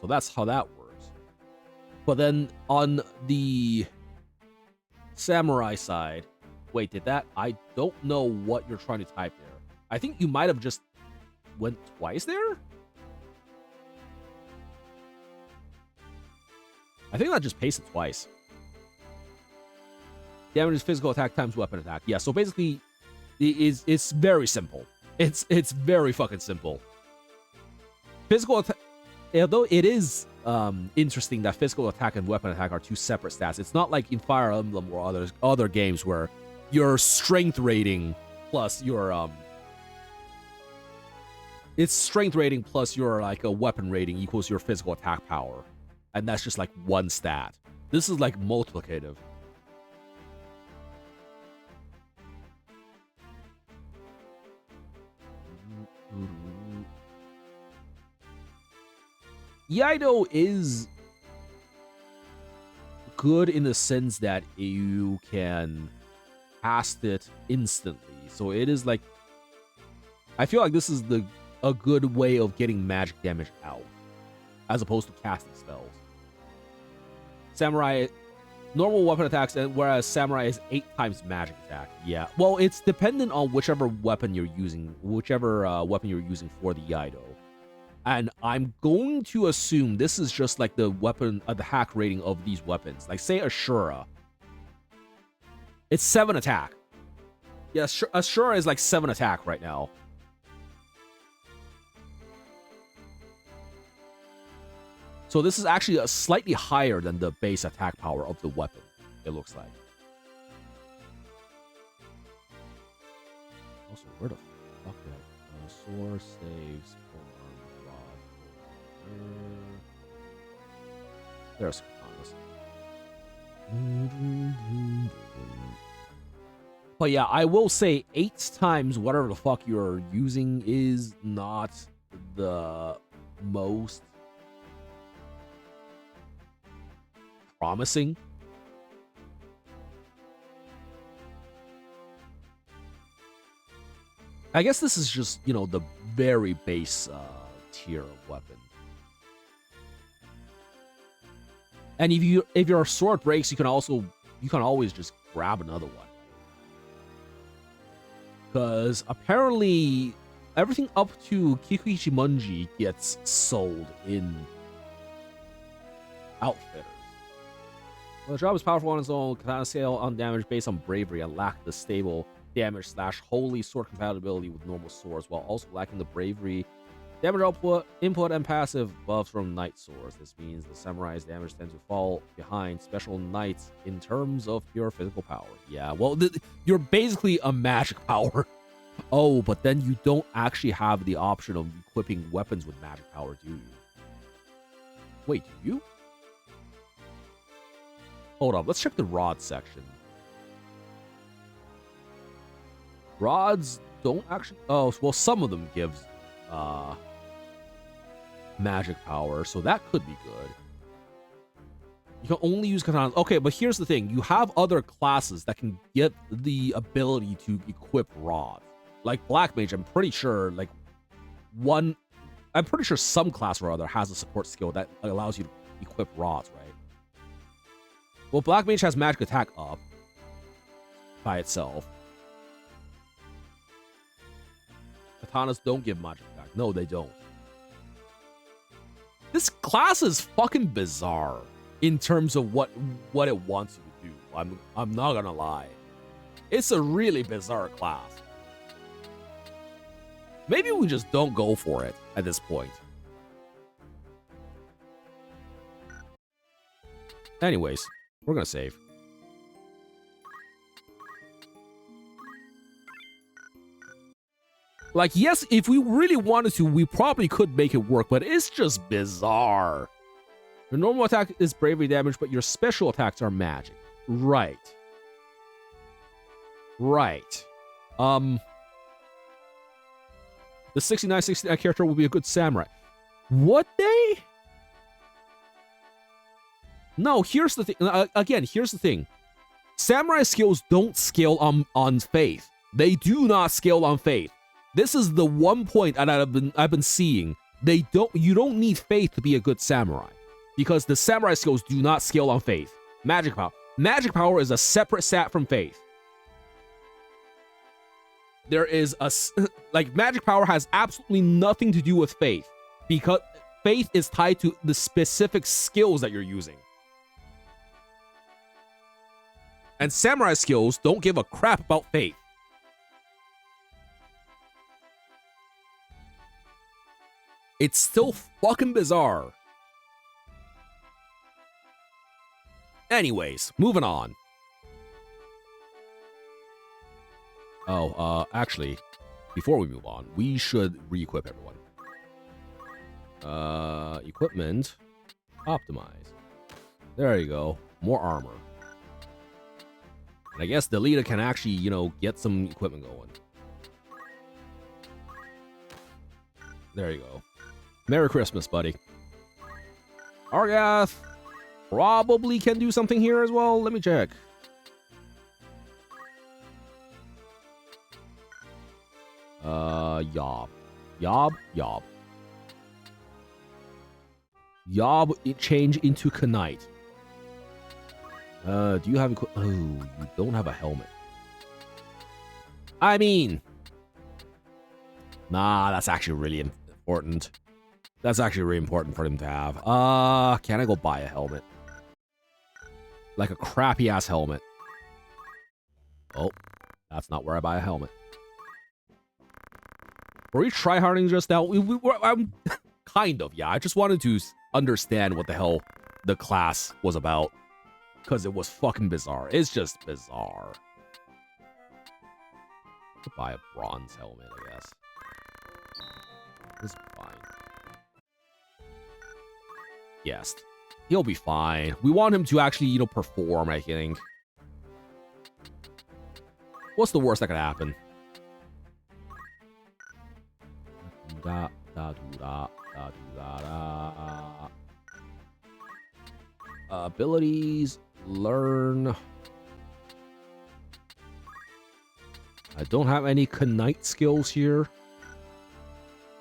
So that's how that works. But then on the Samurai side, wait, I don't know what you're trying to type there. I think you might have just went twice there? I think I just pasted twice. Damage is physical attack times weapon attack. Yeah, so basically, it's very simple. It's very fucking simple. Physical attack, although it is interesting that physical attack and weapon attack are 2 separate stats. It's not like in Fire Emblem or other games where your strength rating plus your it's strength rating plus your like a weapon rating equals your physical attack power, and that's just like 1 stat. This is like multiplicative. Iaido is good in the sense that you can cast it instantly. So it is like, I feel like this is a good way of getting magic damage out, as opposed to casting spells. Samurai, normal weapon attacks, and whereas Samurai is 8 times magic attack. Yeah, well, it's dependent on whichever weapon you're using, weapon you're using for the Iaido. And I'm going to assume this is just like the weapon, the hack rating of these weapons. Like, say Ashura. It's 7 attack. Yeah, Ashura is like 7 attack right now. So this is actually a slightly higher than the base attack power of the weapon, it looks like. Also, where the fuck did I... Sword saves form, rod. There's katanas. But yeah, I will say 8 times whatever the fuck you're using is not the most promising. I guess this is just, you know, the very base tier of weapon. And if your sword breaks, you can always just grab another one. Because apparently everything up to Kikuichi Munji gets sold in Outfitters. Well, the job is powerful on its own, katana scale on damage based on bravery and lack the stable damage / holy sword compatibility with normal swords, while also lacking the bravery damage output, input, and passive buffs from knight swords. This means the samurai's damage tends to fall behind special knights in terms of pure physical power. Yeah, well, you're basically a magic power. Oh, but then you don't actually have the option of equipping weapons with magic power, do you? Wait, do you? Hold up, let's check the rod section. Rods don't actually... Oh, well, some of them gives magic power, so that could be good. You can only use katanas. Okay, but here's the thing. You have other classes that can get the ability to equip rods. Like Black Mage, I'm pretty sure, I'm pretty sure some class or other has a support skill that allows you to equip rods, right? Well, Black Mage has magic attack up by itself. Katanas don't give magic attack. No, they don't. This class is fucking bizarre in terms of what it wants you to do. I'm not gonna lie. It's a really bizarre class. Maybe we just don't go for it at this point. Anyways, we're gonna save. Like, yes, if we really wanted to, we probably could make it work, but it's just bizarre. Your normal attack is bravery damage, but your special attacks are magic. Right. Right. The 69 character will be a good samurai. Would they? No, here's the thing. Again, here's the thing. Samurai skills don't scale on faith. They do not scale on faith. This is the one point that I've been seeing. You don't need faith to be a good samurai, because the samurai skills do not scale on faith. Magic power. Magic power is a separate stat from faith. There is magic power has absolutely nothing to do with faith, because faith is tied to the specific skills that you're using. And samurai skills don't give a crap about faith. It's still fucking bizarre. Anyways, moving on. Oh, actually, before we move on, we should re-equip everyone. Equipment. Optimize. There you go. More armor. And I guess the leader can actually, get some equipment going. There you go. Merry Christmas, buddy. Argath probably can do something here as well. Let me check. Yob. Yob. Yob, it changed into Knight. Do you have oh, you don't have a helmet. I mean, nah, that's actually really important. That's actually really important for him to have. Can I go buy a helmet? Like a crappy ass helmet. Oh, that's not where I buy a helmet. Were we tryharding just now? I'm kind of, yeah. I just wanted to understand what the hell the class was about. Because it was fucking bizarre. It's just bizarre. Could buy a bronze helmet, I guess. This is fine. Yes. He'll be fine. We want him to actually, you know, perform, I think. What's the worst that could happen? Da, da, do, da, da, do, da, da. Abilities, learn. I don't have any Knight skills here.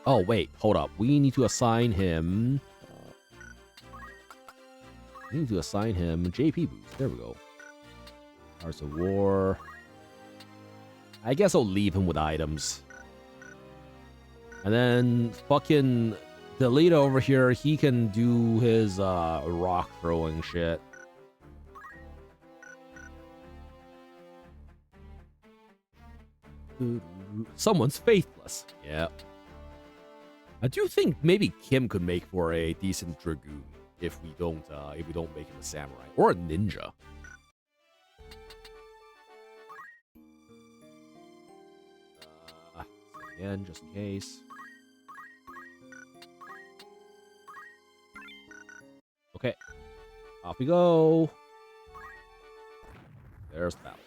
Oh, wait, hold up. We need to assign him... JP boost. There we go. Arts of War. I guess I'll leave him with items. And then fucking Delita over here, he can do his rock throwing shit. Someone's faithless. Yeah. I do think maybe Kim could make for a decent Dragoon if we don't make him a samurai or a ninja. Again, just in case. Okay, off we go. There's the battle.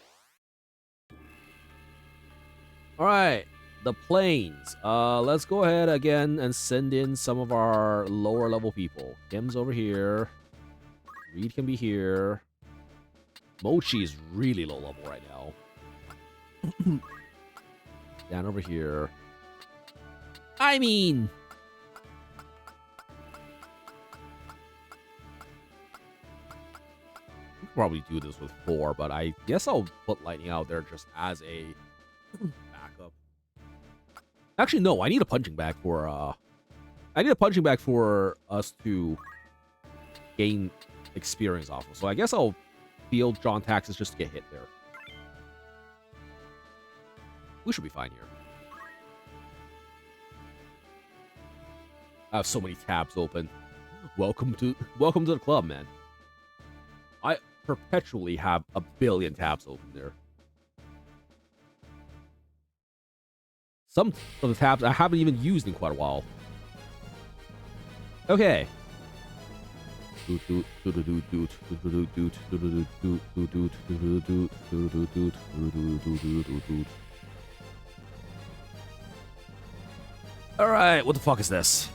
All right, the plains. Let's go ahead again and send in some of our lower level people. Kim's over here. Reed can be here. Mochi is really low level right now. Down over here. I mean... we could probably do this with 4, but I guess I'll put Lightning out there just as a backup. Actually, no, I need a punching bag for, I need a punching bag for us to gain experience off of. So I guess I'll field John Tactics just to get hit there. We should be fine here. I have so many tabs open. Welcome to the club, man. I perpetually have a billion tabs open there. Some of the tabs I haven't even used in quite a while. Okay. All right, what the fuck is this?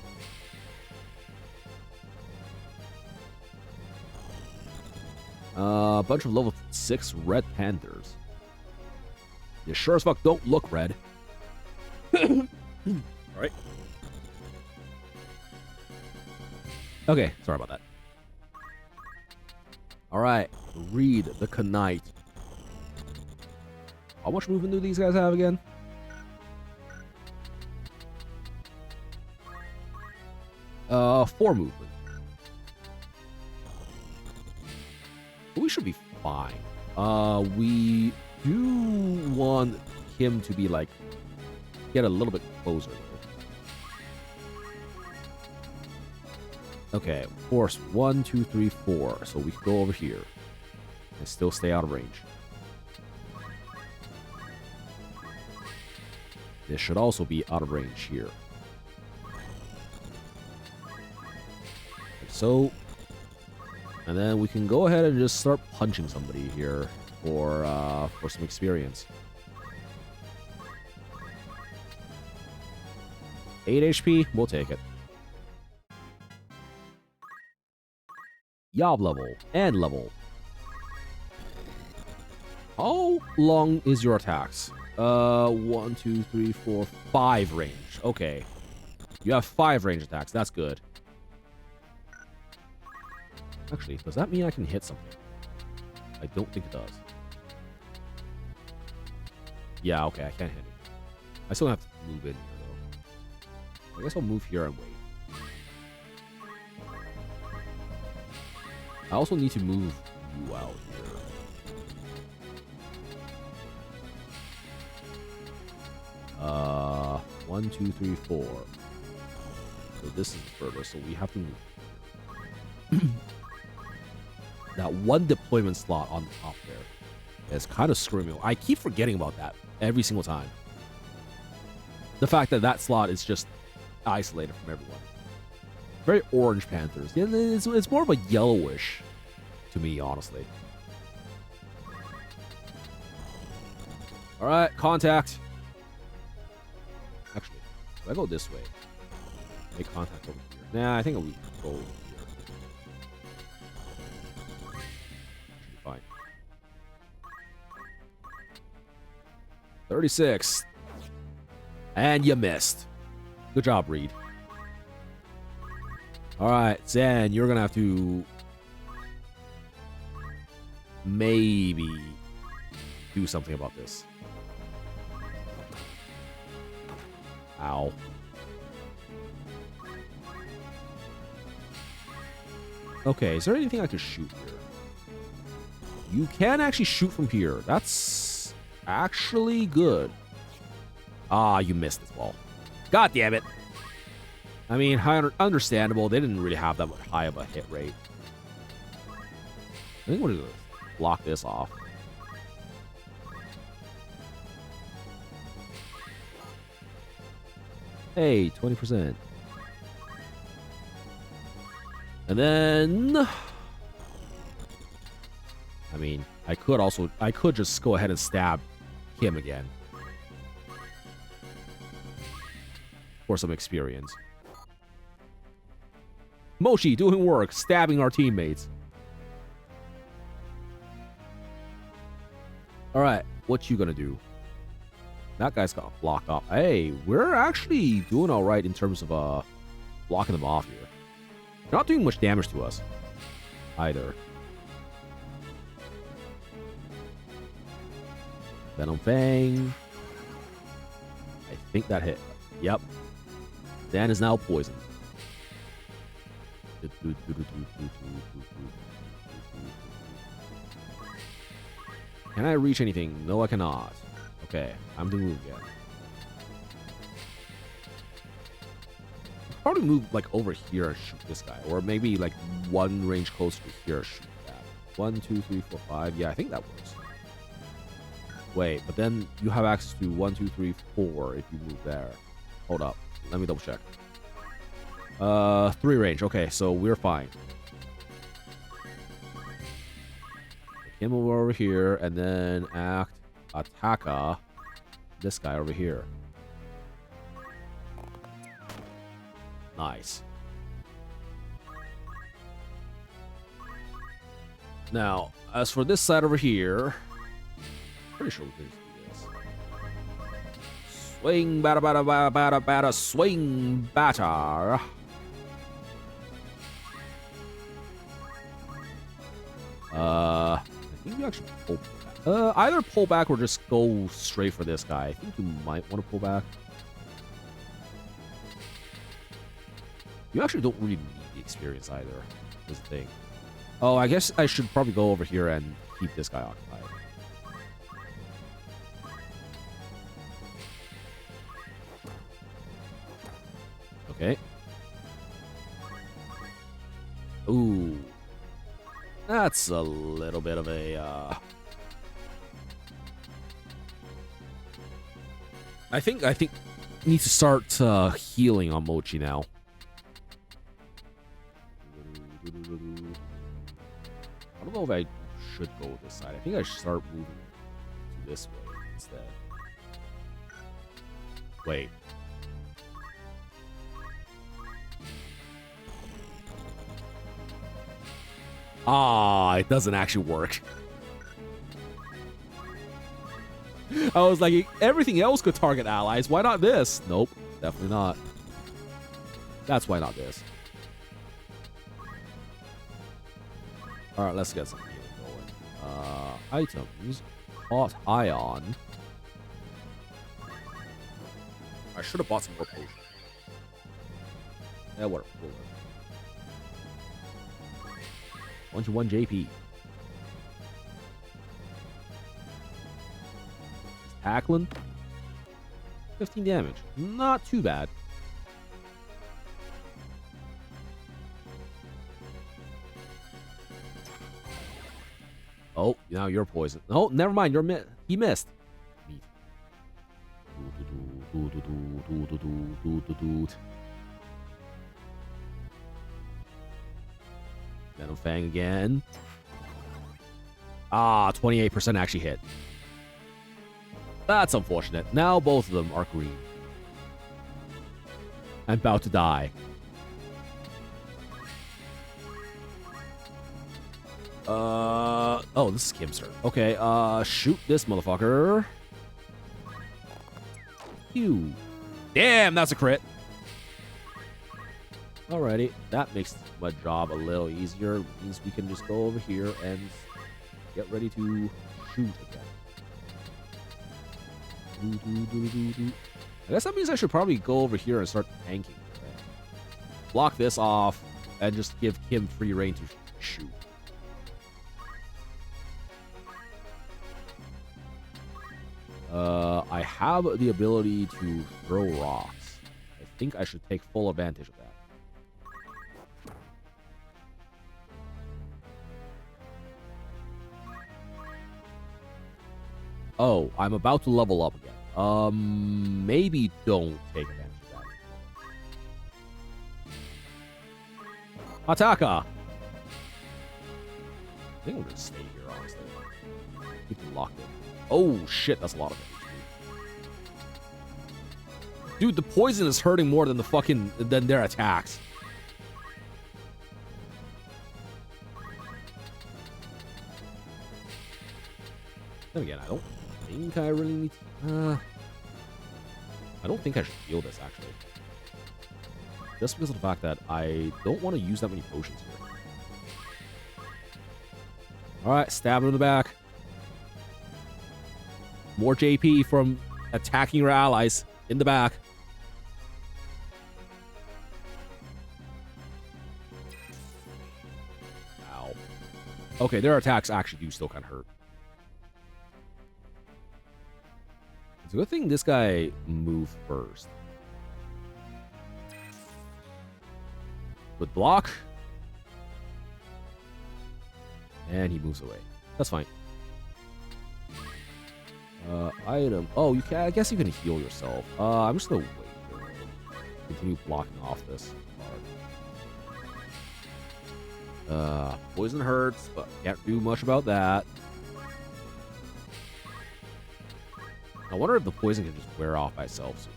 A bunch of level 6 red panthers. You sure as fuck don't look red. Alright. Okay, sorry about that. Alright, Reed the Knight. How much movement do these guys have again? Four movement. We should be fine. We do want him to be like get a little bit closer though. Okay, force 1, 2, 3, 4. So we can go over here and still stay out of range. This should also be out of range here. Like so. And then we can go ahead and just start punching somebody here for some experience. 8 HP, we'll take it. Yob level and level. How long is your attacks? 1, 2, 3, 4, 5 range. Okay. You have 5 range attacks. That's good. Actually, does that mean I can hit something? I don't think it does. Yeah, okay, I can't hit it. I still have to move in here, though. I guess I'll move here and wait. I also need to move you out here. 1, 2, 3, 4. So this is further, so we have to move. That one deployment slot on top there is kind of screaming. I keep forgetting about that every single time. The fact that that slot is just isolated from everyone. Very orange Panthers. Yeah, it's more of a yellowish to me, honestly. All right, contact. Actually, if I go this way, make contact over here. Nah, I think I'll go over here. Should be fine. 36. And you missed. Good job, Reed. All right, Zan, you're going to have to maybe do something about this. Ow. Okay, is there anything I can shoot here? You can actually shoot from here. That's actually good. Ah, you missed this ball. God damn it. I mean, understandable. They didn't really have that much high of a hit rate. I think we're going to block this off. Hey, 20%. And then... I mean, I could just go ahead and stab him again. For some experience. Mochi doing work, stabbing our teammates. Alright, what you gonna do? That guy's got blocked off. Hey, we're actually doing alright in terms of blocking them off here. They're not doing much damage to us. Either. Venom Fang. I think that hit. Yep. Dan is now poisoned. Can I reach anything? No, I cannot. Okay, I'm to move again. Probably move like over here and shoot this guy, or maybe like one range closer to here, shoot that. 1, 2, 3, 4, 5. Yeah, I think that works. Wait, but then you have access to 1, 2, 3, 4 if you move there. Hold up, let me double check. 3 range. Okay, so we're fine. Take him over here, and then attack this guy over here. Nice. Now, as for this side over here, pretty sure we can just do this. Swing, batter, batter, batter, batter, batter, swing, batter. I think you actually pull back. Either pull back or just go straight for this guy. I think you might want to pull back. You actually don't really need the experience either, is the thing. Oh, I guess I should probably go over here and keep this guy occupied. Okay. Ooh. That's a little bit of a, I think need to start healing on Mochi now. I don't know if I should go this side. I think I should start moving to this way instead. Wait. Ah, it doesn't actually work. I was like, everything else could target allies. Why not this? Nope, definitely not. That's why not this. Alright, let's get some healing going. Items. Hot ion. I should have bought some more potions. Yeah, whatever. 1 JP. Tackling. 15 damage. Not too bad. Oh, now you're poisoned. Oh, never mind. He missed. Venom Fang again. Ah, 28% actually hit. That's unfortunate. Now both of them are green. I'm about to die. Oh, this is Kim's turn. Okay, shoot this motherfucker. Phew. Damn, that's a crit. Alrighty, that makes my job a little easier. Means we can just go over here and get ready to shoot again. I guess that means I should probably go over here and start tanking. Right? Block this off and just give Kim free reign to shoot. I have the ability to throw rocks. I think I should take full advantage of that. Oh, I'm about to level up again. Maybe don't take advantage of that. Ataka! I think I'm gonna stay here, honestly. Keep them locked in. Oh, shit, that's a lot of it. Dude, the poison is hurting more than than their attacks. Then again, I don't think I really need to, I don't think I should heal this, actually. Just because of the fact that I don't want to use that many potions here. Alright, stab him in the back. More JP from attacking your allies in the back. Ow. Okay, their attacks actually do still kind of hurt. It's a good thing this guy moved first. With block. And he moves away. That's fine. Item. Oh, you can. I guess you can heal yourself. I'm just gonna wait. Continue blocking off this card. Poison hurts, but can't do much about that. I wonder if the poison can just wear off by itself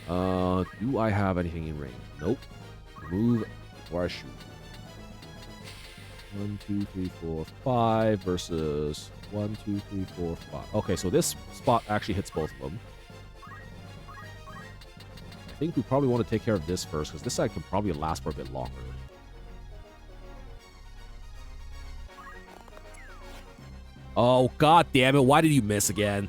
soon. Do I have anything in range? Nope. Move before I shoot. 1, 2, 3, 4, 5 versus 1, 2, 3, 4, 5. Okay, so this spot actually hits both of them. I think we probably want to take care of this first, because this side can probably last for a bit longer. Oh, god damn it. Why did you miss again?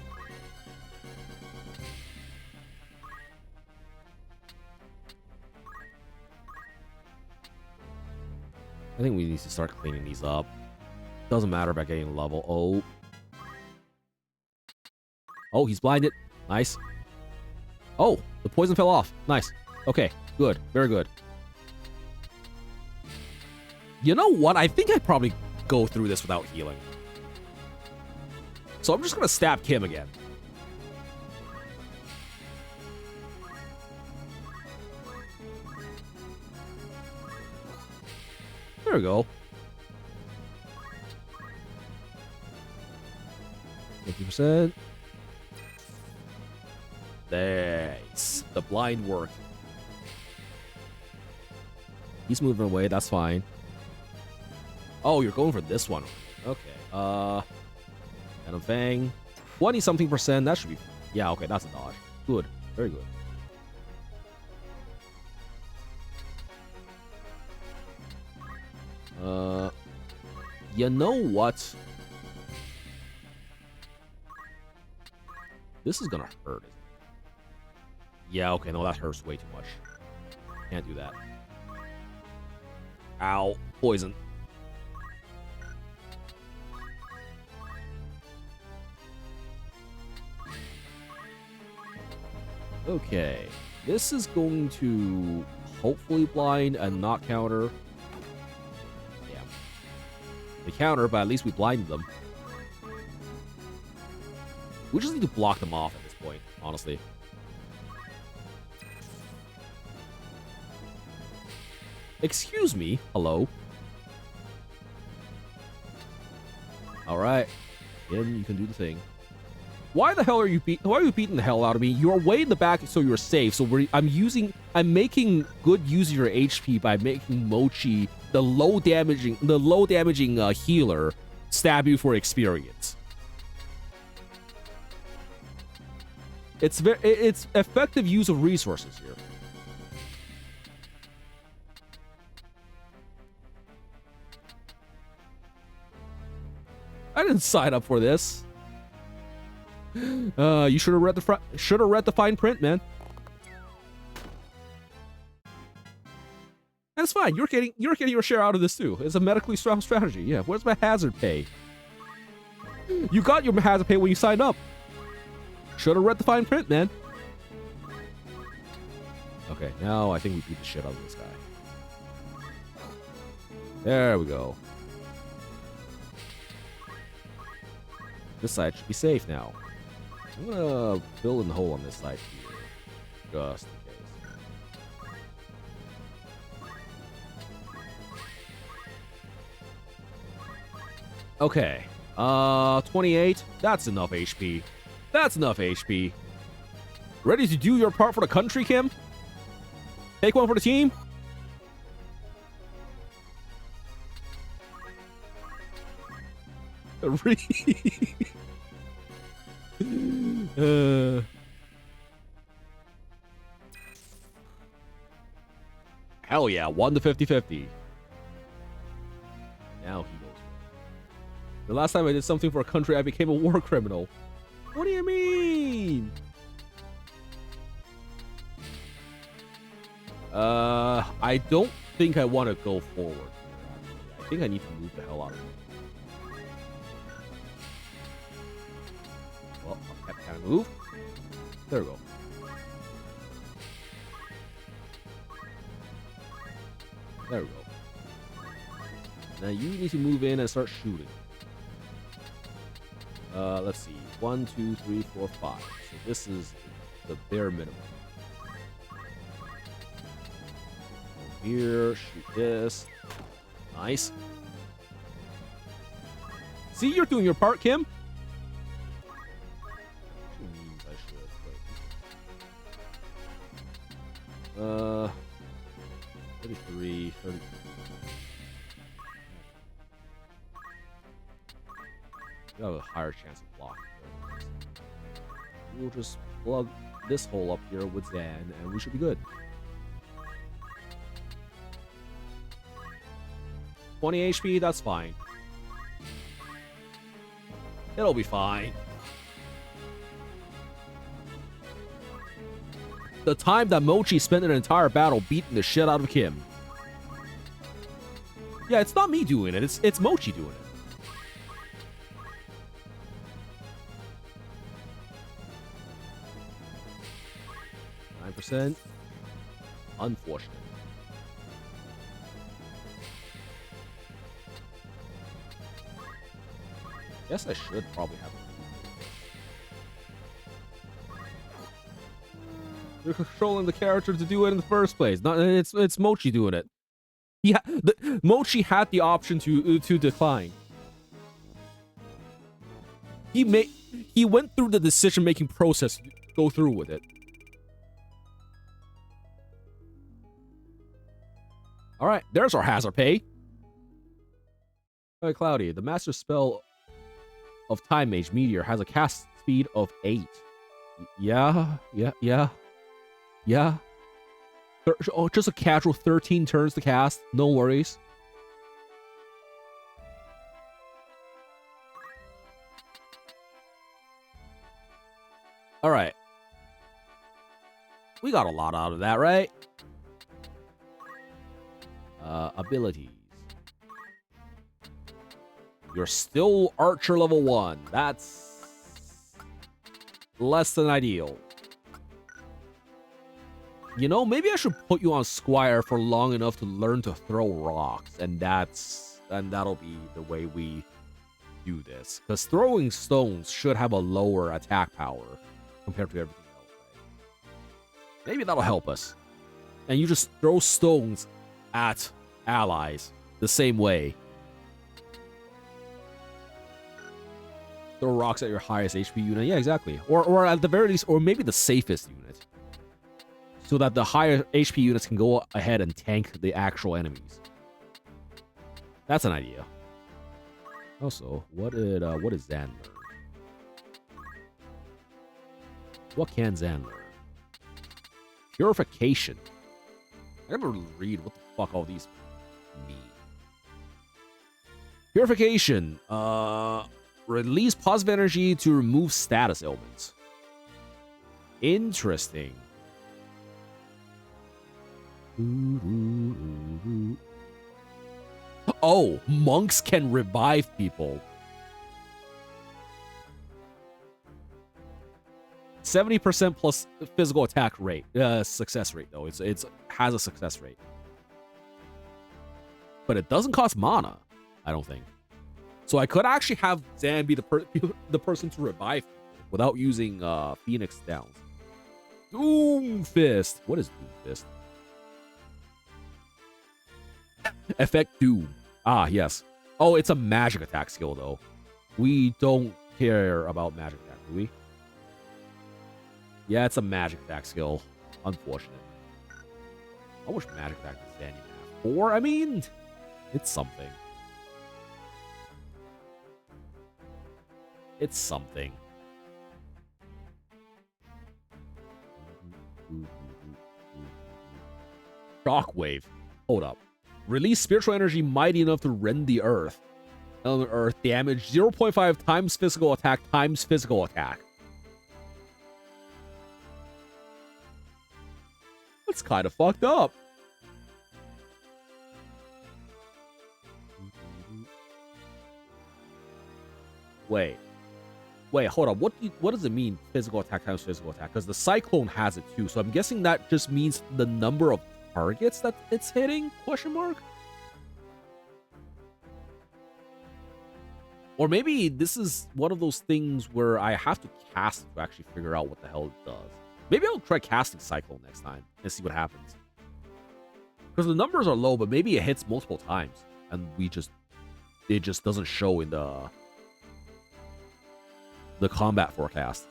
I think we need to start cleaning these up. Doesn't matter about getting a level. Oh. Oh, he's blinded. Nice. Oh, the poison fell off. Nice. Okay, good. Very good. You know what? I think I'd probably go through this without healing. So I'm just going to stab Kim again. There we go. 50%. Nice. The blind worked. He's moving away. That's fine. Oh, you're going for this one. Okay. Venom Fang. 20-something%. That should be... Yeah, okay. That's a dodge. Good. Very good. You know what? This is gonna hurt. Yeah, okay, no, that hurts way too much. Can't do that. Ow. Poison. Okay. This is going to hopefully blind and not counter. Yeah. They counter, but at least we blinded them. We just need to block them off at this point, honestly. Excuse me. Hello. Alright. Then you can do the thing. Why the hell are you beating the hell out of me? You're way in the back, so you're safe. So I'm making good use of your HP by making Mochi the low damaging healer stab you for experience. It's effective use of resources here. I didn't sign up for this. You should have read the fine print, man. That's fine. You're getting your share out of this too. It's a medically strong strategy. Yeah. Where's my hazard pay? You got your hazard pay when you signed up. Should have read the fine print, man. Okay, now I think we beat the shit out of this guy. There we go. This side should be safe now. I'm gonna fill in the hole on this side here, just in case. Okay, 28. That's enough HP. That's enough HP. Ready to do your part for the country, Kim? Take one for the team? Hell yeah, 1 to 50-50. Now he goes. The last time I did something for a country, I became a war criminal. What do you mean? I don't think I want to go forward here, actually. I think I need to move the hell out of it. Well, can I move? There we go. There we go. Now you need to move in and start shooting. Let's see. 1, 2, 3, 4, 5. So this is the bare minimum. Over here, shoot this. Nice. See, you're doing your part, Kim. Which means I should. 33, 30. You have a higher chance of blocking. We'll just plug this hole up here with Zan, and we should be good. 20 HP, that's fine. It'll be fine. The time that Mochi spent an entire battle beating the shit out of Kim. Yeah, it's not me doing it, it's Mochi doing it. 9%. Unfortunate. Guess I should probably have it. You're controlling the character to do it in the first place. Not it's Mochi doing it. Mochi had the option to decline. He went through the decision-making process to go through with it. All right, there's our hazard pay. All right, Cloudy, the master spell of Time Mage Meteor has a cast speed of 8. Yeah. Oh, just a casual 13 turns to cast. No worries. All right. We got a lot out of that, right? Abilities. You're still Archer level 1. That's less than ideal. You know, maybe I should put you on Squire for long enough to learn to throw rocks, and that'll be the way we do this. Because throwing stones should have a lower attack power compared to everything else, right? Maybe that'll help us. And you just throw stones at allies the same way. Throw rocks at your highest HP unit. Yeah, exactly. Or at the very least, or maybe the safest unit. So that the higher HP units can go ahead and tank the actual enemies. That's an idea. Also, what is Zan learn? What can Zan learn? Purification. I gotta read what the fuck all these mean. Purification. Release positive energy to remove status ailments. Interesting. Oh, monks can revive people. 70% plus physical attack rate. Success rate, though. It's has a success rate. But it doesn't cost mana, I don't think. So I could actually have Zan be the person to revive people without using Phoenix Downs. Doom Fist. What is Doom Fist? Effect Doom. Ah, yes. Oh, it's a magic attack skill, though. We don't care about magic attack, do we? Yeah, it's a magic attack skill. Unfortunate. How much magic attack does Zan even have? 4? I mean, it's something. It's something. Shockwave. Hold up. Release spiritual energy mighty enough to rend the earth. Element earth damage 0.5 times physical attack times physical attack. That's kind of fucked up. Wait, hold on. What does it mean, physical attack times physical attack? Because the Cyclone has it too, so I'm guessing that just means the number of targets that it's hitting? Question mark? Or maybe this is one of those things where I have to cast to actually figure out what the hell it does. Maybe I'll try casting Cyclone next time and see what happens. Because the numbers are low, but maybe it hits multiple times, and it just doesn't show in the combat forecast.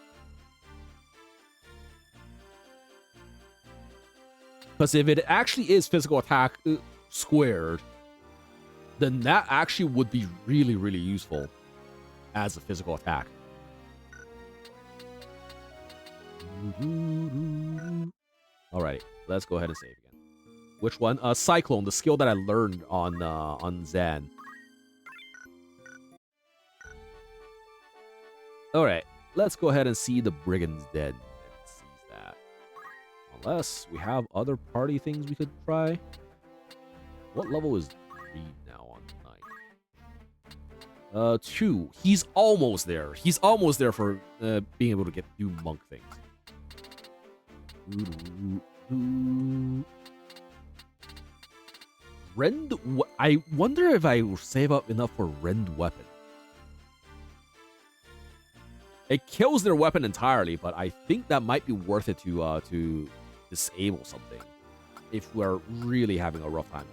Because if it actually is physical attack squared, then that actually would be really, really useful as a physical attack. Alright, let's go ahead and save again. Which one? Cyclone, the skill that I learned on Zan. Alright, let's go ahead and see the Brigand's Den. It sees that. Unless we have other party things we could try. What level is Reed now on 9? 2. He's almost there. He's almost there for being able to do monk things. Rend. I wonder if I will save up enough for Rend weapon. It kills their weapon entirely, but I think that might be worth it to disable something if we're really having a rough time.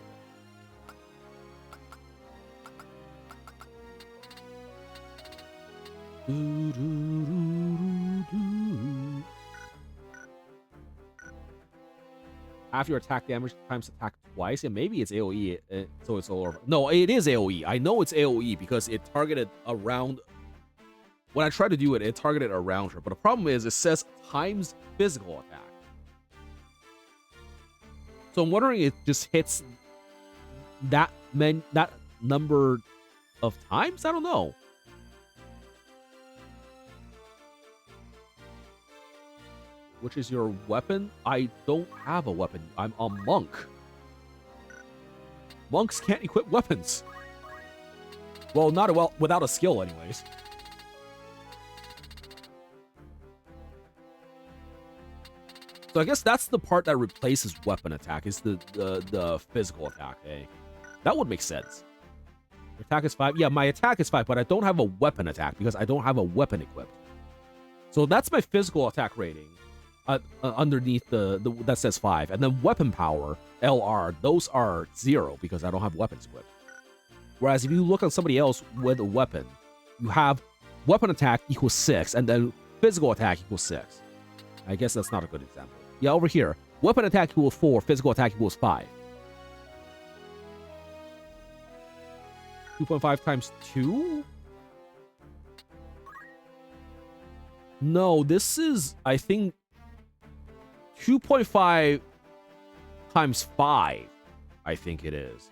After your attack damage times attack twice, and maybe it's AoE, so it's all over. No, it is AoE. I know it's AoE because it targeted around. When I tried to do it, it targeted around her. But the problem is, it says times physical attack. So I'm wondering if it just hits that number of times? I don't know. Which is your weapon? I don't have a weapon. I'm a monk. Monks can't equip weapons. Well, not without a skill anyways. So I guess that's the part that replaces weapon attack, is the physical attack, eh? That would make sense. Your attack is 5. Yeah, my attack is 5, but I don't have a weapon attack because I don't have a weapon equipped. So that's my physical attack rating underneath the that says 5. And then weapon power, LR, those are 0 because I don't have weapons equipped. Whereas if you look at somebody else with a weapon, you have weapon attack equals 6, and then physical attack equals 6. I guess that's not a good example. Yeah, over here, weapon attack equals 4, physical attack equals 5. 2.5 times 2? No, this is, I think, 2.5 times 5, I think it is.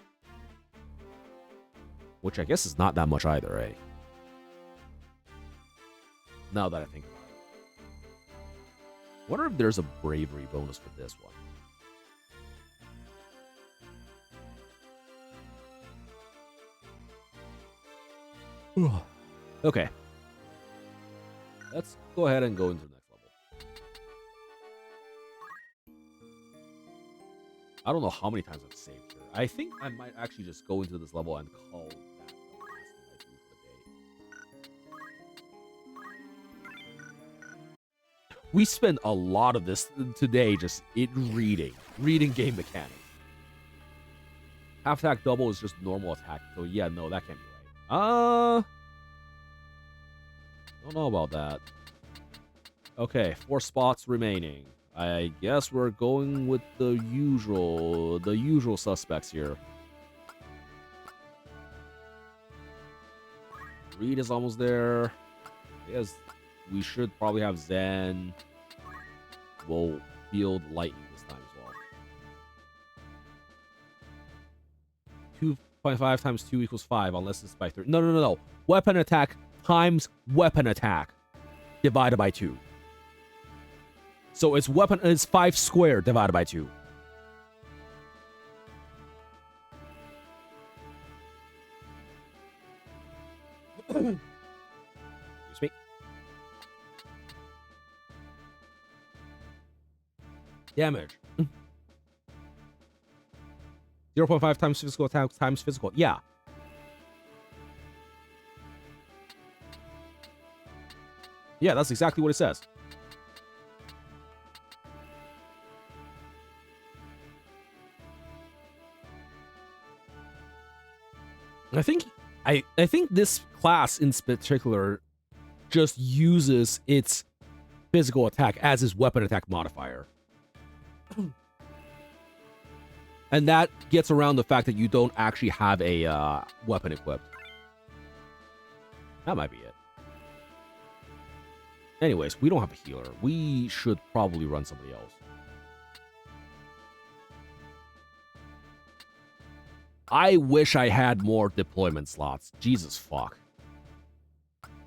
Which I guess is not that much either, eh? Now that I think about it. Wonder if there's a bravery bonus for this one. Okay. Let's go ahead and go into the next level. I don't know how many times I've saved here. I think I might actually just go into this level and call that the last thing I do for the day. We spent a lot of this today just reading game mechanics. Half attack double is just normal attack, so yeah, no, that can't be right. Don't know about that. Okay, 4 spots remaining. I guess we're going with the usual suspects here. Reed is almost there. Yes, we should probably have Zen. We'll field lightning this time as well. 2.5 times 2 equals 5, unless it's by 3. No. Weapon attack times weapon attack divided by 2. So it's 5 squared divided by 2. Excuse me. Damage. 0.5 times physical attack times physical. Yeah. Yeah, that's exactly what it says. I think this class in particular just uses its physical attack as its weapon attack modifier. And that gets around the fact that you don't actually have a weapon equipped. That might be it. Anyways, we don't have a healer. We should probably run somebody else. I wish I had more deployment slots. Jesus fuck.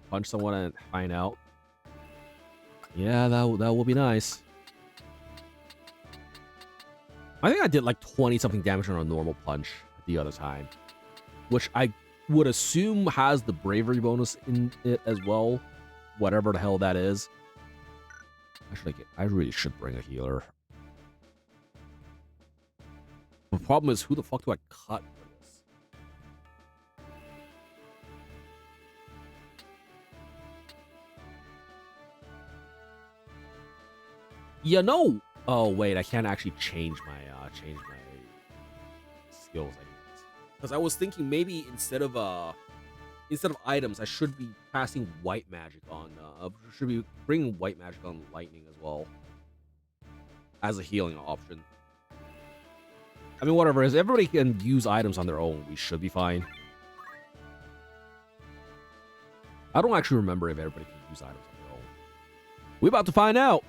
Punch someone and find out. Yeah, that will be nice. I think I did like 20-something damage on a normal punch the other time. Which I would assume has the bravery bonus in it as well. Whatever the hell that is. I really should bring a healer. The problem is, who the fuck do I cut for this? You know. Oh wait, I can't actually change my skills anyways. Because I was thinking maybe instead of items, I should be casting white magic on. Should be bringing white magic on lightning as well as a healing option. I mean, whatever. If everybody can use items on their own, we should be fine. I don't actually remember if everybody can use items on their own. We're about to find out.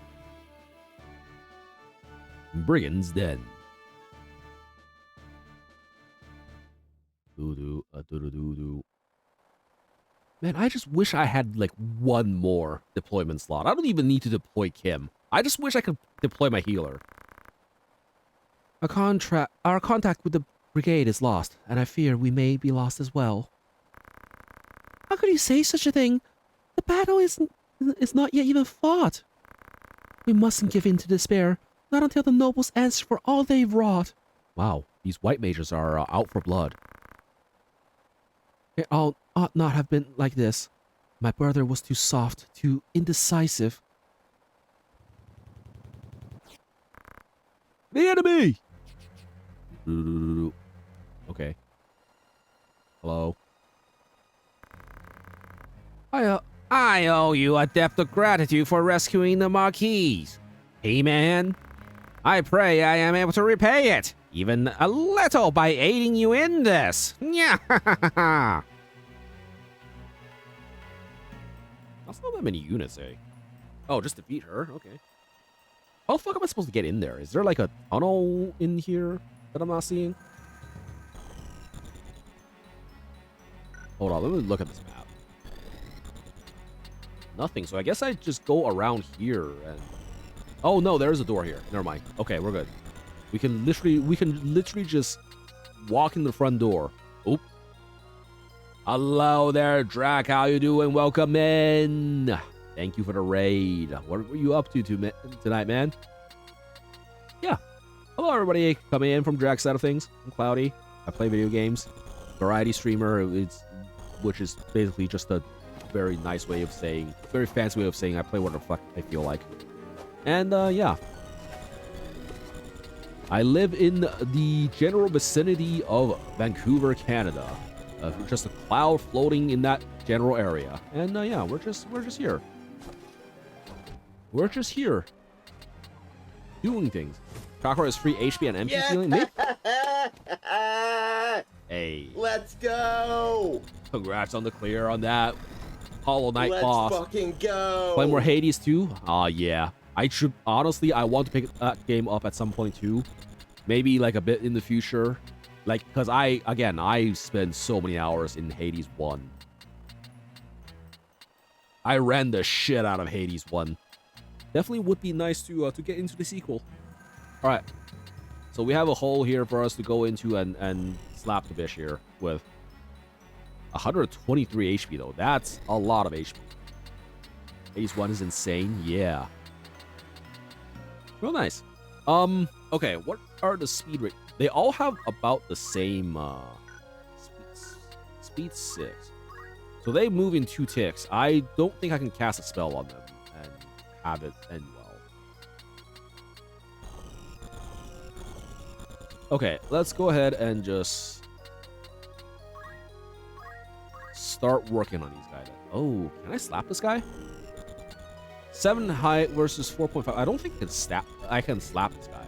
Brigand's Den. Doo-doo. Man, I just wish I had, like, one more deployment slot. I don't even need to deploy Kim. I just wish I could deploy my healer. Our contact with the brigade is lost, and I fear we may be lost as well. How could you say such a thing? The battle is not yet even fought. We mustn't give in to despair. Not until the nobles answer for all they've wrought. Wow, these white mages are out for blood. It all ought not have been like this. My brother was too soft, too indecisive. The enemy! Okay. Hello. I owe you a debt of gratitude for rescuing the Marquise. Hey, man. I pray I am able to repay it, even a little, by aiding you in this. Yeah. That's not that many units, eh? Oh, just defeat her? Okay. How the fuck am I supposed to get in there? Is there like a tunnel in here that I'm not seeing? Hold on, let me look at this map. Nothing, so I guess I just go around here and... Oh no, there is a door here. Never mind. Okay, we're good. We can literally just walk in the front door. Oop. Hello there, Drac. How you doing? Welcome in. Thank you for the raid. What were you up to tonight, man? Yeah. Hello, everybody. Coming in from Drac's side of things. I'm Cloudy. I play video games. Variety streamer, which is basically just a very nice way of saying, very fancy way of saying I play whatever the fuck I feel like. And, yeah. I live in the general vicinity of Vancouver, Canada. Just a cloud floating in that general area. And, yeah, we're just here. We're just here. Doing things. Chakra is free HP and MP healing. Me? Hey. Let's go! Congrats on the clear on that Hollow Knight boss. Let's fucking go! Play more Hades too? Yeah. I should, honestly, I want to pick that game up at some point too. Maybe like a bit in the future. Like, because I spend so many hours in Hades 1. I ran the shit out of Hades 1. Definitely would be nice to get into the sequel. All right. So we have a hole here for us to go into and slap the bish here with 123 HP though. That's a lot of HP. Hades 1 is insane. Yeah. Real nice. Okay, what are the speed rate? They all have about the same speed 6. So they move in 2 ticks. I don't think I can cast a spell on them and have it end well. Okay, let's go ahead and just start working on these guys. Oh, can I slap this guy? 7 height versus 4.5. I don't think I can slap this guy.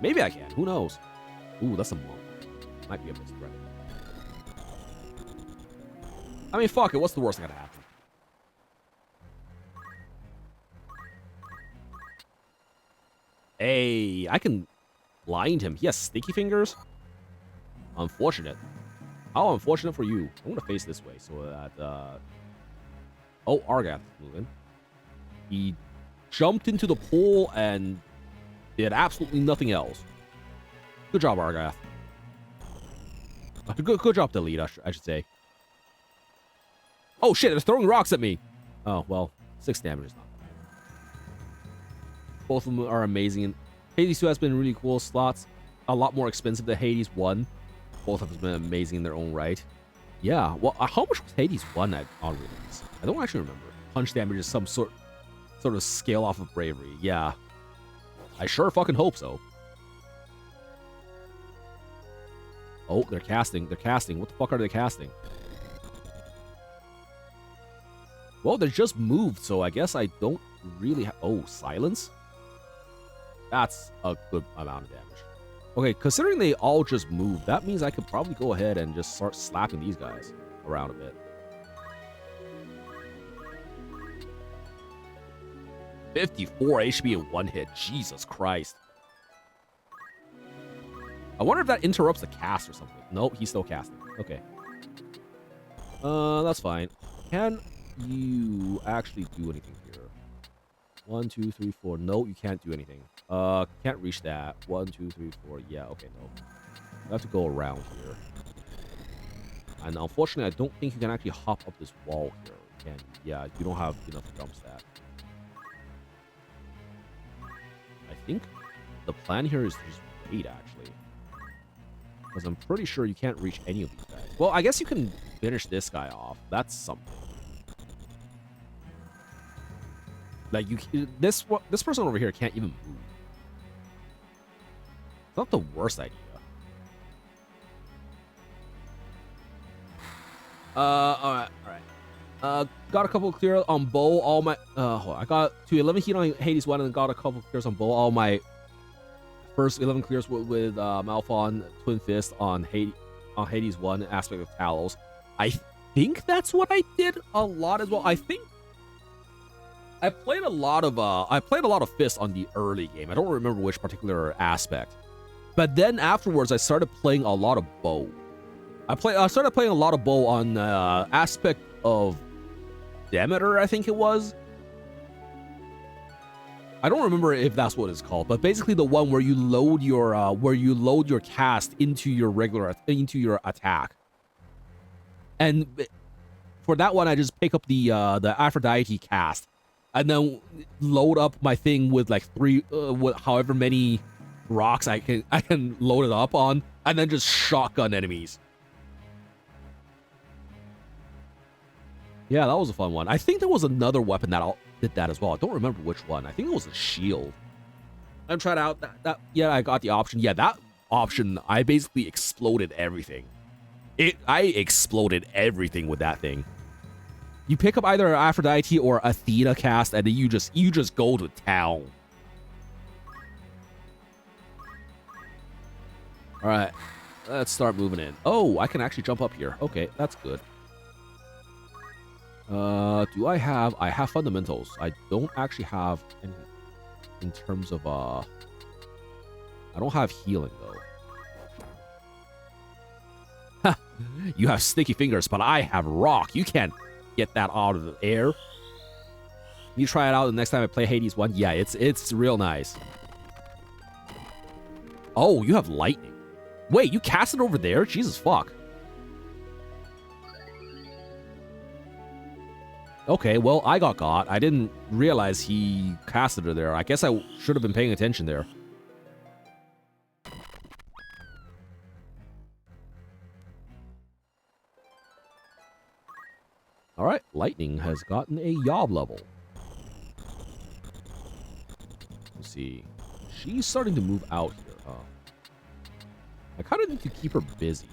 Maybe I can. Who knows? Ooh, that's a monk. Might be a misthreat. I mean, fuck it. What's the worst that could happen? Hey, I can blind him. He has sticky fingers. Unfortunate. How unfortunate for you. I'm gonna face this way so that oh, Argath moving. He jumped into the pool and did absolutely nothing else. Good job, Argath. Good job, Delete, I should say. Oh shit, they're throwing rocks at me. Oh, well, 6 damage is not bad. Both of them are amazing. And Hades 2 has been really cool slots. A lot more expensive than Hades 1. Both of them have been amazing in their own right. Yeah, well, how much was Hades 1 on release? I don't actually remember. Punch damage is some sort of scale off of bravery. Yeah. I sure fucking hope so. Oh, they're casting. They're casting. What the fuck are they casting? Well, they just moved, so I guess I don't really have... Oh, silence? That's a good amount of damage. Okay, considering they all just moved, that means I could probably go ahead and just start slapping these guys around a bit. 54 HP in 1 hit. Jesus Christ. I wonder if that interrupts the cast or something. Nope, he's still casting. Okay. That's fine. Can you actually do anything here? 1, 2, 3, 4. No, you can't do anything. Can't reach that. 1, 2, 3, 4. Yeah, okay, no. I have to go around here. And unfortunately, I don't think you can actually hop up this wall here. Can you? Yeah, you don't have enough jump stat. I think. the plan here is to just wait, actually. Because I'm pretty sure you can't reach any of these guys. Well, I guess you can finish this guy off. That's something. Like, this person over here can't even move. It's not the worst idea. Alright. Got a couple clear on bow. All my I got to 11 heat on Hades 1 and got a couple clears on bow. All my first 11 clears with Malphon Twin Fist on Hades 1 aspect of Talos. I think that's what I did a lot as well. I think I played a lot of Fist on the early game. I don't remember which particular aspect. But then afterwards I started playing a lot of bow. I started playing a lot of bow on aspect of Demeter, I think it was. I don't remember if that's what it's called, but basically the one where you load your cast into your attack. And for that one, I just pick up the Aphrodite cast, and then load up my thing with like with however many rocks I can load it up on, and then just shotgun enemies. Yeah, that was a fun one. I think there was another weapon that did that as well. I don't remember which one. I think it was a shield. I tried out that. Yeah, I got the option. Yeah, that option, I basically exploded everything. I exploded everything with that thing. You pick up either Aphrodite or Athena cast, and then you just go to town. All right, let's start moving in. Oh, I can actually jump up here. Okay, that's good. Do I have fundamentals. I don't actually have any in terms of I don't have healing though. You have sticky fingers, but I have rock. You can't get that out of the air. You try it out the next time I play Hades 1. Yeah, it's real nice. Oh, you have lightning. Wait, you cast it over there? Jesus fuck. Okay, well, I got got. I didn't realize he casted her there. I guess I should have been paying attention there. Alright, Lightning has gotten a Yob level. Let's see. She's starting to move out here, huh? I kind of need to keep her busy.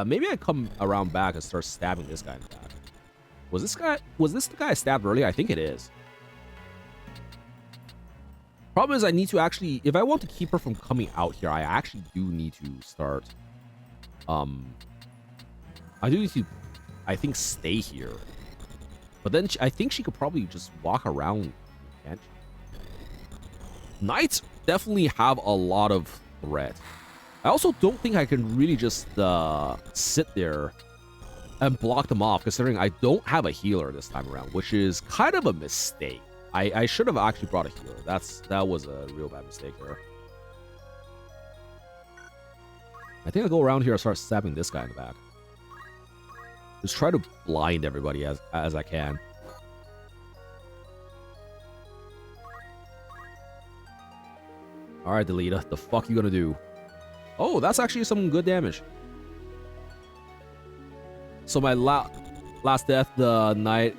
Maybe I come around back and start stabbing this guy in the back. Was this the guy I stabbed earlier? I think it is. Problem is I need to actually, if I want to keep her from coming out here, I actually do need to start, I do need to, I think, stay here. But then I think she could probably just walk around, can't she? Knights definitely have a lot of threat. I also don't think I can really just sit there and block them off, considering I don't have a healer this time around, which is kind of a mistake. I should have actually brought a healer. That was a real bad mistake there. I think I'll go around here and start stabbing this guy in the back. Just try to blind everybody as I can. Alright, Delita, the fuck you gonna do? Oh, that's actually some good damage. So my last death, the night,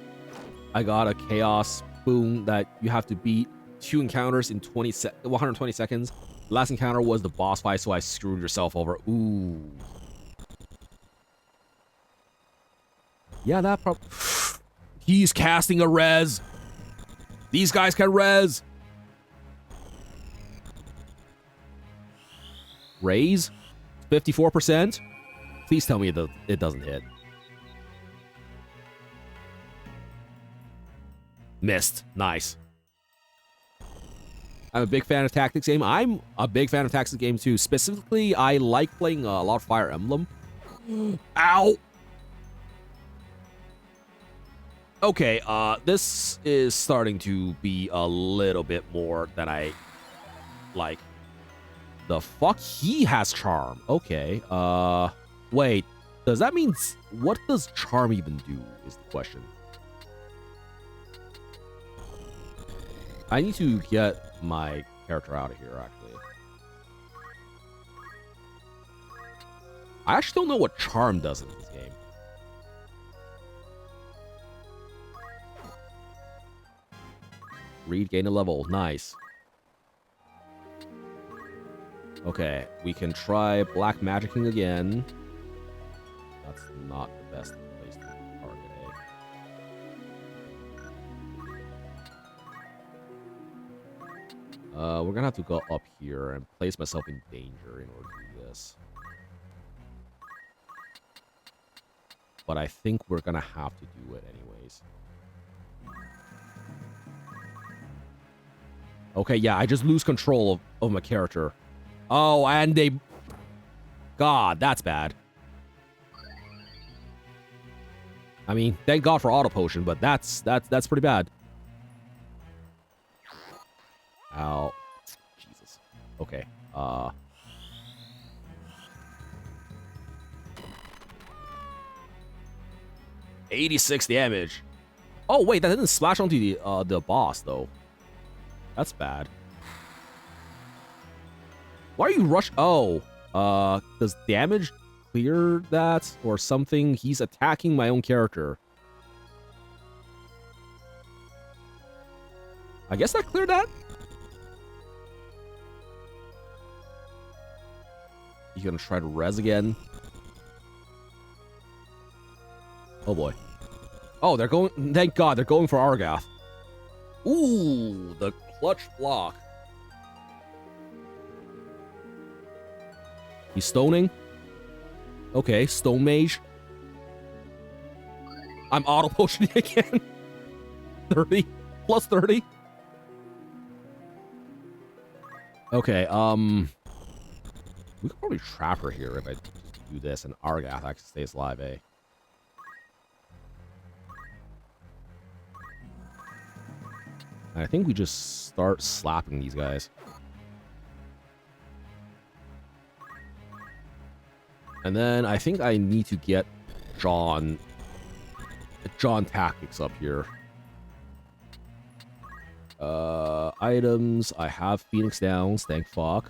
I got a chaos boon that you have to beat 2 encounters in 120 seconds. The last encounter was the boss fight, so I screwed yourself over. Ooh. Yeah, that He's casting a res. These guys can res. Raise? 54%? Please tell me it doesn't hit. Missed. Nice. I'm a big fan of tactics game. I'm a big fan of tactics game too. Specifically, I like playing a lot of Fire Emblem. Ow! Okay, this is starting to be a little bit more than I like. The fuck? He has charm. Okay, wait. Does that mean... What does charm even do, is the question. I need to get my character out of here, actually. I actually don't know what Charm does in this game. Reed, gain a level. Nice. Okay, we can try Black Magicking again. That's not the best place to target, We're gonna have to go up here and place myself in danger in order to do this. But I think we're gonna have to do it anyways. Okay, yeah, I just lose control of my character. Oh, and they... God, that's bad. I mean, thank God for Auto Potion, but that's pretty bad. Ow. Jesus. Okay, 86 damage. Oh, wait, that didn't splash onto the boss, though. That's bad. Why are you rush? Oh, does damage clear that or something? He's attacking my own character. I guess that cleared that. You gonna try to res again? Oh boy. Oh, they're going. Thank God, they're going for Argath. Ooh, the clutch block. He's stoning. Okay, stone mage. I'm auto potioning again. 30 plus 30. Okay, we could probably trap her here if I do this, and Argath actually stays alive, eh? I think we just start slapping these guys. And then I think I need to get JOHN Tactics up here. Items. I have Phoenix Downs, thank fuck.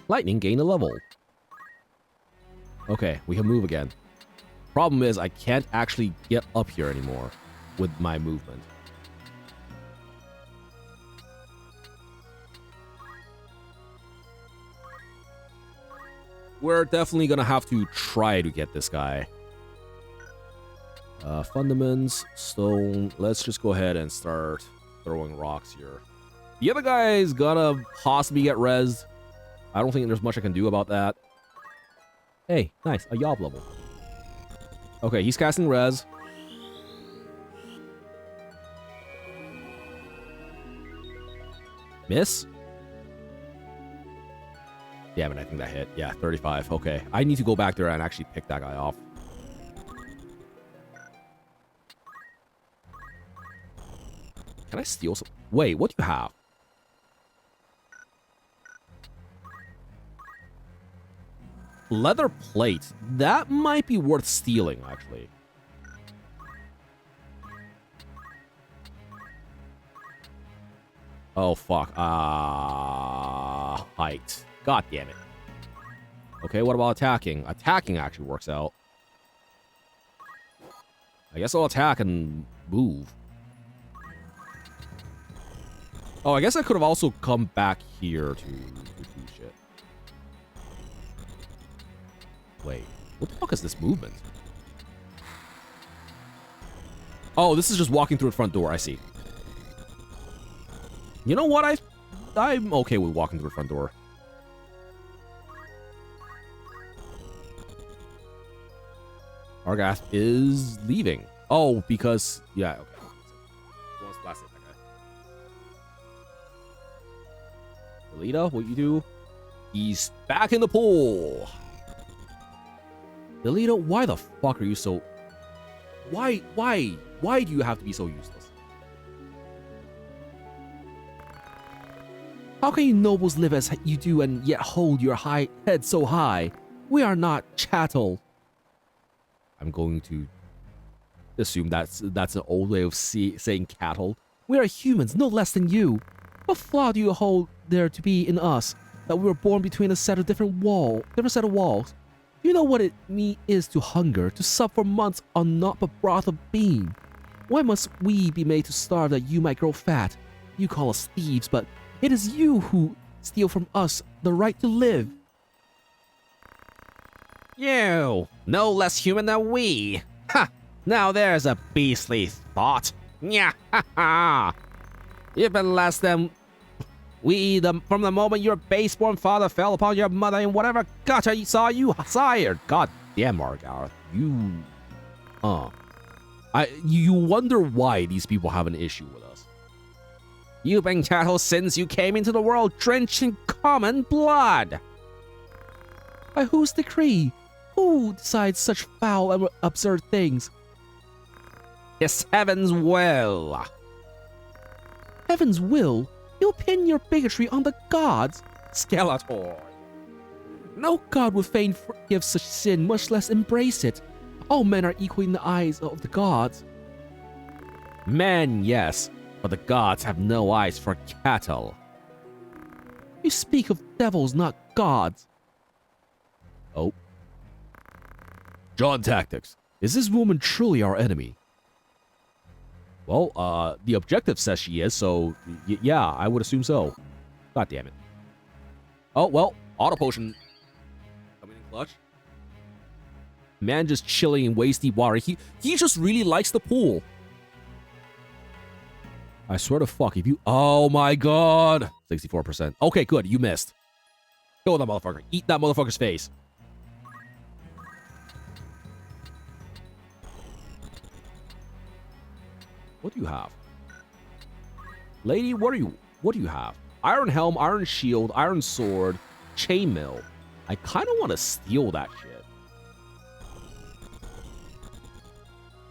Lightning, gain a level. Okay, we can move again. Problem is, I can't actually get up here anymore with my movement. We're definitely gonna have to try to get this guy. Fundaments, stone. Let's just go ahead and start throwing rocks here. The other guy is gonna possibly get rezzed. I don't think there's much I can do about that. Hey, nice, a Yob level. Okay, he's casting res. Miss? Damn it, I think that hit. Yeah, 35. Okay, I need to go back there and actually pick that guy off. Can I steal some? Wait, what do you have? Leather plate. That might be worth stealing, actually. Oh, fuck. Height. God damn it. Okay, what about attacking? Attacking actually works out. I guess I'll attack and move. Oh, I guess I could have also come back here to do shit. Wait, what the fuck is this movement? Oh, this is just walking through the front door. I see. You know what? I'm okay with walking through the front door. Argath is leaving. Oh, because... Yeah, okay. Once blast it, that guy. Delita, what you do? He's back in the pool. Delita, why the fuck are you so... Why do you have to be so useless? How can you nobles live as you do and yet hold your head so high? We are not chattel. I'm going to assume that's an old way of saying cattle. We are humans, no less than you. What flaw do you hold there to be in us that we were born between a set of different set of walls? Do you know what it is to hunger, to sup for months on naught but broth of bean? Why must we be made to starve that you might grow fat? You call us thieves, but it is you who steal from us the right to live. You, no less human than we. Ha! Now there's a beastly thought. Yeah, ha ha! You've been less than we from the moment your base-born father fell upon your mother in whatever gutter he saw you sired. God damn, Margareth, you... You wonder why these people have an issue with us. You've been cattle since you came into the world drenched in common blood. By whose decree? Who decides such foul and absurd things? It's heaven's will. Heaven's will? You pin your bigotry on the gods? Skeletor. No god would fain forgive such sin, much less embrace it. All men are equal in the eyes of the gods. Men, yes, but the gods have no eyes for cattle. You speak of devils, not gods. Oh. John Tactics, is this woman truly our enemy? Well, the objective says she is, so yeah, I would assume so. God damn it. Oh, well, auto potion coming in clutch. Man just chilling in waist deep water. He just really likes the pool. I swear to fuck, if you... Oh my god! 64%. Okay, good, you missed. Kill that motherfucker. Eat that motherfucker's face. What do you have? Lady, what do you have? Iron helm, iron shield, iron sword, chainmail. I kind of want to steal that shit.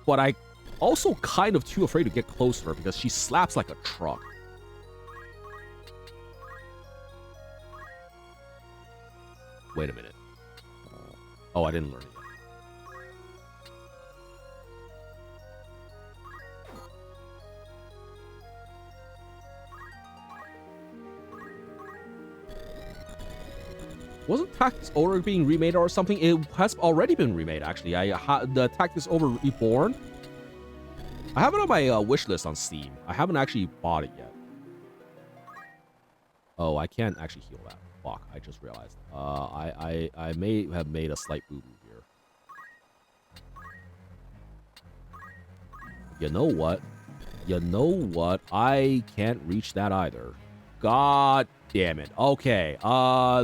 But I also kind of too afraid to get close to her because she slaps like a truck. Wait a minute. Oh, I didn't learn it yet. Wasn't Tactics Over being remade or something? It has already been remade, actually. The Tactics Over Reborn. I have it on my wish list on Steam. I haven't actually bought it yet. Oh, I can't actually heal that. Fuck, I just realized. I may have made a slight boo-boo here. You know what? You know what? I can't reach that either. God damn it. Okay,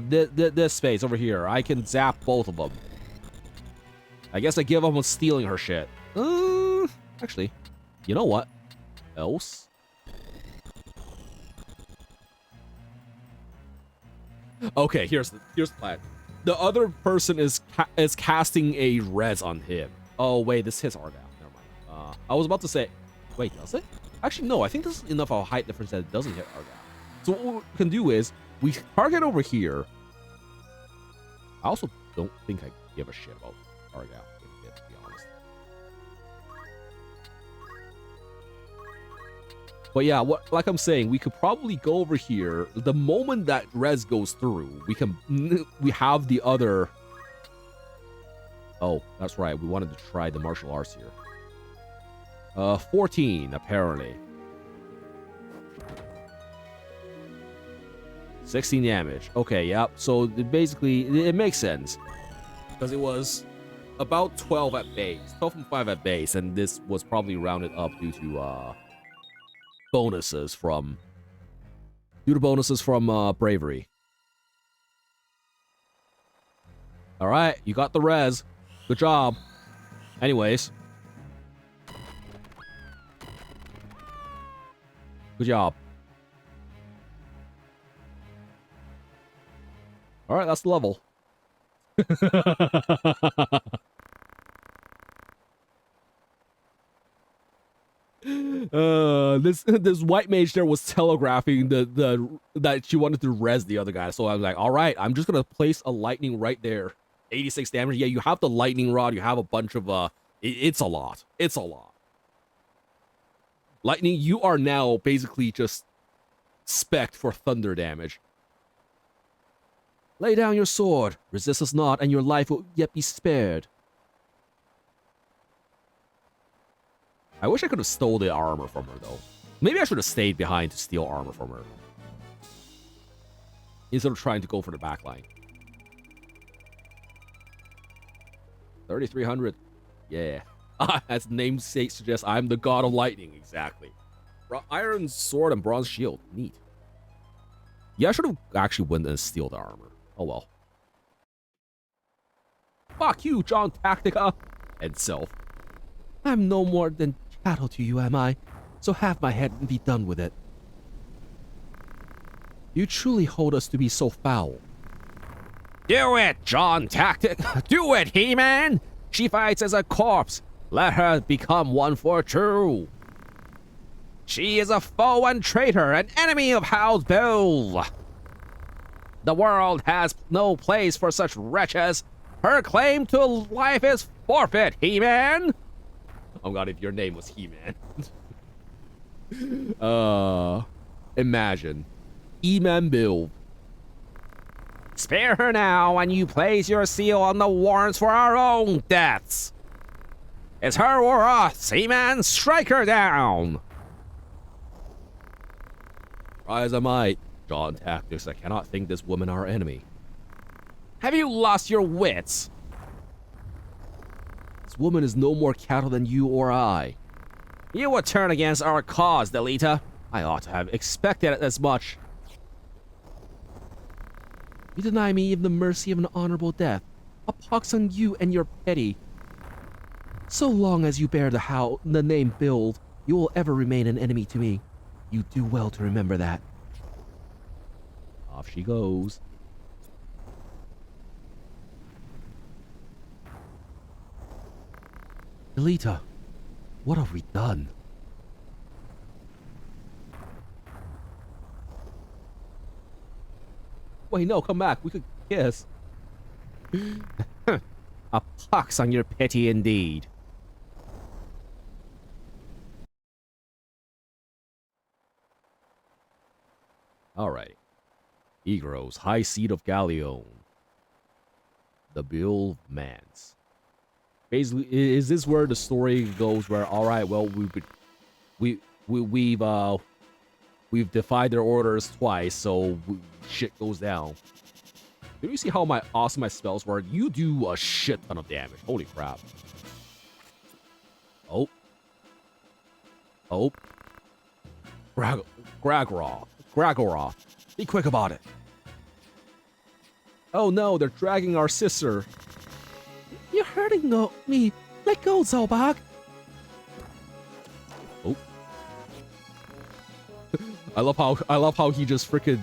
this space over here. I can zap both of them. I guess I give up on stealing her shit. Actually, you know what? Else? Okay, here's the plan. The other person is casting a res on him. Oh wait, this hits Argyle. Never mind. I was about to say, wait, does it? Actually, no. I think this is enough of a height difference that it doesn't hit Argyle. So what we can do is we target over here. I also don't think I give a shit about Argyle, to be honest. But yeah, like I'm saying, we could probably go over here. The moment that res goes through, we have the other. Oh, that's right. We wanted to try the martial arts here. 14 apparently. 16 damage. Okay, yep. So basically, it makes sense because it was about 12 at base, 12.5 at base, and this was probably rounded up due to bonuses from bravery. All right, you got the res. Good job. Anyways, good job. All right, that's the level. This white mage there was telegraphing that she wanted to res the other guy. So I was like, all right, I'm just gonna place a lightning right there. 86 damage. Yeah, you have the lightning rod. You have a bunch of it's a lot. It's a lot. Lightning, you are now basically just spec'd for thunder damage. Lay down your sword, resist us not, and your life will yet be spared. I wish I could have stole the armor from her, though. Maybe I should have stayed behind to steal armor from her, instead of trying to go for the backline. 3,300. Yeah. As the namesake suggests, I'm the god of lightning. Exactly. Iron sword and bronze shield. Neat. Yeah, I should have actually went and steal the armor. Oh well. Fuck you, John Tactica. And self. I'm no more than cattle to you, am I? So have my head and be done with it. You truly hold us to be so foul. Do it, John Tactic. Do it, He-Man. She fights as a corpse. Let her become one for true. She is a foe and traitor, an enemy of House Beoulve. The world has no place for such wretches. Her claim to life is forfeit, He-Man. Oh god, if your name was He-Man. Imagine. He-Man Beoulve. Spare her now, and you place your seal on the warrants for our own deaths. It's her or us, He-Man. Strike her down. Try as I might, John Tactics, I cannot think this woman our enemy. Have you lost your wits? This woman is no more cattle than you or I. You would turn against our cause, Delita. I ought to have expected as much. You deny me even the mercy of an honorable death. A pox on you and your petty. So long as you bear the name Beoulve, you will ever remain an enemy to me. You do well to remember that. Off she goes. Delita, what have we done? Wait, no, come back. We could kiss. A pox on your pity indeed. Alright. Egros, High Seat of Galleon. The Beoulve Manse. Basically, is this where the story goes where, alright, well, we've defied their orders twice, so shit goes down. Do you see how awesome my spells work? You do a shit ton of damage. Holy crap. Oh. Oh. Gragoroth. Be quick about it. Oh no, they're dragging our sister. You're hurting me. Let go, Zobak. Oh. I love how he just freaking.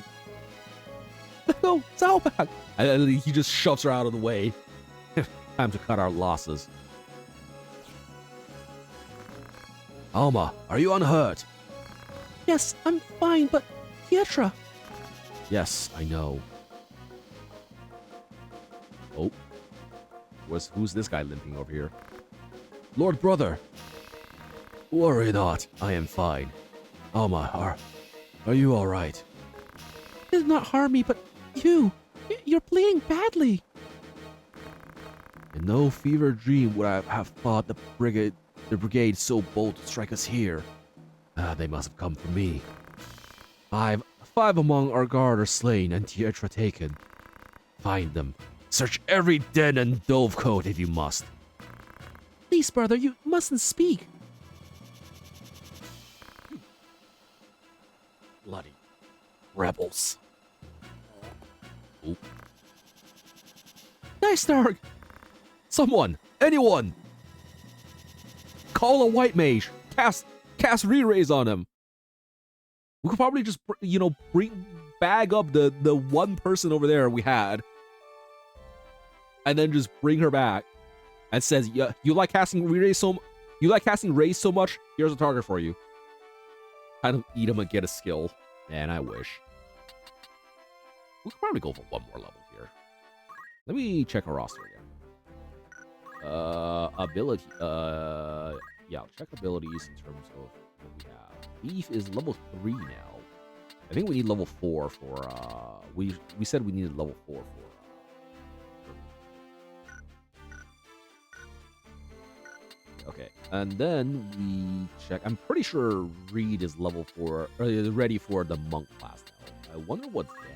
Let go, Zobak. And he just shoves her out of the way. Time to cut our losses. Alma, are you unhurt? Yes, I'm fine, but Pietra. Yes, I know. Oh. Who's this guy limping over here? Lord Brother. Worry not, I am fine. Alma, are you alright? It did not harm me, but you're bleeding badly. In no fever dream would I have thought the brigade so bold to strike us here. They must have come for me. Five among our guard are slain and Pietra taken. Find them. Search every den and dovecote if you must. Please, brother, you mustn't speak. Bloody rebels. Oop. Nice, Dark. Someone, anyone, call a white mage. Cast re-raise on him. We could probably just, bag up the one person over there we had, and then just bring her back, and says, "Yeah, you like casting re-raise so much? Here's a target for you." Kind of eat him and get a skill. Man, I wish. We could probably go for one more level here. Let me check our roster again. Ability. Yeah, I'll check abilities in terms of what we have. Beef is level 3 now. I think we need level 4 for we said we needed level 4 for okay, and then we check. I'm pretty sure Reed is level 4 or is ready for the monk class now. I wonder what Zan is.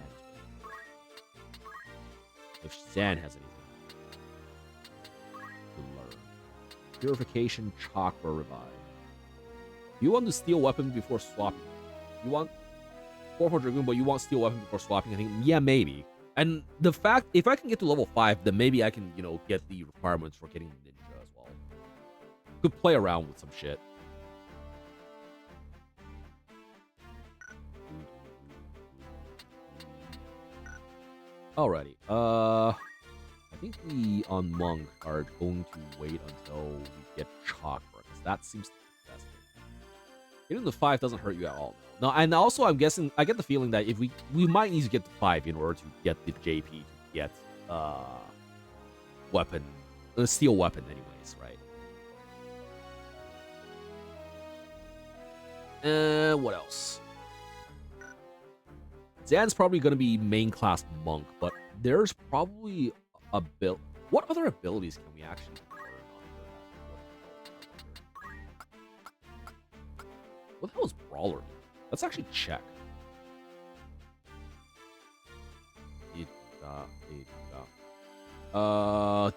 If Zan has anything to learn. Purification chakra revive. You want to steal weapon before swapping. You want 4 Dragoon, but you want steel weapon before swapping. I think, yeah, maybe. And the fact, if I can get to level 5, then maybe I can, you know, get the requirements for getting ninja as well. Could play around with some shit. Alrighty. I think we on Monk are going to wait until we get Chakra, because that seems to be the best thing. Getting to 5 doesn't hurt you at all. No, and also I'm guessing I get the feeling that if we might need to get to 5 in order to get the JP to get weapon, steel weapon, anyways, right? What else? Zan's probably going to be main class monk, but there's probably a build. What other abilities can we actually learn on her? What the hell is Brawler? Let's actually check.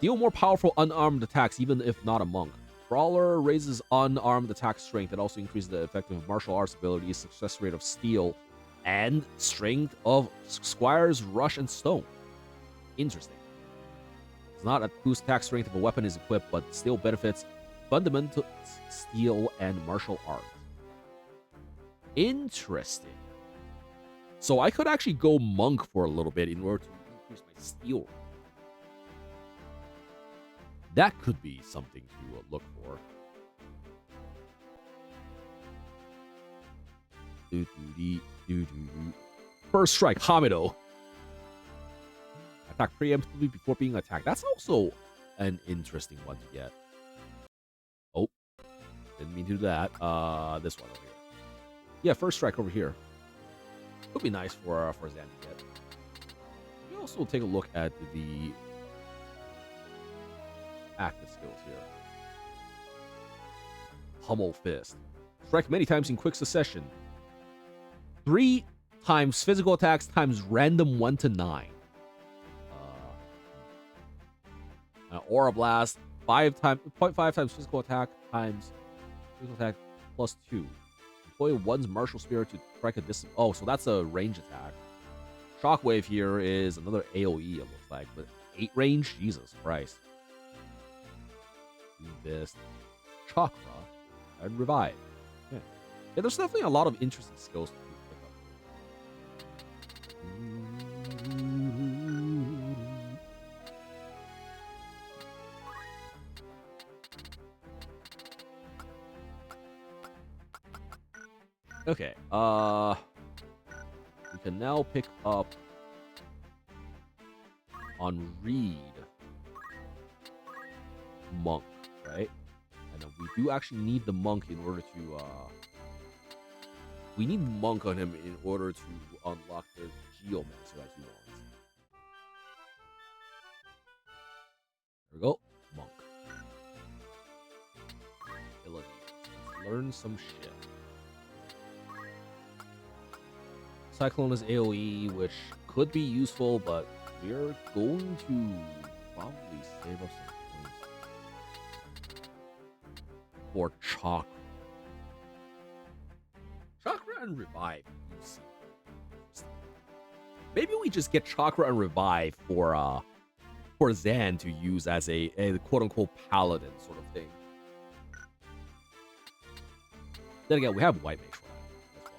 Deal more powerful unarmed attacks, even if not a monk. Brawler raises unarmed attack strength. It also increases the effective martial arts abilities, success rate of steel, and strength of Squire's Rush and Stone. Interesting. It's not a boost attack strength if a weapon is equipped, but still benefits fundamental steel and martial art. Interesting. So I could actually go monk for a little bit in order to increase my steel. That could be something to look for. First strike, Hamido. Attack preemptively before being attacked. That's also an interesting one to get. Oh, didn't mean to do that. This one over here. Yeah, first strike over here. Could be nice for Zan to get. We also take a look at the active skills here. Pummel Fist. Strike many times in quick succession. 3 times physical attacks times random 1 to 9. Aura Blast. 0.5 times physical attack times physical attack plus 2. Employ one's martial spirit to strike a distance. Oh, so that's a range attack. Shockwave here is another AoE, it looks like, but 8 range? Jesus Christ. Do this. Chakra and revive. Yeah, there's definitely a lot of interesting skills to pick up. Okay, we can now pick up on Reed Monk, right? And then we do actually need the monk in order to we need monk on him in order to unlock the geomancer that he wants. There we go, monk. Abilities. Let's learn some shit. Cyclone is AoE, which could be useful, but we're going to probably save us some points for Chakra. Chakra and Revive. Maybe we just get Chakra and Revive for Zan to use as a quote-unquote paladin sort of thing. Then again, we have White Mage for that as well.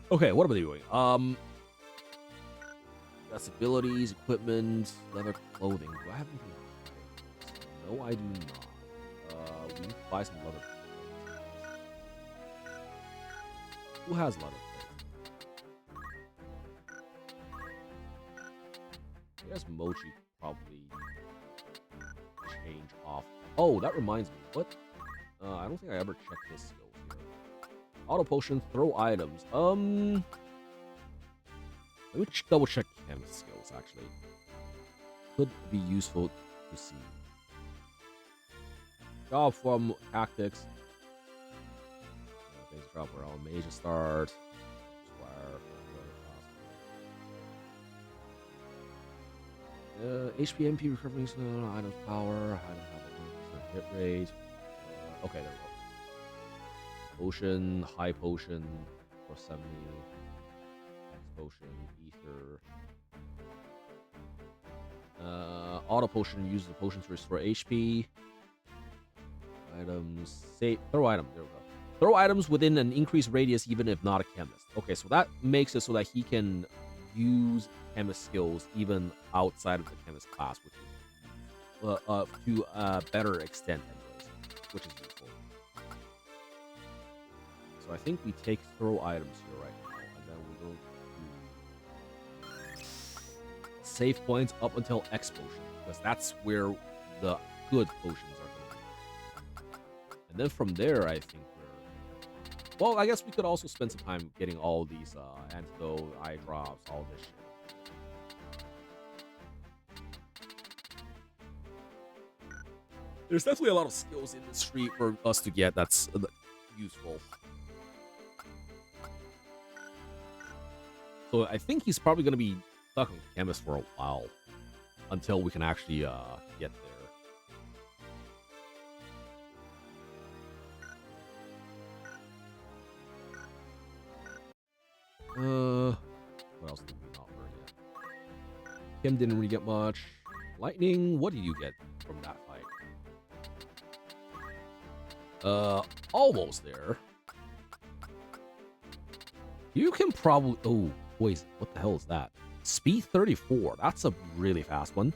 Okay, what am I doing? That's abilities, equipment, leather clothing. Do I have anything? No, I do not. We need to buy some leather clothing. Who has leather clothing? I guess Mochi probably. Oh, that reminds me. What? I don't think I ever checked his skills here. Auto potion, throw items. Let me double check Cam's skills, actually. Could be useful to see. Job from Tactics. Basic drop around Major Start. HP MP recovery, items power. I don't have a 100% hit rate. Okay, there we go. Potion, high potion for 70. X potion, ether. Auto potion uses the potion to restore HP. Items, save, throw item. There we go. Throw items within an increased radius, even if not a chemist. Okay, so that makes it so that he can use chemist skills even outside of the chemist class, which is to a better extent, anyways, which is useful. So I think we take throw items here right now, and then we go to save points up until X potion, because that's where the good potions are going to be. And then from there, I think well, I guess we could also spend some time getting all these antidote, eye drops, all this shit. There's definitely a lot of skills in the street for us to get that's useful. So I think he's probably going to be stuck on Chemist for a while until we can actually get there. What else did we not learn yet? Kim didn't really get much. Lightning, what did you get from that fight? Almost there. You can probably... Oh, poison. What the hell is that? Speed 34. That's a really fast one.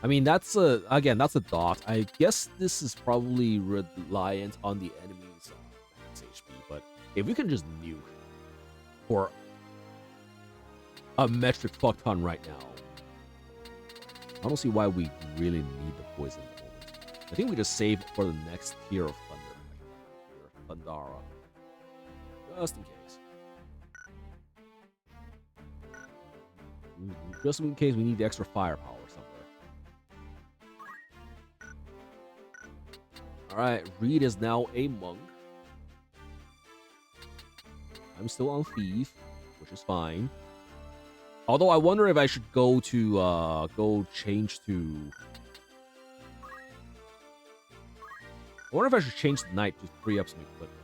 I mean, that's a... Again, that's a dot. I guess this is probably reliant on the enemy's max HP, but if we can just nuke for a metric fuck ton right now, I don't see why we really need the poison at the moment. I think we just save it for the next tier of Thunder. Thundara. Just in case. Just in case we need the extra firepower somewhere. Alright, Reed is now a monk. I'm still on Thief, which is fine. Although I wonder if I should go to, change to... I wonder if I should change to Knight to free up some equipment.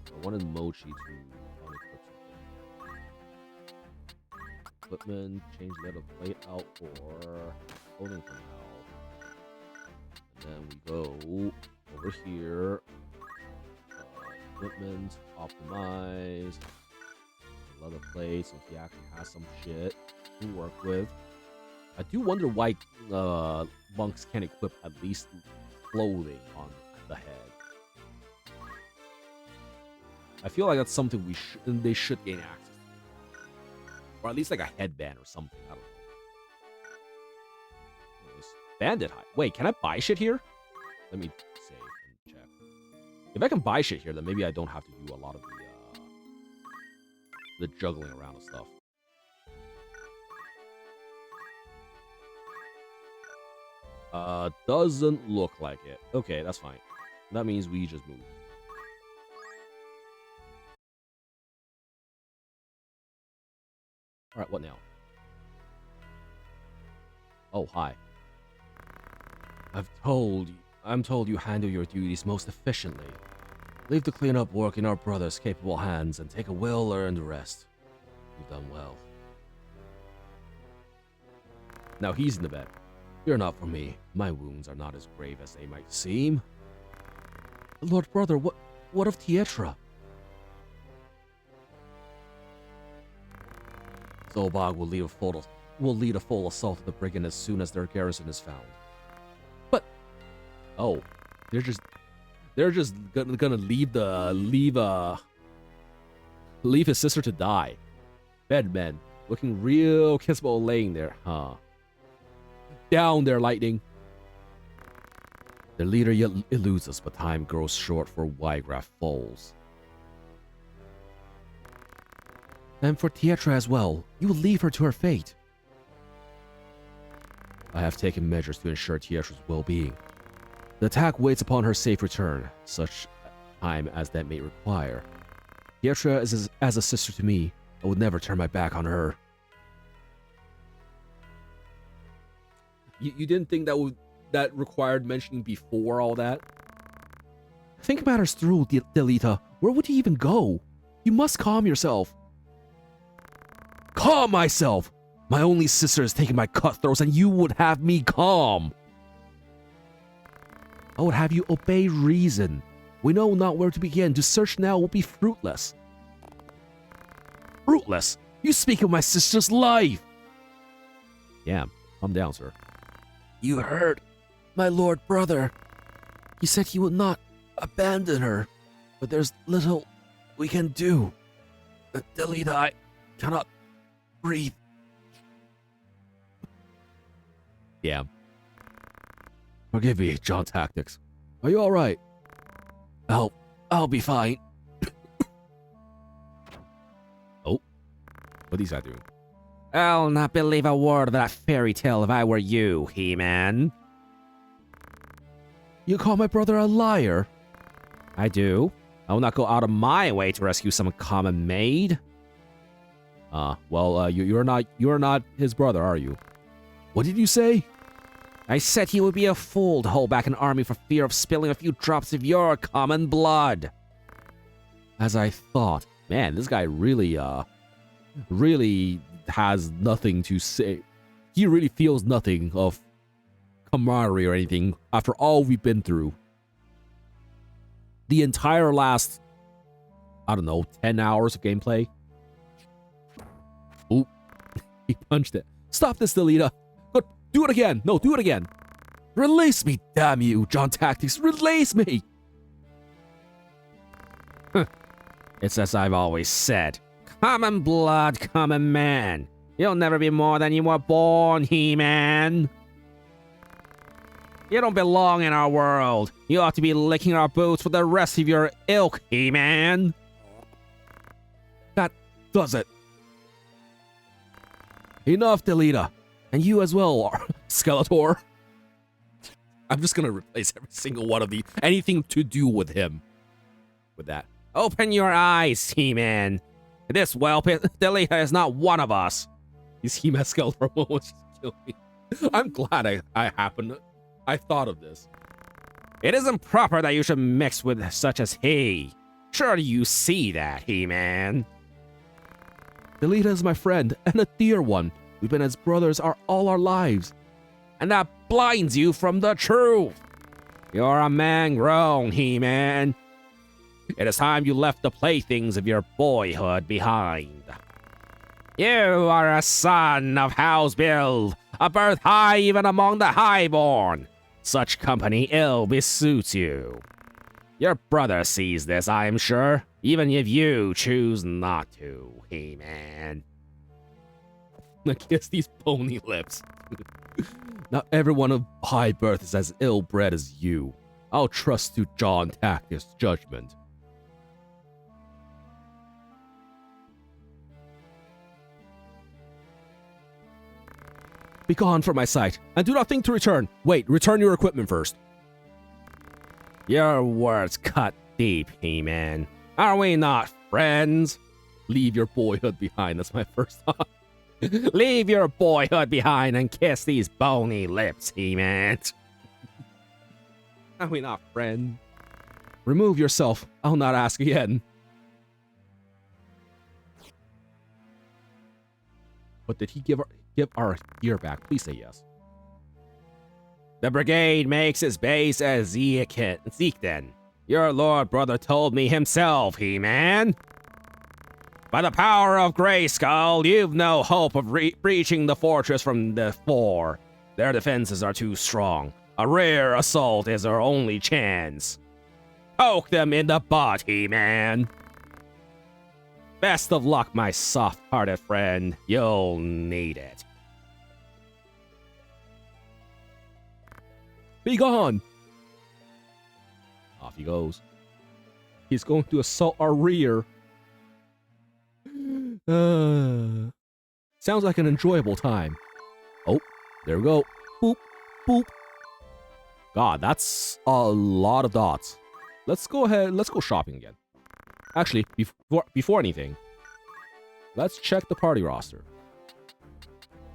I wanted Mochi to unequip something. Equipment, change letter plate out for clothing for now. And then we go over here. Equipment, optimize. Leather plate, so he actually has some shit to work with. I do wonder why monks can equip at least clothing on the head. I feel like that's something they should gain access to. Or at least like a headband or something. I don't know. Anyways, bandit hide. Wait, can I buy shit here? Let me save and check. If I can buy shit here, then maybe I don't have to do a lot of the juggling around of stuff. Doesn't look like it. Okay, that's fine. That means we just move. Alright, what now? Oh, hi. I'm told you handle your duties most efficiently. Leave the cleanup work in our brother's capable hands and take a well-earned rest. You've done well. Now he's in the bed. Fear not for me. My wounds are not as grave as they might seem. Lord brother, what of Tietra? Zolbog will lead a full assault of the brigand as soon as their garrison is found. But oh, They're just gonna leave his sister to die. Bedmen, looking real kissable laying there, huh? Down there, Lightning. The leader yet eludes us, but time grows short for Wygraph falls. And for Tietra as well, you will leave her to her fate. I have taken measures to ensure Tietra's well-being. The attack waits upon her safe return, such time as that may require. Tietra is as a sister to me. I would never turn my back on her. You didn't think that required mentioning before all that? Think matters through, Delita. Where would you even go? You must calm yourself. Calm myself! My only sister is taking my cutthroats and you would have me calm. I would have you obey reason. We know not where to begin. To search now will be fruitless. Fruitless? You speak of my sister's life! Yeah, calm down, sir. You heard, my lord brother. He said he would not abandon her, but there's little we can do. Delita, I cannot breathe. Yeah. Forgive me, John Tactics. Are you alright? I'll be fine. Oh. What is that doing? I'll not believe a word of that fairy tale if I were you, He-Man. You call my brother a liar? I do. I will not go out of my way to rescue some common maid. You're not his brother, are you? What did you say? I said he would be a fool to hold back an army for fear of spilling a few drops of your common blood. As I thought. Man, this guy really has nothing to say. He really feels nothing of camaraderie or anything after all we've been through. The entire last, I don't know, 10 hours of gameplay. Oop. He punched it. Stop this, Delita. But do it again. No, do it again. Release me, damn you, John Tactics. Release me. It's as I've always said. Common blood, common man. You'll never be more than you were born, He-Man. You don't belong in our world. You ought to be licking our boots for the rest of your ilk, He-Man. That does it. Enough, Delita. And you as well, Skeletor. I'm just gonna replace every single one of these. Anything to do with him. With that. Open your eyes, He-Man. This whelp, Delita is not one of us. These He-Man Skeletor moments just kill me. I'm glad I thought of this. It isn't proper that you should mix with such as he. Surely you see that, He-Man. Delita is my friend, and a dear one. We've been as brothers all our lives. And that blinds you from the truth. You're a man grown, He-Man. It is time you left the playthings of your boyhood behind. You are a son of House Beoulve, a birth high even among the highborn. Such company ill besuits you. Your brother sees this, I am sure, even if you choose not to, He-Man. I kiss these bony lips. Not everyone of high birth is as ill-bred as you. I'll trust to John Tactics' judgment. Be gone from my sight, and do not think to return. Wait, return your equipment first. Your words cut deep, He-Man. Are we not friends? Leave your boyhood behind, that's my first thought. Leave your boyhood behind and kiss these bony lips, He-Man. Are we not friends? Remove yourself, I'll not ask again. But did he give our gear back? Please say yes. The brigade makes its base at Zeke then. Your lord brother told me himself, He-Man. By the power of Grayskull, you've no hope of breaching the fortress from the fore. Their defenses are too strong. A rare assault is our only chance. Poke them in the body, man. Best of luck, my soft-hearted friend. You'll need it. Be gone! Off he goes. He's going to assault our rear. Sounds like an enjoyable time. Oh, there we go. Boop, boop. God, that's a lot of dots. Let's go ahead. Let's go shopping again. Actually, before anything, let's check the party roster.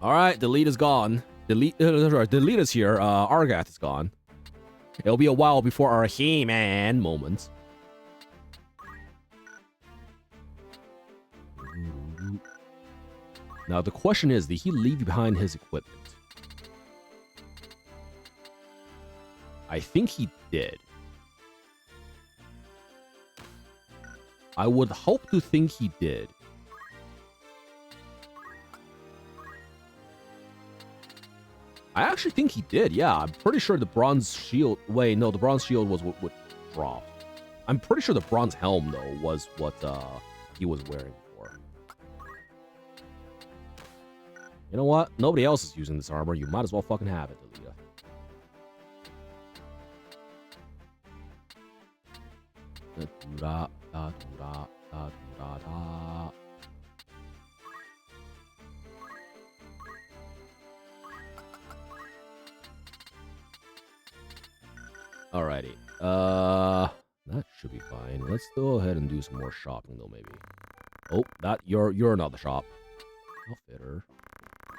All right, Delete is gone. Delete is here. Argath is gone. It'll be a while before our He-Man moment. Now the question is, did he leave behind his equipment? I think he did. I would hope to think he did. I actually think he did, yeah. I'm pretty sure the bronze shield... Wait, no, the bronze shield was what dropped. I'm pretty sure the bronze helm, though, was what he was wearing before. You know what? Nobody else is using this armor. You might as well fucking have it, Alita. Alrighty. That should be fine. Let's go ahead and do some more shopping though, maybe. Oh, that you're not the shop. Outfitter.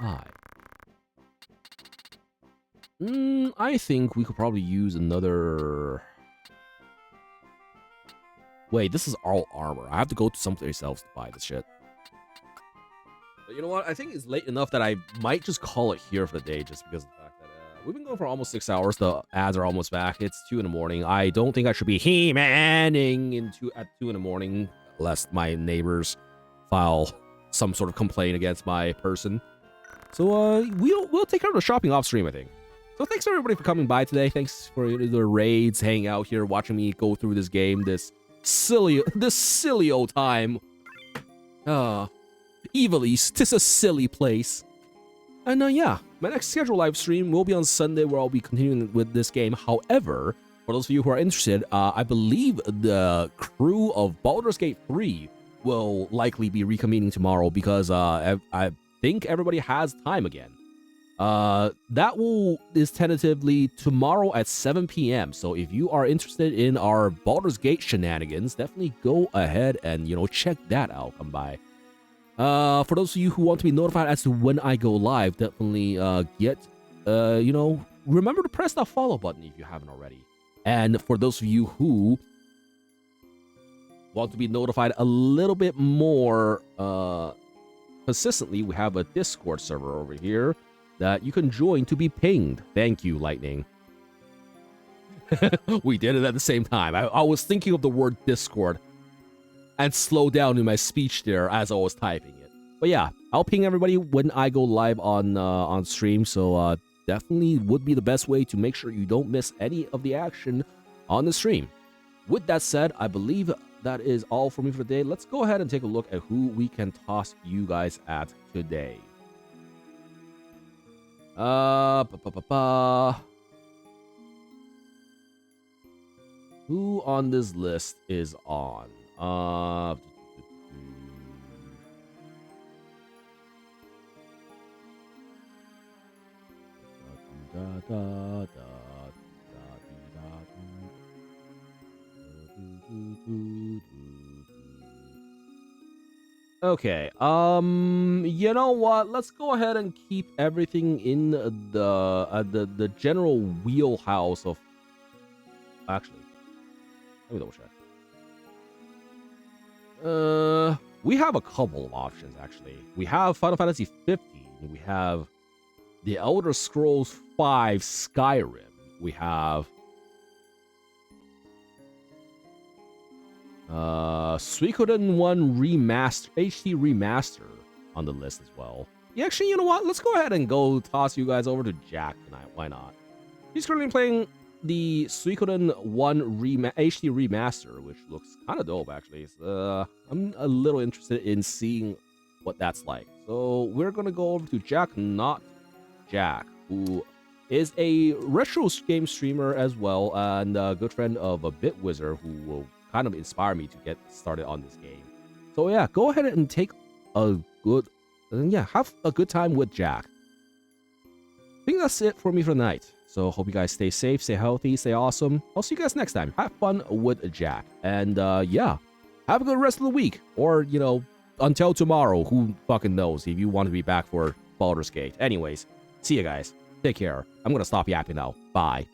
Hi. I think we could probably use another. Wait, this is all armor. I have to go to someplace else to buy this shit. But you know what? I think it's late enough that I might just call it here for the day, just because of the fact that we've been going for almost 6 hours. The ads are almost back. It's 2 in the morning. I don't think I should be He-Manning at 2 in the morning, lest my neighbors file some sort of complaint against my person. So we'll take care of the shopping off stream, I think. So thanks everybody for coming by today. Thanks for the raids, hanging out here, watching me go through this game, this silly old time. Evilise, 'tis a silly place. And yeah, my next scheduled live stream will be on Sunday, where I'll be continuing with this game. However, for those of you who are interested, I believe the crew of Baldur's Gate 3 will likely be reconvening tomorrow, because I think everybody has time again. That is tentatively tomorrow at 7 p.m. So if you are interested in our Baldur's Gate shenanigans, definitely go ahead and, check that out. Come by. For those of you who want to be notified as to when I go live, definitely remember to press that follow button if you haven't already. And for those of you who want to be notified a little bit more consistently, we have a Discord server over here that you can join to be pinged. Thank you, Lightning. We did it at the same time. I was thinking of the word Discord and slow down in my speech there as I was typing it. But yeah, I'll ping everybody when I go live on stream. So definitely would be the best way to make sure you don't miss any of the action on the stream. With that said, I believe that is all for me for today. Let's go ahead and take a look at who we can toss you guys at today. Who on this list is on? Okay, you know what? Let's go ahead and keep everything in the general wheelhouse of. Actually, let me double check. We have a couple of options actually. We have Final Fantasy 15. We have The Elder Scrolls V Skyrim. We have Suikoden 1 Remaster, HD Remaster on the list as well. Yeah, actually, you know what? Let's go ahead and go toss you guys over to Jack tonight. Why not? He's currently playing the Suikoden 1 HD remaster, which looks kind of dope actually. I'm a little interested in seeing what that's like. So we're gonna go over to Jack, not Jack, who is a retro game streamer as well, and a good friend of a Bitwizard who will kind of inspire me to get started on this game. So yeah, go ahead and take a good, have a good time with Jack. I think that's it for me for tonight. So hope you guys stay safe, stay healthy, stay awesome. I'll see you guys next time. Have fun with Jack. And yeah, have a good rest of the week. Or, you know, until tomorrow. Who fucking knows if you want to be back for Baldur's Gate. Anyways, see you guys. Take care. I'm going to stop yapping now. Bye.